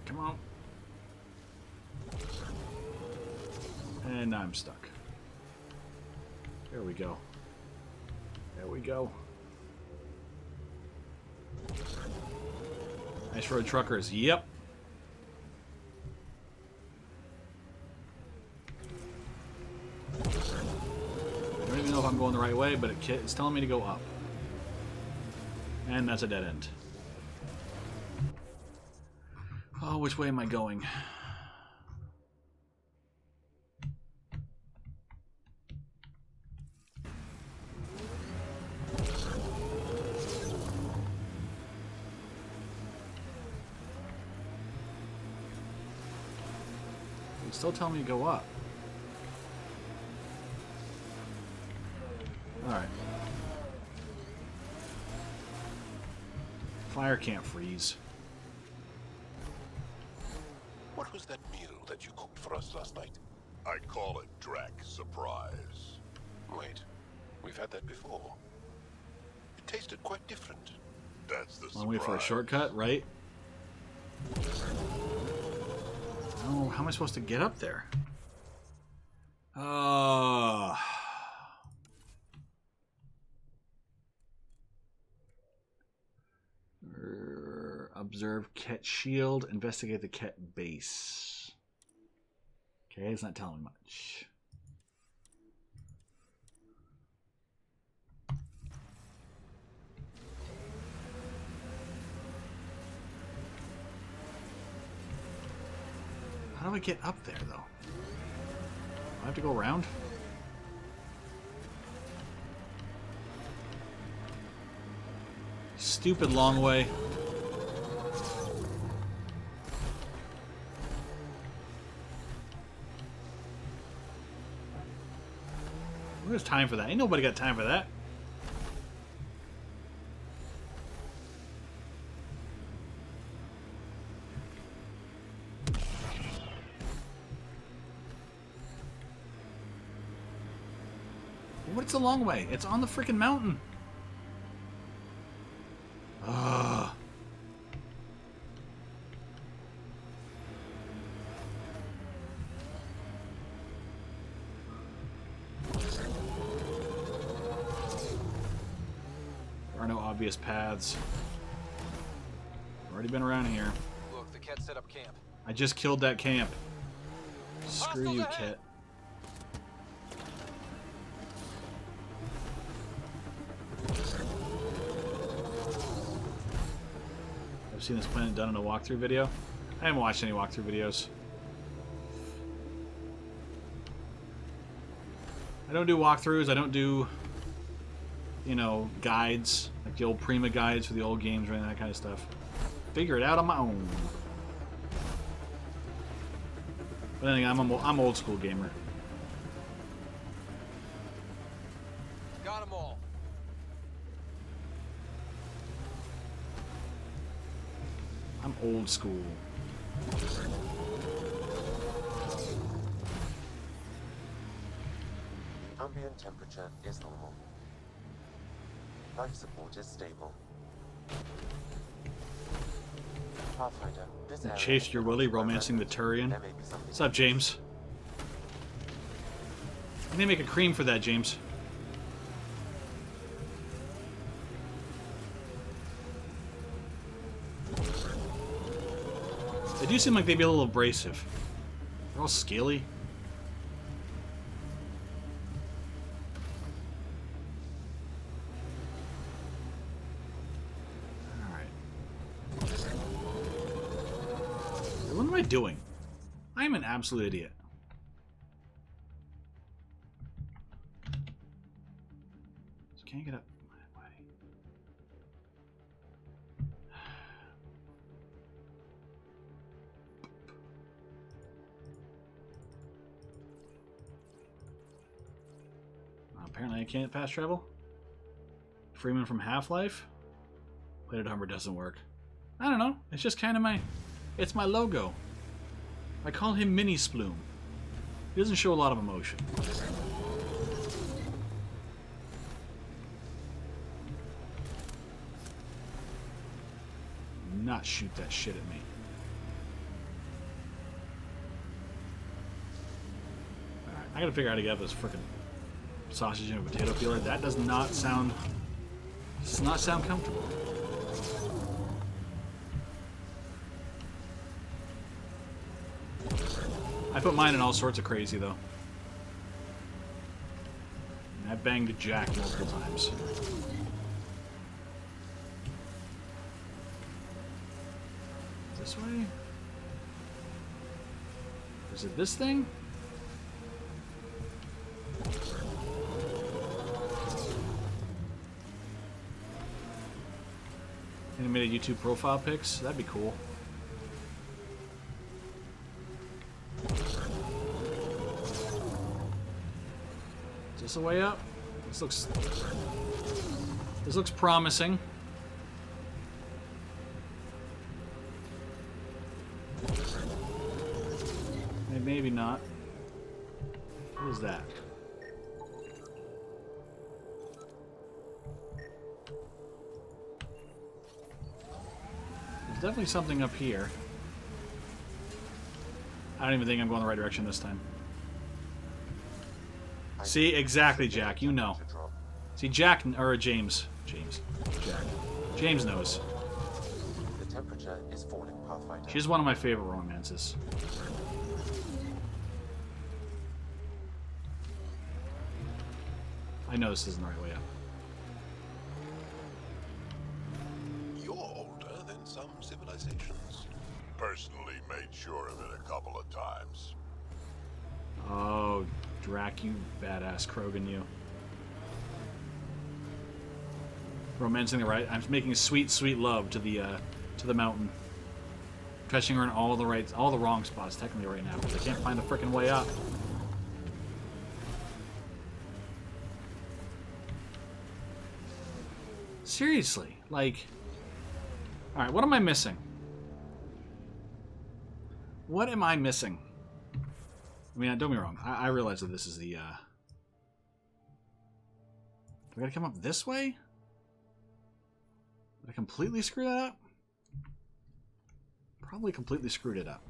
Come on. And now I'm stuck. There we go. There we go. Nice road truckers. Yep. way, but it's telling me to go up. And that's a dead end. Oh, which way am I going? It's still telling me to go up. Alright. Fire can't freeze. What was that meal that you cooked for us last night? I call it Drac Surprise. Wait, we've had that before. It tasted quite different. That's the surprise. Long way for a shortcut, right? Oh, how am I supposed to get up there? Observe Ket shield. Investigate the Ket base. Okay, it's not telling me much. How do I get up there, though? Do I have to go around? Stupid long way. Where's time for that? Ain't nobody got time for that. What's the long way? It's on the freaking mountain. Ugh. There are no obvious paths. I've already been around here. Look, the Ket set up camp. I just killed that camp. Screw you, Ket. I've seen this planet done in a walkthrough video. I haven't watched any walkthrough videos. I don't do walkthroughs. I don't do, you know, guides, like the old Prima guides for the old games or anything, that kind of stuff. Figure it out on my own. But then again, I'm an old school gamer. Got them all. I'm old school. Ambient temperature is normal. Life support is stable. Pathfinder, this area Chased your Willy romancing the Turian. What's up, James? You need to make a cream for that, James. They do seem like they'd be a little abrasive. They're all scaly. Alright. What am I doing? I'm an absolute idiot. So can't get up. Apparently I can't fast travel. Freeman from Half-Life? Plated armor doesn't work. I don't know. It's just kind of it's my logo. I call him Mini Sploom. He doesn't show a lot of emotion. Not shoot that shit at me. Alright, I gotta figure out how to get this frickin' sausage and a potato peeler. That does not sound comfortable. I put mine in all sorts of crazy though. I banged Jack multiple times. This way? Is it this thing? Animated YouTube profile pics? That'd be cool. Is this a way up? This looks promising. Maybe not. What is that? There's definitely something up here. I don't even think I'm going the right direction this time. See, exactly, Jack. You know. See, Jack or James. Jack. James knows. The temperature is falling, Pathfinder. She's one of my favorite romances. I know this isn't the right way up. You're older than some civilizations. Personally made sure of it a couple of times. Oh, Drac, you badass Krogan, you. Romancing the right. I'm making sweet, sweet love to the mountain. Touching her in all the wrong spots technically right now, because I can't find the frickin' way up. Seriously, like... Alright, what am I missing? What am I missing? I mean, don't get me wrong. I realize that this is the, Do I gotta come up this way? Did I completely screw that up? Probably completely screwed it up.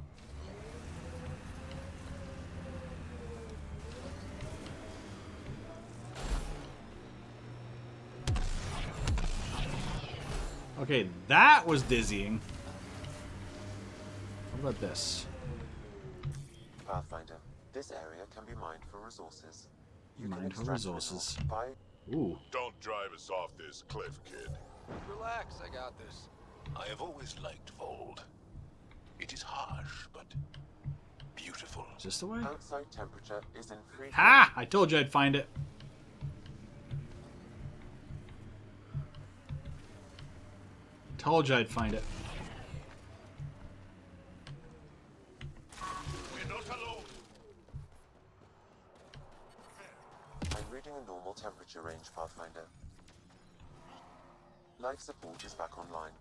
Okay, that was dizzying. What about this? Pathfinder, this area can be mined for resources. Mined for resources. Ooh. Don't drive us off this cliff, kid. Relax, I got this. I have always liked Vold. It is harsh, but beautiful. Is this the way? Outside temperature is in free. Ha! I told you I'd find it. Told you I'd find it. We're not alone. I'm reading a normal temperature range, Pathfinder. Life support is back online.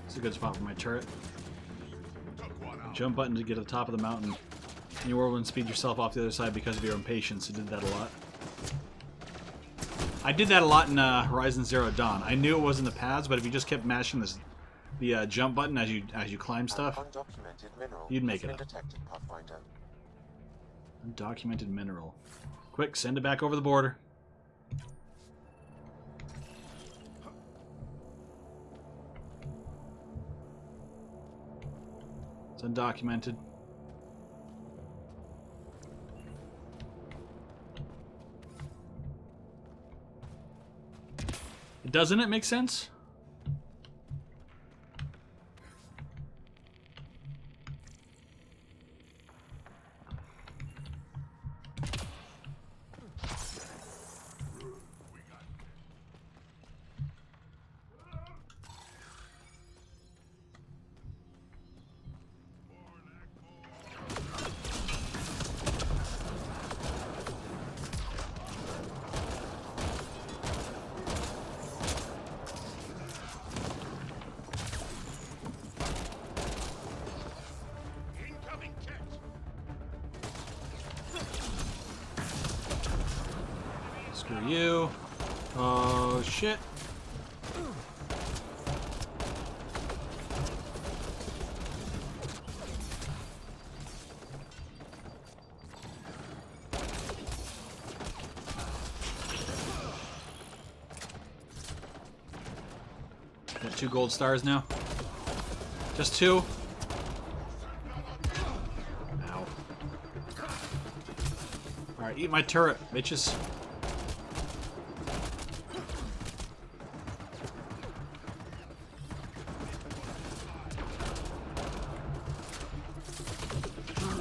It's a good spot for my turret. Jump button to get to the top of the mountain. You whirlwind speed yourself off the other side because of your impatience. You did that a lot. I did that a lot in Horizon Zero Dawn. I knew it was in the paths, but if you just kept mashing the jump button as you climb stuff, you'd make it up. Undocumented mineral. Quick, send it back over the border. It's undocumented. Doesn't it make sense? Screw you. Oh, shit. 2 gold stars now. Just 2. Ow. Alright, eat my turret, bitches.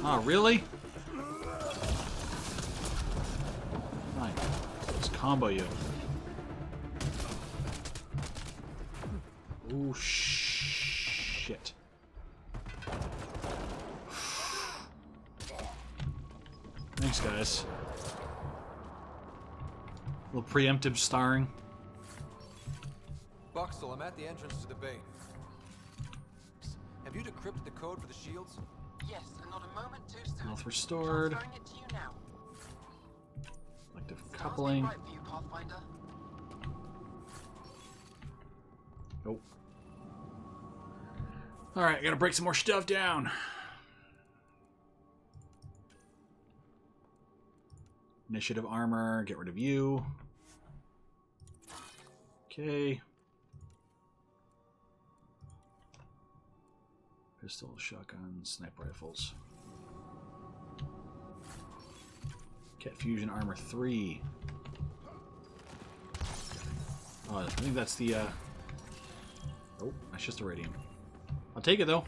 Oh, really? Fine. Let's combo you. Ooh, shit. Thanks, guys. A little preemptive starring. Buxel, I'm at the entrance to the bay. Have you decrypted the code for the shields? Yes, and not a moment too soon. Health restored. Transferring it to you now. Selective coupling. Right for you, Pathfinder. Nope. Alright, gotta break some more stuff down. Initiative armor, get rid of you. Okay. Pistol, shotgun, sniper rifles. Cat fusion armor 3. Oh, I think that's the oh, that's just a radium. I'll take it though.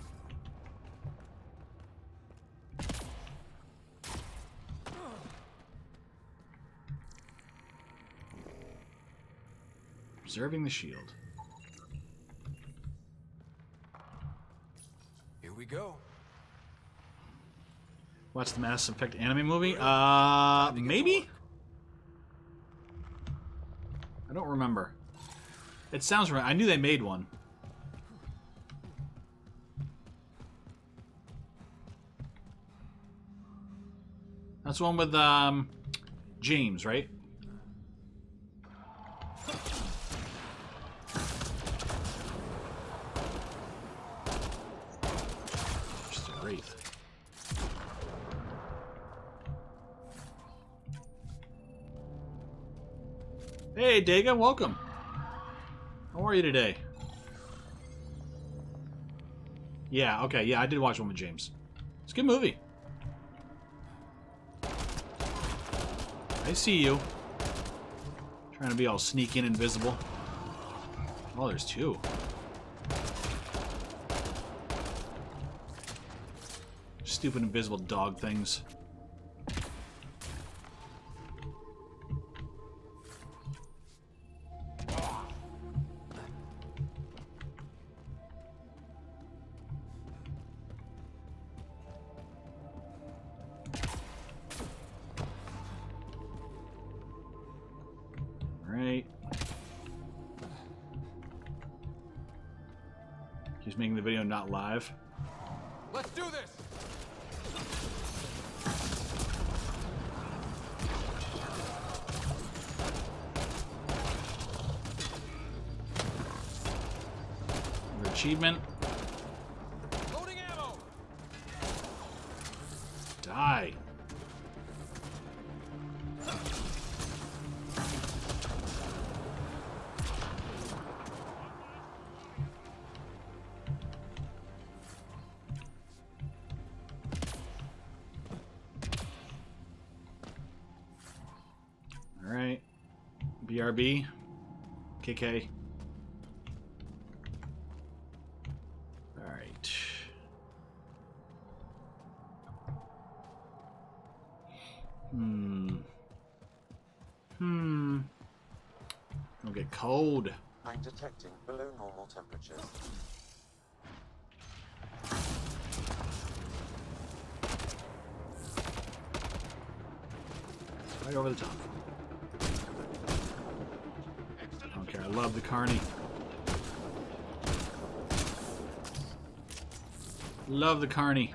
Preserving the shield. Here we go. Watch the Mass Effect anime movie? Maybe? I don't remember. It sounds right. I knew they made one. That's the one with James, right? Just a wraith. Hey, Dega, welcome. How are you today? Yeah, okay, yeah, I did watch one with James. It's a good movie. I see you. Trying to be all sneaky and invisible. Oh, there's 2. Stupid invisible dog things. He's making the video not live. Let's do this. Your achievement. Loading ammo. Die. Alright. BRB. KK. Alright. Don't get cold. I'm detecting below normal temperatures. Right over the top. I don't care. I love the Carney. Love the Carney.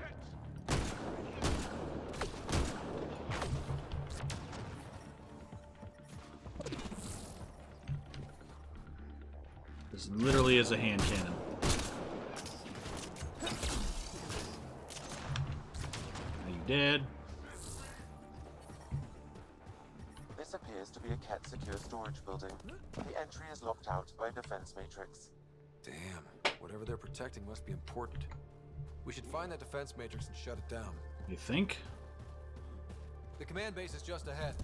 This literally is a hand cannon. Are you dead? This appears to be a Ket secure storage building. The entry is locked out by a defense matrix. Damn, whatever they're protecting must be important. We should find that defense matrix and shut it down. You think? The command base is just ahead.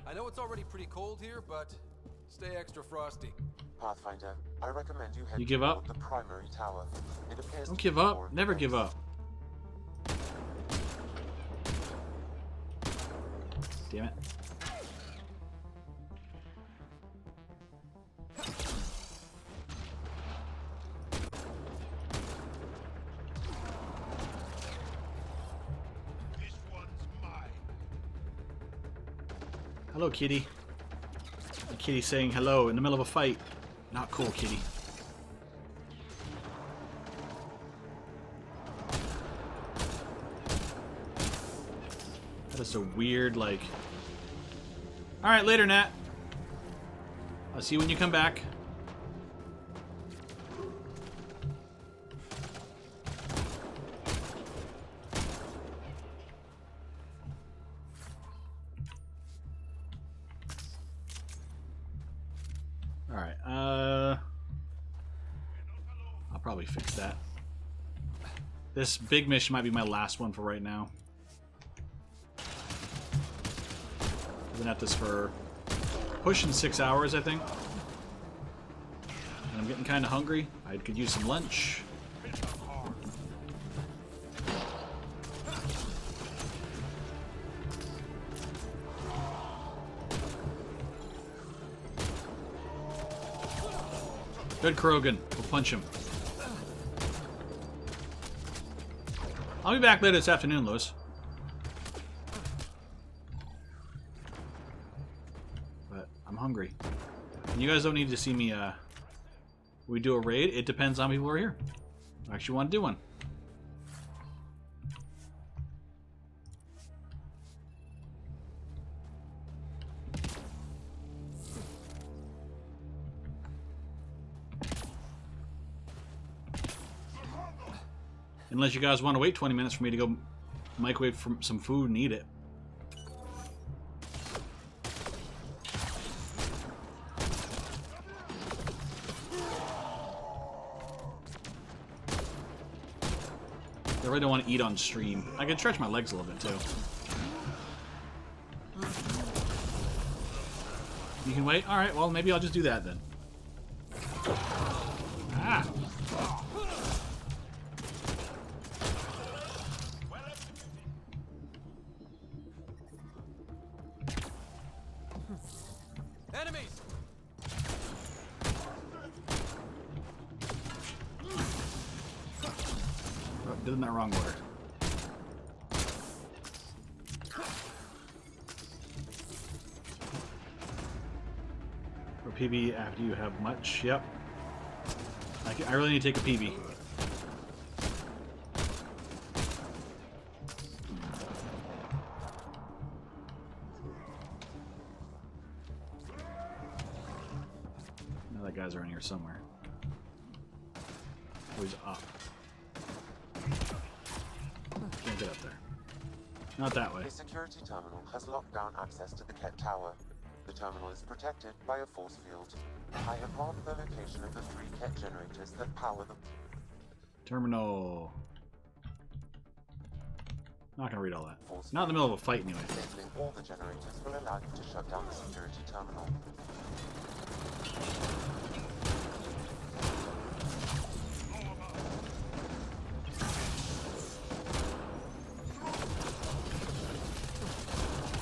I know it's already pretty cold here, but stay extra frosty. Pathfinder, I recommend you head You give toward up? the primary tower. It appears Don't to give be up. more Never advanced. give up. Damn it. Hello, kitty. The kitty saying hello in the middle of a fight. Not cool, kitty. That is a weird, like... Alright, later, Nat. I'll see you when you come back. Alright, I'll probably fix that. This big mission might be my last one for right now. I've been at this for pushing 6 hours, I think. And I'm getting kind of hungry. I could use some lunch. Good, Krogan. We'll punch him. I'll be back later this afternoon, Lewis. But I'm hungry. And you guys don't need to see me, we do a raid. It depends on people who are here. I actually want to do one. Unless you guys want to wait 20 minutes for me to go microwave some food and eat it. I really don't want to eat on stream. I can stretch my legs a little bit too. You can wait? Alright, well maybe I'll just do that then. Ah! Enemies! Oh, did it in that wrong order. For PB, after you have much, yep. I really need to take a PB. Now that guy's around here somewhere. Oh, he's up. Can't get up there. Not that way. A security terminal has locked down access to the Ket Tower. The terminal is protected by a force field. I have marked the location of the 3 Ket generators that power the Terminal. Not gonna read all that. Not in the middle of a fight anyway. Disabling all the generators will allow you to shut down the security terminal.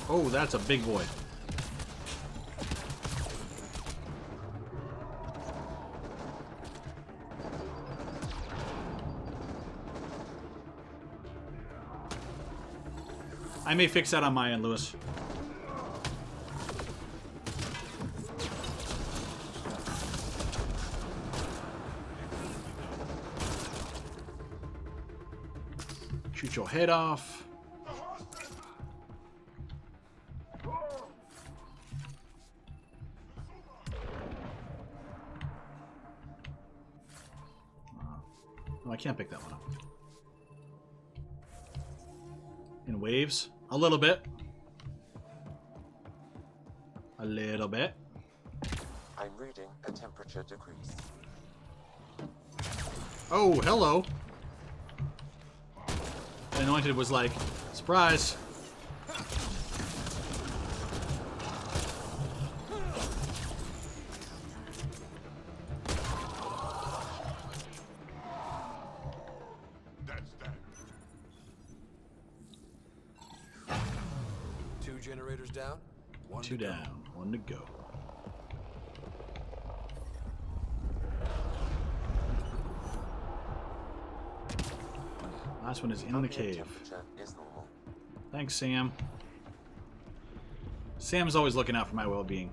Oh, that's a big boy. I may fix that on my end, Lewis. Shoot your head off. Oh, I can't pick that one up. In waves? A little bit. A little bit. I'm reading a temperature decrease. Oh, hello. Anointed was like, surprise. Two generators down. Two down, one to go. Last one is in the cave. Thanks, Sam. Sam's always looking out for my well-being.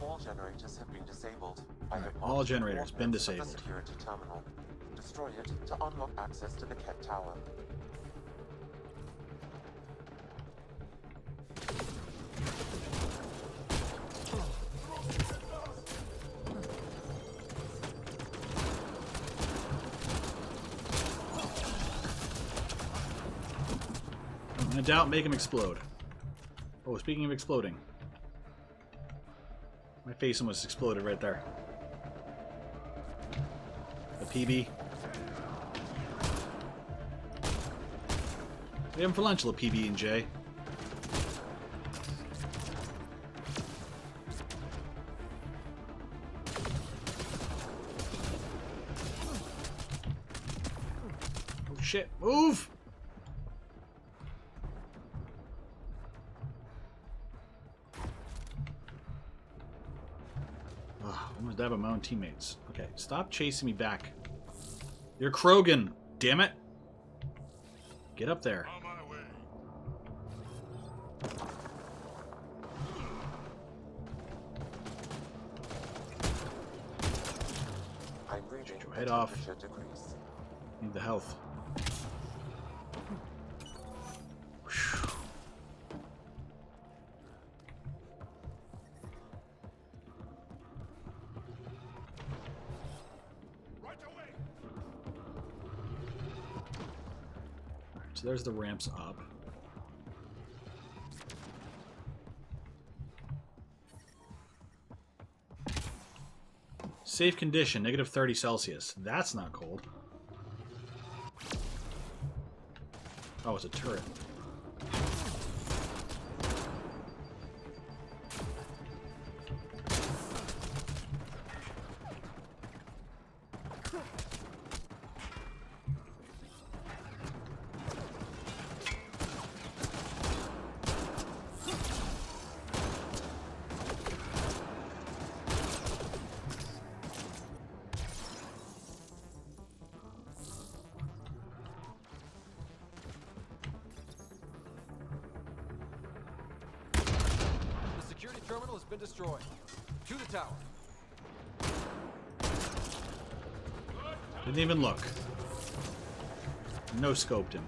All generators have been disabled. All generators been The disabled. security terminal. Destroy it to unlock access to the Ket Tower. In doubt, make him explode. Oh, speaking of exploding. My face almost exploded right there. The PB. We have him for lunch, little PB and J. Oh shit, move! Almost died by my own teammates. Okay, stop chasing me back. You're Krogan, damn it! Get up there. I'm reading Your head off. decrease. Need the health. So there's the ramps up. Safe condition, negative 30 Celsius. That's not cold. Oh, it's a turret. The security terminal has been destroyed. To the tower. Didn't even look. No scoped him.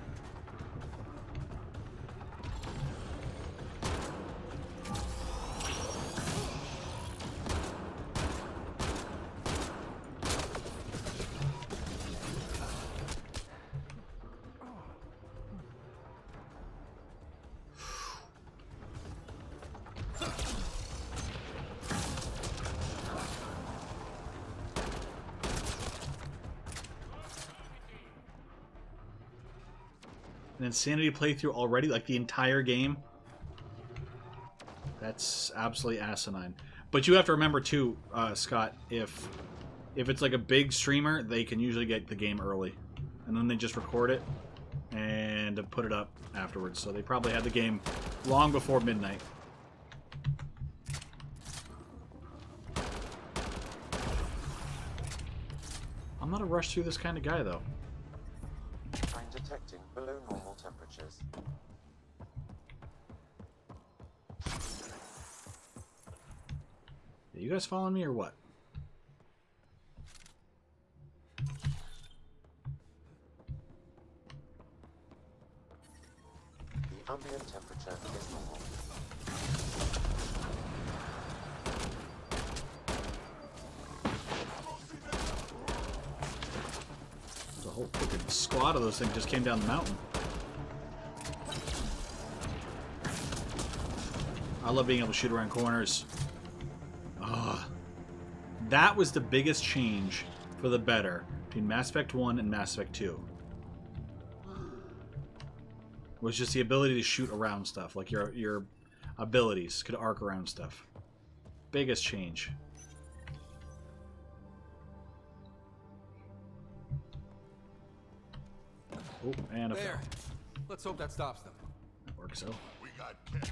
An insanity playthrough already, like the entire game. That's absolutely asinine. But you have to remember too, Scott, if it's like a big streamer, they can usually get the game early, and then they just record it and put it up afterwards. So they probably had the game long before midnight. I'm not a rush through this kind of guy, though. I'm detecting below normal temperatures. Are you guys following me or what? The ambient temperature is normal. There's a whole freaking squad of those things just came down the mountain. I love being able to shoot around corners. Ah, That was the biggest change for the better between Mass Effect 1 and Mass Effect 2. Was just the ability to shoot around stuff. Like your abilities could arc around stuff. Biggest change. Oh, and a there. fail. Let's hope that stops them. That works so. We got Kent.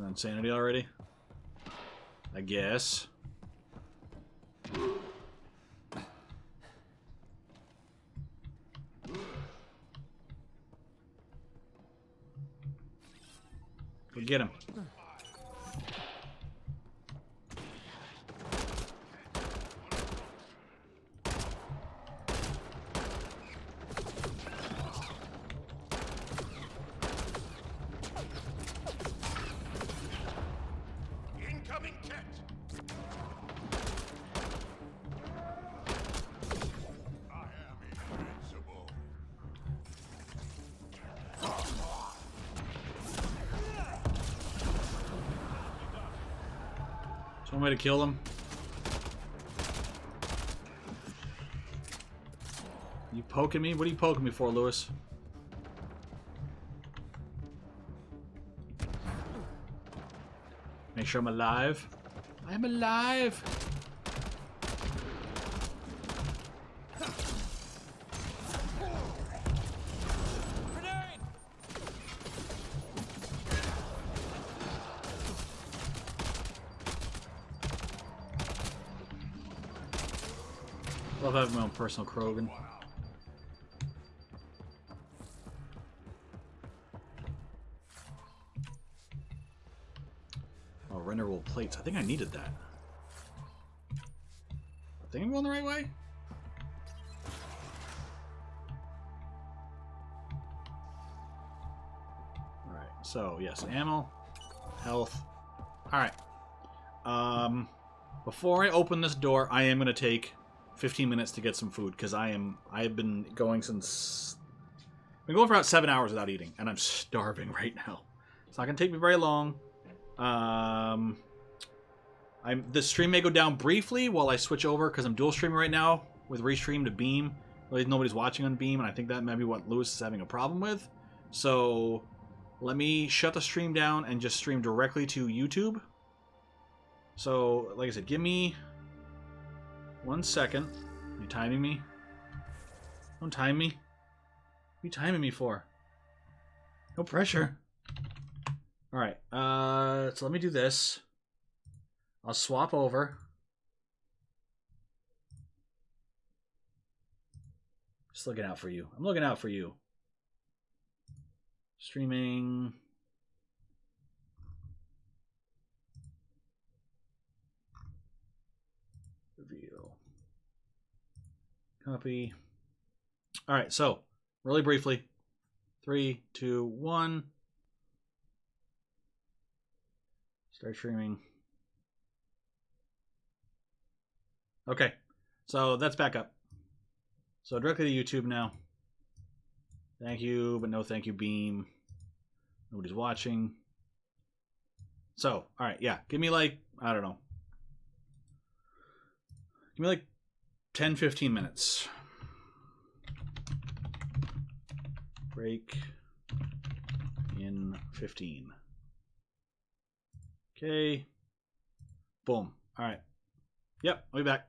Insanity already? I guess. Go get him. Incoming Kent. I am invincible. Is one way to kill him? You poking me? What are you poking me for, Lewis? Make sure I'm alive. I'm alive! Love having my own personal Krogan. Oh, renderable plates. I think I needed that. I think I'm going the right way? Alright, so yes, ammo, health. Alright. Before I open this door, I am gonna take 15 minutes to get some food, because I've been going since... I've been going for about 7 hours without eating, and I'm starving right now. It's not gonna take me very long. The stream may go down briefly while I switch over, because I'm dual streaming right now with Restream to Beam. Really, nobody's watching on Beam, and I think that may be what Lewis is having a problem with. So let me shut the stream down and just stream directly to YouTube. So, like I said, give me 1 second. Are you timing me? Don't time me. What are you timing me for? No pressure. Alright, so let me do this. I'll swap over. Just looking out for you. I'm looking out for you. Streaming. Reveal. Copy. Alright, so, really briefly. 3, 2, 1. Start streaming. Okay, so that's back up. So directly to YouTube now. Thank you, but no thank you, Beam. Nobody's watching. So, alright, yeah. Give me like, I don't know. Give me like 10, 15 minutes. Break in 15. Okay. Boom. Alright. Yep, I'll be back.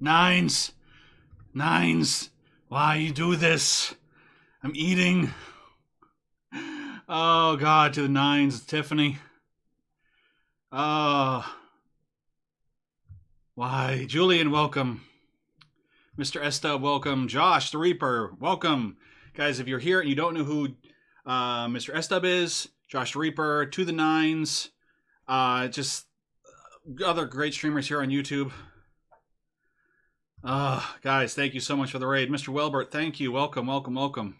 Nines. Nines. Why you do this? I'm eating. Oh, God, to the nines, Tiffany. Why? Julian, welcome. Mr. Estub, welcome. Josh, the Reaper, welcome. Guys, if you're here and you don't know who Mr. Estub is, Josh the Reaper, to the nines, just other great streamers here on YouTube. Guys, thank you so much for the raid. Mr. Welbert, thank you. Welcome, welcome, welcome.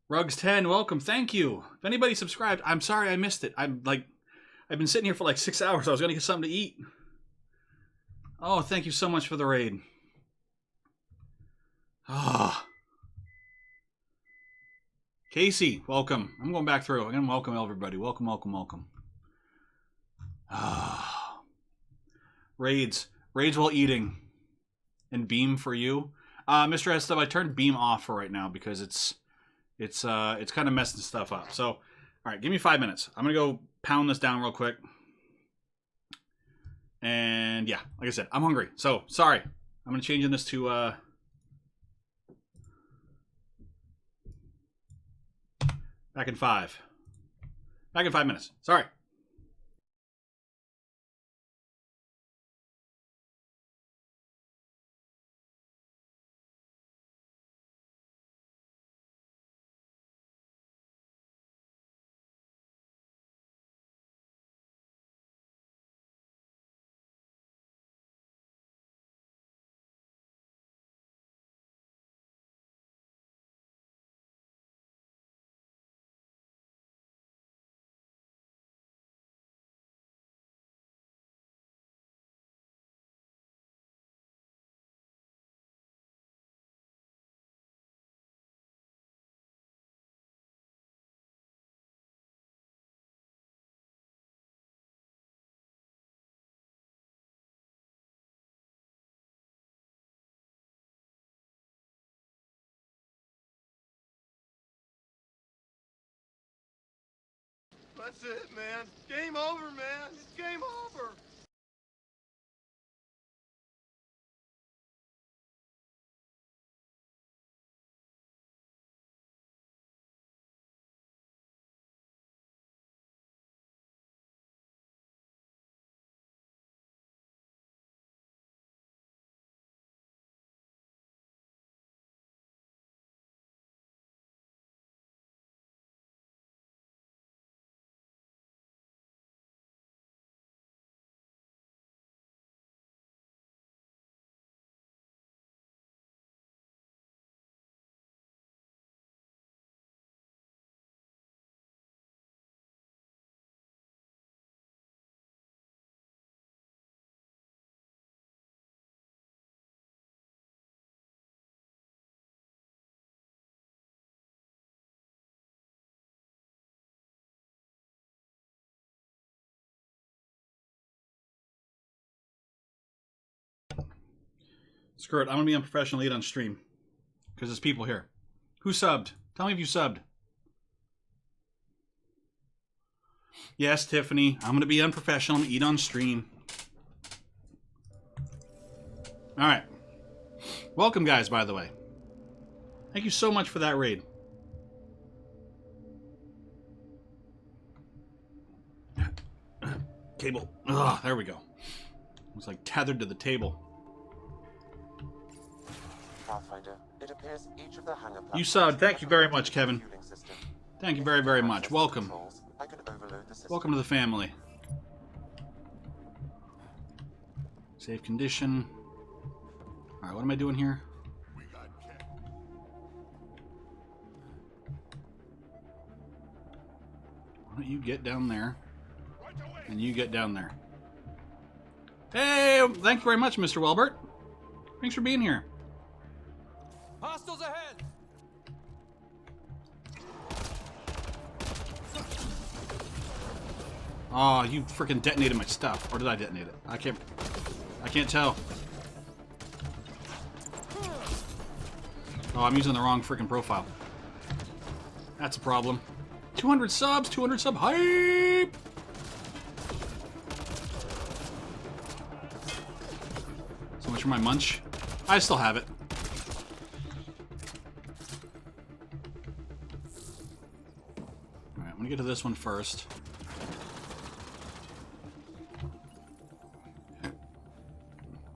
Rugs 10, welcome. Thank you. If anybody subscribed, I'm sorry I missed it. I've been sitting here for like 6 hours. I was going to get something to eat. Oh, thank you so much for the raid. Casey, welcome. I'm going back through. I'm going to welcome everybody. Welcome, welcome, welcome. Raids while eating. And beam for you. Mr. Estub, I turned beam off for right now because it's kind of messing stuff up. So, all right, give me 5 minutes. I'm going to go pound this down real quick. And yeah, like I said, I'm hungry. So, sorry. I'm going to change this to back in 5 minutes. Sorry. That's it, man. Game over, man. It's game over. Screw it. I'm going to be unprofessional lead on stream. Because there's people here. Who subbed? Tell me if you subbed. Yes, Tiffany. I'm going to be unprofessional and eat on stream. Alright. Welcome, guys, by the way. Thank you so much for that raid. Cable. Ugh, there we go. It's like tethered to the table. Pathfinder, it appears each of the hangar You subbed. Thank you very much, Kevin. Thank you very, very much. Welcome. Welcome to the family. Save condition. Alright, what am I doing here? Why don't you get down there? And you get down there. Hey, thank you very much, Mr. Welbert. Thanks for being here. Hostiles ahead! Oh, you freaking detonated my stuff. Or did I detonate it? I can't tell. Oh, I'm using the wrong freaking profile. That's a problem. 200 subs, 200 sub hype! for my munch. I still have it. Alright, I'm gonna get to this one first.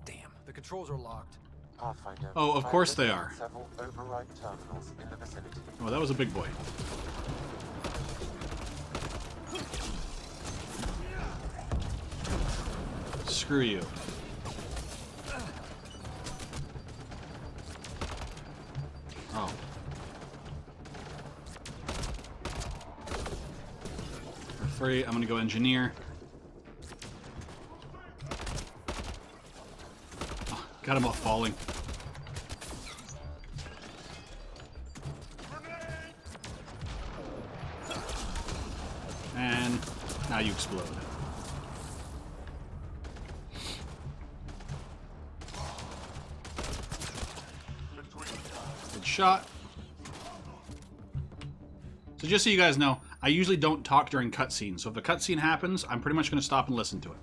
Damn, the controls are locked. Pathfinder, Oh, of course they are. Several override terminals in the vicinity. Oh, that was a big boy. Screw you. Oh. For free, I'm gonna go engineer. Oh, got him all falling. And now you explode. Good shot. So just so you guys know, I usually don't talk during cutscenes. So if a cutscene happens, I'm pretty much going to stop and listen to it.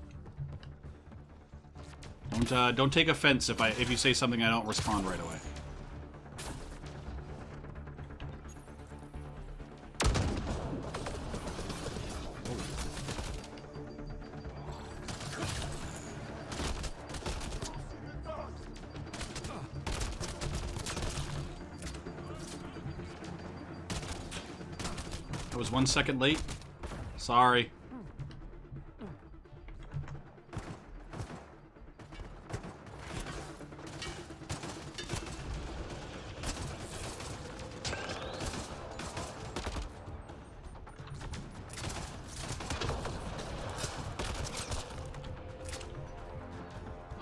Don't take offense if you say something I don't respond right away. I was 1 second late. Sorry.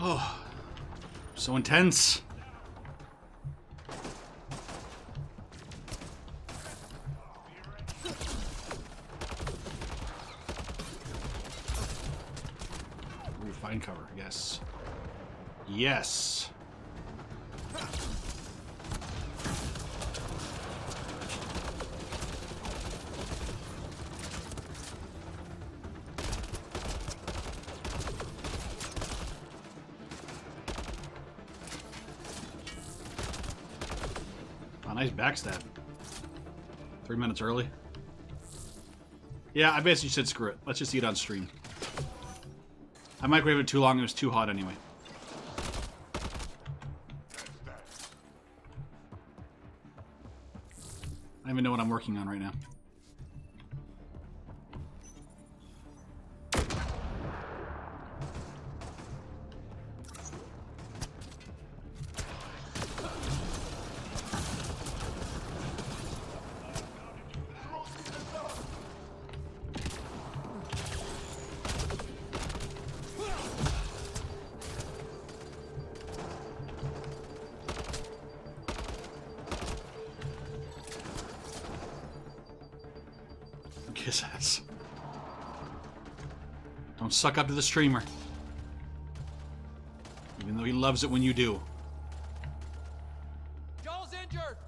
Oh, so intense. Find cover, yes. Yes. Oh, nice backstab. 3 minutes early. Yeah, I basically said screw it. Let's just eat on stream. I microwaved it too long, it was too hot anyway. I don't even know what I'm working on right now. Kiss ass. Don't suck up to the streamer. Even though he loves it when you do. Joel's injured!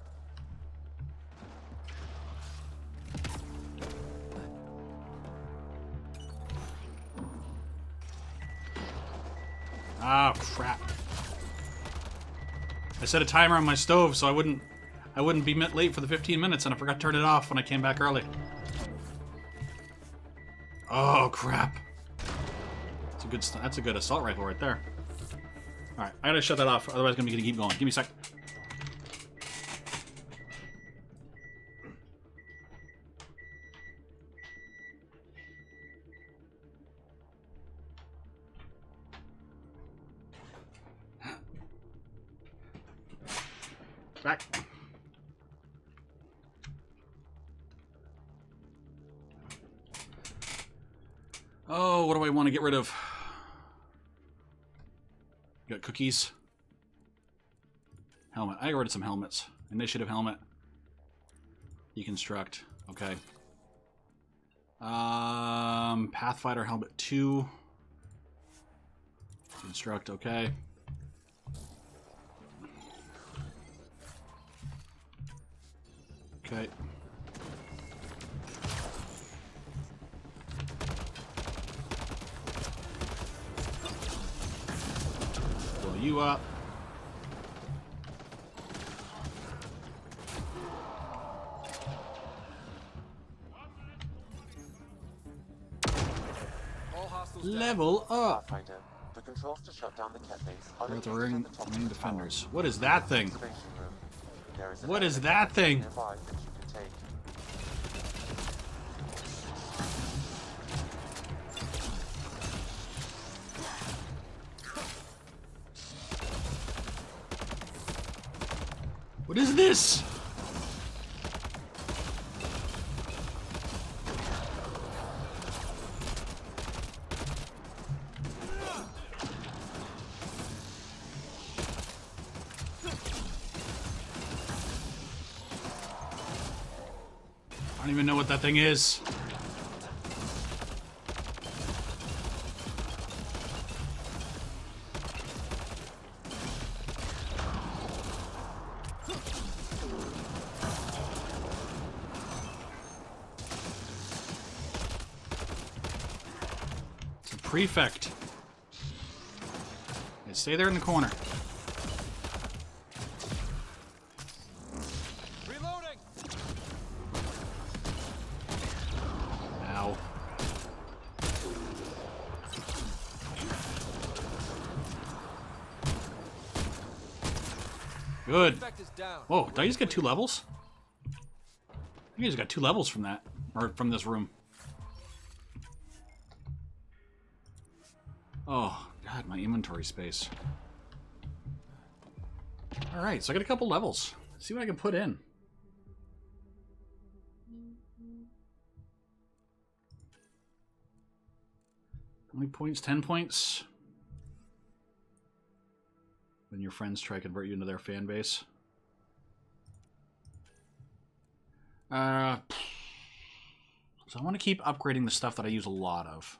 Ah, crap. I set a timer on my stove so I wouldn't be late for the 15 minutes, and I forgot to turn it off when I came back early. Oh, crap. That's a good assault rifle right there. Alright, I gotta shut that off, otherwise I'm gonna keep going. Give me a sec. Back. Oh, what do I want to get rid of? Got cookies. Helmet. I got rid of some helmets. Initiative helmet. Deconstruct. Okay. Pathfinder helmet 2. Deconstruct. Okay. Okay. you up. Level up. Pathfinder, the controls to shut down the cat base are We're at the located ring at the top main of the tower. defenders. What is that thing? Observation room. There is an What is elevator that thing? nearby that you can take. What is this? I don't even know what that thing is. It's a prefect. Hey, stay there in the corner. Ow. Good. Whoa, did I just get 2 levels? I just got 2 levels from that. Or from this room. Oh, God, my inventory space. Alright, so I got a couple levels. Let's see what I can put in. How many points? 10 points? When your friends try to convert you into their fan base. So I want to keep upgrading the stuff that I use a lot of.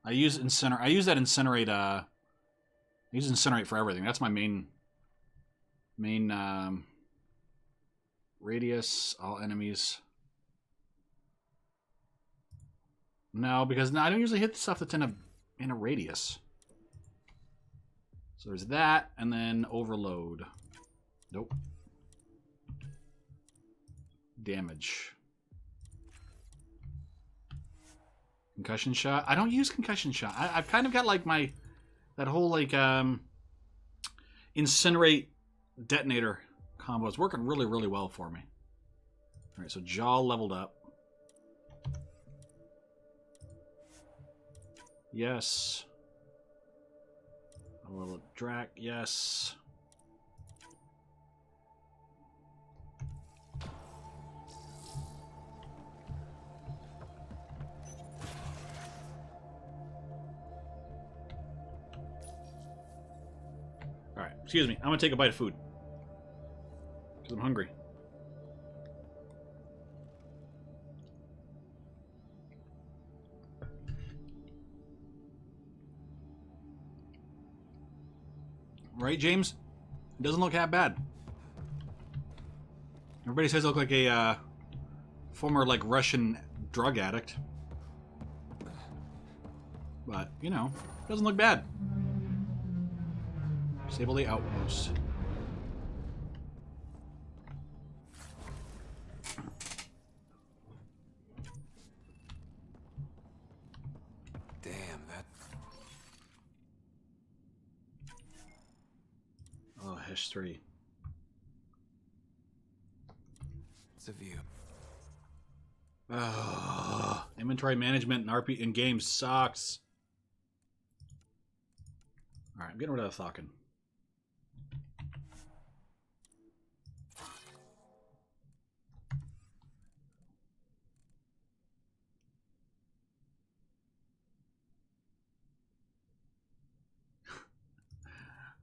I use that incinerate. I use incinerate for everything. That's my main radius. All enemies. No, because I don't usually hit the stuff that's in a radius. So there's that, and then overload. Nope. Damage. Concussion shot. I don't use concussion shot. I've kind of got like that whole like incinerate detonator combo. It's working really, really well for me. All right, so jaw leveled up. Yes. A little Drac, yes. Alright, excuse me. I'm gonna take a bite of food. Because I'm hungry. Right, James? It doesn't look that bad. Everybody says I look like a former, like, Russian drug addict. But, you know, it doesn't look bad. Disable the outpost. Damn, that... Oh, history. It's a view. Inventory management in games sucks. Alright, I'm getting rid of the Thawkin.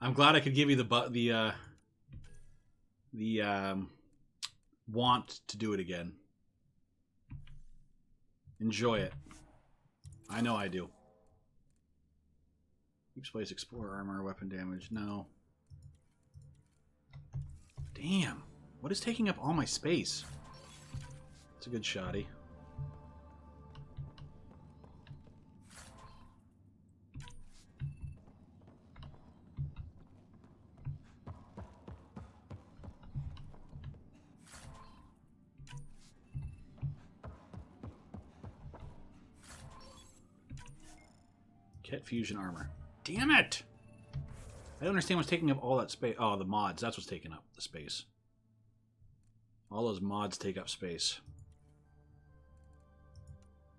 I'm glad I could give you the want to do it again. Enjoy it. I know I do. Keeps place explorer armor, weapon damage. No. Damn. What is taking up all my space? It's a good shoddy. Kit fusion armor. Damn it! I don't understand what's taking up all that space. Oh, the mods. That's what's taking up the space. All those mods take up space.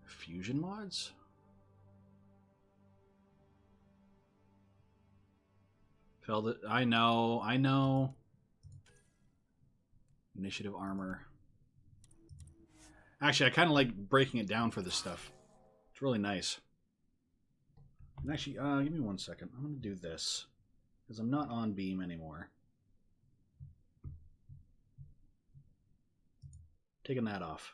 Fusion mods? Felt it. I know. I know. Initiative armor. Actually, I kind of like breaking it down for this stuff. It's really nice. And actually, give me 1 second. I'm going to do this. Because I'm not on beam anymore. Taking that off.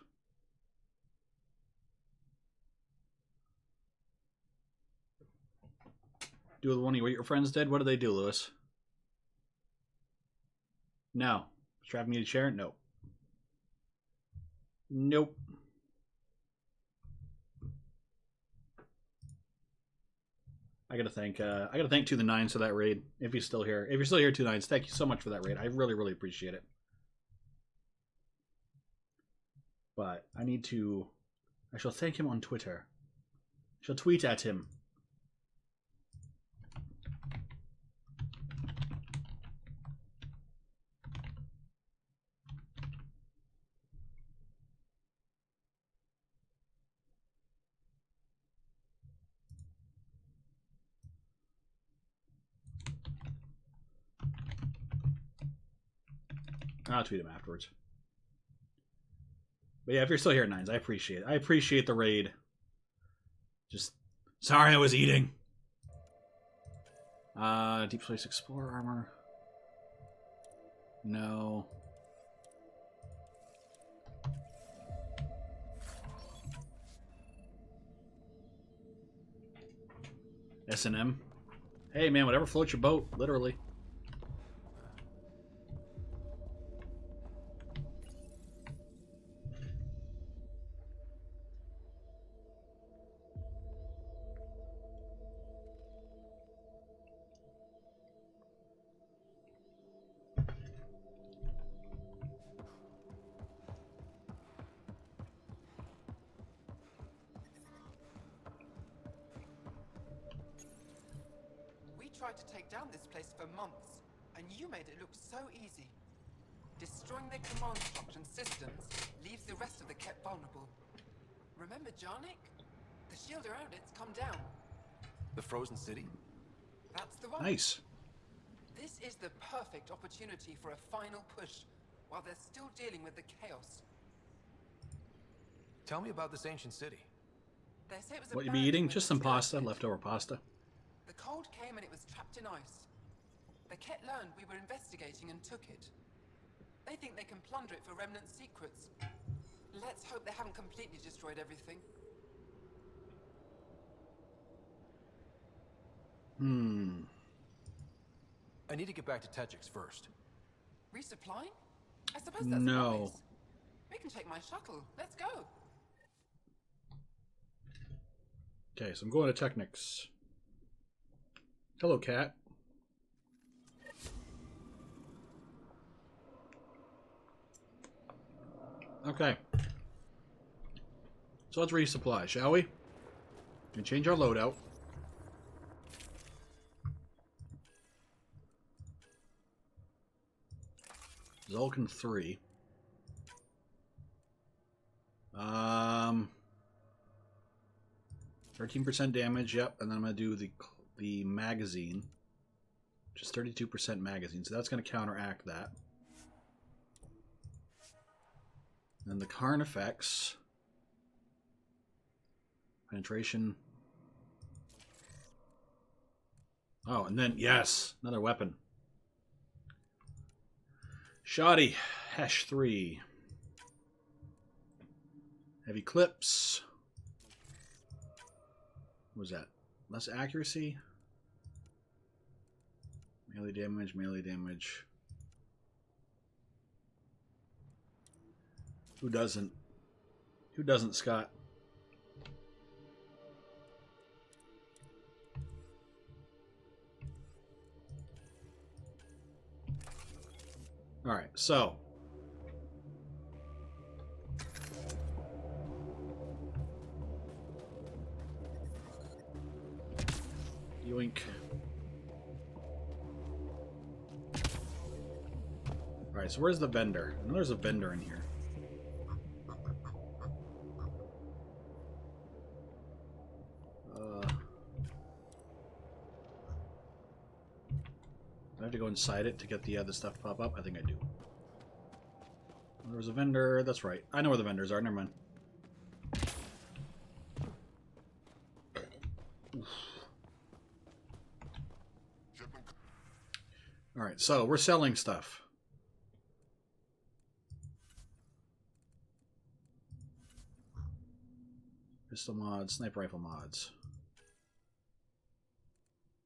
Do with one of your friends dead? What do they do, Lewis? No. Strap me to chair? Nope. Nope. I gotta thank 2 the 9s for that raid. If he's still here. If you're still here, 2 9s, thank you so much for that raid. I really, really appreciate it. But I shall thank him on Twitter. I shall tweet at him. I'll tweet him afterwards. But yeah, if you're still here, 9s, I appreciate it. I appreciate the raid. Just sorry I was eating. Deep Space Explorer armor. No. S&M. Hey man, whatever floats your boat, literally. Tried to take down this place for months, and you made it look so easy. Destroying their command structure and systems leaves the rest of the Kett vulnerable. Remember Jarnik? The shield around it's come down. The frozen city? That's the one. Nice. This is the perfect opportunity for a final push, while they're still dealing with the chaos. Tell me about this ancient city. They say it was What you be eating? Just some pasta, leftover pasta. The cold came and it was trapped in ice. The Kett learned we were investigating and took it. They think they can plunder it for remnant secrets. Let's hope they haven't completely destroyed everything. I need to get back to Techix first. Resupplying? I suppose that's no. Nice. We can take my shuttle. Let's go. Okay, so I'm going to Technics. Hello, cat. Okay. So let's resupply, shall we? And change our loadout. Zulkin 3. 13% damage, yep, and then I'm going to do the magazine, which is 32% magazine, so that's going to counteract that. And the Karn effects, penetration. Oh, and then, yes, another weapon. Shoddy, Hesh 3. Heavy clips. What was that? Less accuracy. Melee damage, melee damage. Who doesn't? Who doesn't, Scott? All right, so Yoink. Alright, so where's the vendor? I know there's a vendor in here. Do I have to go inside it to get the other stuff to pop up? I think I do. There's a vendor. That's right. I know where the vendors are. Never mind. Alright, so we're selling stuff. Pistol mods, sniper rifle mods.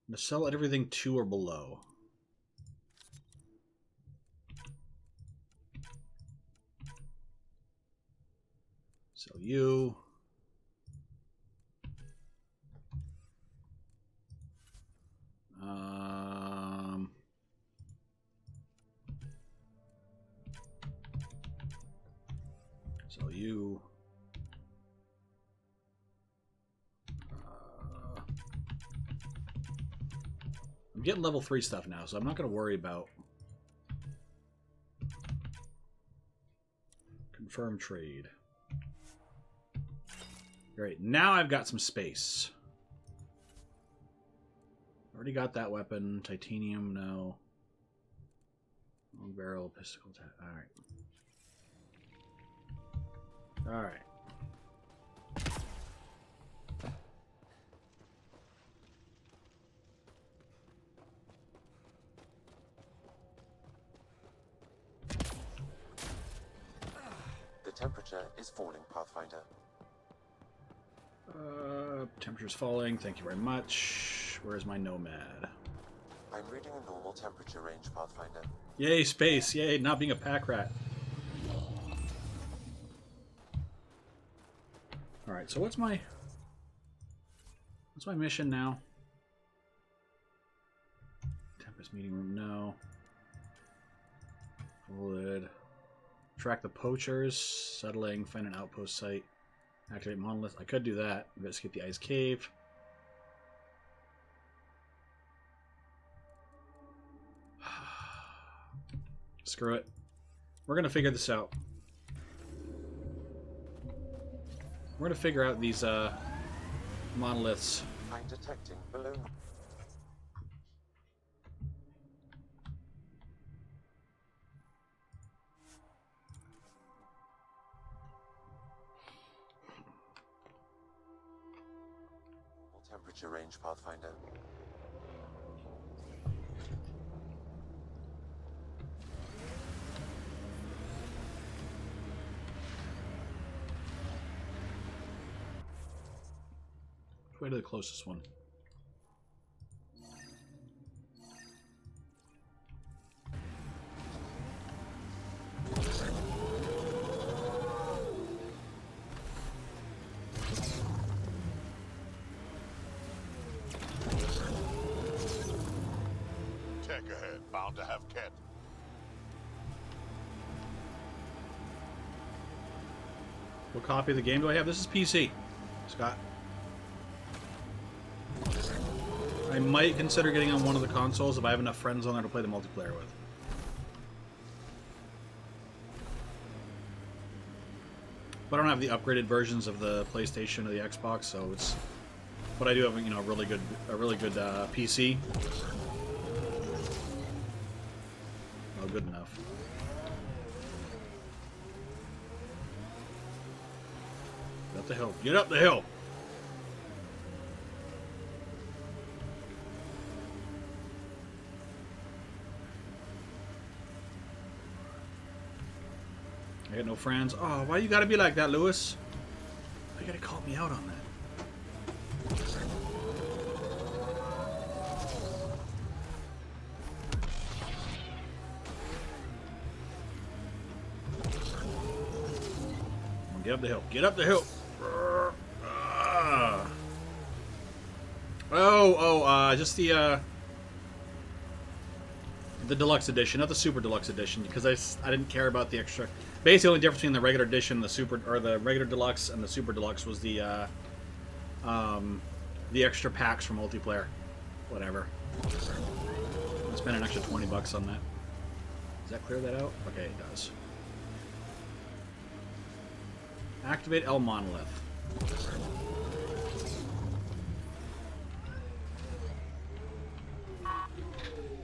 I'm going to sell everything 2 or below. Sell you. Sell you. I'm getting level 3 stuff now, so I'm not going to worry about confirm trade. Great, now I've got some space. Already got that weapon. Titanium, no. Long barrel, pistol. Alright. Alright. The temperature is falling, Pathfinder. Temperature's falling. Thank you very much. Where's my nomad? I'm reading a normal temperature range, Pathfinder. Yay, space. Yay, not being a pack rat. Alright, so what's my mission now? Tempest meeting room, no. Would track the poachers, settling, find an outpost site, activate monolith. I could do that. Investigate the ice cave. Screw it. We're gonna figure this out. We're gonna figure out these monoliths. I'm detecting balloon. Temperature range, Pathfinder. Way to the closest one. Tech ahead, bound to have Ket. What copy of the game do I have? This is PC, Scott. I might consider getting on one of the consoles if I have enough friends on there to play the multiplayer with. But I don't have the upgraded versions of the PlayStation or the Xbox, so it's. But I do have, you know, a really good PC. Oh, good enough. Get up the hill. Get up the hill. I got no friends. Oh, why you gotta be like that, Lewis? Why you gotta call me out on that? Get up the hill. Get up the hill. Just the deluxe edition, not the super deluxe edition, because I didn't care about the extra. Basically, the only difference between the regular edition, the regular deluxe, and the super deluxe was the extra packs for multiplayer. Whatever. I'll spend an extra 20 bucks on that. Does that clear that out? Okay, it does. Activate L Monolith.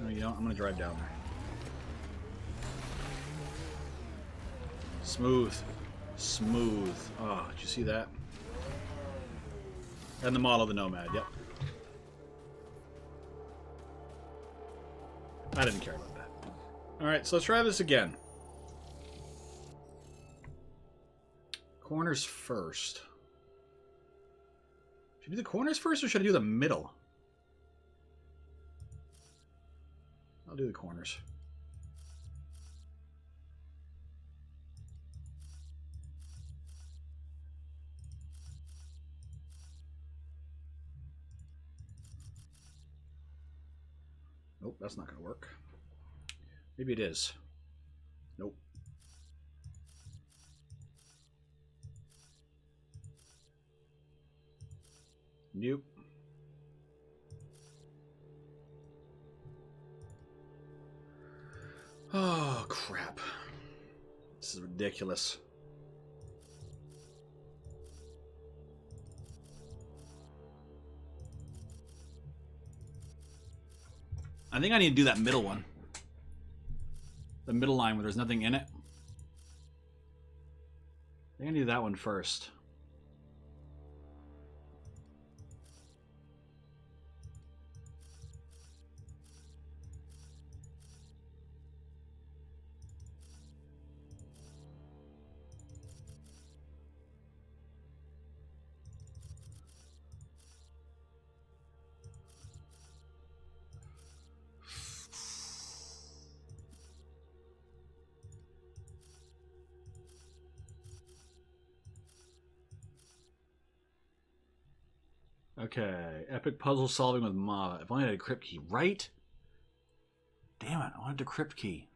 No, you don't. I'm gonna drive down there. Smooth. Smooth. Oh, did you see that? And the model of the Nomad, yep. I didn't care about that. Alright, so let's try this again. Corners first. Should I do the corners first or should I do the middle? I'll do the corners. Nope, that's not going to work. Maybe it is. Nope. Nope. Oh, crap. This is ridiculous. I think I need to do that middle one. The middle line where there's nothing in it. I think I need that one first. Okay, epic puzzle solving with Mava. If only I had a crypt key, right? Damn it, I wanted a crypt key.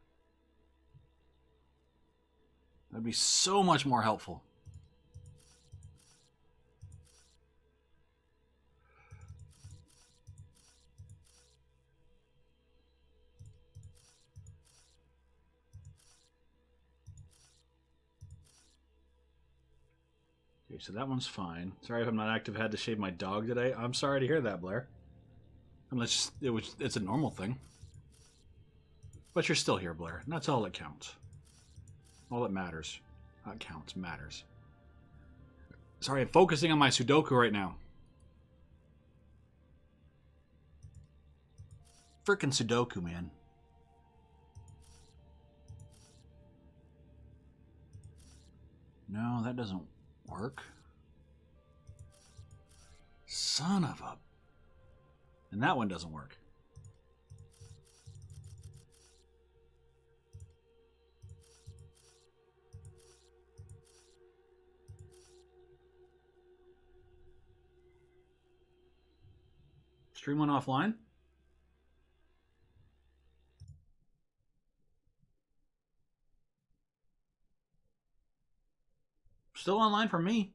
That'd be so much more helpful. Okay, so that one's fine. Sorry if I'm not active. Had to shave my dog today. I'm sorry to hear that, Blair. Unless it's a normal thing. But you're still here, Blair. And that's all that counts. All that matters. Not counts, matters. Sorry, I'm focusing on my Sudoku right now. Frickin' Sudoku, man. No, that doesn't work. Son of a... And that one doesn't work. Stream one offline? Still online for me.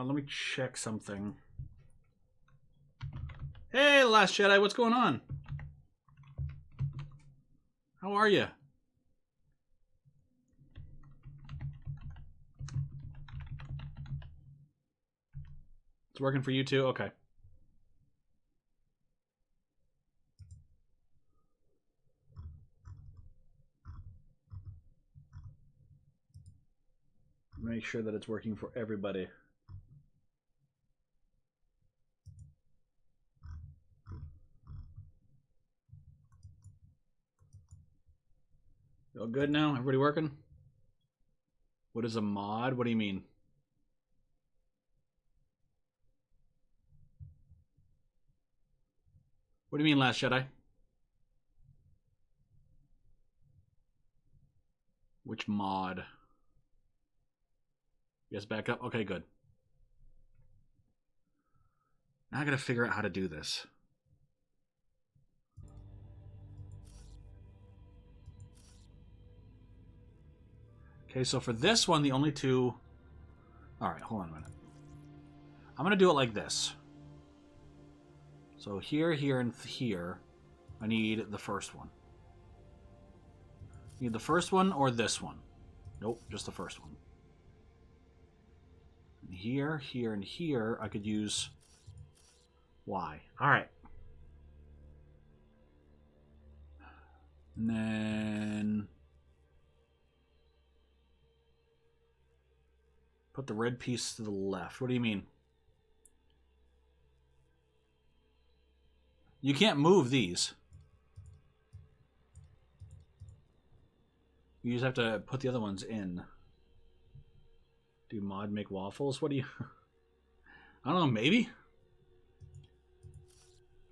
Let me check something. Hey, Last Jedi, what's going on? How are you? It's working for you too? Okay. Make sure that it's working for everybody. You all good now? Everybody working? What is a mod? What do you mean? What do you mean, Last Jedi? Which mod? Yes, back up? Okay, good. Now I gotta figure out how to do this. Okay, so for this one, the only two... Alright, hold on a minute. I'm going to do it like this. So here, here, and here, I need the first one. Need the first one or this one? Nope, just the first one. And here, here, and here, I could use Y. Alright. And then... Put the red piece to the left. What do you mean? You can't move these. You just have to put the other ones in. Do mod make waffles? What do you... I don't know, maybe?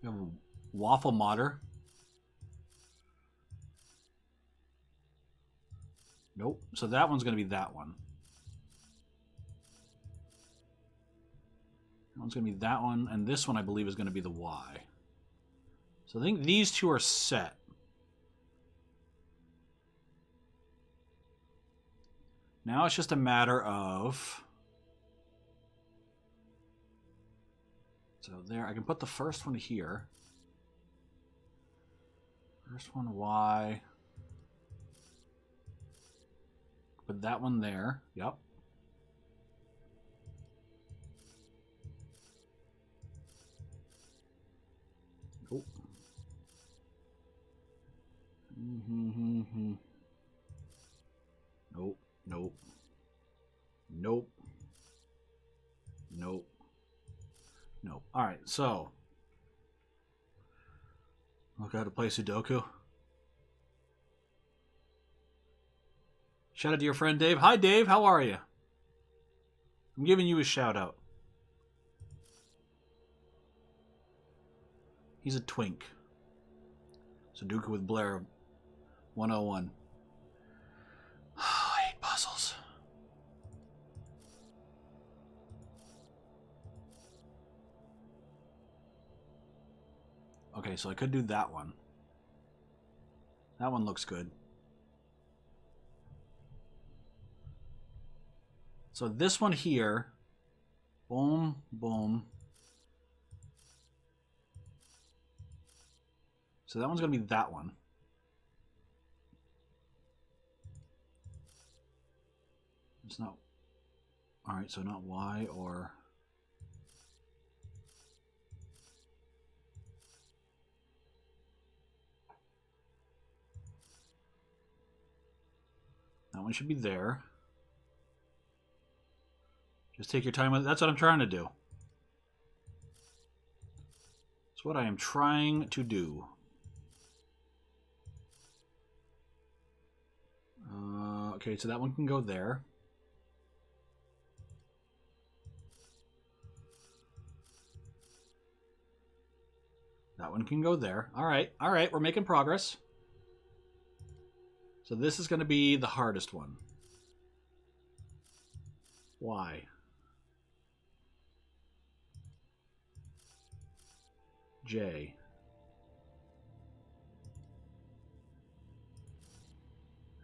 You have a waffle modder. Nope. So that one's going to be that one. That one's going to be that one, and this one I believe is going to be the Y. So I think these two are set. Now it's just a matter of... So there, I can put the first one here. First one Y. Put that one there. Yep. Oh. Nope. Nope. Nope. Nope. Nope. Alright, so. Look how to play Sudoku. Shout out to your friend Dave. Hi Dave, how are you? I'm giving you a shout out. He's a twink. Sudoku with Blair 101. I hate puzzles. Okay, so I could do that one. That one looks good. So this one here, boom, boom. So that one's going to be that one. It's not... Alright, so not Y or... That one should be there. Just take your time with it. That's what I'm trying to do. That's what I am trying to do. Okay, so that one can go there. That one can go there. All right, we're making progress. So this is going to be the hardest one. Why? J.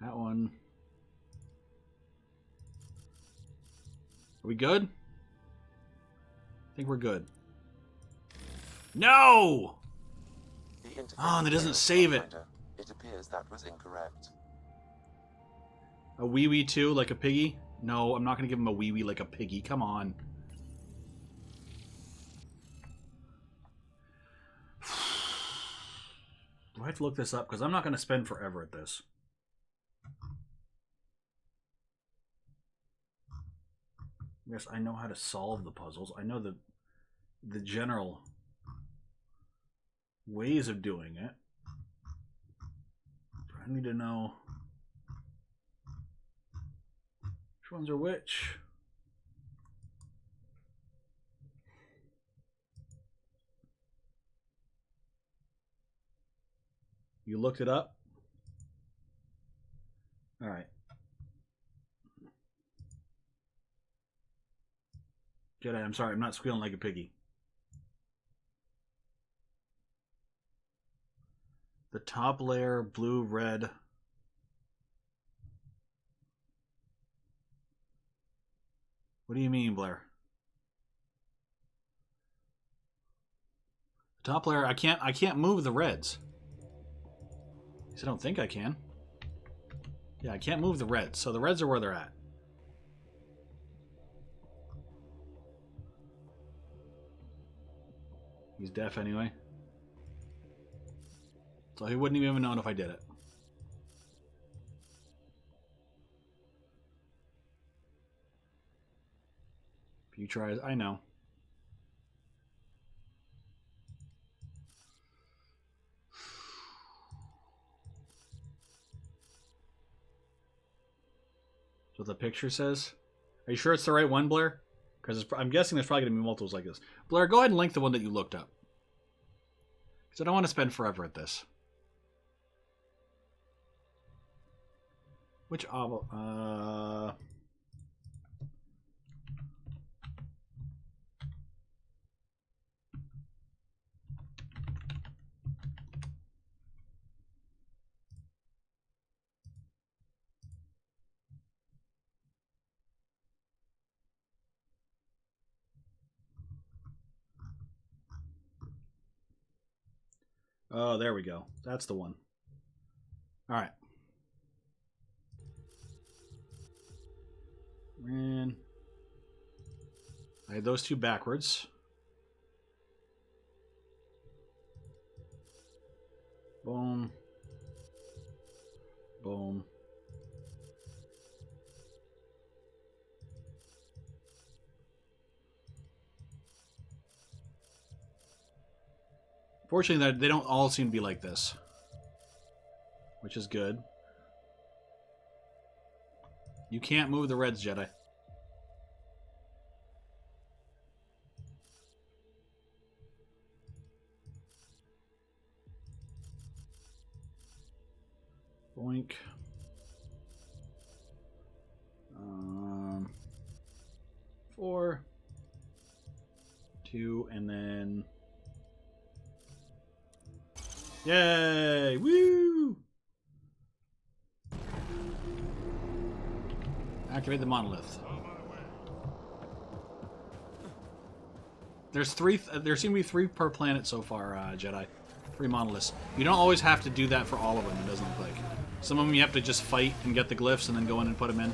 That one. Are we good? I think we're good. No! Oh, and it doesn't save it. It appears that was incorrect. A wee wee too, like a piggy? No, I'm not going to give him a wee wee like a piggy. Come on. Do I have to look this up? Because I'm not going to spend forever at this. Yes, I know how to solve the puzzles. I know the general ways of doing it. But I need to know which ones are which. You looked it up? All right. Jedi, I'm sorry, I'm not squealing like a piggy. The top layer, blue, red. What do you mean, Blair? Top layer, I can't move the reds. I don't think I can. Yeah, I can't move the reds, so the reds are where they're at. He's deaf anyway. So he wouldn't even know if I did it. Few tries, I know. So the picture says. Are you sure it's the right one, Blair? Because I'm guessing there's probably going to be multiples like this. Blair, go ahead and link the one that you looked up. Because I don't want to spend forever at this. Which oval? Oh, there we go. That's the one. All right. And I had those two backwards. Boom. Boom. Fortunately, they don't all seem to be like this, which is good. You can't move the reds, Jedi. Boink. 4, 2, and then... Yay! Woo! Activate the monolith. There's 3. There seem to be 3 per planet so far, Jedi. 3 monoliths. You don't always have to do that for all of them. It doesn't look like. Some of them you have to just fight and get the glyphs and then go in and put them in.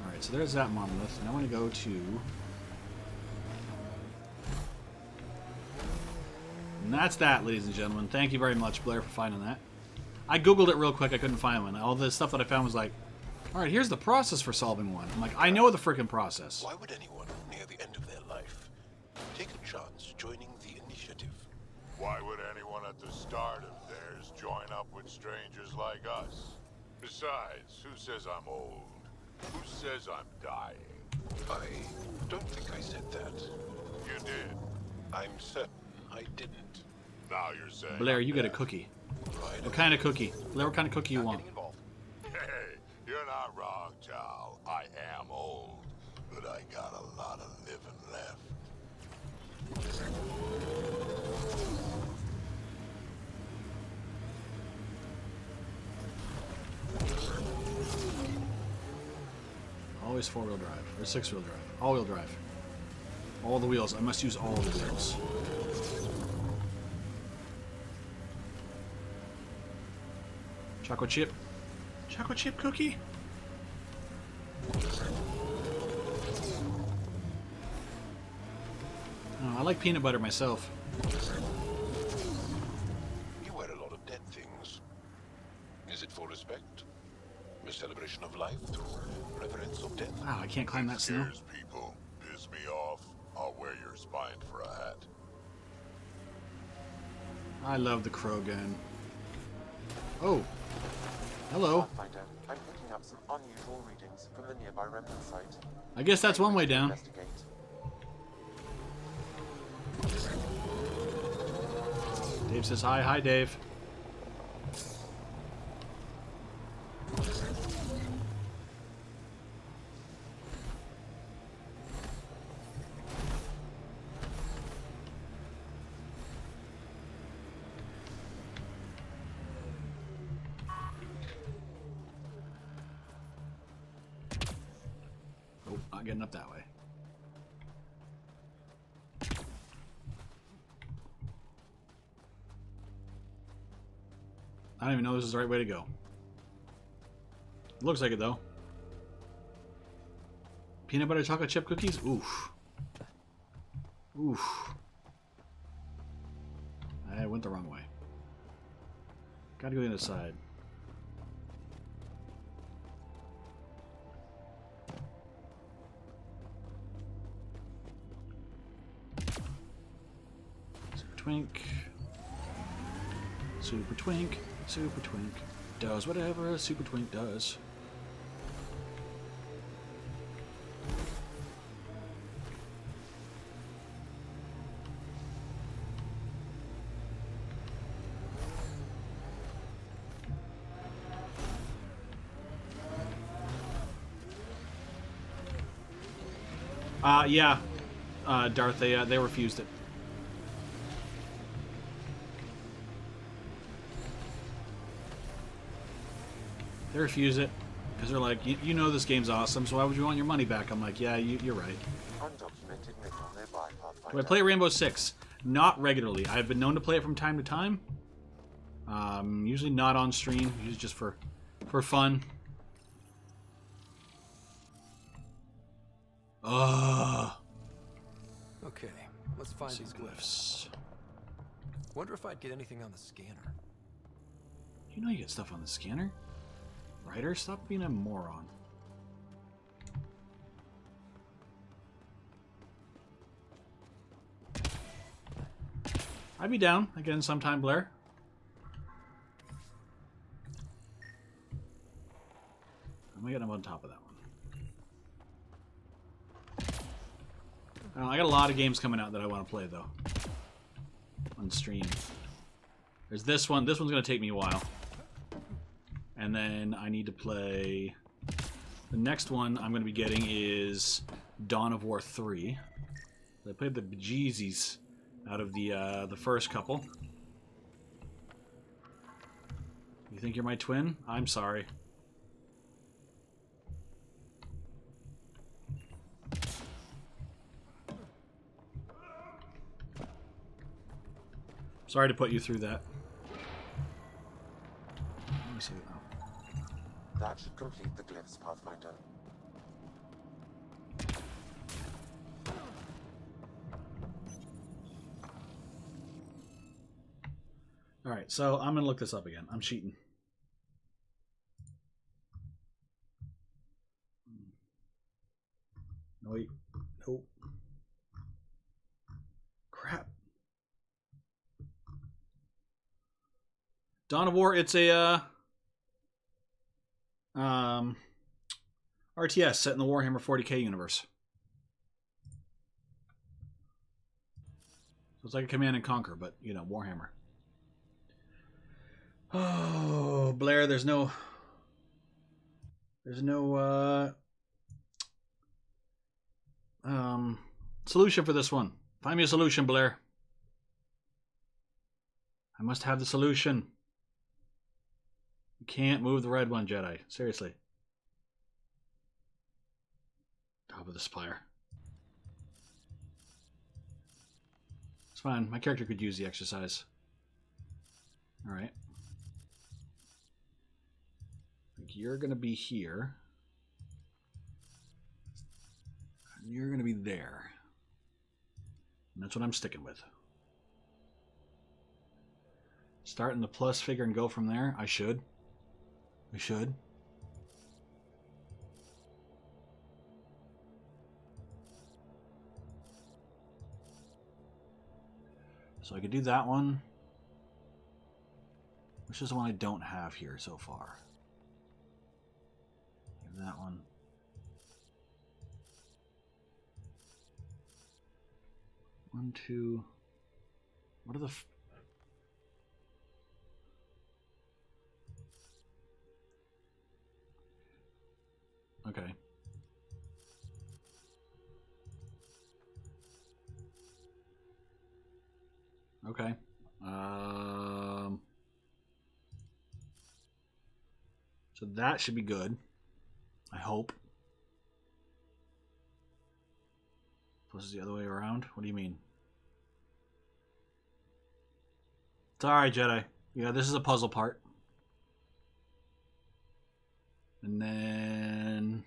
All right, so there's that monolith. Now I want to go to. And that's that, ladies and gentlemen. Thank you very much, Blair, for finding that. I googled it real quick. I couldn't find one. All the stuff that I found was like, all right, here's the process for solving one. I'm like, I know the freaking process. Why would anyone near the end of their life take a chance joining the initiative? Why would anyone at the start of theirs join up with strangers like us? Besides, who says I'm old? Who says I'm dying? I don't think I said that. You did. I'm certain I didn't. Now you're saying... Blair, you get a cookie. What kind of cookie? Blair, what kind of cookie you want? Hey, you're not wrong, Chow. I am old, but I got a lot of living left. Always 4-wheel drive, or 6-wheel drive. All-wheel drive. All the wheels. I must use all the wheels. Chocolate chip. Chocolate chip cookie. Oh, I like peanut butter myself. You wear a lot of dead things. Is it for respect? A celebration of life through reverence of death? Wow, I can't climb that snow. Scares people. Piss me off. I'll wear your spine for a hat. I love the crow gun. Oh. Hello. Pathfinder, I'm picking up some unusual readings from the nearby remnant site. I guess that's one way down. Investigate. Dave says hi. Hi, Dave. getting up that way. I don't even know this is the right way to go. Looks like it, though. Peanut butter chocolate chip cookies? Oof. Oof. I went the wrong way. Gotta go the other side. Super Twink. Super Twink. Super Twink. Does whatever a Super Twink does. Yeah. Darth, they refused it. They refuse it because they're like, you know this game's awesome, so why would you want your money back? I'm like, yeah, you're right. Undocumented mineral nearby, Pathfinder. Do I play Rainbow Six? Not regularly. I've been known to play it from time to time. Usually not on stream. Usually just for fun. Okay, let's find these glyphs. Wonder if I'd get anything on the scanner. You know you get stuff on the scanner. Ryder, stop being a moron. I'd be down again sometime, Blair. I'm gonna get him on top of that one. I got a lot of games coming out that I want to play though. On stream. There's this one. This one's gonna take me a while. And then I need to play... The next one I'm going to be getting is Dawn of War 3. I played the bejeezies out of the first couple. You think you're my twin? I'm sorry. Sorry to put you through that. Let me see it now. That should complete the glyphs, Pathfinder. Alright, so I'm going to look this up again. I'm cheating. No, wait. Nope. Crap. Dawn of War, it's a RTS set in the Warhammer 40k universe. So it's like a Command and Conquer, but, you know, Warhammer. Oh, Blair, there's no solution for this one. Find me a solution, Blair. I must have the solution. You can't move the red one, Jedi. Seriously. Top of the spire. It's fine. My character could use the exercise. Alright. I think you're going to be here. And you're going to be there. And that's what I'm sticking with. Start in the plus figure and go from there? I should. We should. So I could do that one. Which is the one I don't have here so far. That one. One, two. What are the... Okay. Okay. So that should be good. I hope. Plus is the other way around? What do you mean? It's alright, Jedi. Yeah, this is a puzzle part. And then...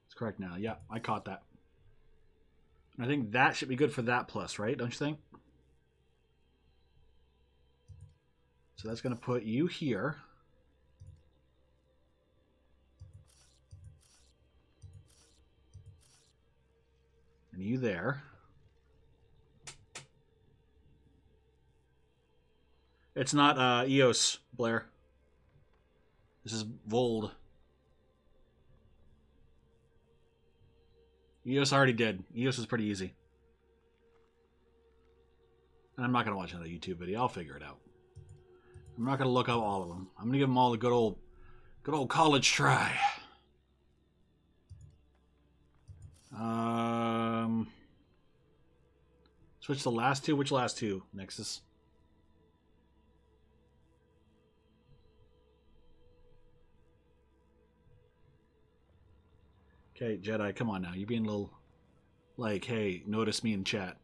It's correct now. Yeah, I caught that. I think that should be good for that plus, right? Don't you think? So that's going to put you here. And you there. It's not EOS, Blair. This is Vold. EOS already did. EOS was pretty easy. And I'm not going to watch another YouTube video. I'll figure it out. I'm not going to look up all of them. I'm going to give them all the good old college try. Switch the last two. Which last two? Nexus. Okay, Jedi, come on now. You're being a little like, hey, notice me in chat.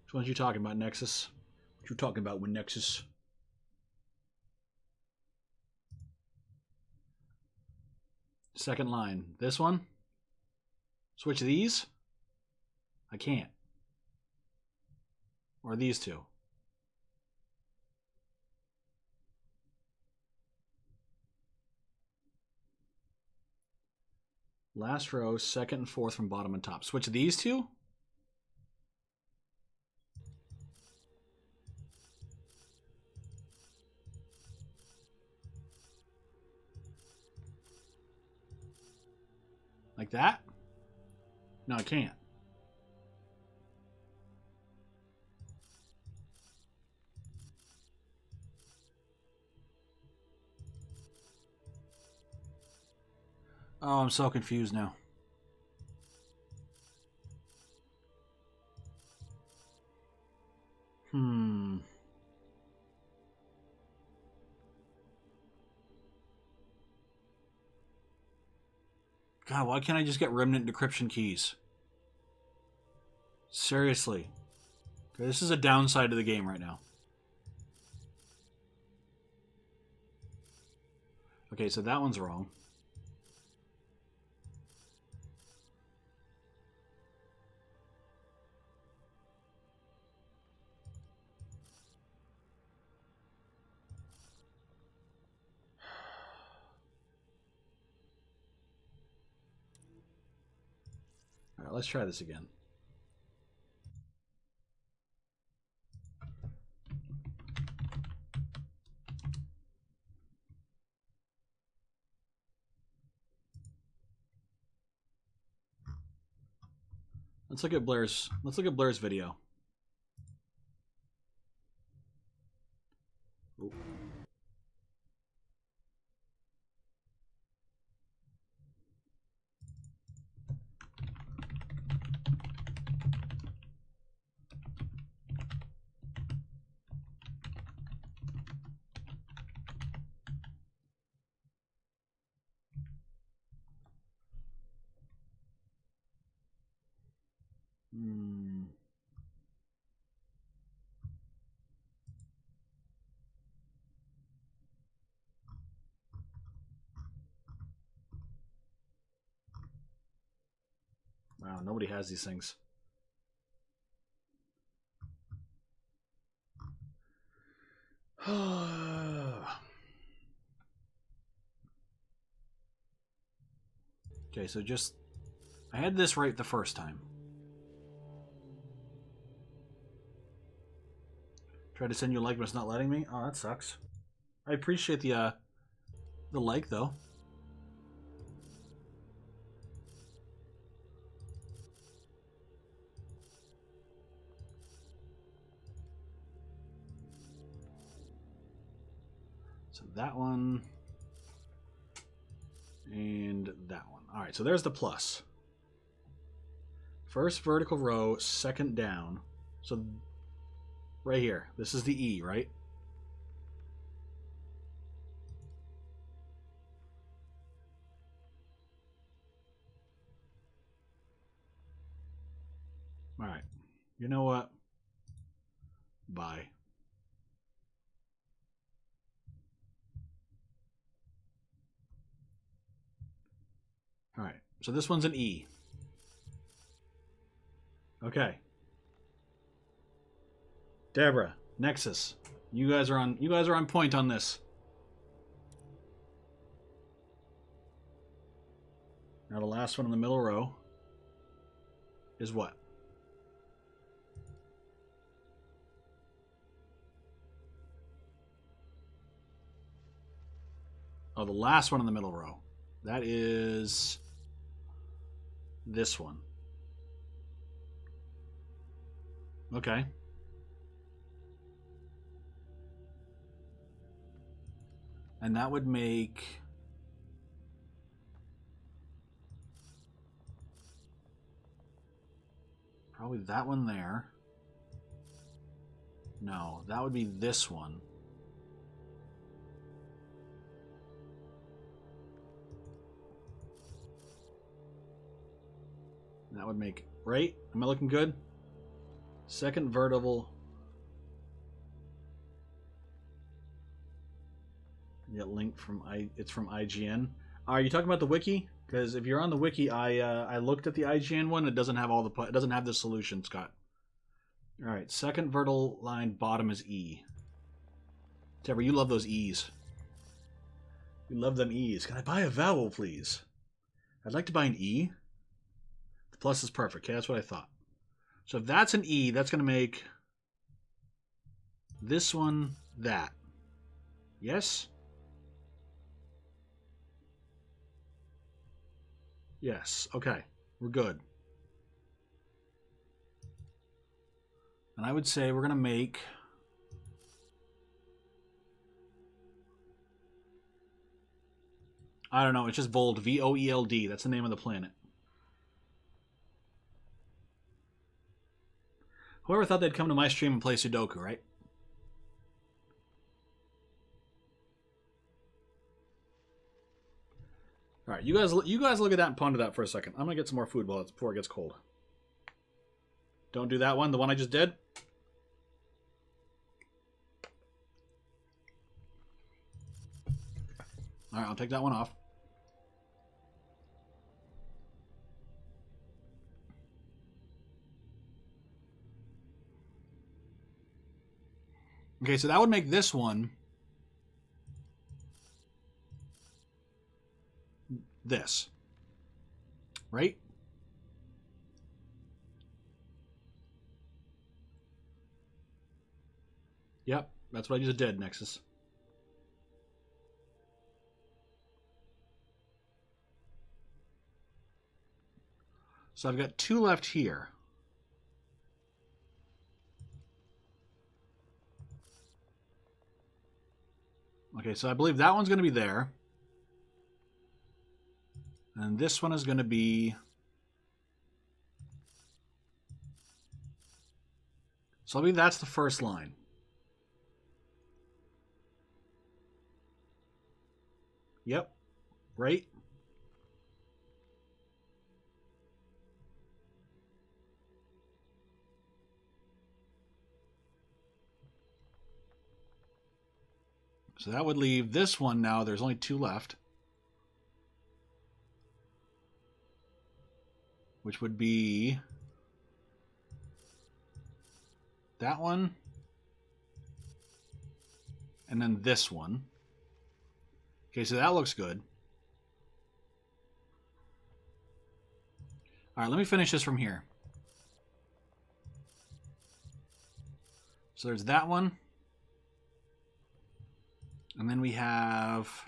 Which ones you talking about, Nexus? What you talking about with Nexus? Second line. This one? Switch these? I can't. Or these two. Last row, second and fourth from bottom and top. Switch these two? Like that? No, I can't. Oh, I'm so confused now. God, why can't I just get remnant decryption keys? Seriously. Okay, this is a downside to the game right now. Okay, so that one's wrong. All right, let's try this again. Let's look at Blair's video. Ooh. Wow, nobody has these things. Okay, so just... I had this right the first time. Tried to send you a like, but it's not letting me? Oh, that sucks. I appreciate the like, though. So that one and that one. All right, so there's the plus. First vertical row, second down. So right here, this is the E, right? All right. You know what? Bye. All right. So this one's an E. Okay. Deborah, Nexus. You guys are on point on this. Now the last one in the middle row is what? Oh, the last one in the middle row. That is this one. Okay. And that would make probably that one there. No, that would be this one. That would make, right? Am I looking good? Second vertical. Yeah, link from it's from IGN. Are you talking about the wiki? Because if you're on the wiki, I looked at the IGN one. It doesn't have it doesn't have the solution, Scott. All right, second vertical line bottom is E. Deborah, you love those E's. You love them E's. Can I buy a vowel, please? I'd like to buy an E. The plus is perfect. Okay, that's what I thought. So if that's an E, that's going to make this one that. Yes? Yes. Okay. We're good. And I would say we're going to make I don't know. It's just Vold. V-O-E-L-D. That's the name of the planet. Whoever thought they'd come to my stream and play Sudoku, right? All right, you guys look at that and ponder that for a second. I'm gonna get some more food before it gets cold. Don't do that one. The one I just did. All right, I'll take that one off. Okay, so that would make this one this, right? Yep, that's what I just did, Nexus. So I've got two left here. Okay, so I believe that one's going to be there. And this one is going to be... So I believe that's the first line. Yep. Right? So that would leave this one now. There's only two left. Which would be that one. And then this one. Okay, so that looks good. All right, let me finish this from here. So there's that one. And then we have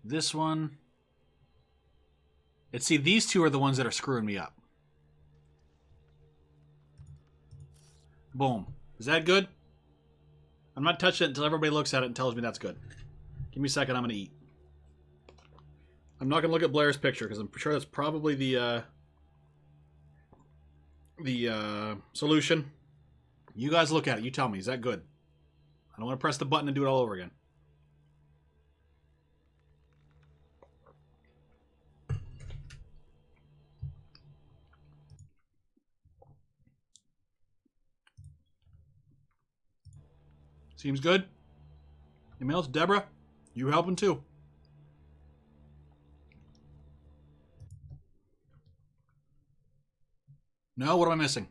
this one. See, these two are the ones that are screwing me up. Boom. Is that good? I'm not touching it until everybody looks at it and tells me that's good. Give me a second, I'm going to eat. I'm not going to look at Blair's picture because I'm sure that's probably the solution. You guys look at it. You tell me. Is that good? I don't want to press the button and do it all over again. Seems good. Anything else? Deborah, you helping too. No? What am I missing?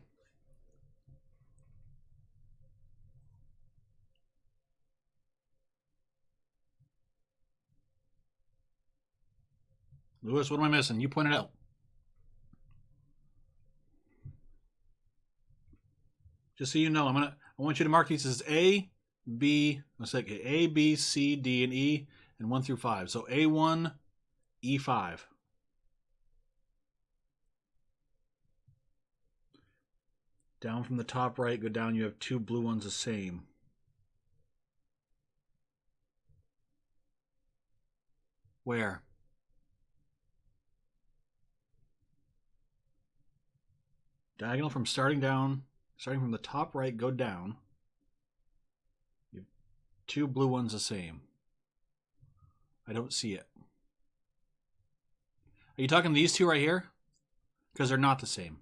Lewis, what am I missing? You pointed out. Just so you know, I want you to mark these as A, B, let's say A, B, C, D, and E, and 1 through 5. So A1, E5. Down from the top right, go down, you have 2 blue ones the same. Where? Diagonal from starting from the top right, go down. You have 2 blue ones the same. I don't see it. Are you talking these 2 right here? Because they're not the same.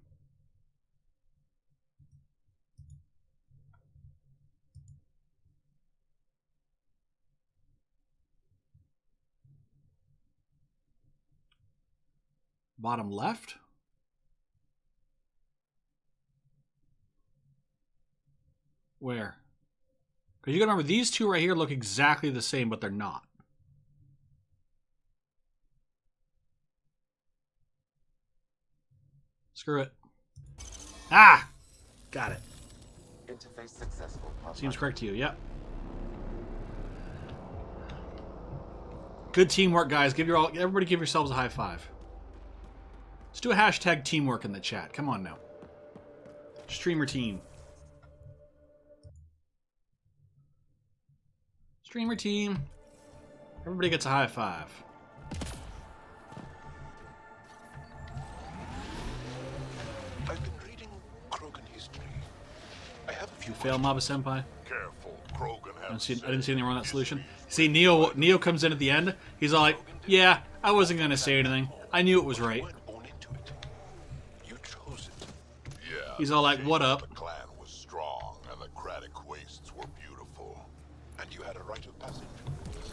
Bottom left? Where? Because you gotta remember, these 2 right here look exactly the same, but they're not. Screw it. Ah! Got it. Interface successful. Seems correct to you, yep. Good teamwork, guys. Everybody give yourselves a high five. Let's do a hashtag teamwork in the chat. Come on now. Streamer team. Streamer team. Everybody gets a high five. I've been reading Krogan history. I have a few. You fail, Maba Senpai. Careful, Krogan I didn't see anything wrong with that solution. See, Neo comes in at the end. He's all like, yeah, I wasn't going to say anything. I knew it was right. Yeah, he's all like, what up? The clan was strong and the Kratic wastes were beautiful. And you had a rite of passage?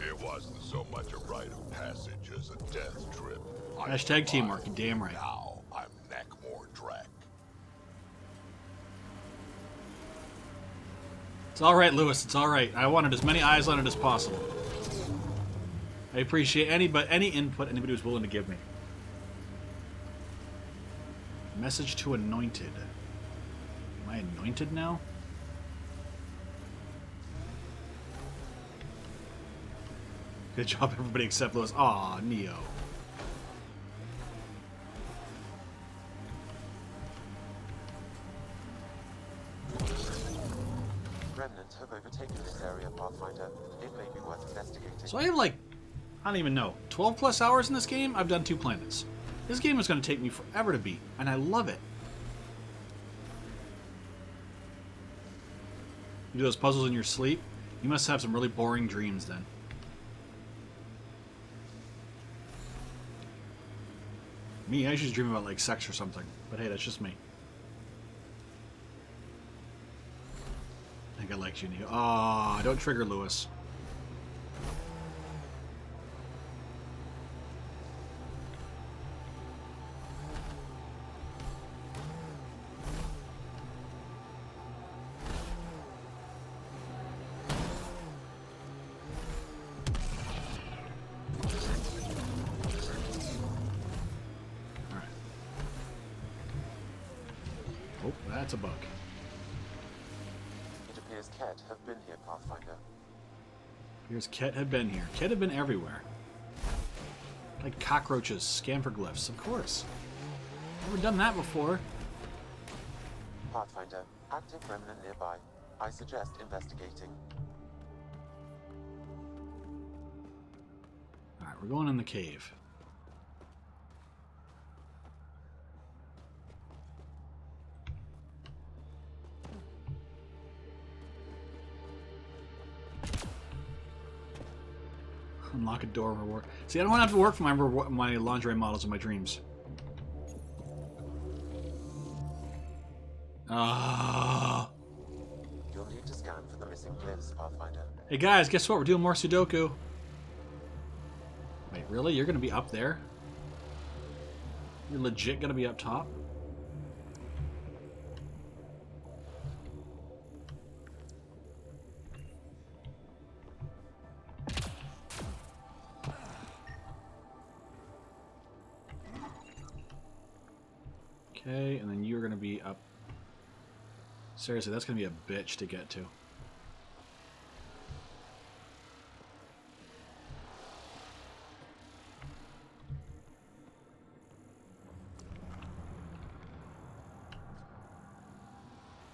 It wasn't so much a rite of passage as a death trip. Hashtag teamwork, you damn right. Now I'm Neckmore Drac. It's alright, Lewis, it's alright. I wanted as many eyes on it as possible. I appreciate any input anybody was willing to give me. Message to Anointed. Am I anointed now? Good job, everybody except Lewis. Aw, Neo. Remnants have overtaken this area, Pathfinder. It may be worth investigating. So I have like, I don't even know, 12 plus hours in this game? I've done 2 planets. This game is going to take me forever to beat, and I love it. You do those puzzles in your sleep? You must have some really boring dreams then. Me, I usually dream about like sex or something. But hey, that's just me. I think I like you, Neo. Aw, don't trigger Lewis. Oh, that's a bug. It appears Ket have been here, Pathfinder. Here's Ket had been here. Ket had been everywhere. Like cockroaches, scan for glyphs, of course. Never done that before. Pathfinder, active remnant nearby. I suggest investigating. We're going in the cave. Unlock a door reward. See, I don't want to have to work for my lingerie models in my dreams. Ah. You'll need to scan for the missing glyphs, Pathfinder. Hey guys, guess what? We're doing more Sudoku. Wait, really? You're gonna be up there? You're legit gonna be up top? Okay, and then you're gonna be up. Seriously, that's gonna be a bitch to get to.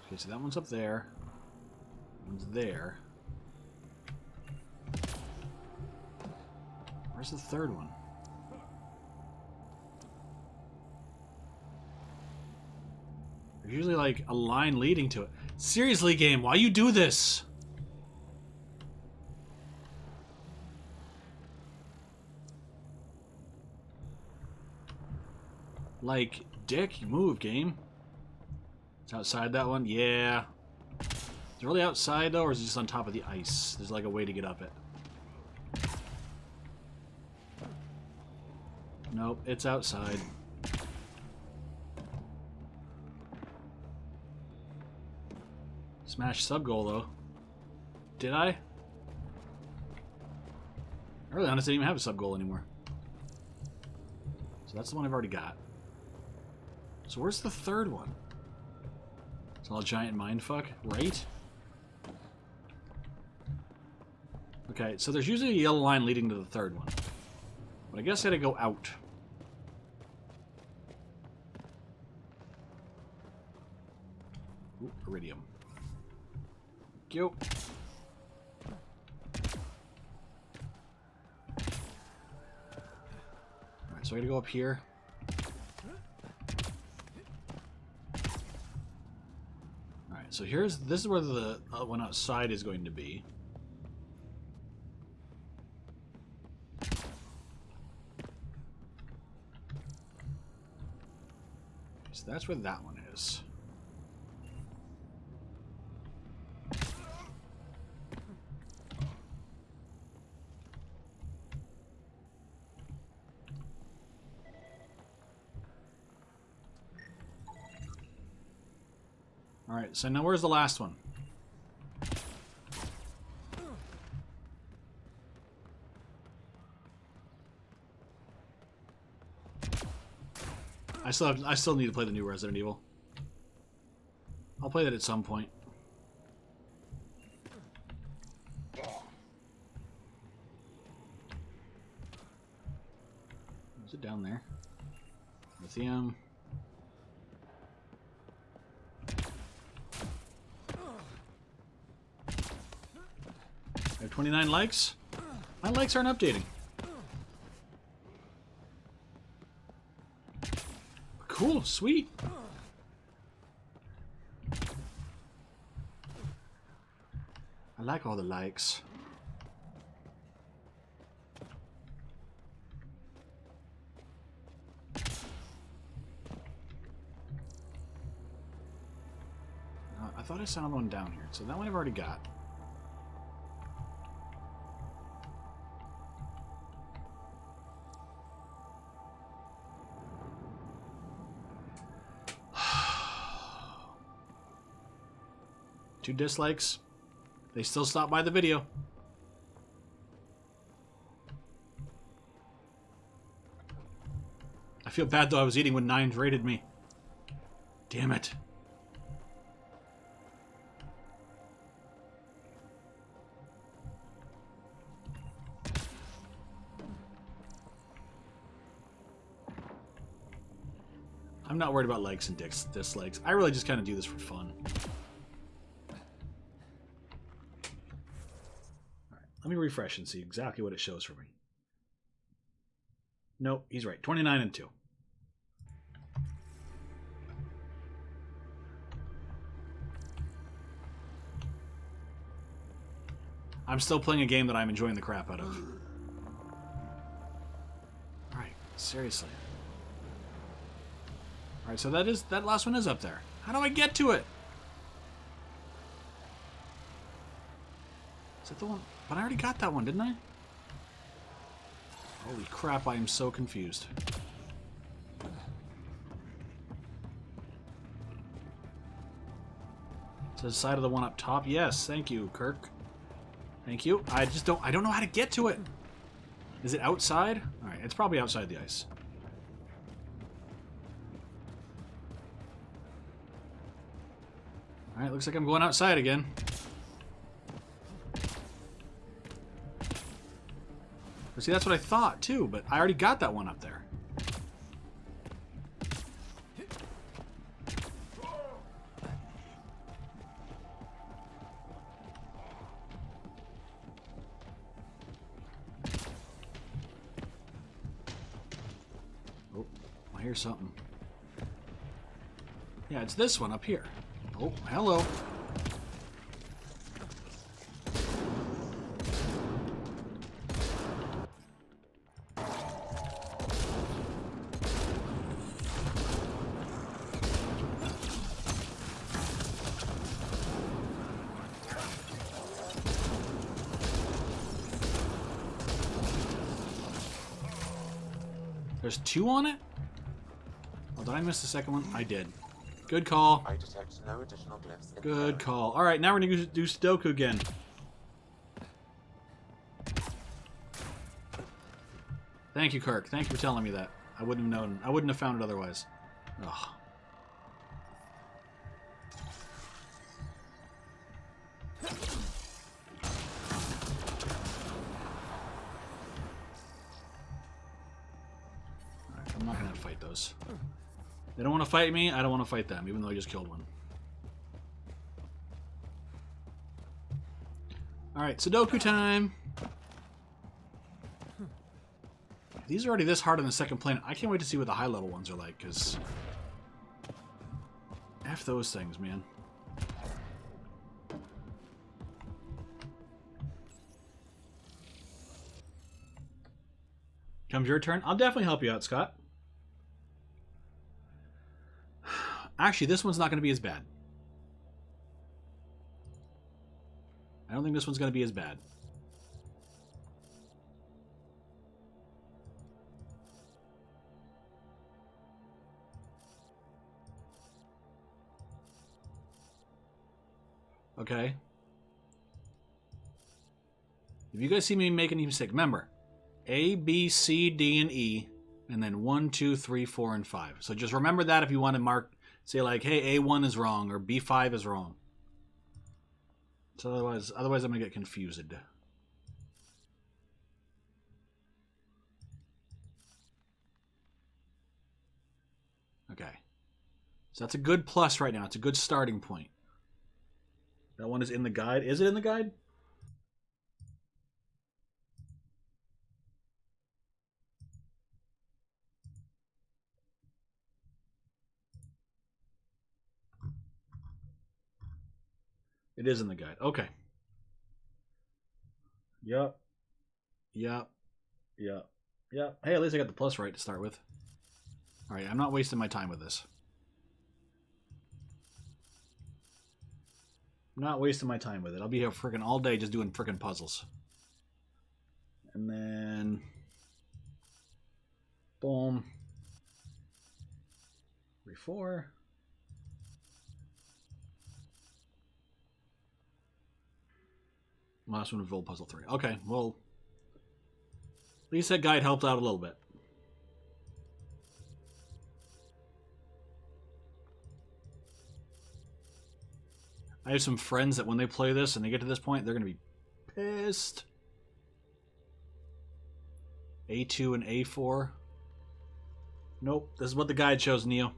Okay, so that one's up there. One's there. Where's the third one? There's usually like a line leading to it. Seriously, game, why you do this? Like, dick, move, game. It's outside that one? Yeah. Is it really outside, though, or is it just on top of the ice? There's like a way to get up it. Nope, it's outside. Smash sub goal, though. Did I? I really honestly didn't even have a sub goal anymore. So that's the one I've already got. So where's the third one? It's all a giant mindfuck, right? Okay, so there's usually a yellow line leading to the third one. But I guess I had to go out. Ooh, iridium. Thank you. Alright, so I gotta go up here. Alright, so this is where the one outside is going to be. So that's where that one is. Alright, so now where's the last one? I still need to play the new Resident Evil. I'll play that at some point. Is it down there? Lithium. I have 29 likes? My likes aren't updating. Cool, sweet. I like all the likes. I thought I saw one down here, so that one I've already got. Two dislikes. They still stop by the video. I feel bad though, I was eating when 9 rated me. Damn it. I'm not worried about likes and dislikes. I really just kind of do this for fun. Let me refresh and see exactly what it shows for me. Nope, he's right. 29 and 2. I'm still playing a game that I'm enjoying the crap out of. Alright, seriously. Alright, so that last one is up there. How do I get to it? Is that the one? But I already got that one, didn't I? Holy crap, I am so confused. To the side of the one up top? Yes, thank you, Kirk. Thank you. I don't know how to get to it. Is it outside? Alright, it's probably outside the ice. Alright, looks like I'm going outside again. But see, that's what I thought too, but I already got that one up there. Oh, I hear something. Yeah, it's this one up here. Oh, hello. There's 2 on it? Oh, did I miss the second one? I did. Good call. I detect no additional glyphs in Good call. Alright, now we're going to do Sudoku again. Thank you, Kirk. Thank you for telling me that. I wouldn't have known. I wouldn't have found it otherwise. Ugh. Alright, I'm not going to fight those. They don't want to fight me, I don't want to fight them, even though I just killed one. Alright, Sudoku time! These are already this hard on the second planet. I can't wait to see what the high-level ones are like, because... F those things, man. Comes your turn. I'll definitely help you out, Scott. Actually, this one's not going to be as bad. I don't think this one's going to be as bad. Okay. If you guys see me making any mistake, remember, A, B, C, D, and E, and then 1, 2, 3, 4, and 5. So just remember that if you want to mark, say like, hey, A1 is wrong, or B5 is wrong. So otherwise I'm going to get confused. Okay. So that's a good plus right now. It's a good starting point. That one is in the guide. Is it in the guide? It is in the guide. Okay. Yep. Yep. Yep. Yep. Hey, at least I got the plus right to start with. Alright, I'm not wasting my time with this. I'm not wasting my time with it. I'll be here freaking all day just doing freaking puzzles. And then... Boom. 3, 4. Last one, Vol Puzzle 3. Okay, well... At least that guide helped out a little bit. I have some friends that when they play this and they get to this point, they're going to be pissed. A2 and A4. Nope, this is what the guide shows, Neo.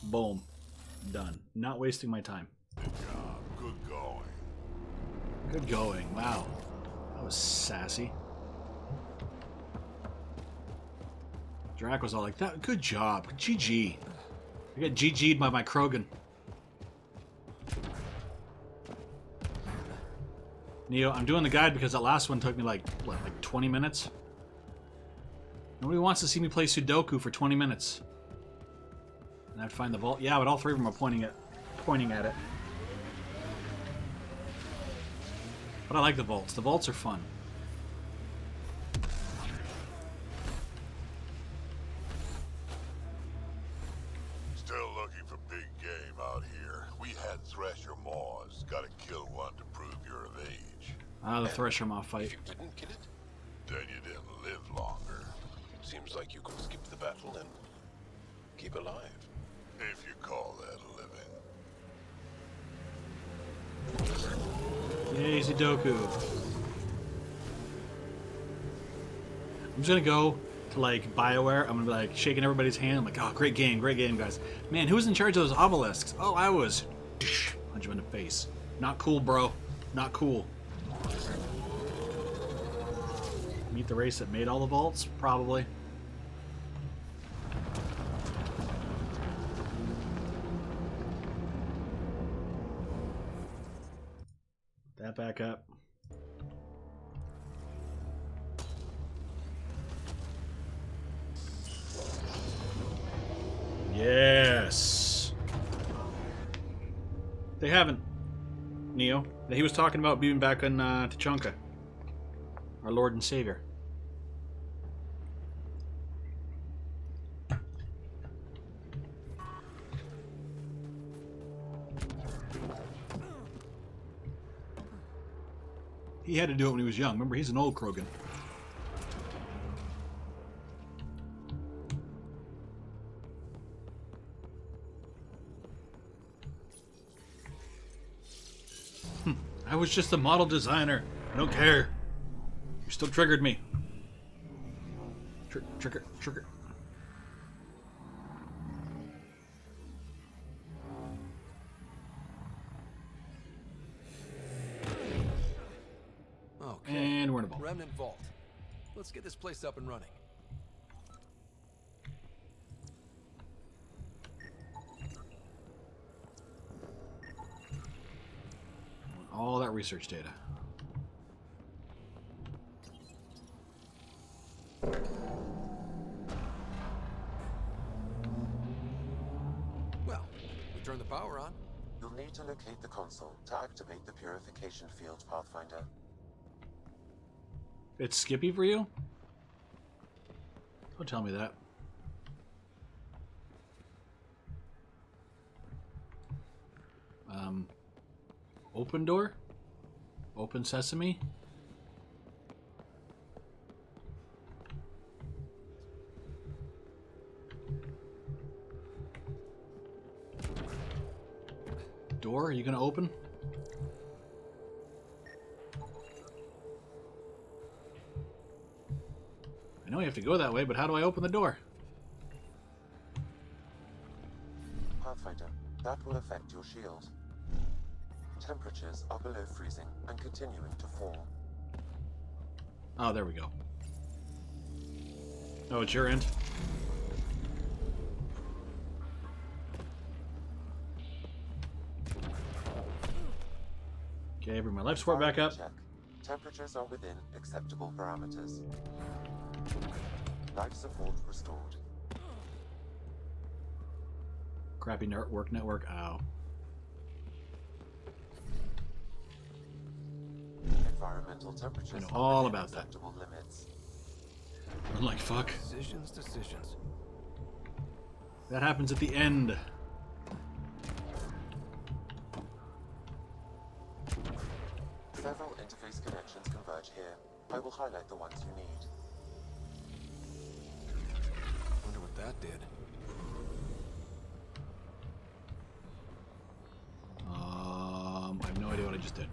Boom. Done. Not wasting my time. Good job. Good going. Good going. Wow. That was sassy. Drac was all like, "That. Good job. GG. I got GG'd by my Krogan." Neo, I'm doing the guide because that last one took me like, what, like 20 minutes? Nobody wants to see me play Sudoku for 20 minutes. And I have to find the vault. Yeah, but all three of them are pointing at it. But I like the vaults. The vaults are fun. Still looking for big game out here. We had Thresher Maws. Gotta kill one to prove you're of age. Ah, the Thresher Maw fight. If you didn't kill it, Then you didn't live longer. seems like you could skip the battle and keep alive. If you call that living. Yay, Sudoku. I'm just gonna go to like BioWare. I'm gonna be like shaking everybody's hand. I'm like, oh, great game, guys. Man, who was in charge of those obelisks? Oh, I was. Punch him in the face. Not cool, bro. Not cool. Meet the race that made all the vaults? Probably. Put that back up. Yes. They haven't, Neo. He was talking about being back in Tachanka. Our Lord and Savior. He had to do it when he was young. Remember, he's an old Krogan. I was just a model designer. I don't care. You still triggered me. Trigger. Okay. And we're in a vault. Remnant Vault. Let's get this place up and running. All that research data. Well, we turn the power on. You'll need to locate the console to activate the purification field, Pathfinder. It's Skippy for you? Don't tell me that. Open door? Open sesame? Door, are you gonna open? I know you have to go that way, but how do I open the door? Pathfinder, that will affect your shield. Temperatures are below freezing and continuing to fall. Oh, there we go. Oh, it's your end? Okay, bring my life support back up. Check. Temperatures are within acceptable parameters. Life support restored. Crappy network. Ow. Environmental temperatures I know all about that. acceptable limits. I'm like, fuck. Decisions. That happens at the end. Several interface connections converge here. I will highlight the ones you need. Wonder what that did. I have no idea what I just did.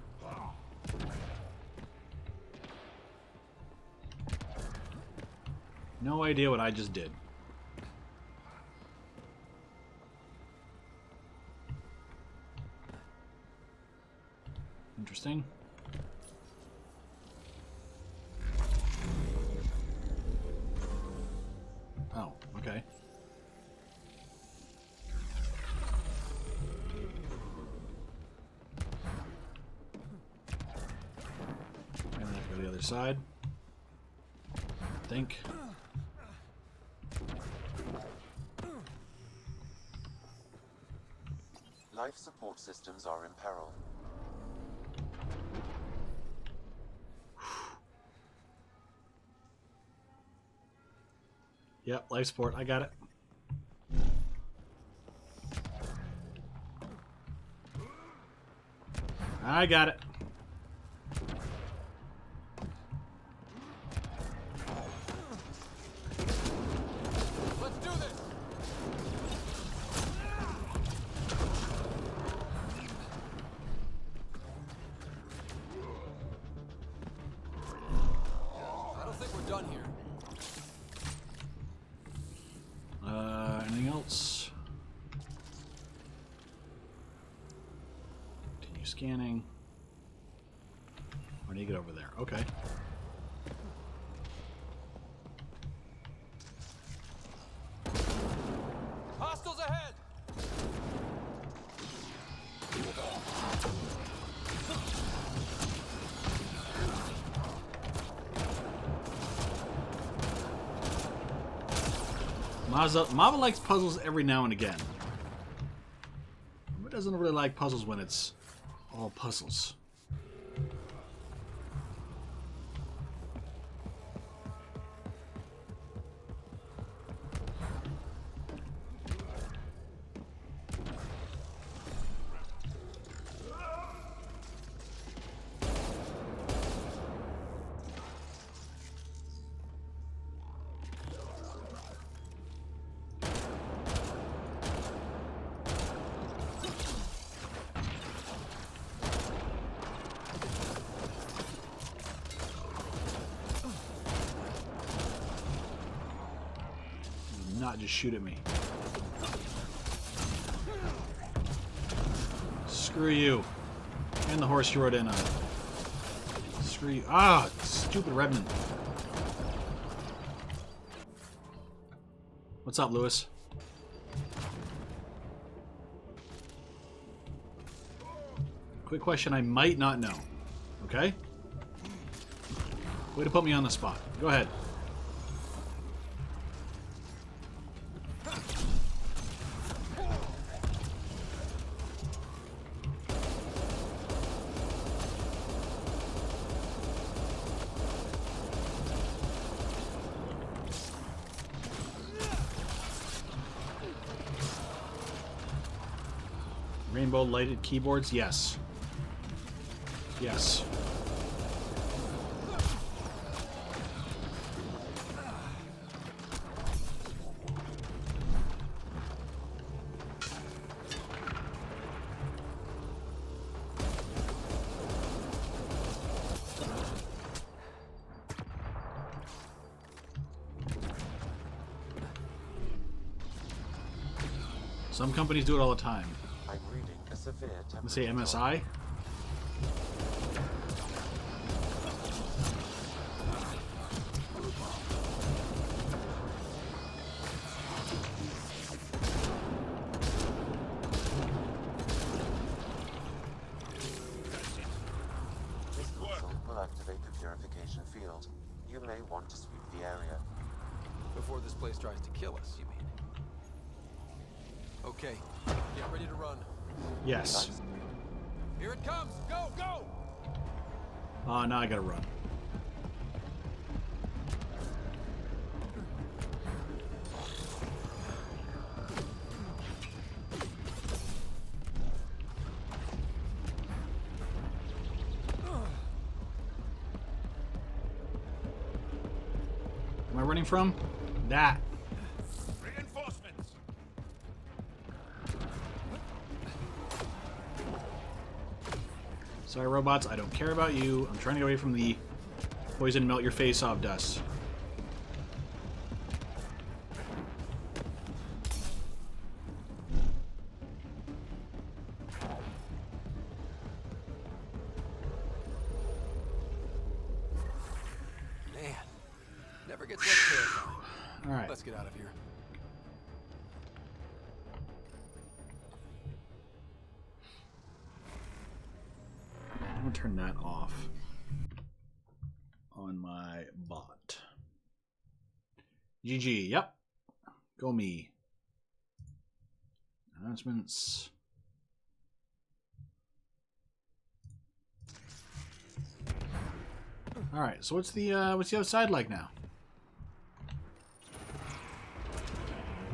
No idea what I just did. Interesting. Oh, okay. And then I have to go to the other side. I think. Life support systems are in peril. Yep, life support. I got it. I got it. Let's do this. I don't think we're done here. Anything else? Continue scanning. Or do you get over there? Okay. Hostiles ahead. Mava likes puzzles every now and again. But doesn't really like puzzles when it's all puzzles. Not just shoot at me. Screw you. And the horse you rode in on. Screw you. Ah, stupid Redmond. What's up, Lewis? Quick question I might not know. Okay? Way to put me on the spot. Go ahead. Rainbow lighted keyboards? Yes. Yes. Some companies do it all the time. I'm reading a severe temperature. Let's say MSI. This console will activate the purification field. You may want to sweep the area. Before this place tries to kill us, you mean? Okay, get ready to run. Yes. Here it comes! Go, go! Now I gotta run. Am I running from? That. Reinforcements. Sorry, robots, I don't care about you. I'm trying to get away from the poison melt your face off dust. Let's get out of here. I'm gonna turn that off on my bot. GG, yep. Go me. Announcements. All right, so what's the outside like now?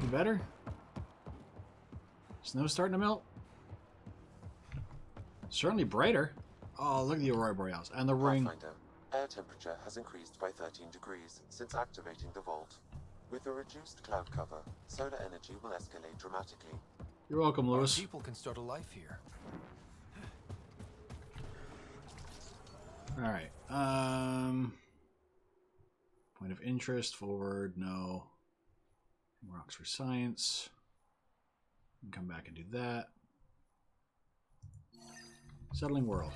Any better? Snow starting to melt? Certainly brighter. Oh, look at the Aurora Borealis and the ring. Pathfinder, air temperature has increased by 13 degrees since activating the vault. With a reduced cloud cover, solar energy will escalate dramatically. You're welcome, Lewis. Our people can start a life here. All right. Point of interest, forward, no. Rocks for science. Come back and do that. Settling world.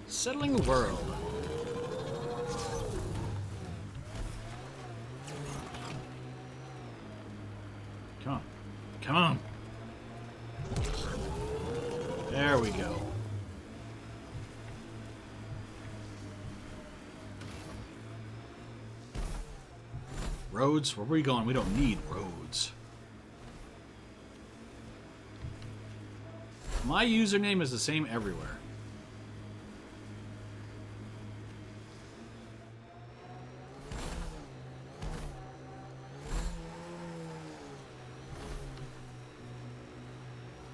Settling the world. Come on. Come on. There we go. Roads? Where are we going? We don't need roads. My username is the same everywhere.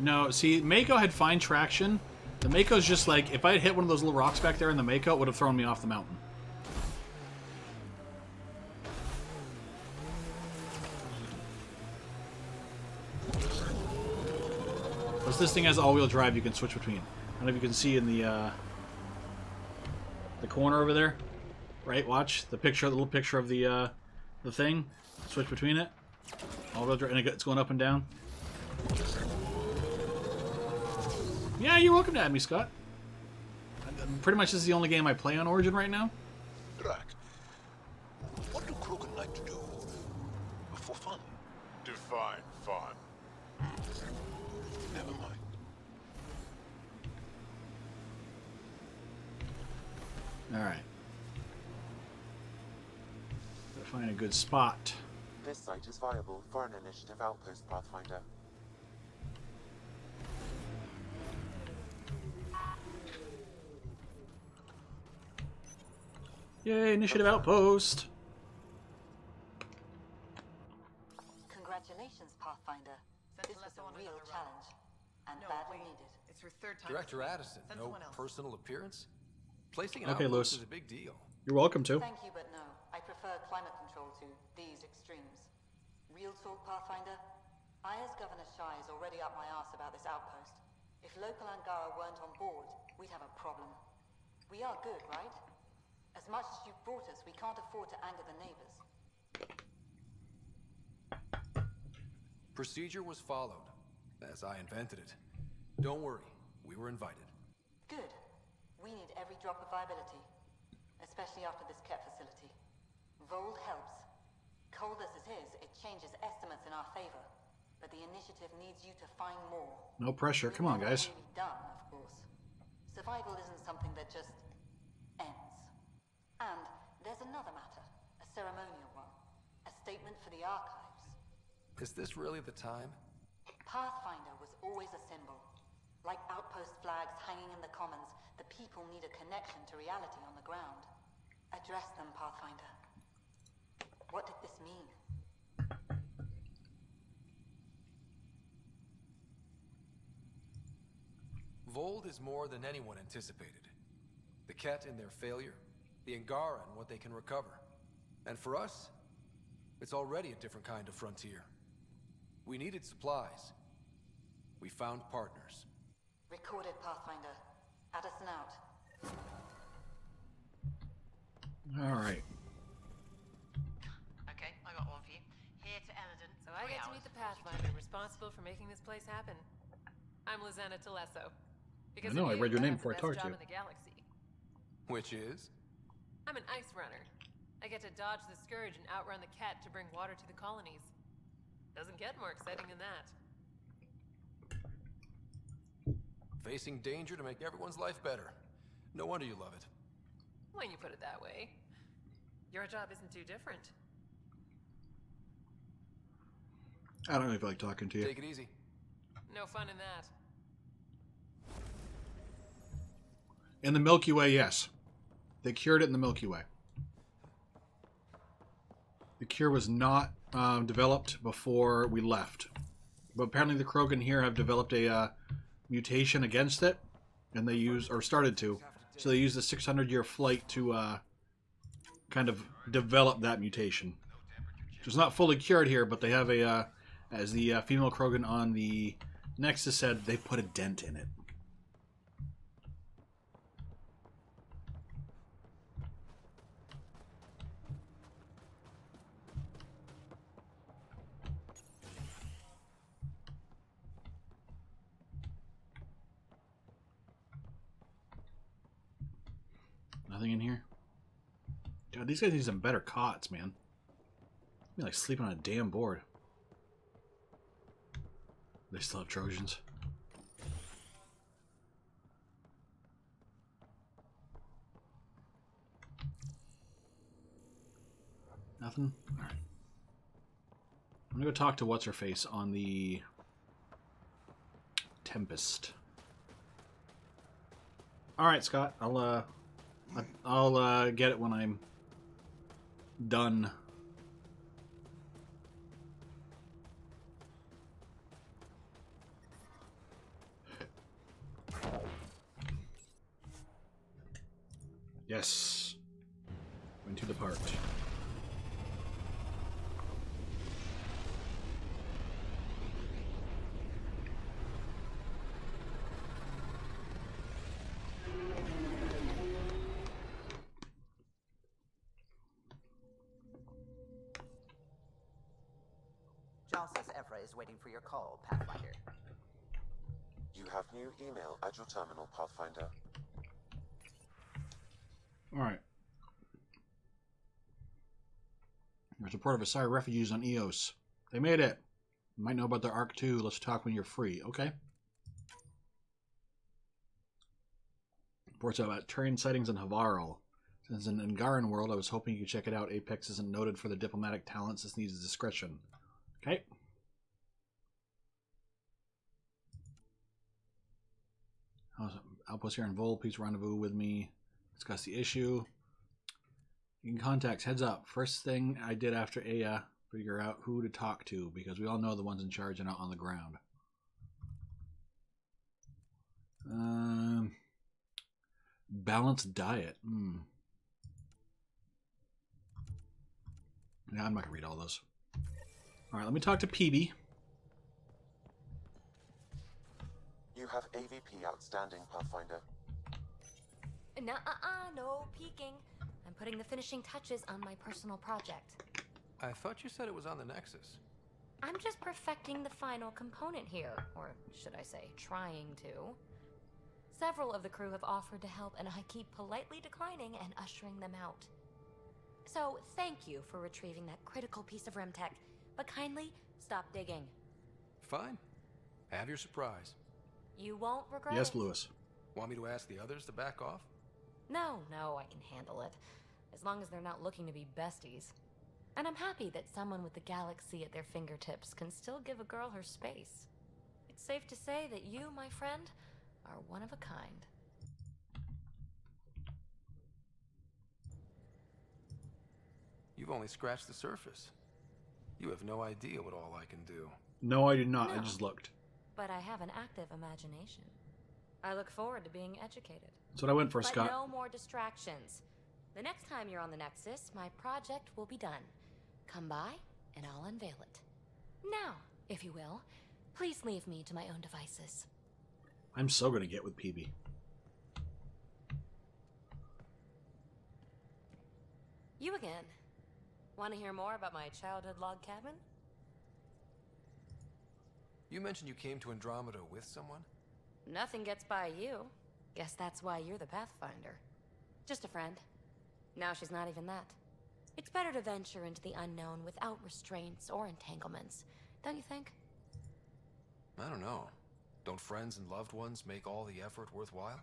No, see, Mako had fine traction. The Mako's just like, if I had hit one of those little rocks back there in the Mako, it would have thrown me off the mountain. Plus, this thing has all-wheel drive you can switch between. I don't know if you can see in the corner over there. Right, watch. The picture, the little picture of the thing. Switch between it. All-wheel drive, and it's going up and down. Yeah, you're welcome to add me, Scott. Pretty much this is the only game I play on Origin right now. Drac, what do Krogan like to do for fun? Define fun. Never mind. Alright. Gotta find a good spot. This site is viable for an initiative outpost, Pathfinder. Yay, initiative outpost. Congratulations, Pathfinder. This was a real challenge, and badly needed. It's her third time. Director Addison, no personal appearance? Placing an Okay, outpost Lewis. is a big deal. You're welcome to. Thank you, but no. I prefer climate control to these extremes. Real talk, Pathfinder. I, as Governor Shai, is already up my arse about this outpost. If local Angara weren't on board, we'd have a problem. We are good, right? As much as you've brought us, we can't afford to anger the neighbors. Procedure was followed, as I invented it. Don't worry, we were invited. Good. We need every drop of viability, especially after this Ket facility. Vold helps. Cold as it is, it changes estimates in our favor. But the initiative needs you to find more. No pressure. Come on, guys. Really done, of course. Survival isn't something that just ends. And there's another matter, a ceremonial one. A statement for the archives. Is this really the time? Pathfinder was always a symbol. Like outpost flags hanging in the commons, the people need a connection to reality on the ground. Address them, Pathfinder. What did this mean? Vold is more than anyone anticipated. The Ket in their failure, the Angara and what they can recover. And for us, it's already a different kind of frontier. We needed supplies. We found partners. Recorded, Pathfinder. Addison out. Alright. Okay, I got one for you. Here to Emerald. So I get to meet the Pathfinder responsible for making this place happen. I'm Lizanna Telesso. Because I know, of I you, read your name have the before I best talked to job you. in the galaxy. Which is? I'm an ice runner. I get to dodge the scourge and outrun the cat to bring water to the colonies. Doesn't get more exciting than that. Facing danger to make everyone's life better. No wonder you love it. When you put it that way. Your job isn't too different. I don't really feel like talking to you. Take it easy. No fun in that. In the Milky Way, yes. They cured it in the Milky Way. The cure was not developed before we left. But apparently the Krogan here have developed a mutation against it. And they use, or started to. So they use the 600-year flight to kind of develop that mutation. So it's not fully cured here, but they have a, as the female Krogan on the Nexus said, they put a dent in it. Nothing in here? God, these guys need some better cots, man. Be like sleeping on a damn board. They still have Trojans. Nothing? Alright. I'm gonna go talk to What's-Her-Face on the Tempest. Alright, Scott. I'll get it when I'm done. Yes. When to depart. John says Evra is waiting for your call, Pathfinder. You have new email at your terminal, Pathfinder. Alright. There's a report of Asari refugees on Eos. They made it. You might know about their Arc too. Let's talk when you're free. Okay. Reports about Turian sightings in Havarl. Since in Angaran world, I was hoping you could check it out. Apex isn't noted for the diplomatic talents. This needs discretion. Okay. Outpost here in Vol. Please rendezvous with me. Discuss the issue. You can contact. Heads up. First thing I did after Aya, figure out who to talk to, because we all know the ones in charge are not on the ground. Balanced diet. Yeah, I'm not gonna read all those. Alright, let me talk to PB. You have AVP outstanding, Pathfinder. No peeking. I'm putting the finishing touches on my personal project. I thought you said it was on the Nexus. I'm just perfecting the final component here, or should I say, trying to. Several of the crew have offered to help, and I keep politely declining and ushering them out. So, thank you for retrieving that critical piece of Remtech, but kindly stop digging. Fine. Have your surprise. You won't regret Yes, it. Lewis. Want me to ask the others to back off? No, I can handle it. As long as they're not looking to be besties. And I'm happy that someone with the galaxy at their fingertips can still give a girl her space. It's safe to say that you, my friend, are one of a kind. You've only scratched the surface. You have no idea what all I can do. No, I did not. No. I just looked. But I have an active imagination. I look forward to being educated. That's what I went for, but Scott. No more distractions. The next time you're on the Nexus, my project will be done. Come by, and I'll unveil it. Now, if you will, please leave me to my own devices. I'm so gonna get with PB. You again. Want to hear more about my childhood log cabin? You mentioned you came to Andromeda with someone? Nothing gets by you. Guess that's why you're the Pathfinder. Just a friend. Now she's not even that. It's better to venture into the unknown without restraints or entanglements, don't you think? I don't know. Don't friends and loved ones make all the effort worthwhile?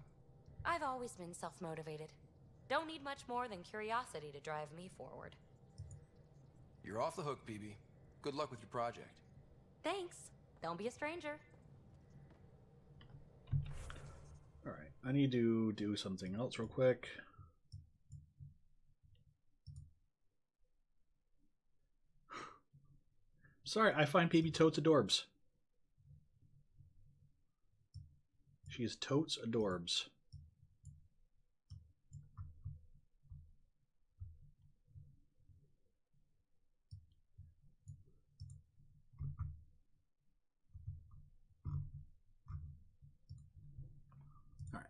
I've always been self-motivated. Don't need much more than curiosity to drive me forward. You're off the hook, PB. Good luck with your project. Thanks. Don't be a stranger. Alright, I need to do something else real quick. Sorry, I find PB totes adorbs. She is totes adorbs. Alright.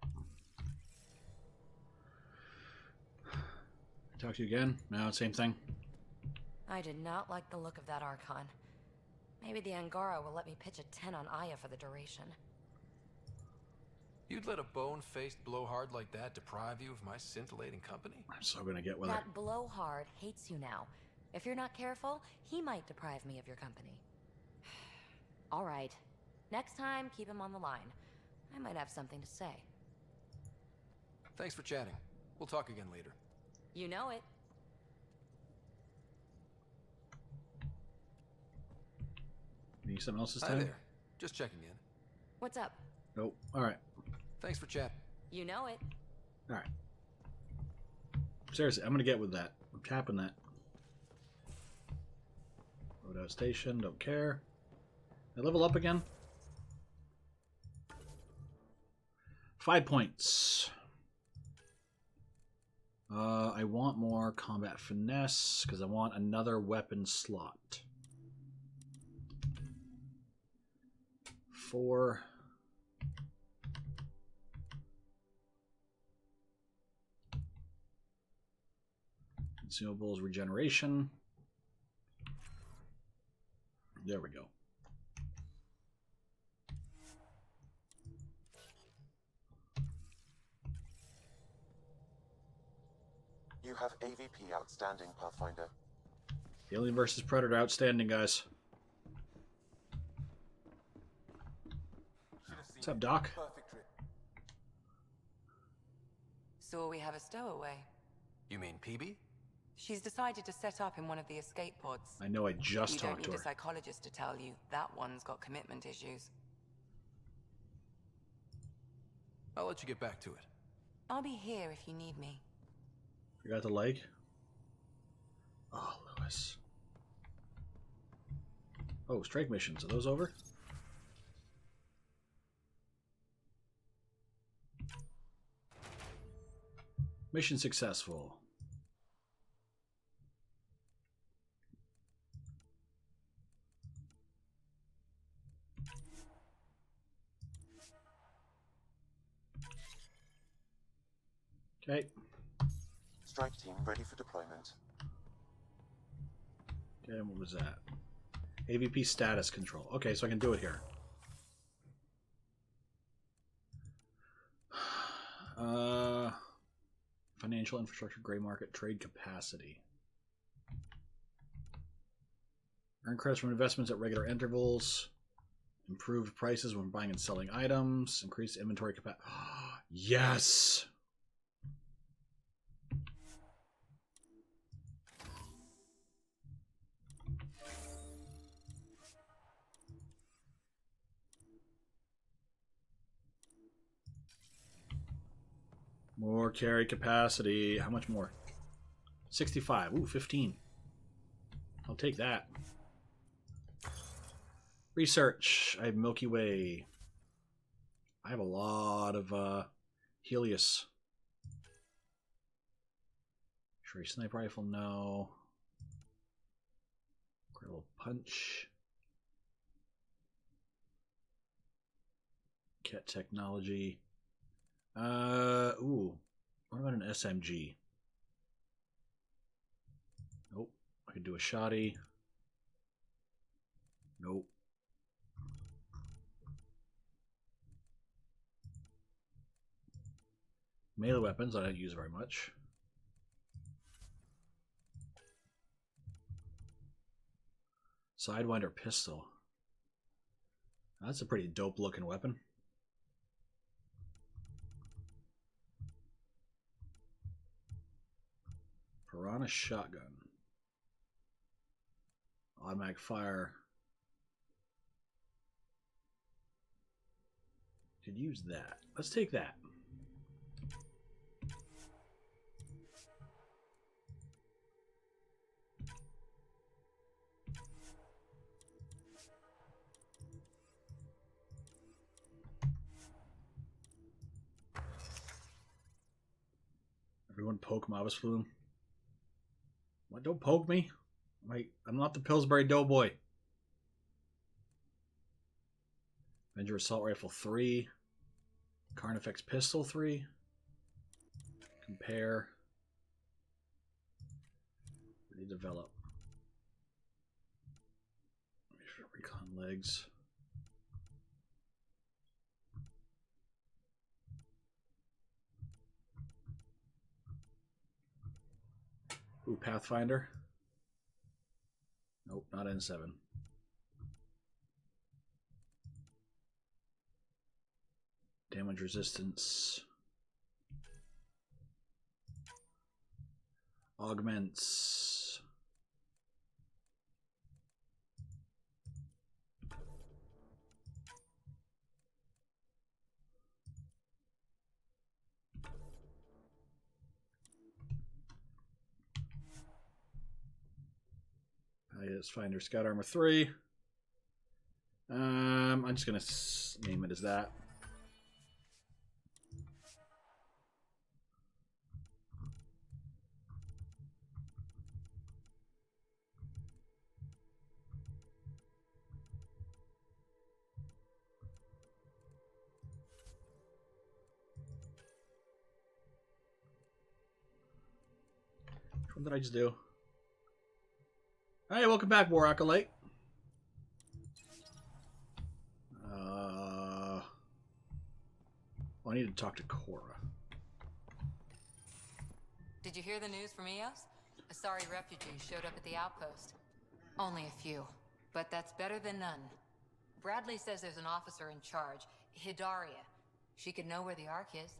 Talk to you again? No, same thing. I did not like the look of that Archon. Maybe the Angara will let me pitch a 10 on Aya for the duration. You'd let a bone-faced blowhard like that deprive you of my scintillating company? I'm so gonna get with her. That blowhard hates you now. If you're not careful, he might deprive me of your company. All right. Next time, keep him on the line. I might have something to say. Thanks for chatting. We'll talk again later. You know it. Need something else this Hi time? there. Just checking in. What's up? Nope. Alright. Thanks for chatting. You know it. Alright. Seriously, I'm gonna get with that. I'm tapping that. Load out station, don't care. I level up again? 5 points. I want more combat finesse because I want another weapon slot. 4. Consumables regeneration. There we go. You have AVP outstanding, Pathfinder. Alien versus Predator outstanding, guys. What's up, Doc? So we have a stowaway. You mean PB? She's decided to set up in one of the escape pods. I know, I just talked to You don't need her. a psychologist to tell you that one's got commitment issues. I'll let you get back to it. I'll be here if you need me. Forgot the leg? Oh, Lewis. Oh, strike missions. Are those over? Mission successful. Okay. Strike team ready for deployment. Okay, and what was that? AVP status control. Okay, so I can do it here. Financial infrastructure, gray market, trade capacity. Earn credits from investments at regular intervals. Improved prices when buying and selling items. Increased inventory capacity. Yes! More carry capacity. How much more? 65. Ooh, 15. I'll take that. Research. I have Milky Way. I have a lot of Helios. Tree sniper rifle, no. Incredible punch. Cat technology. Ooh. What about an SMG? Nope. I could do a shoddy. Nope. Melee weapons I don't use very much. Sidewinder pistol. That's a pretty dope looking weapon. Piranha shotgun. Automatic fire. Could use that. Let's take that. Everyone poke Mobus Flume. What? Don't poke me. I'm not the Pillsbury Doughboy. Avenger Assault Rifle 3. Carnifex Pistol 3. Compare. Redevelop. Recon legs. Ooh, Pathfinder. Nope, not N7. Damage resistance. Augments. Finder Scout Armor 3. I'm just gonna name it as that. What did I just do? Hey, welcome back, War Acolyte. I need to talk to Cora. Did you hear the news from Eos? Asari refugees showed up at the outpost. Only a few, but that's better than none. Bradley says there's an officer in charge, Hidaria. She could know where the Ark is.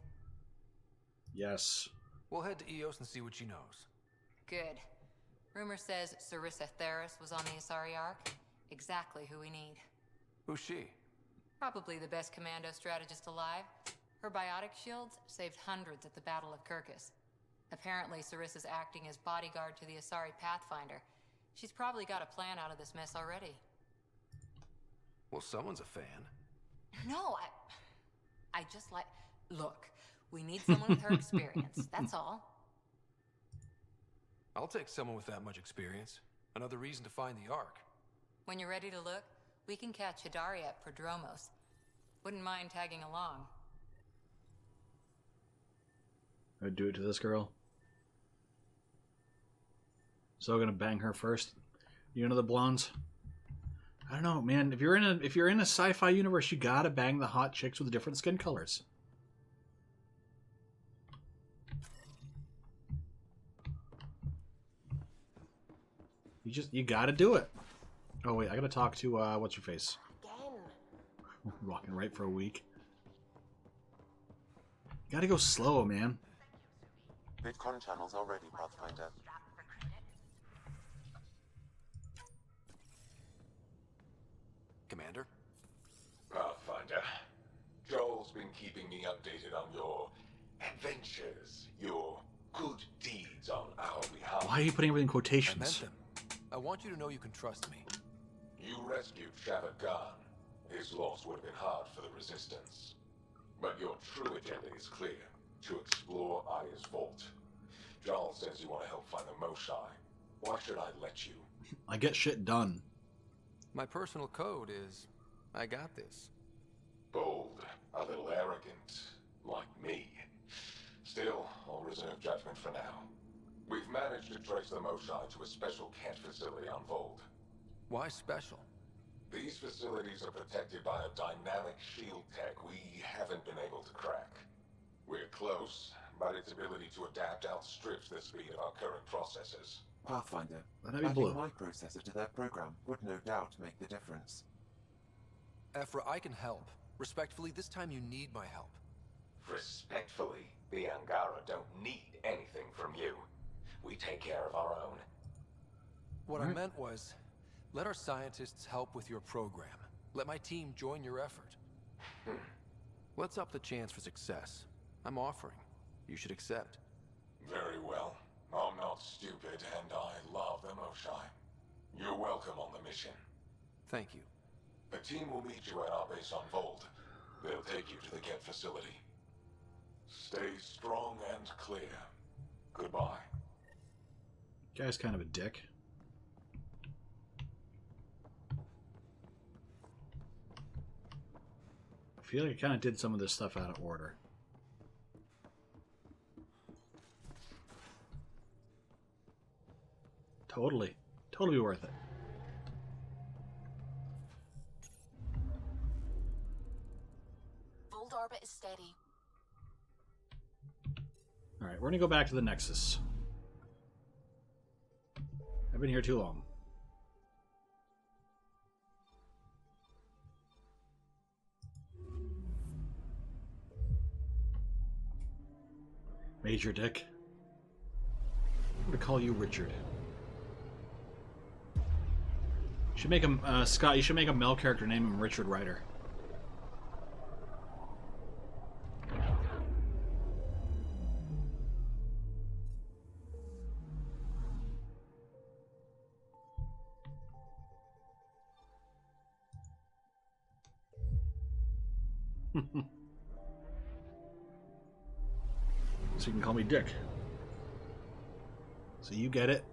Yes. We'll head to Eos and see what she knows. Good. Rumor says Sarissa Theris was on the Asari Ark. Exactly who we need. Who's she? Probably the best commando strategist alive. Her biotic shields saved hundreds at the Battle of Kirkus. Apparently, Sarissa's acting as bodyguard to the Asari Pathfinder. She's probably got a plan out of this mess already. Well, someone's a fan. No, I just like... Look, we need someone with her experience, that's all. I'll take someone with that much experience. Another reason to find the Ark. When you're ready to look, we can catch Hidaria at Prodromos. Wouldn't mind tagging along. I'd do it to this girl. So gonna bang her first. You know the blondes? I don't know, man. If you're in a sci-fi universe, you gotta bang the hot chicks with different skin colors. You gotta do it. Oh wait, I gotta talk to what's your face? Again. Walking right for a week. You gotta go slow, man. VidCon channels are ready, Pathfinder. Commander? Pathfinder, Joel's been keeping me updated on your adventures, your good deeds on our behalf. Why are you putting everything in I quotations? meant them. I want you to know you can trust me. You rescued Shavad Khan. His loss would have been hard for the Resistance. But your true agenda is clear. To explore Aya's vault. Joel says you want to help find the Moshae. Why should I let you? I get shit done. My personal code is, I got this. Bold, a little arrogant, like me. Still, I'll reserve judgment for now. We've managed to trace the Moshae to a special cat facility on Vold. Why special? These facilities are protected by a dynamic shield tech we haven't been able to crack. We're close, but its ability to adapt outstrips the speed of our current processors. Pathfinder, That'd be adding blue. my processor to their program would no doubt make the difference. Ephra, I can help. Respectfully, this time you need my help. Respectfully, the Angara don't need anything from you. We take care of our own. What I meant was, let our scientists help with your program. Let my team join your effort. Let's up the chance for success. I'm offering. You should accept. Very well. I'm not stupid, and I love Emoji. You're welcome on the mission. Thank you. The team will meet you at our base on Vold. They'll take you to the Ket facility. Stay strong and clear. Goodbye. Guy's kind of a dick. I feel like I kind of did some of this stuff out of order. Totally. Totally worth it. Vold orbit is steady. Alright, we're gonna go back to the Nexus. I've been here too long. Major Dick. I'm gonna call you Richard. You should make him Scott. You should make a male character, name him Richard Ryder. So you can call me Dick. So you get it.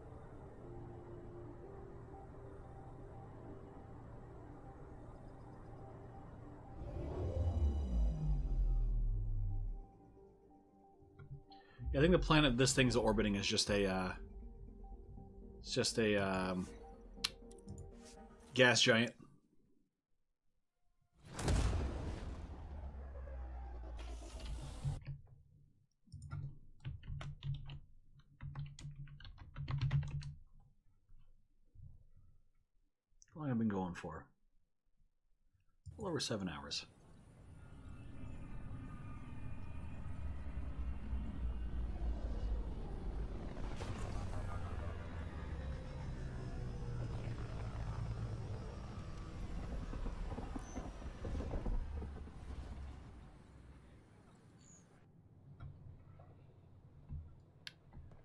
Yeah, I think the planet this thing's orbiting is just a it's just a gas giant. How long have I been going for? A little over 7 hours.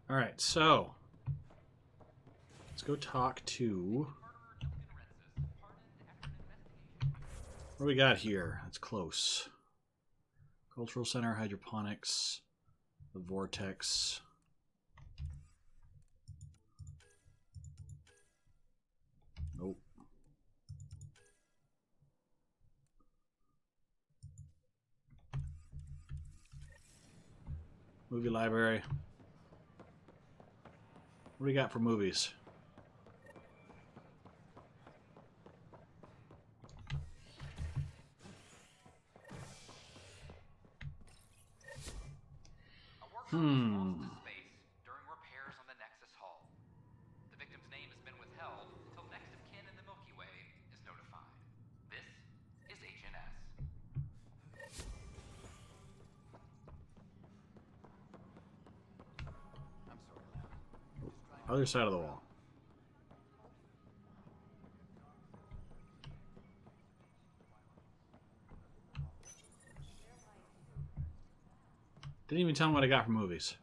All right, so let's go talk to. What do we got here? That's close. Cultural Center, Hydroponics, the Vortex. Nope. Movie library. What do we got for movies? During repairs on the Nexus Hull. The victim's name has been withheld until next of kin in the Milky Way is notified. This is HNS. I'm sorry, ma'am. Other side of the wall. Didn't even tell me what I got for movies.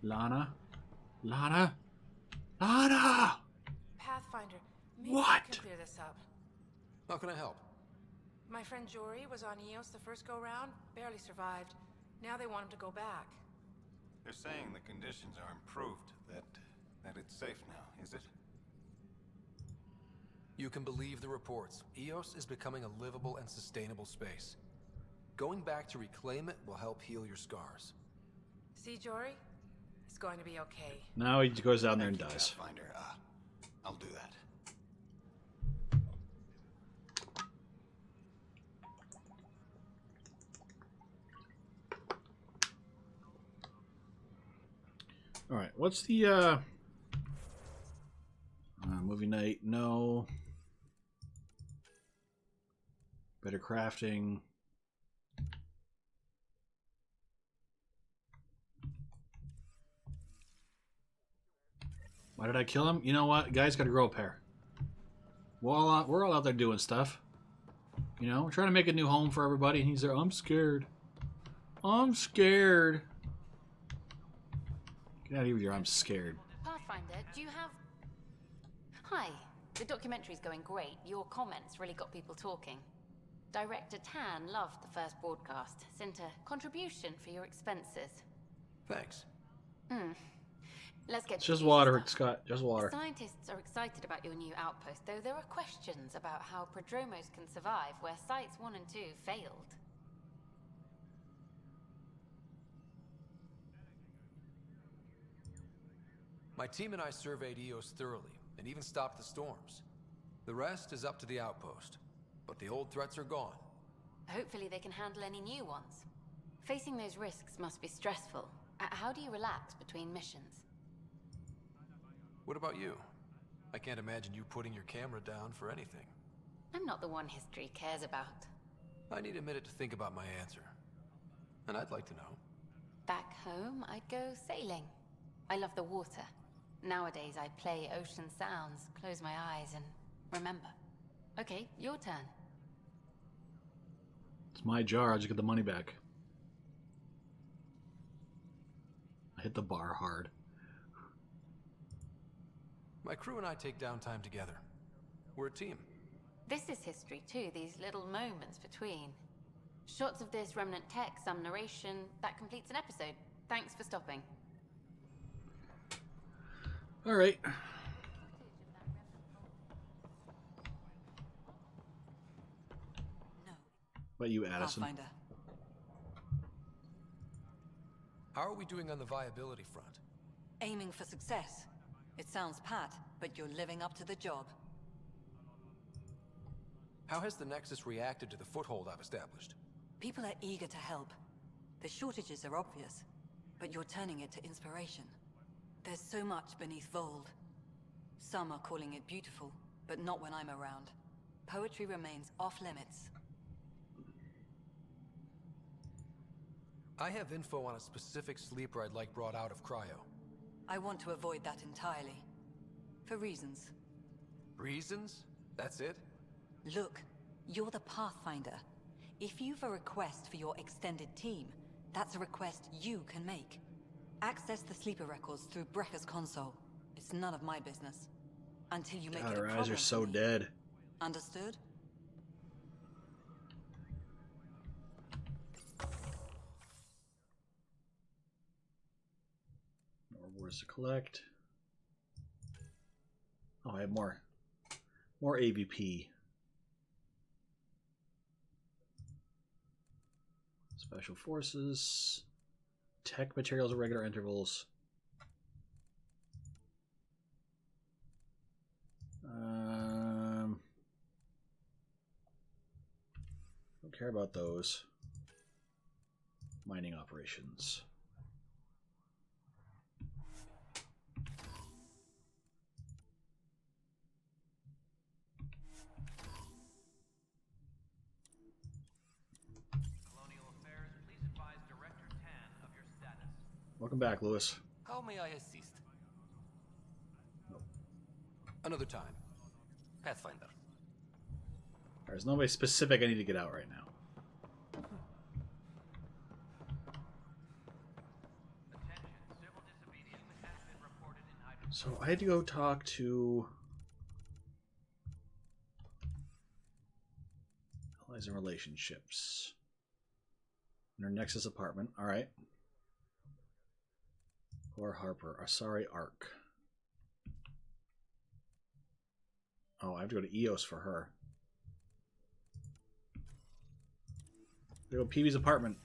Lana? Lana? Lana! Pathfinder, maybe What? I can clear this up. How can I help? My friend Jory was on Eos the first go-round, barely survived. Now they want him to go back. They're saying the conditions are improved, that it's safe now, is it? You can believe the reports. Eos is becoming a livable and sustainable space. Going back to reclaim it will help heal your scars. See, Jory? It's going to be okay. Now he goes down there and dies. Pathfinder, I'll do that. All right, what's the movie night? No. Better crafting. Why did I kill him? You know what? Guys got to grow a pair. We're all out there doing stuff. You know, we're trying to make a new home for everybody, and he's there. I'm scared. I'm scared. Get out of here with your I'm scared. Pathfinder, do you have... Hi. The documentary's going great. Your comments really got people talking. Director Tan loved the first broadcast. Sent a contribution for your expenses. Thanks. Let's get It's to just the water, stuff. Scott. Just water. The scientists are excited about your new outpost, though there are questions about how prodromos can survive where sites 1 and 2 failed. My team and I surveyed Eos thoroughly, and even stopped the storms. The rest is up to the outpost, but the old threats are gone. Hopefully they can handle any new ones. Facing those risks must be stressful. How do you relax between missions? What about you? I can't imagine you putting your camera down for anything. I'm not the one history cares about. I need a minute to think about my answer. And I'd like to know. Back home, I'd go sailing. I love the water. Nowadays, I play ocean sounds, close my eyes, and remember. Okay, your turn. It's my jar. I just get the money back. I hit the bar hard. My crew and I take downtime together. We're a team. This is history too, these little moments between. Shots of this remnant tech, some narration, that completes an episode. Thanks for stopping. All right. No. What about you, Addison? Pathfinder. How are we doing on the viability front? Aiming for success. It sounds pat, but you're living up to the job. How has the Nexus reacted to the foothold I've established? People are eager to help. The shortages are obvious, but you're turning it to inspiration. There's so much beneath Vold. Some are calling it beautiful, but not when I'm around. Poetry remains off-limits. I have info on a specific sleeper I'd like brought out of cryo. I want to avoid that entirely. For reasons. Reasons? That's it? Look, you're the Pathfinder. If you've a request for your extended team, that's a request you can make. Access the sleeper records through Brekker's console. It's none of my business. Until you make God, it a our eyes problem are so for me. dead. Understood? More rewards to collect. Oh, I have more AVP. Special forces. Tech materials at regular intervals. Don't care about those. Mining operations. Welcome back, Lewis. How may I assist? Another time. Pathfinder. There's nobody specific I need to get out right now. So I had to go talk to allies and relationships in our Nexus apartment. All right. Or Harper. Sorry, Arc. Oh, I have to go to Eos for her. Go to Peewee's apartment.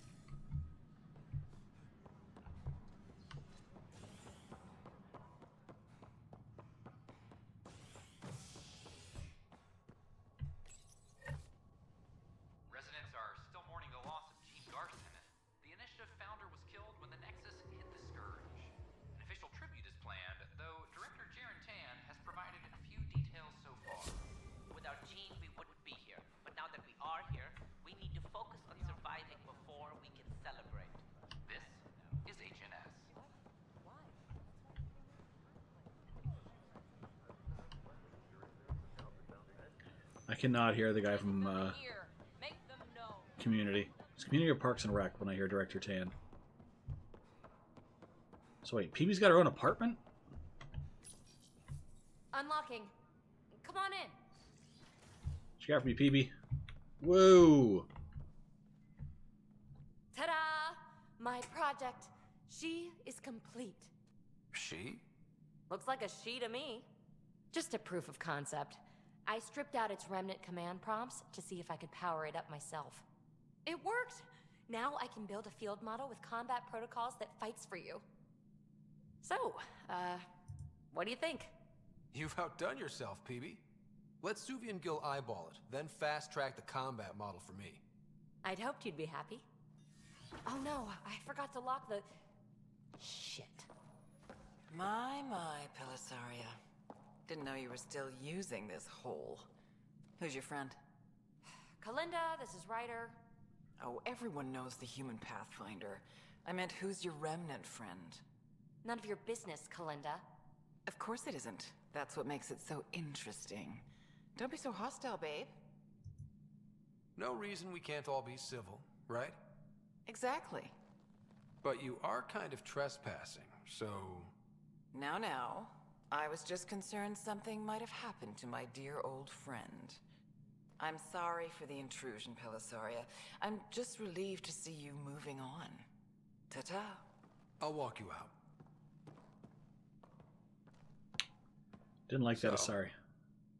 Residents are still mourning the loss of Gene Garson. The initiative founder was killed when the Nexus hit the Scourge. An official cannot hear the guy from Community. It's Community or Parks and Rec when I hear Director Tan. So wait, PB's got her own apartment? Unlocking. Come on in. What you got for me, PB? Whoa! Ta-da! My project. She is complete. She? Looks like a she to me. Just a proof of concept. I stripped out its remnant command prompts to see if I could power it up myself. It worked! Now I can build a field model with combat protocols that fights for you. So, what do you think? You've outdone yourself, PB. Let Suvi and Gil eyeball it, then fast-track the combat model for me. I'd hoped you'd be happy. Oh no, I forgot to lock the... Shit. My, Pellisaria. Didn't know you were still using this hole. Who's your friend? Kalinda, this is Ryder. Oh, everyone knows the human Pathfinder. I meant, who's your remnant friend? None of your business, Kalinda. Of course it isn't. That's what makes it so interesting. Don't be so hostile, babe. No reason we can't all be civil, right? Exactly. But you are kind of trespassing, so... Now. I was just concerned something might have happened to my dear old friend. I'm sorry for the intrusion, Pellisaria. I'm just relieved to see you moving on. Ta-ta. I'll walk you out. Didn't like that, sorry.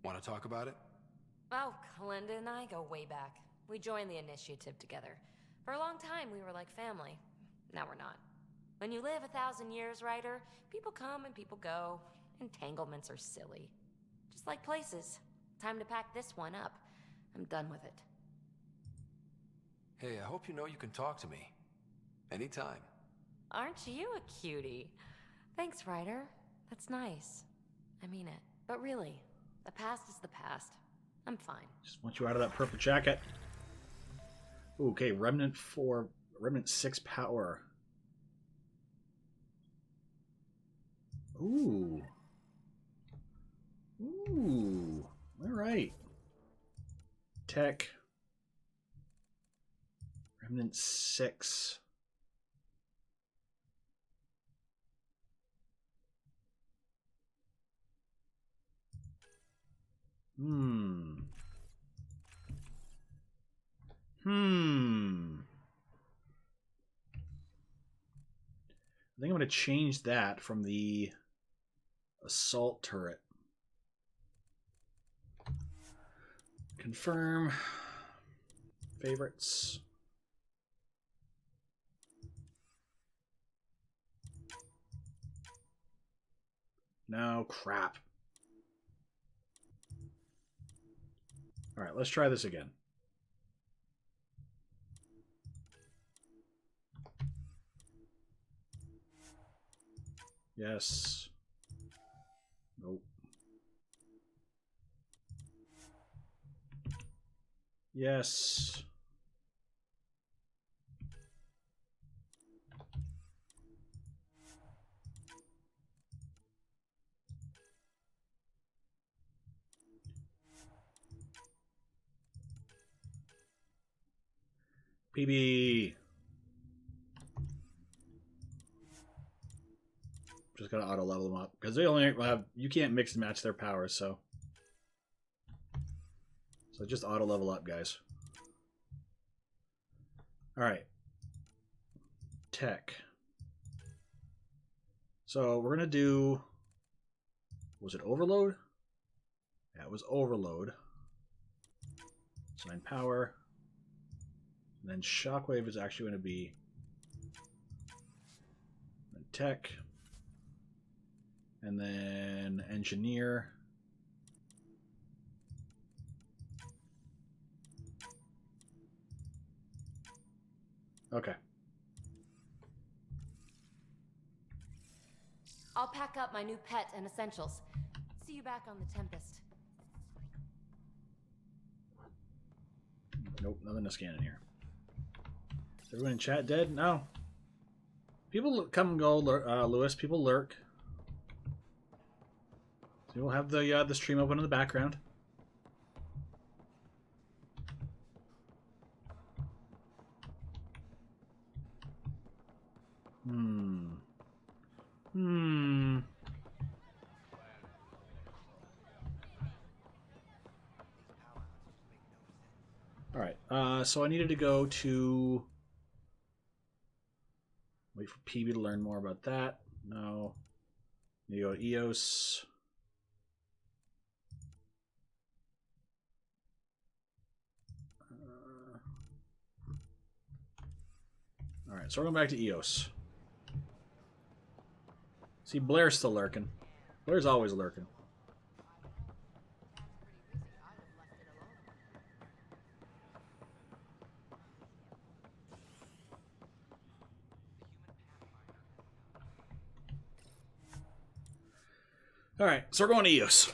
Want to talk about it? Oh, Kalinda and I go way back. We joined the initiative together. For a long time, we were like family. Now we're not. When you live 1,000 years, Ryder, people come and people go. Entanglements are silly. Just like places. Time to pack this one up. I'm done with it. Hey, I hope you know you can talk to me. Anytime. Aren't you a cutie? Thanks, Ryder. That's nice. I mean it. But really, the past is the past. I'm fine. Just want you out of that purple jacket. Ooh, okay, Remnant 6 power. Ooh. Ooh. Alright. Tech. Remnant 6. I think I'm going to change that from the assault turret. Confirm. Favorites. No, crap. All right, let's try this again. Yes. Nope. Yes. PB. Just gotta auto level them up because they only have, you can't mix and match their powers, so just auto level up, guys. All right, tech. So we're gonna do, was it overload? Yeah, it was overload. Assign power. And then shockwave is actually going to be tech. And then engineer. Okay. I'll pack up my new pet and essentials. See you back on the Tempest. Nope, nothing to scan in here. Is everyone in chat dead? No. People come and go, Lewis. People lurk. So we'll have the stream open in the background. Alright, so I needed to go to... Wait for PB to learn more about that. No. You go to EOS. Alright, so we're going back to EOS. See, Blair's still lurking. Blair's always lurking. Alright, so we're going to EOS.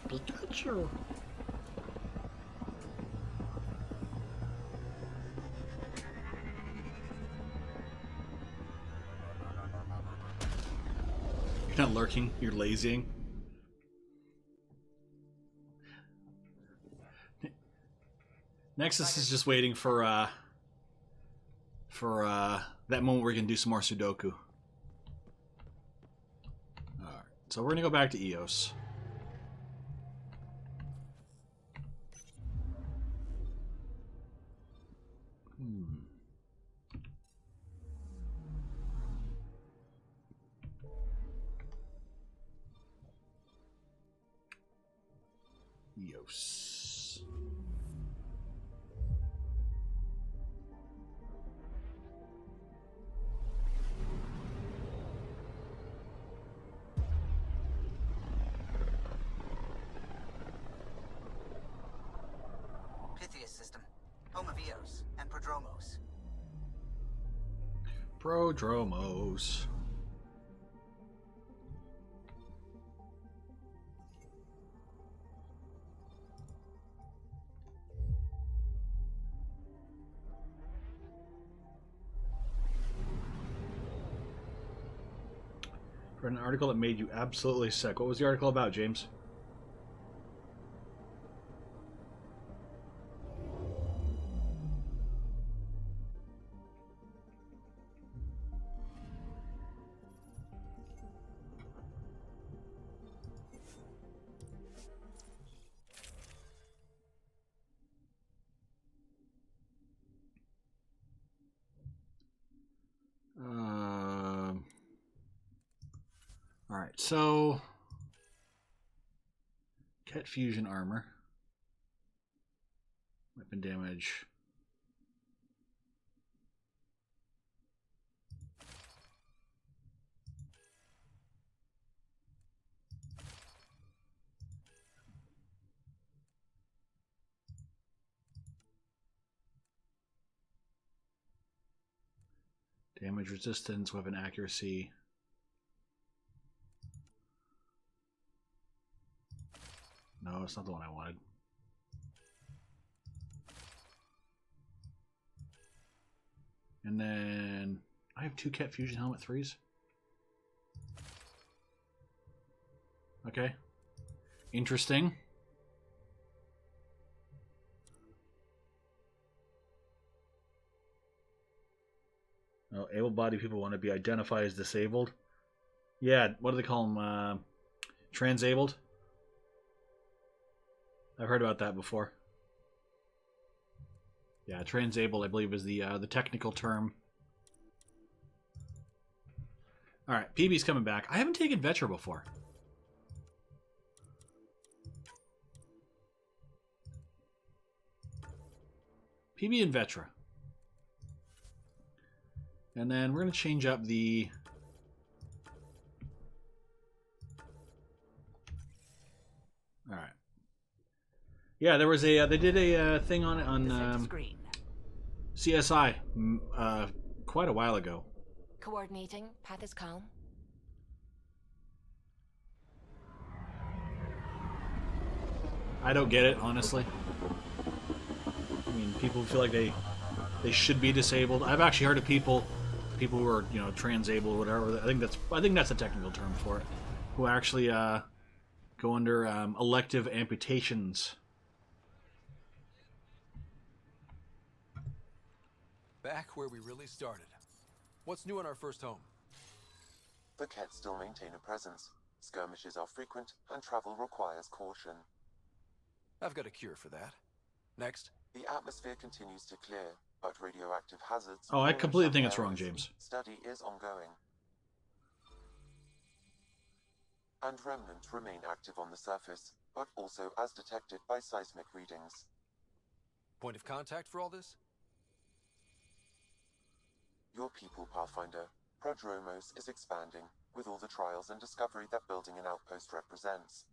Pikachu. You're not lurking, you're lazying. Nexus is just waiting for that moment where we can do some more Sudoku. Alright, so we're gonna go back to EOS. EOS. Pythias system, home of Eos and Prodromos. Prodromos. Read an article that made you absolutely sick. What was the article about, James? Alright, so Ket fusion armor. Weapon damage. Damage resistance, weapon accuracy. No, it's not the one I wanted. And then I have 2 Ket Fusion Helmet 3s. Okay. Interesting. Oh, able-bodied people want to be identified as disabled. Yeah, what do they call them? Transabled? I've heard about that before. Yeah, transabled, I believe, is the technical term. All right, PB's coming back. I haven't taken Vetra before. PB and Vetra. And then we're going to change up the... All right. Yeah, there was a they did a thing on CSI quite a while ago. Coordinating. Path is calm. I don't get it, honestly. I mean, people feel like they should be disabled. I've actually heard of people who are, you know, transabled or whatever. I think that's the technical term for it, who actually Go under elective amputations. Back where we really started. What's new in our first home? The Kett still maintain a presence. Skirmishes are frequent, and travel requires caution. I've got a cure for that. Next. The atmosphere continues to clear, but radioactive hazards... Oh, I completely think it's wrong, James. Study is ongoing. And remnants remain active on the surface, but also as detected by seismic readings. Point of contact for all this? Your people, Pathfinder. Prodromos is expanding, with all the trials and discovery that building an outpost represents.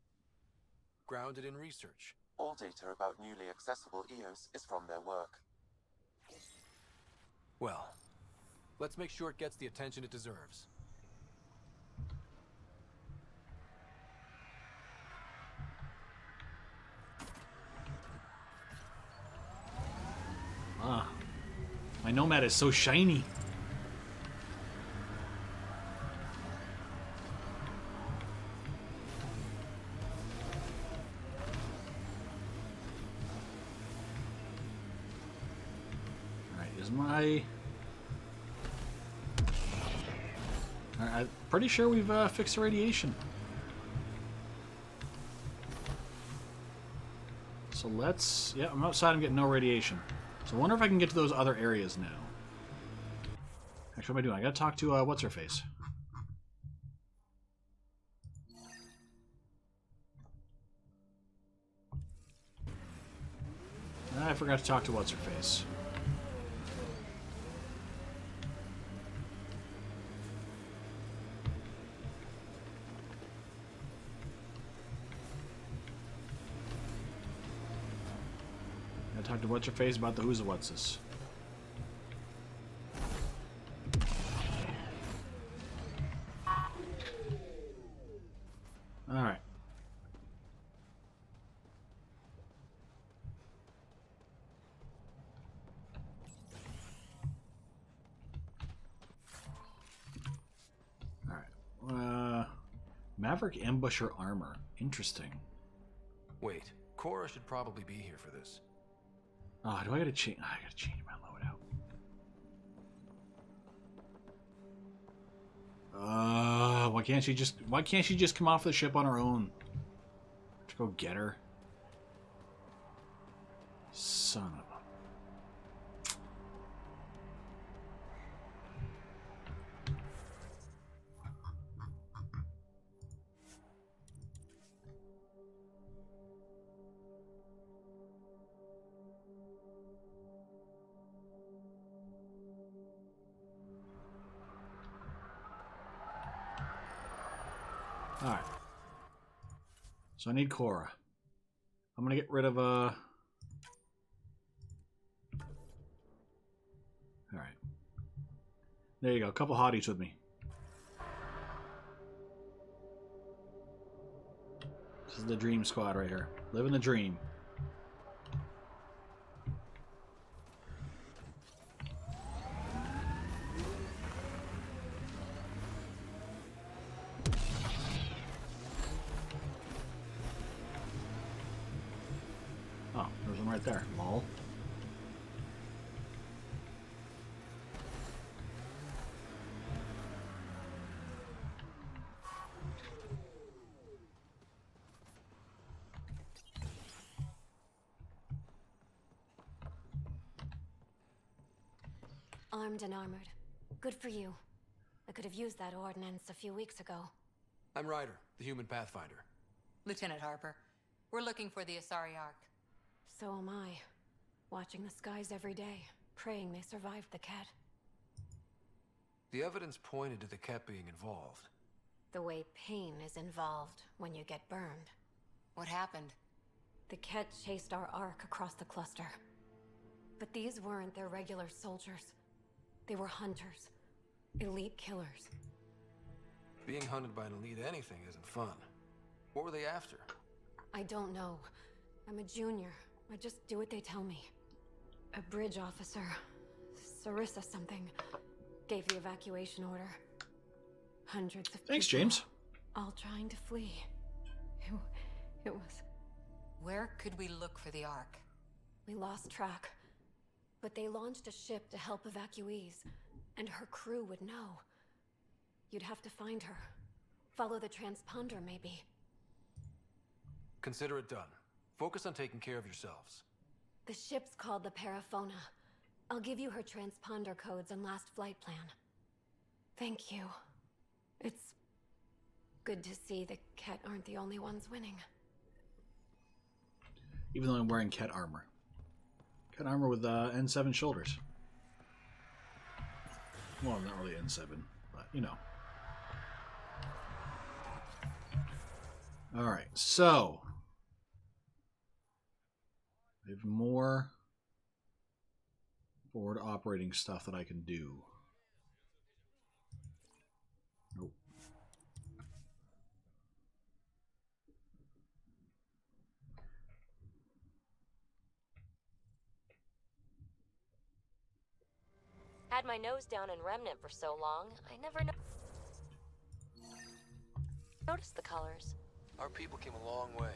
Grounded in research. All data about newly accessible EOS is from their work. Well, let's make sure it gets the attention it deserves. Ah, my Nomad is so shiny. I'm pretty sure we've fixed the radiation. So let's... Yeah, I'm outside. I'm getting no radiation. So I wonder if I can get to those other areas now. Actually, what am I doing? I gotta talk to, what's-her-face. I forgot to talk to what's-her-face. Talk to what's her face about the who's a what's this. All right. All right. Maverick ambusher armor. Interesting. Wait, Cora should probably be here for this. Oh, do I gotta change? I gotta change my loadout. Why can't she just come off the ship on her own? To go get her. Son of a... Alright. So I need Cora. I'm gonna get rid of Alright. There you go. A couple hotties with me. This is the dream squad right here. Living the dream. Oh, there's one right there. Lol. Armed and armored. Good for you. I could have used that ordnance a few weeks ago. I'm Ryder, the human pathfinder. Lieutenant Harper, we're looking for the Asari Ark. So am I. Watching the skies every day, praying they survived the Kett. The evidence pointed to the Kett being involved. The way pain is involved when you get burned. What happened? The Kett chased our Ark across the cluster. But these weren't their regular soldiers. They were hunters. Elite killers. Being hunted by an elite anything isn't fun. What were they after? I don't know. I'm a junior. I just do what they tell me. A bridge officer, Sarissa something, gave the evacuation order. Hundreds of Thanks, people, James. all trying to flee. It was... Where could we look for the Ark? We lost track. But they launched a ship to help evacuees, and her crew would know. You'd have to find her. Follow the transponder, maybe. Consider it done. Focus on taking care of yourselves. The ship's called the Parafona. I'll give you her transponder codes and last flight plan. Thank you. It's good to see the Ket aren't the only ones winning. Even though I'm wearing Ket armor. Ket armor with N7 shoulders. Well, not really N7, but you know. Alright, so I have more forward operating stuff that I can do. Nope. Had my nose down in Remnant for so long, I never noticed the colors. Our people came a long way.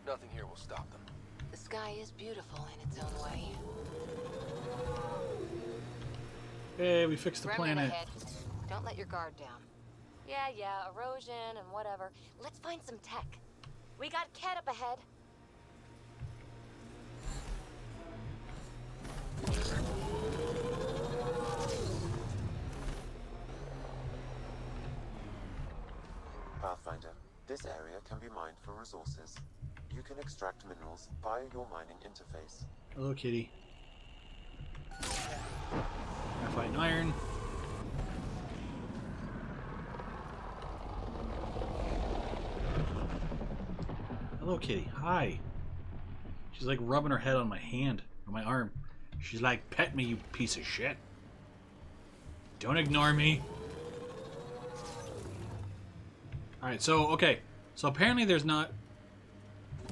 Nothing here will stop them. The sky is beautiful in its own way. Hey, we fixed the Remnant planet. ahead. Don't let your guard down. Yeah, erosion and whatever. Let's find some tech. We got Ket up ahead. Pathfinder, this area can be mined for resources. You can extract minerals via your mining interface. Hello, kitty. Graphite and iron. Hello, kitty. Hi. She's like rubbing her head on my hand, on my arm. She's like, pet me, you piece of shit. Don't ignore me. Alright, so, okay. So apparently there's not,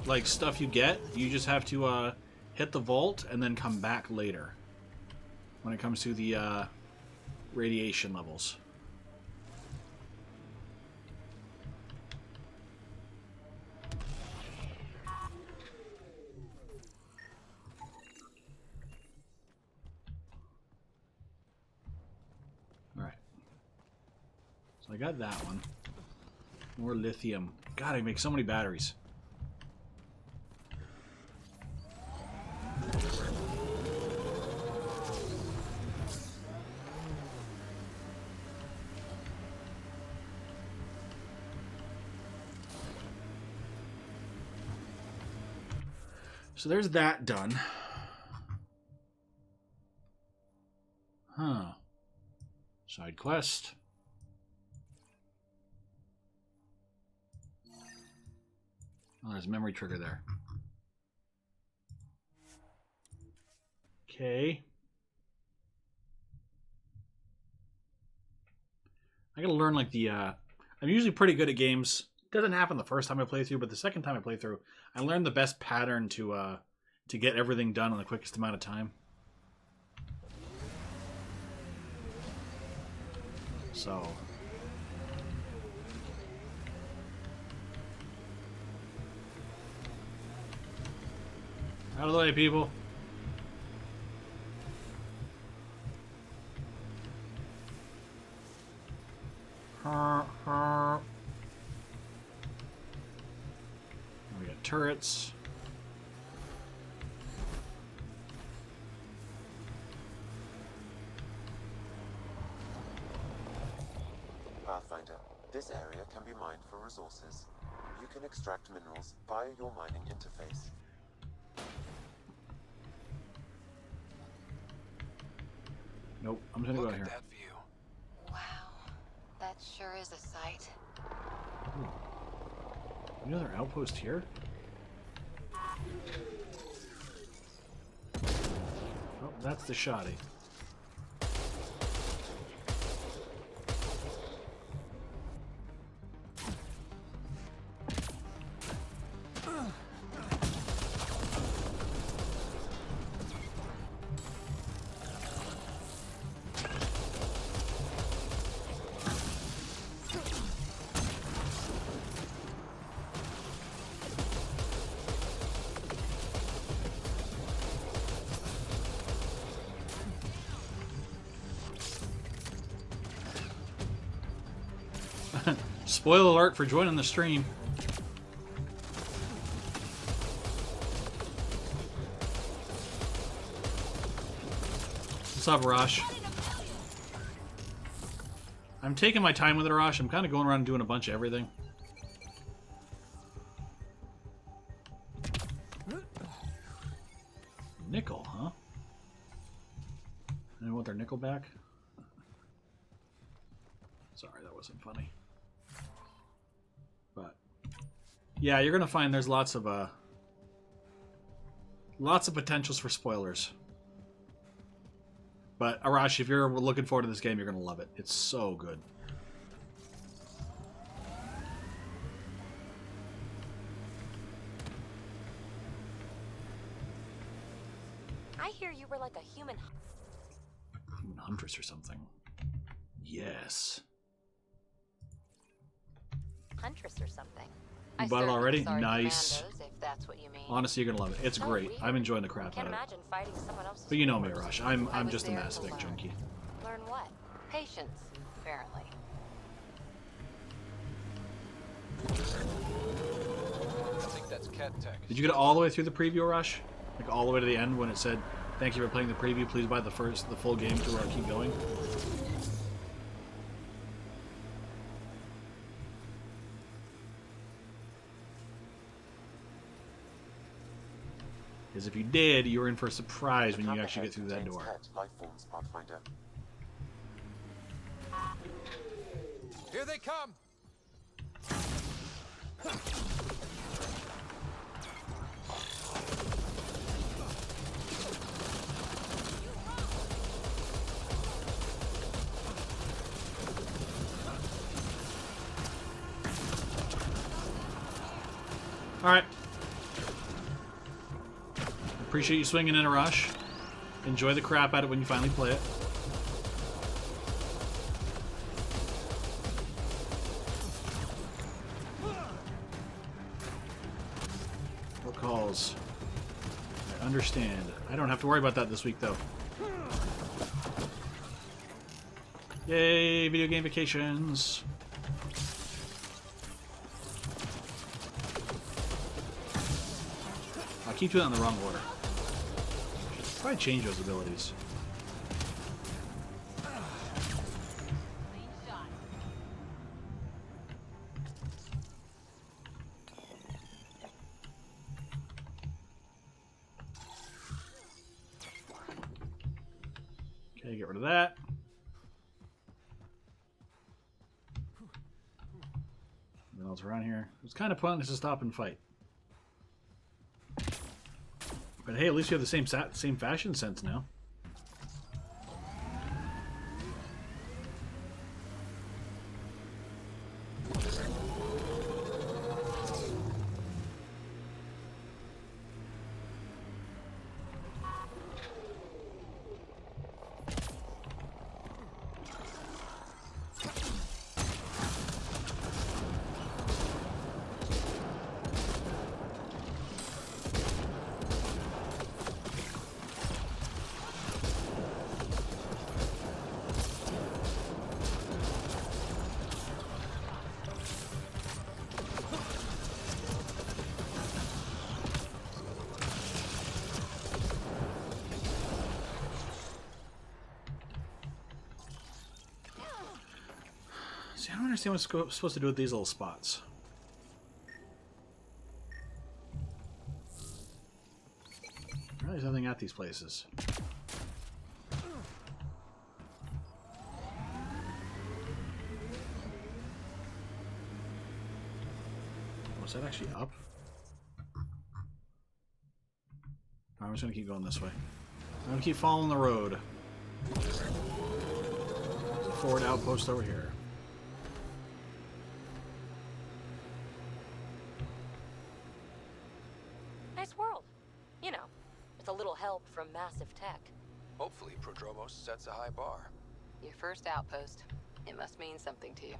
like, stuff you get. You just have to, hit the vault and then come back later. When it comes to the, radiation levels. Alright. So I got that one. More lithium. God, I make so many batteries. So there's that done. Huh. Side quest. Oh, there's a memory trigger there. Okay. I gotta learn, like, the, I'm usually pretty good at games. Doesn't happen the first time I play through, but the second time I play through, I learned the best pattern to get everything done in the quickest amount of time. So... out of the way, people. We got turrets. Pathfinder, this area can be mined for resources. You can extract minerals via your mining interface. Nope, I'm just gonna go out here. That view. Wow, that sure is a sight. Another outpost here? Oh, that's the shoddy. Spoiler alert for joining the stream. What's up, Arash? I'm taking my time with it, Arash. I'm kind of going around and doing a bunch of everything. Nickel, huh? Anyone want their nickel back? Sorry, that wasn't funny. But yeah, you're gonna find there's lots of potentials for spoilers. But Arash, if you're looking forward to this game, you're gonna love it. It's so good. I hear you were like a human Huntress or something. Yes. huntress or something. You bought it already? Nice. If that's what you mean. Honestly, you're gonna love it. It's So great. weird. I'm enjoying the crap Can't out of it. imagine fighting someone else's But you know me, wars. Arash. I I'm was just a there to Mass Effect learn. junkie. Learn what? Patience, apparently. I think that's cat tech. Did you get all the way through the preview, Arash? Like all the way to the end when it said, "Thank you for playing the preview. Please buy the full game to keep going." Because if you did, you're in for a surprise when you actually get through that door. Life forms, Pathfinder. Here they come! Alright. Appreciate you swinging in, Arash. Enjoy the crap out of it when you finally play it. What calls? I understand. I don't have to worry about that this week, though. Yay, video game vacations. I keep doing that in the wrong order. Should probably change those abilities. Okay, get rid of that. What else around here? It's kind of pointless to stop and fight. But hey, at least you have the same fashion sense now. See, I don't understand what's supposed to do with these little spots. There's nothing at these places. Was that actually up? I'm just gonna keep going this way. I'm gonna keep following the road. There's a forward outpost over here. Nice world. You know, with a little help from massive tech. Hopefully, Prodromos sets a high bar. Your first outpost. It must mean something to you.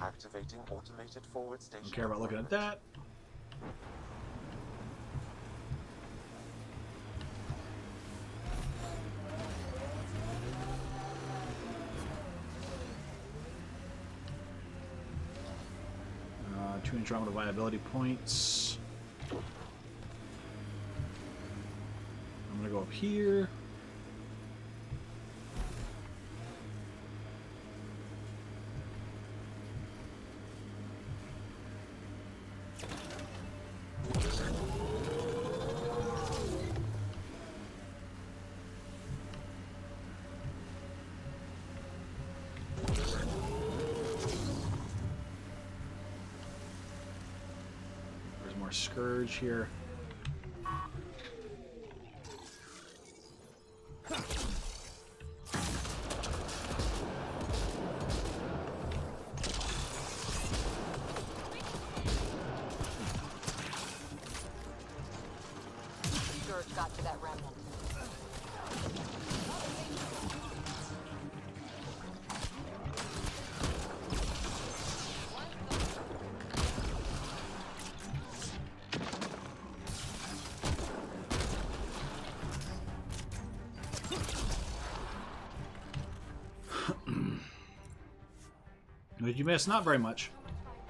Activating automated forward station. Don't care about looking at that. Andromeda viability points. I'm gonna go up here. There's more Scourge here. Scourge got to that remnant. What did you miss? Not very much.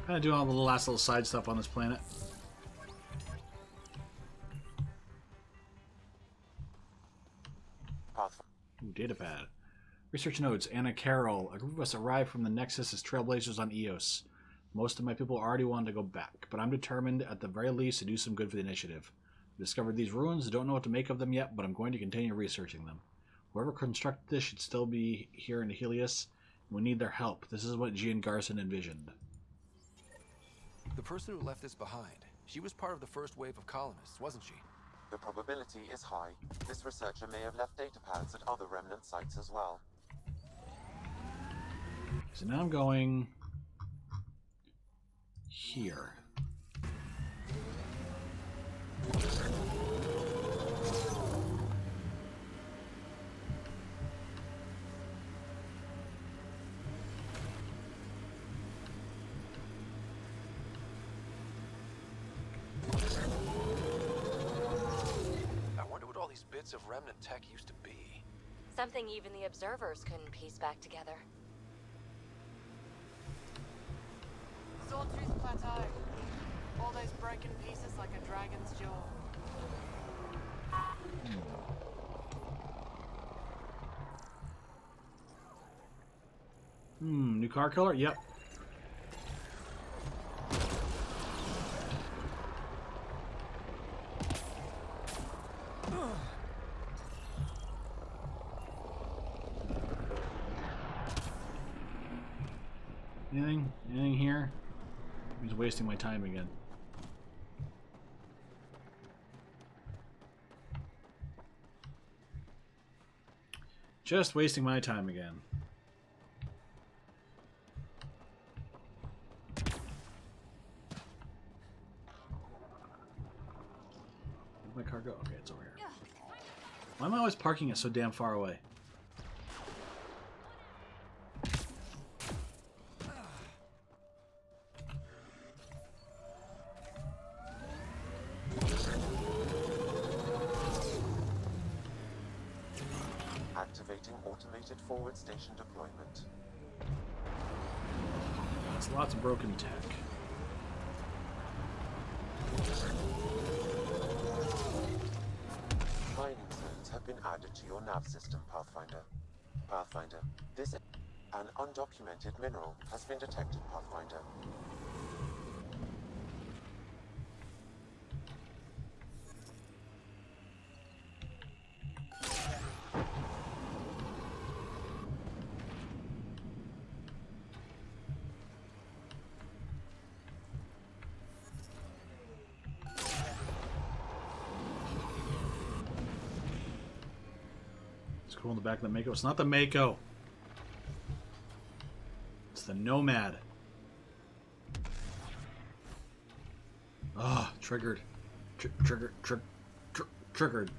Kind of doing all the last little side stuff on this planet. Ooh, datapad. Research notes. Anna Carroll. A group of us arrived from the Nexus as trailblazers on Eos. Most of my people already wanted to go back, but I'm determined at the very least to do some good for the initiative. I discovered these ruins. Don't know what to make of them yet, but I'm going to continue researching them. Whoever constructed this should still be here in Helios. We need their help. This is what Jean Garson envisioned. The person who left this behind, she was part of the first wave of colonists, wasn't she? The probability is high. This researcher may have left data pads at other remnant sites as well. So now I'm going here. Bits of remnant tech used to be. Something even the observers couldn't piece back together. Sawtooth Plateau. All those broken pieces like a dragon's jaw. New car color? Yep. Anything here? He's wasting my time again. Just wasting my time again. Where'd my car go? Okay, it's over here. Why am I always parking it so damn far away? Activating automated forward station deployment. That's lots of broken tech. Mining zones have been added to your nav system, Pathfinder. Pathfinder, an undocumented mineral has been detected, Pathfinder. Cool in the back of the Mako. It's not the Mako. It's the Nomad. Ah, triggered. Triggered.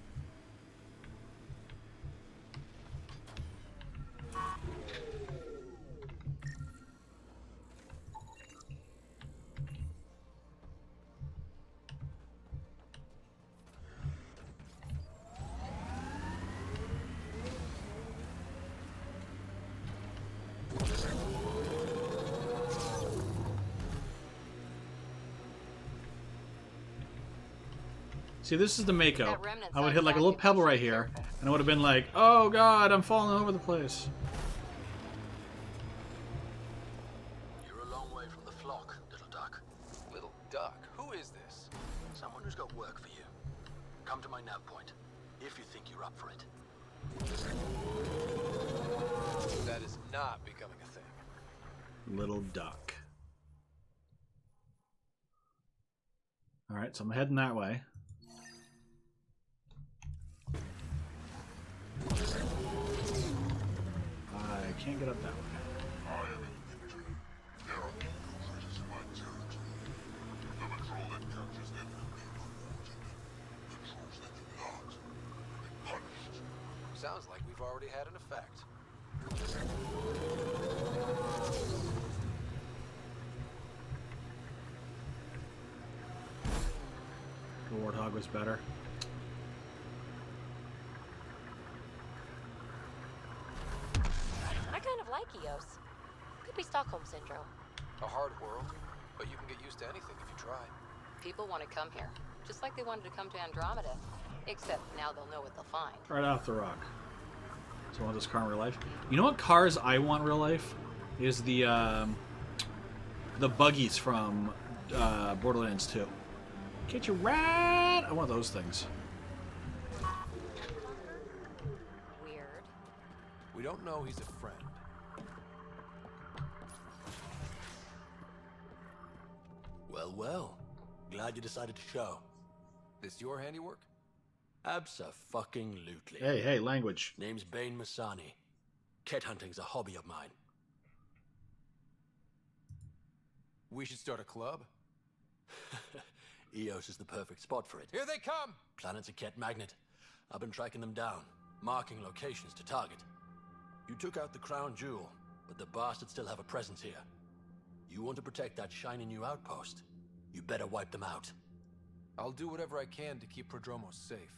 See, this is the Mako. That remnant's I would hit like a little pebble right here, and I would have been like, oh god, I'm falling over the place. You're a long way from the flock, little duck. Little duck? Who is this? Someone who's got work for you. Come to my nav point, if you think you're up for it. That is not becoming a thing. Little duck. Alright, so I'm heading that way. I can't get up that way. Sounds like we've already had an effect. The Warthog was better. I kind of like Eos. Could be Stockholm Syndrome. A hard world, but you can get used to anything if you try. People want to come here, just like they wanted to come to Andromeda. Except now they'll know what they'll find. Right off the rock. So I want this car in real life. You know what cars I want in real life? Is the buggies from Borderlands 2. Get your rat! I want those things. Weird. We don't know he's a friend. Well, well. Glad you decided to show. This your handiwork? Abso-fucking-lutely. Hey, language. Name's Bane Masani. Cat hunting's a hobby of mine. We should start a club. Eos is the perfect spot for it. Here they come! Planet's a cat magnet. I've been tracking them down, marking locations to target. You took out the crown jewel, but the bastards still have a presence here. You want to protect that shiny new outpost? You better wipe them out. I'll do whatever I can to keep Prodromos safe.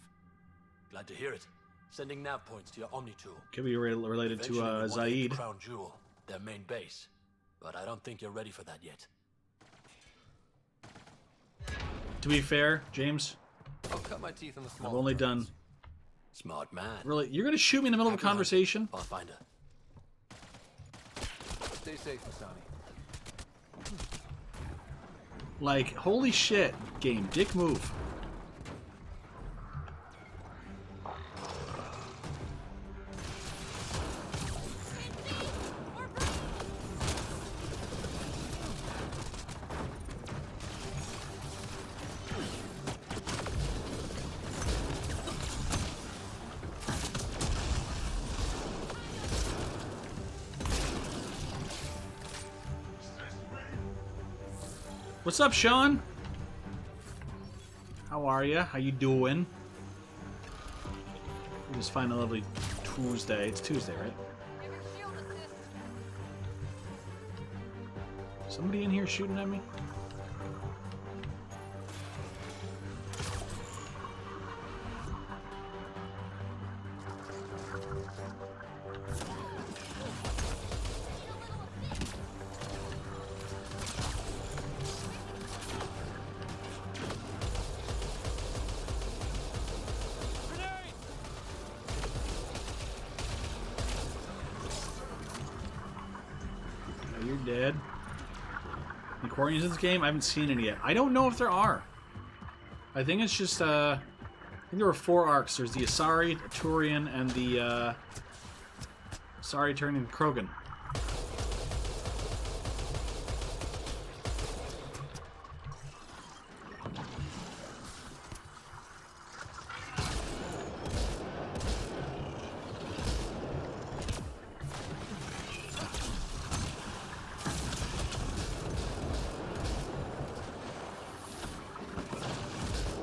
Glad to hear it. Sending nav points to your Omni tool. Could be related to Eventually, Zaid. the crown jewel, their main base. But I don't think you're ready for that yet. To be fair, James, I'll cut my teeth on the small. I've only done. Smart man. Really, you're gonna shoot me in the middle of a conversation? Pathfinder. Stay safe, Masani. Like, holy shit, game, dick move. What's up, Sean? How are ya? How you doing? We just find a lovely Tuesday. It's Tuesday, right? Somebody in here shooting at me? You're dead. The Quarians in this game? I haven't seen any yet. I don't know if there are. I think it's just, I think there were 4 arcs. There's the Asari, Turian, and the, Asari turning Krogan.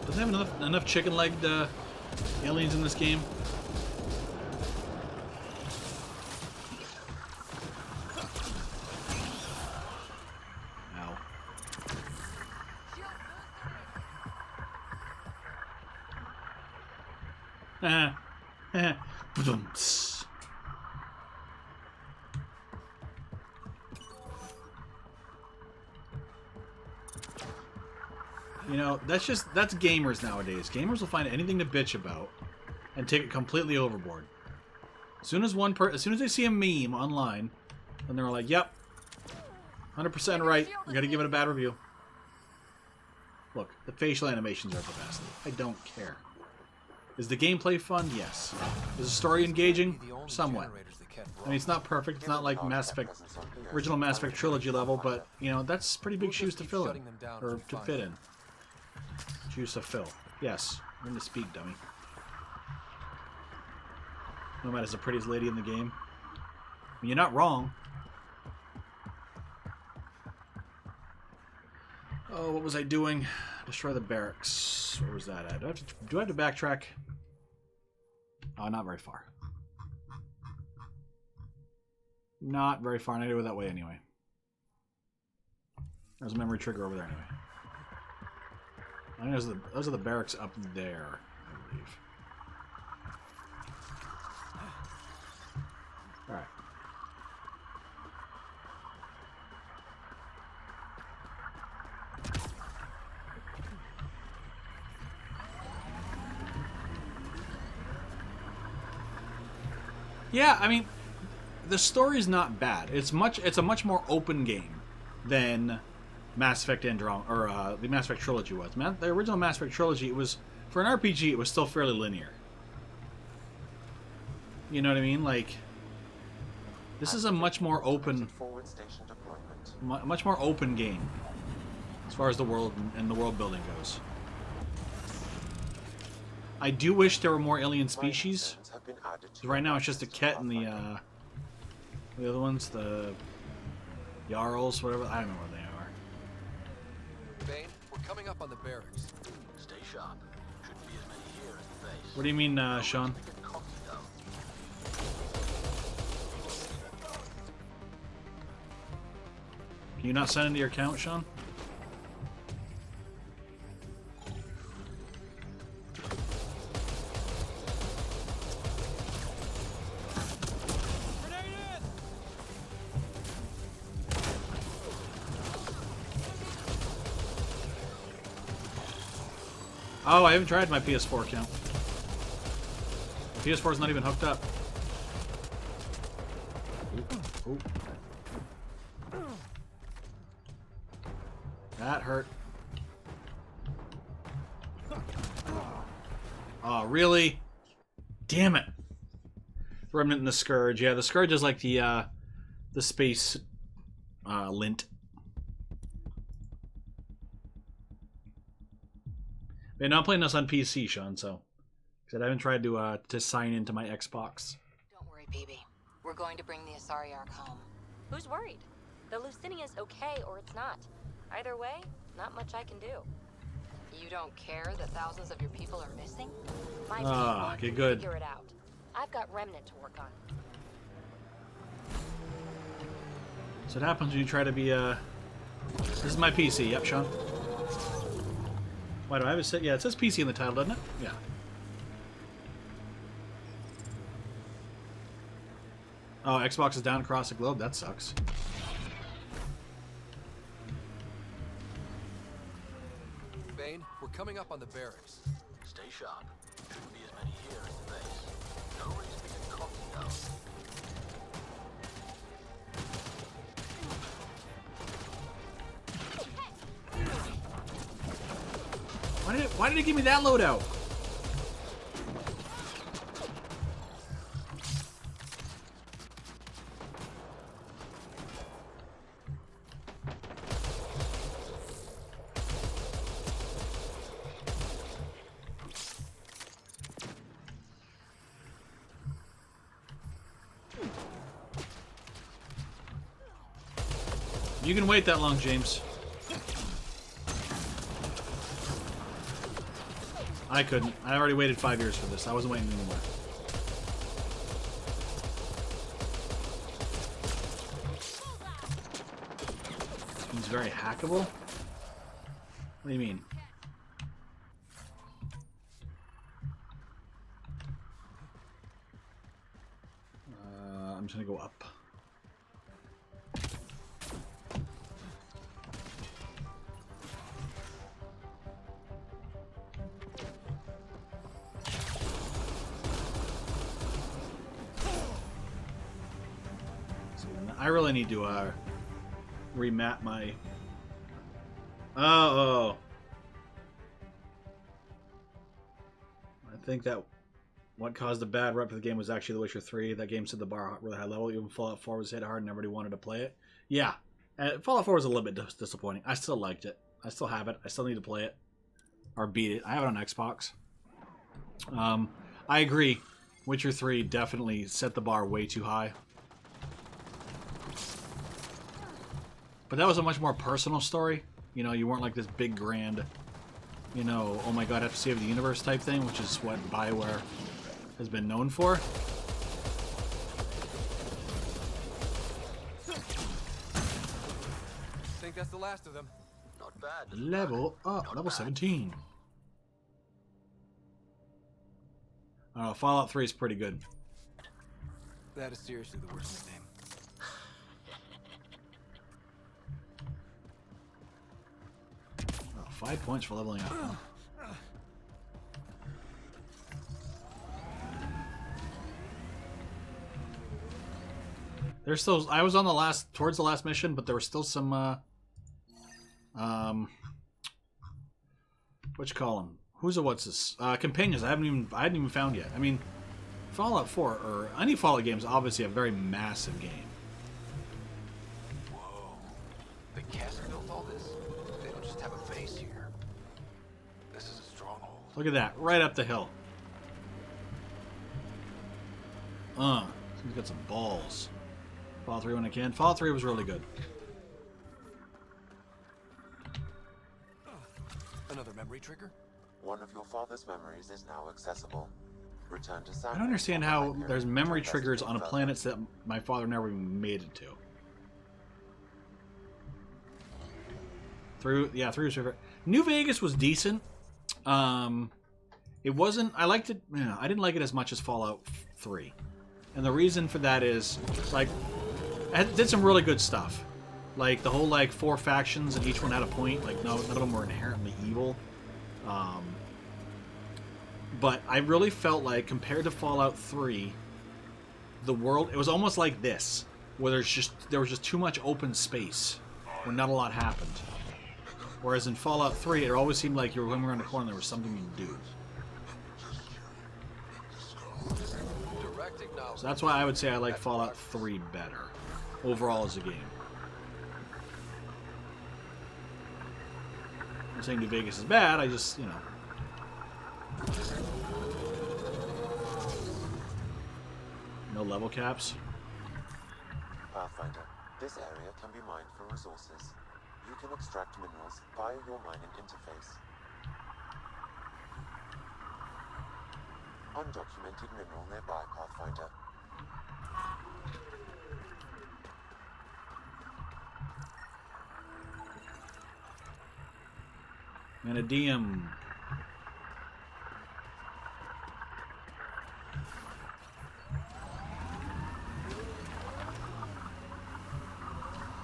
Doesn't have enough chicken-legged aliens in this game. Ow. Ba-dum-ts. You know, that's gamers nowadays. Gamers will find anything to bitch about and take it completely overboard. As soon as they see a meme online, then they're like, "Yep, 100% right. We got to give it a bad review." Look, the facial animations are the best. I don't care. Is the gameplay fun? Yes. Is the story engaging? Somewhat. I mean, it's not perfect. It's not like original Mass Effect trilogy level, but you know that's pretty big shoes to fill in, or to fit in. Shoes to fill. Yes, learn to speak, dummy. Nomad's the prettiest lady in the game. I mean, you're not wrong. Oh, what was I doing? Destroy the barracks. Where was that at? Do I have to backtrack? Oh, not very far. Not very far, and I go that way anyway. There's a memory trigger over there anyway. I think those are the barracks up there, I believe. Alright. Yeah, I mean, the story's not bad. It's a much more open game than Mass Effect Andromeda, or the Mass Effect trilogy was. The original Mass Effect trilogy, it was, for an RPG, it was still fairly linear. You know what I mean? Like, this is a much more open, much more open game as far as the world and the world building goes. I do wish there were more alien species. Right now, it's just the Ket and the other ones, the Jarls, whatever. I don't know where they are. Bane, we're coming up on the barracks. Stay sharp. Shouldn't be as many here as the base. What do you mean, Sean? Can you not sign into your account, Sean? Oh, I haven't tried my PS4 account. PS4 is not even hooked up. Ooh. That hurt. Oh, really? Damn it. Remnant and the Scourge. Yeah, the Scourge is like the space lint. Man, I'm playing this on PC, Sean, so I haven't tried to sign into my Xbox. Don't worry, BB. We're going to bring the Asari Ark home. Who's worried? The Lucinia's okay or it's not. Either way, not much I can do. You don't care that thousands of your people are missing? My people okay, can good. figure it out. I've got Remnant to work on. So what happens when you try to be This is my PC. Yep, Sean. Why do I have it set? Yeah, it says PC in the title, doesn't it? Yeah. Oh, Xbox is down across the globe. That sucks. Bane, we're coming up on the barracks. Stay sharp. Shouldn't be as many here as the base. No reason to get cocky though. Why did it give me that loadout? You can wait that long, James. I couldn't. I already waited 5 years for this. I wasn't waiting anymore. He's very hackable? What do you mean? I'm just gonna go up. I really need to remap my... Oh. I think that what caused a bad rep for the game was actually The Witcher 3. That game set the bar really high level. Even Fallout 4 was hit hard and everybody wanted to play it. Yeah. Fallout 4 was a little bit disappointing. I still liked it. I still have it. I still need to play it. Or beat it. I have it on Xbox. I agree. Witcher 3 definitely set the bar way too high. But that was a much more personal story. You know, you weren't like this big grand, you know, oh my god, I have to save the universe type thing, which is what BioWare has been known for. I think that's the last of them. Not bad. Level up, level 17. I don't know, Fallout 3 is pretty good. That is seriously the worst nickname. Oh, 5 points for leveling up. Huh? There's still, I was on the last, towards the last mission, but there was still some, what you call them? What's this? Companions I hadn't even found yet. I mean, Fallout 4, or any Fallout game is obviously a very massive game. Whoa. The cast built all this? They don't just have a base here. This is a stronghold. Look at that, right up the hill. He's got some balls. Fallout 3 when I can. Fallout 3 was really good. Another memory trigger? One of your father's memories is now accessible. Return to San I don't understand how there's memory triggers on a planet that my father never even made it to. Through was favorite. New Vegas was decent. It wasn't. I liked it. You know, I didn't like it as much as Fallout 3, and the reason for that is like it did some really good stuff. Like the whole like 4 factions and each one had a point. Like none of them were inherently evil. But I really felt like compared to Fallout 3, the world, it was almost like this, where there was just too much open space, where not a lot happened. Whereas in Fallout 3, it always seemed like you were going around the corner and there was something you could do. So that's why I would say I like Fallout 3 better, overall as a game. I'm not saying New Vegas is bad, I just, you know. No level caps. Pathfinder, this area can be mined for resources. You can extract minerals via your mining interface. Undocumented mineral nearby, Pathfinder. Vanadium.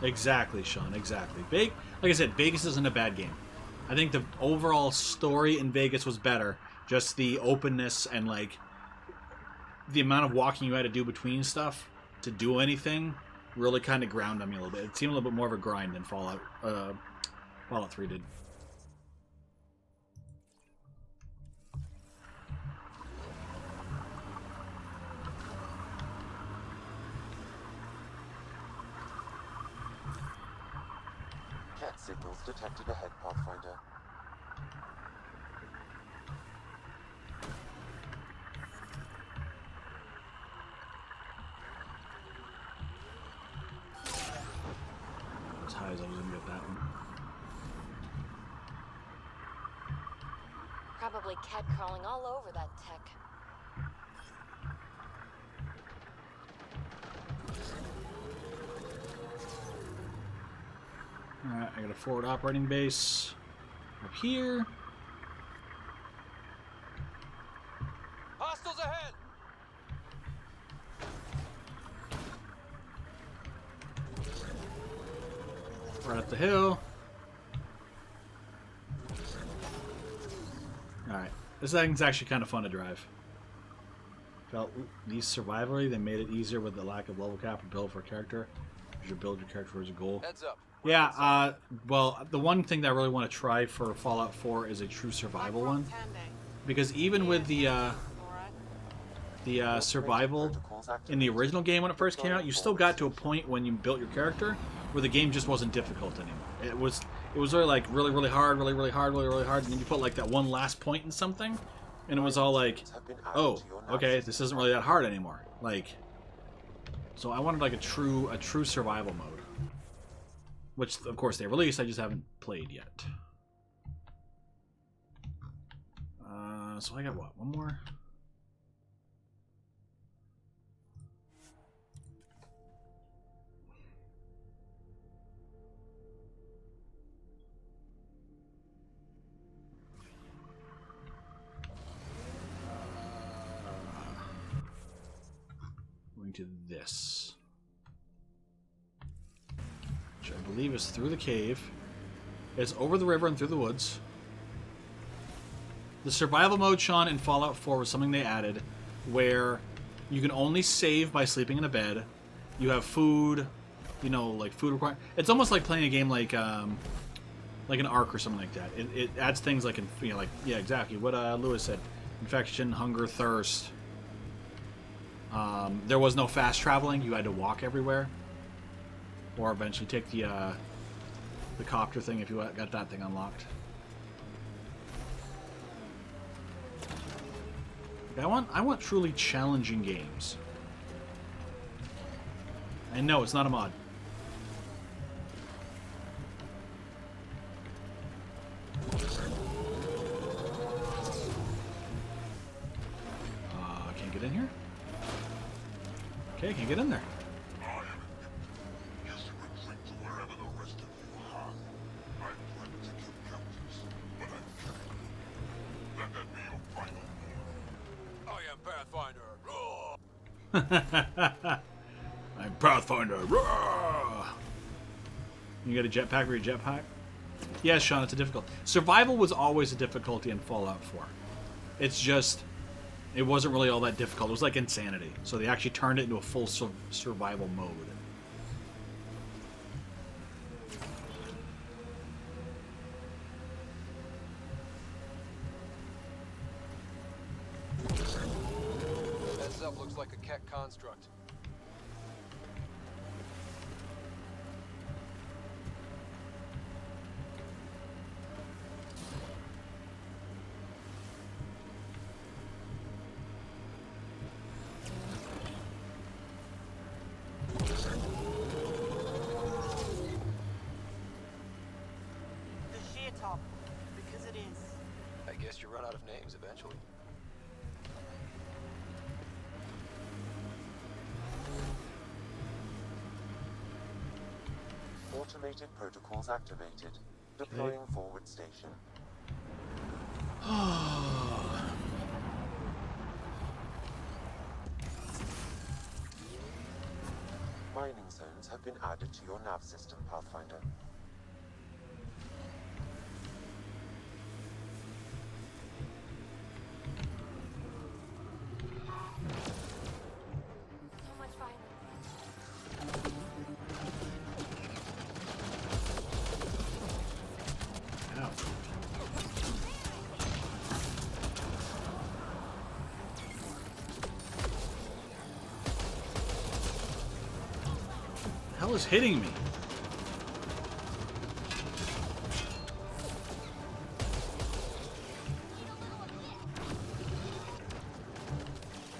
Exactly, Sean. Exactly. Like I said, Vegas isn't a bad game. I think the overall story in Vegas was better. Just the openness and like the amount of walking you had to do between stuff to do anything really kind of ground on me a little bit. It seemed a little bit more of a grind than Fallout 3 did. Cat signals detected ahead, Pathfinder. As high as I was gonna get that one. Probably cat crawling all over that tech. Alright, I got a forward operating base up here. Hostiles ahead! Right up the hill. Alright, this thing's actually kind of fun to drive. Felt these survivally, they made it easier with the lack of level cap and build for character. You build your character towards a goal. Heads up. Yeah, well, the one thing that I really want to try for Fallout 4 is a true survival one. Because even with the survival in the original game when it first came out, you still got to a point when you built your character where the game just wasn't difficult anymore. It was really like really hard, really hard, and then you put like that one last point in something, and it was all like, oh, okay, this isn't really that hard anymore. Like, so I wanted like a true survival mode, which of course they released. I just haven't played yet. So I got what? One more. Going to this, which I believe is through the cave. It's over the river and through the woods. The survival mode, Sean, in Fallout 4 was something they added where you can only save by sleeping in a bed. You have food, you know, like food required. It's almost like playing a game like an Ark or something like that. It adds things like, you know, like, yeah, exactly what Lewis said. Infection, hunger, thirst. There was no fast traveling. You had to walk everywhere. Or eventually take the copter thing if you got that thing unlocked. I want truly challenging games. And no, it's not a mod. Can't get in here? Okay, can't get in there. I'm Pathfinder. Roar! You got a jetpack for your jetpack? Yes, Sean, it's a difficult. Survival was always a difficulty in Fallout 4. It's just, it wasn't really all that difficult. It was like Insanity. So they actually turned it into a full survival mode. Heads up, looks like a Keck construct. The sheer top, because it is. I guess you run out of names eventually. Automated protocols activated. Deploying forward station. Mining zones have been added to your nav system, Pathfinder. So much violence. Ow. The hell is hitting me?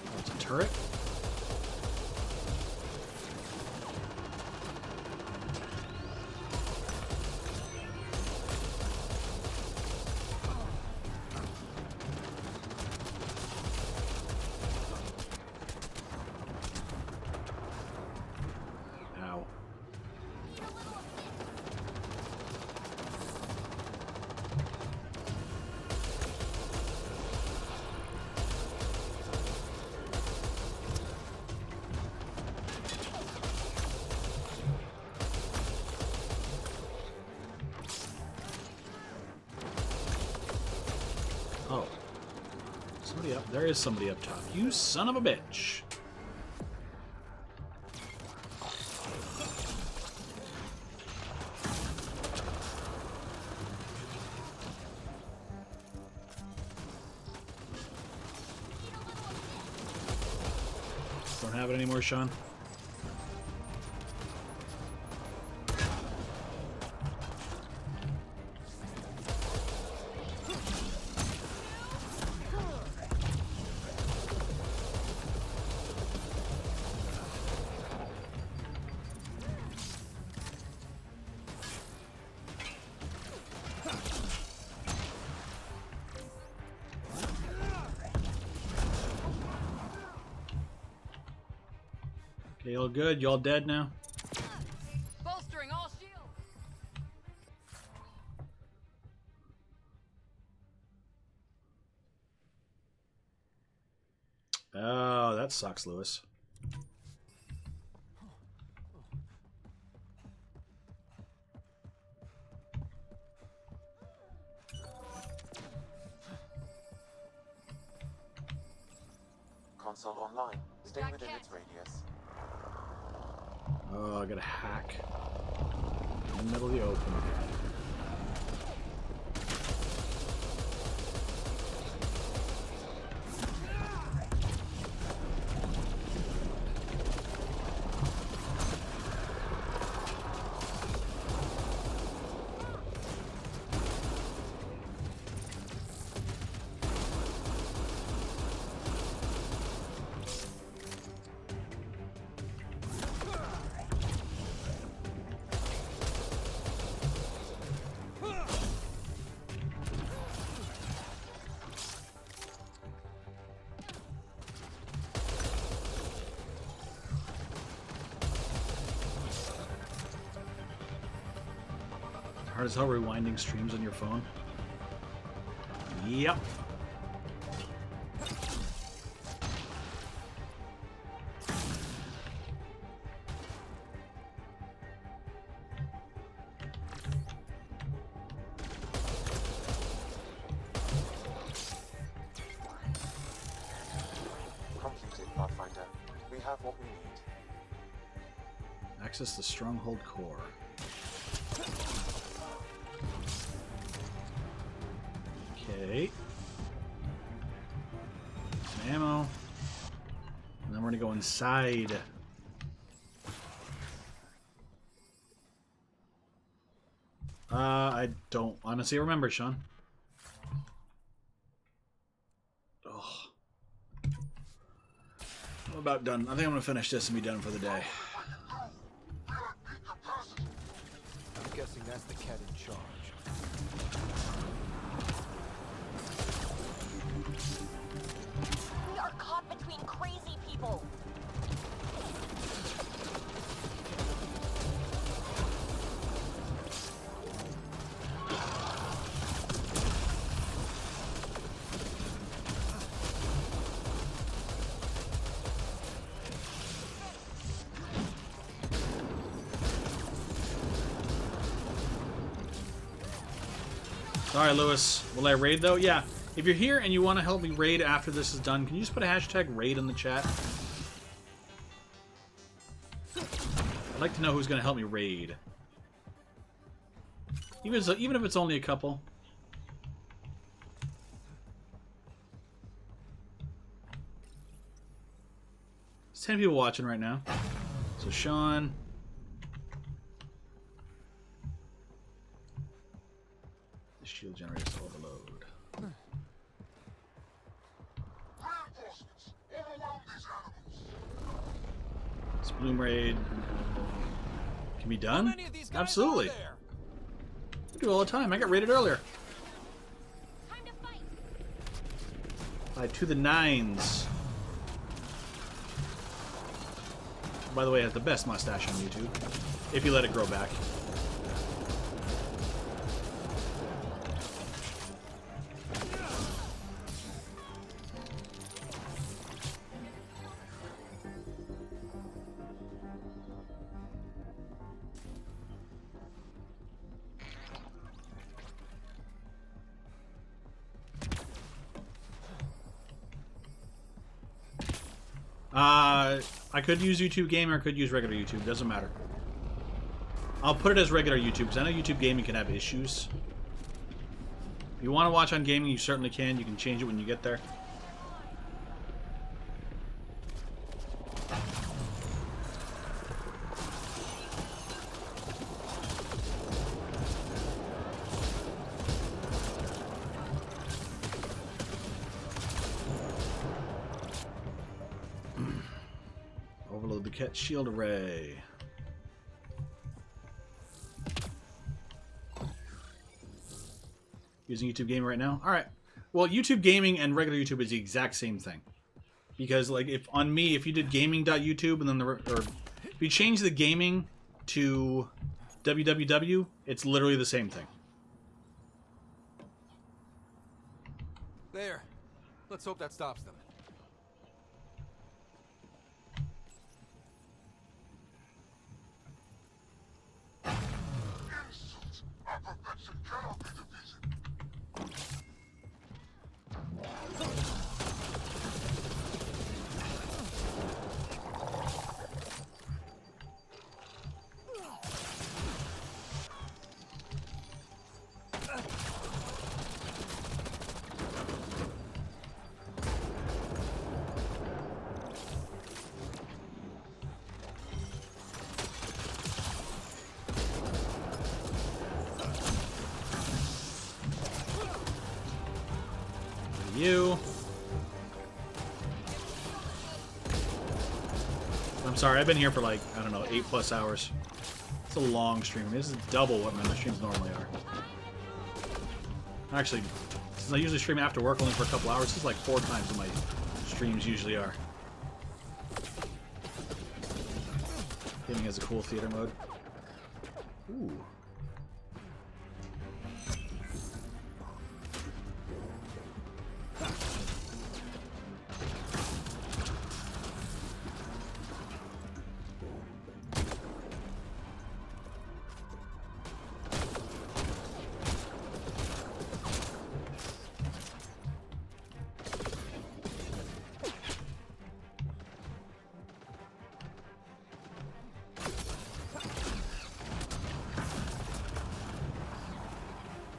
Oh, it's a turret? Ow. Oh. Somebody up. There is somebody up top. You son of a bitch. Don't have it anymore, Sean. Okay, all good. You all dead now? Bolstering all shields. Oh, that sucks, Lewis. Console online. Stay within its radius. Oh, I got a hack. In the middle of the open. Hard as hell rewinding streams on your phone. Yep. Completed, Pathfinder. We have what we need. Access the stronghold core. Okay. Some ammo. And then we're gonna go inside. I don't honestly remember, Sean. Oh. I'm about done. I think I'm gonna finish this and be done for the day. I'm guessing that's the cat in charge. We are caught between crazy people. Sorry, Lewis. Will I raid, though? Yeah. If you're here and you want to help me raid after this is done, can you just put a hashtag raid in the chat? I'd like to know who's going to help me raid. Even if it's only a couple. There's 10 people watching right now. So, Sean... The shield generator to overload. This Bloom raid can be done? Absolutely. I do all the time. I got raided earlier. To the nines. By the way, it has the best mustache on YouTube. If you let it grow back. I could use YouTube Gaming or I could use regular YouTube. Doesn't matter. I'll put it as regular YouTube because I know YouTube Gaming can have issues. If you want to watch on gaming, you certainly can. You can change it when you get there. Overload the Ket shield array. Using YouTube Gaming right now? Alright. Well, YouTube Gaming and regular YouTube is the exact same thing. Because, like, if on me, if you did gaming.youtube and then or if you change the gaming to www, it's literally the same thing. There. Let's hope that stops them. You. I'm sorry, I've been here for like, I don't know, 8+ hours. It's a long stream. This is double what my streams normally are. Actually, since I usually stream after work only for a couple hours, this is like 4 times what my streams usually are. Gaming has a cool theater mode. Ooh.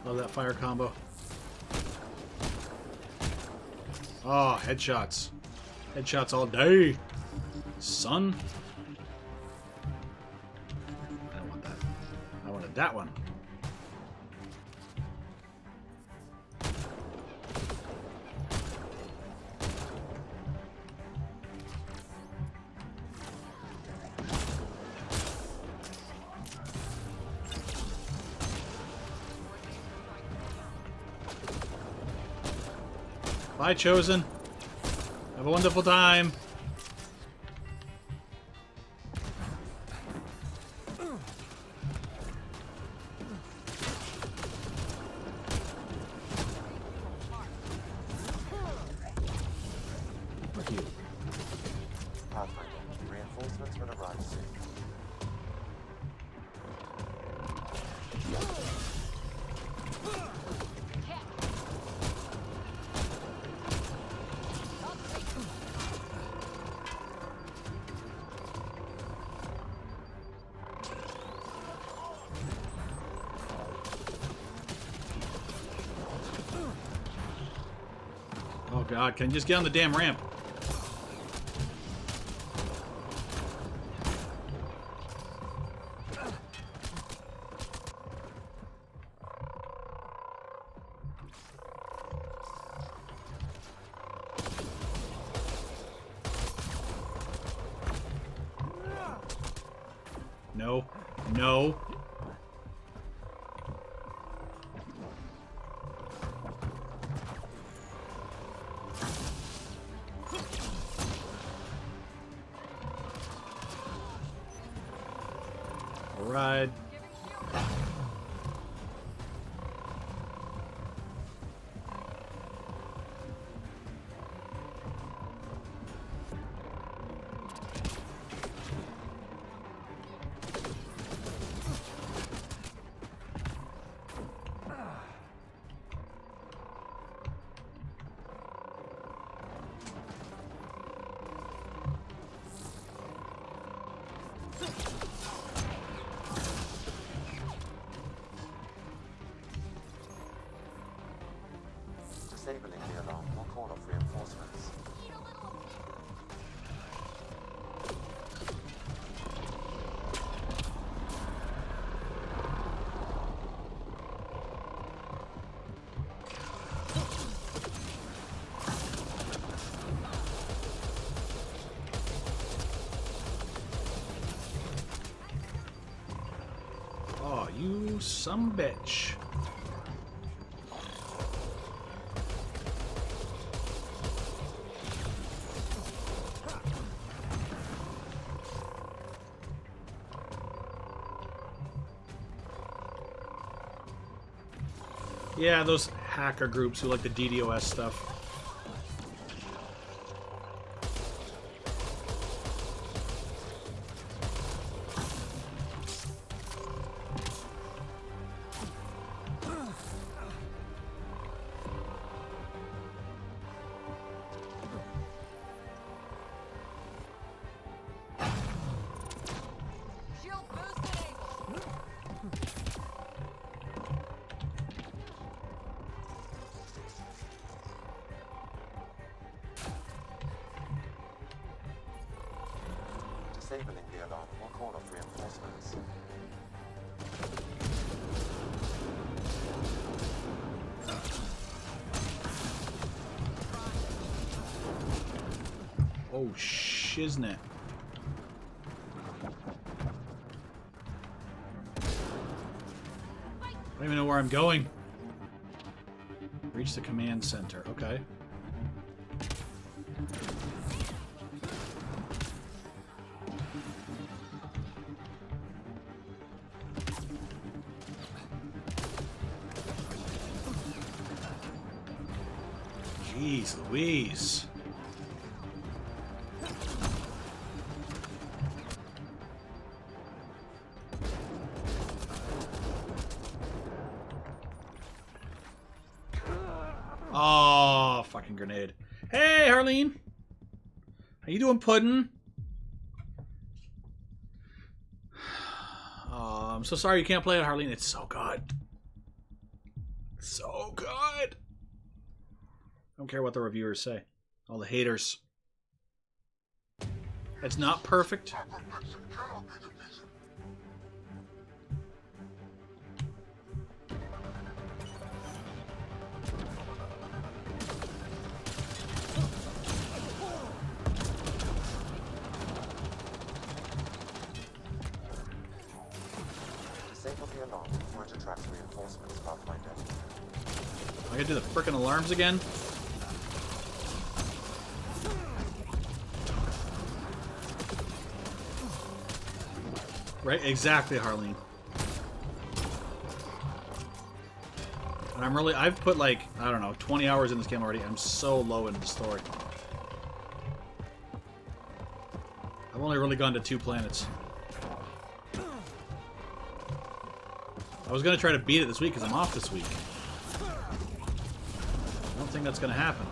Love that fire combo. Oh, headshots. Headshots all day. Son. I don't want that. I wanted that one. Bye, Chosen. Have a wonderful time. Fuck you. Pathfinder, reinforcements will arrive soon. Oh god, can you just get on the damn ramp? No. No. Alright. Disabling the alarm will call off reinforcements. You some bitch. Yeah, those hacker groups who like the DDoS stuff. Disabling the alarm will call off reinforcements. Oh, shiznit. I don't even know where I'm going. Reach the command center. Okay. Jeez Louise. Oh, fucking grenade. Hey, Harleen. How you doing, Puddin'? I'm so sorry you can't play it, Harleen. It's so good. So good. I don't care what the reviewers say. All the haters. It's not perfect. Disable the alarm before it attracts reinforcements, Pathfinder. I gotta do the frickin' alarms again? Right, exactly, Harleen. And I've put like, I don't know, 20 hours in this game already. I'm so low into the story. I've only really gone to 2 planets. I was gonna try to beat it this week because I'm off this week. I don't think that's gonna happen.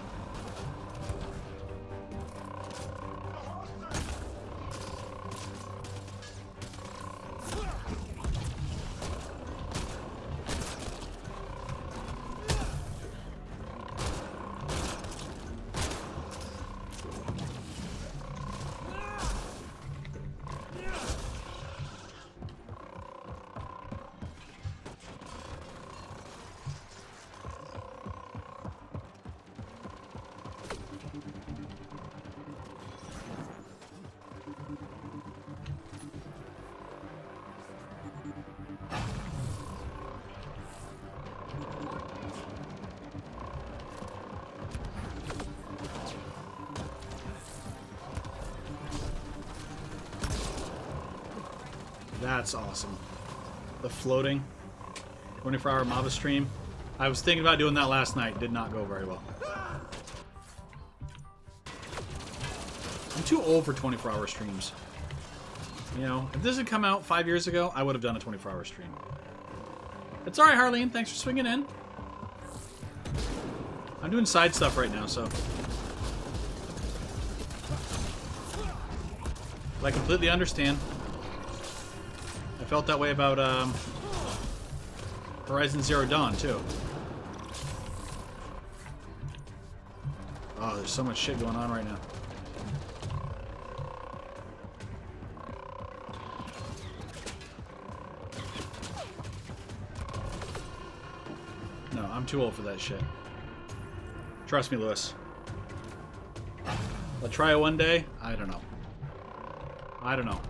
That's awesome. The floating 24-hour Mava stream. I was thinking about doing that last night. Did not go very well. I'm too old for 24-hour streams. You know, if this had come out 5 years ago, I would have done a 24-hour stream. It's alright, Harleen. Thanks for swinging in. I'm doing side stuff right now, so... I completely understand. I felt that way about Horizon Zero Dawn, too. Oh, there's so much shit going on right now. No, I'm too old for that shit. Trust me, Lewis. I'll try it one day. I don't know. I don't know.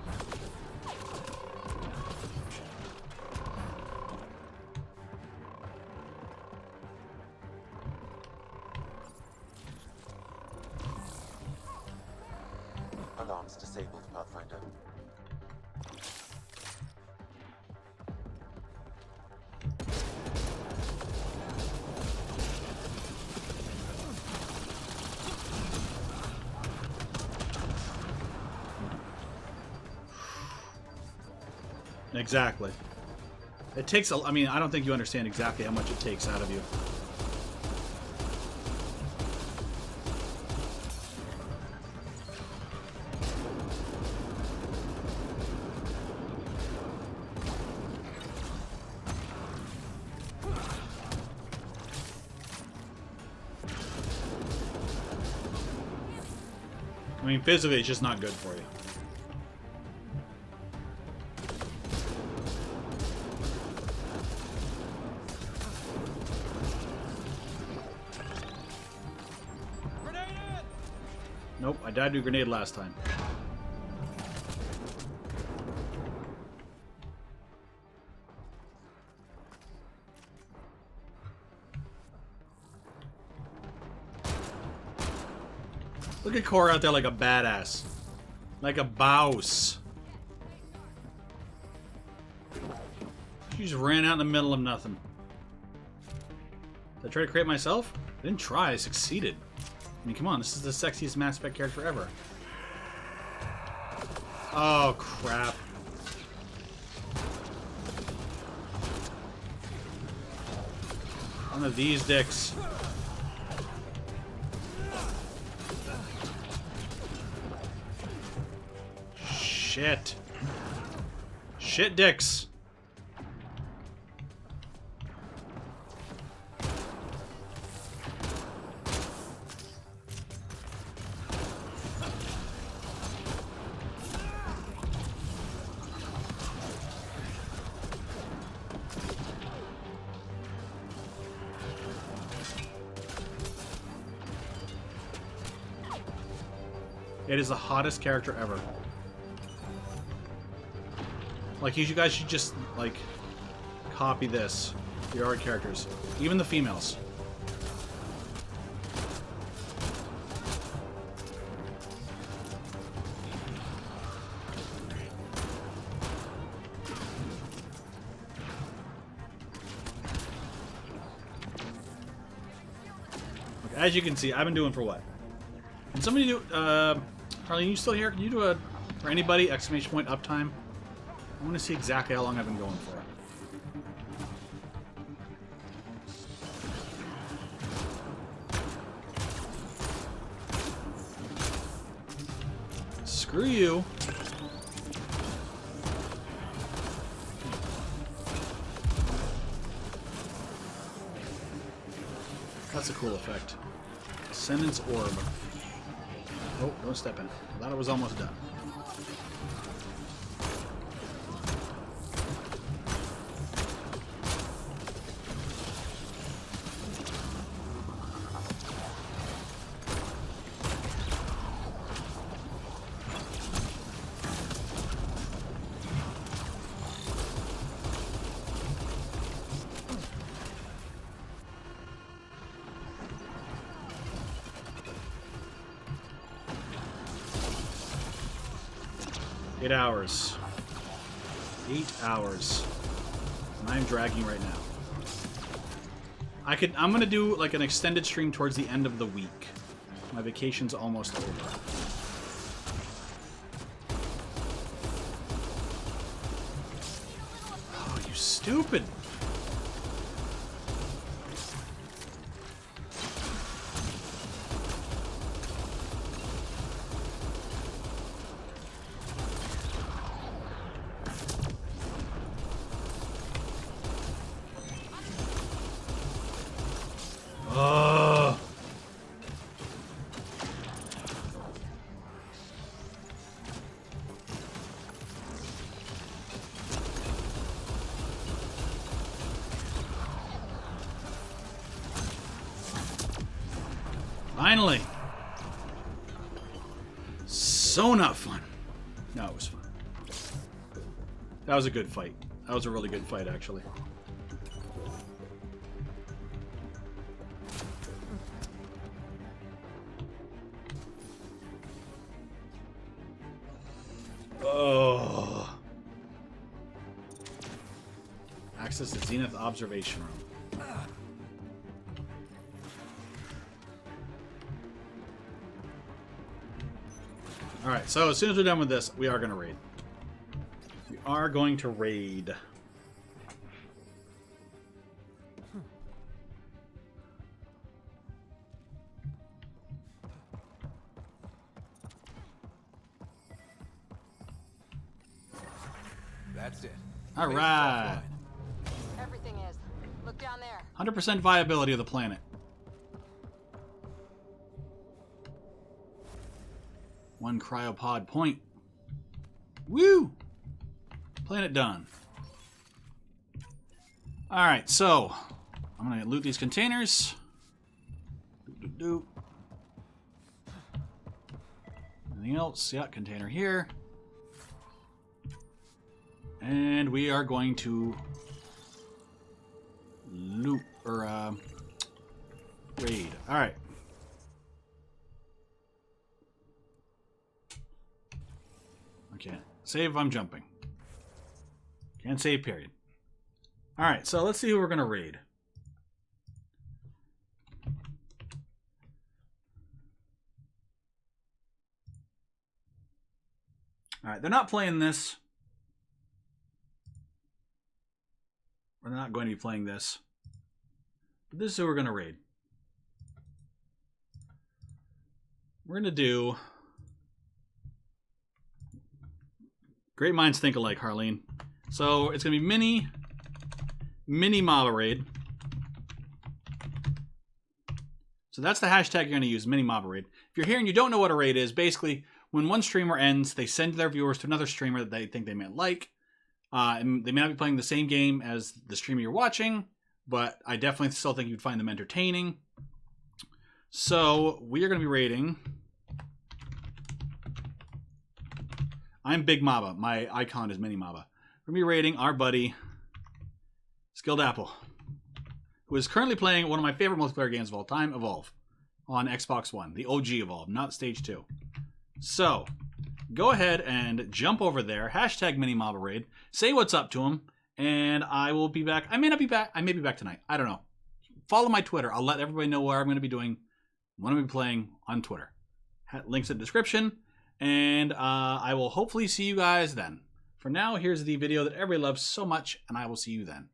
Exactly. It takes a... I mean, I don't think you understand exactly how much it takes out of you. I mean, physically, it's just not good for you. Nope, I died to a grenade last time. Look at Cora out there like a badass. Like a boss. She just ran out in the middle of nothing. Did I try to create myself? I didn't try, I succeeded. I mean, come on, this is the sexiest Mass Effect character ever. Oh, crap. One of these dicks. Shit. Shit dicks. It is the hottest character ever. Like, you guys should just, like, copy this. The art characters. Even the females. Look, as you can see, I've been doing for what? Can somebody do, Harleen, you still here? Can you do a, for anybody, exclamation point uptime? I want to see exactly how long I've been going for. Screw you. That's a cool effect. Sentence orb. Oh, don't step in it. I thought it was almost done. Hours. 8 hours. And I'm dragging right now. I'm gonna do like an extended stream towards the end of the week. My vacation's almost over. Oh, you stupid. Finally! So not fun. No, it was fun. That was a good fight. That was a really good fight, actually. Oh. Access the Zenith Observation Room. Alright, so as soon as we're done with this, we are going to raid. We are going to raid. That's it. All right. Everything is. Look down there. 100% viability of the planet. One cryopod point. Woo! Planet done. Alright, so I'm going to loot these containers. Anything else? Yeah, container here. And we are going to loot, or raid. Alright. Okay. Save if I'm jumping. Can't save, period. Alright, so let's see who we're going to raid. Alright, they're not playing this. We're not going to be playing this. But this is who we're going to raid. We're going to do... Great minds think alike, Harleen. So it's going to be mini MABA raid. So that's the hashtag you're going to use, mini MABA raid. If you're here and you don't know what a raid is, basically when one streamer ends, they send their viewers to another streamer that they think they might like. And they may not be playing the same game as the streamer you're watching, but I definitely still think you'd find them entertaining. So we are going to be raiding. I'm Big Maba. My icon is Mini Maba. We're going to be raiding our buddy, Skilled Apple, who is currently playing one of my favorite multiplayer games of all time, Evolve, on Xbox One. The OG Evolve, not Stage 2. So, go ahead and jump over there, hashtag Mini Maba Raid, say what's up to him, and I will be back. I may not be back. I may be back tonight. I don't know. Follow my Twitter. I'll let everybody know what I'm going to be doing, what I'm going to be playing on Twitter. Links in the description. And I will hopefully see you guys then. For now, here's the video that everybody loves so much, and I will see you then.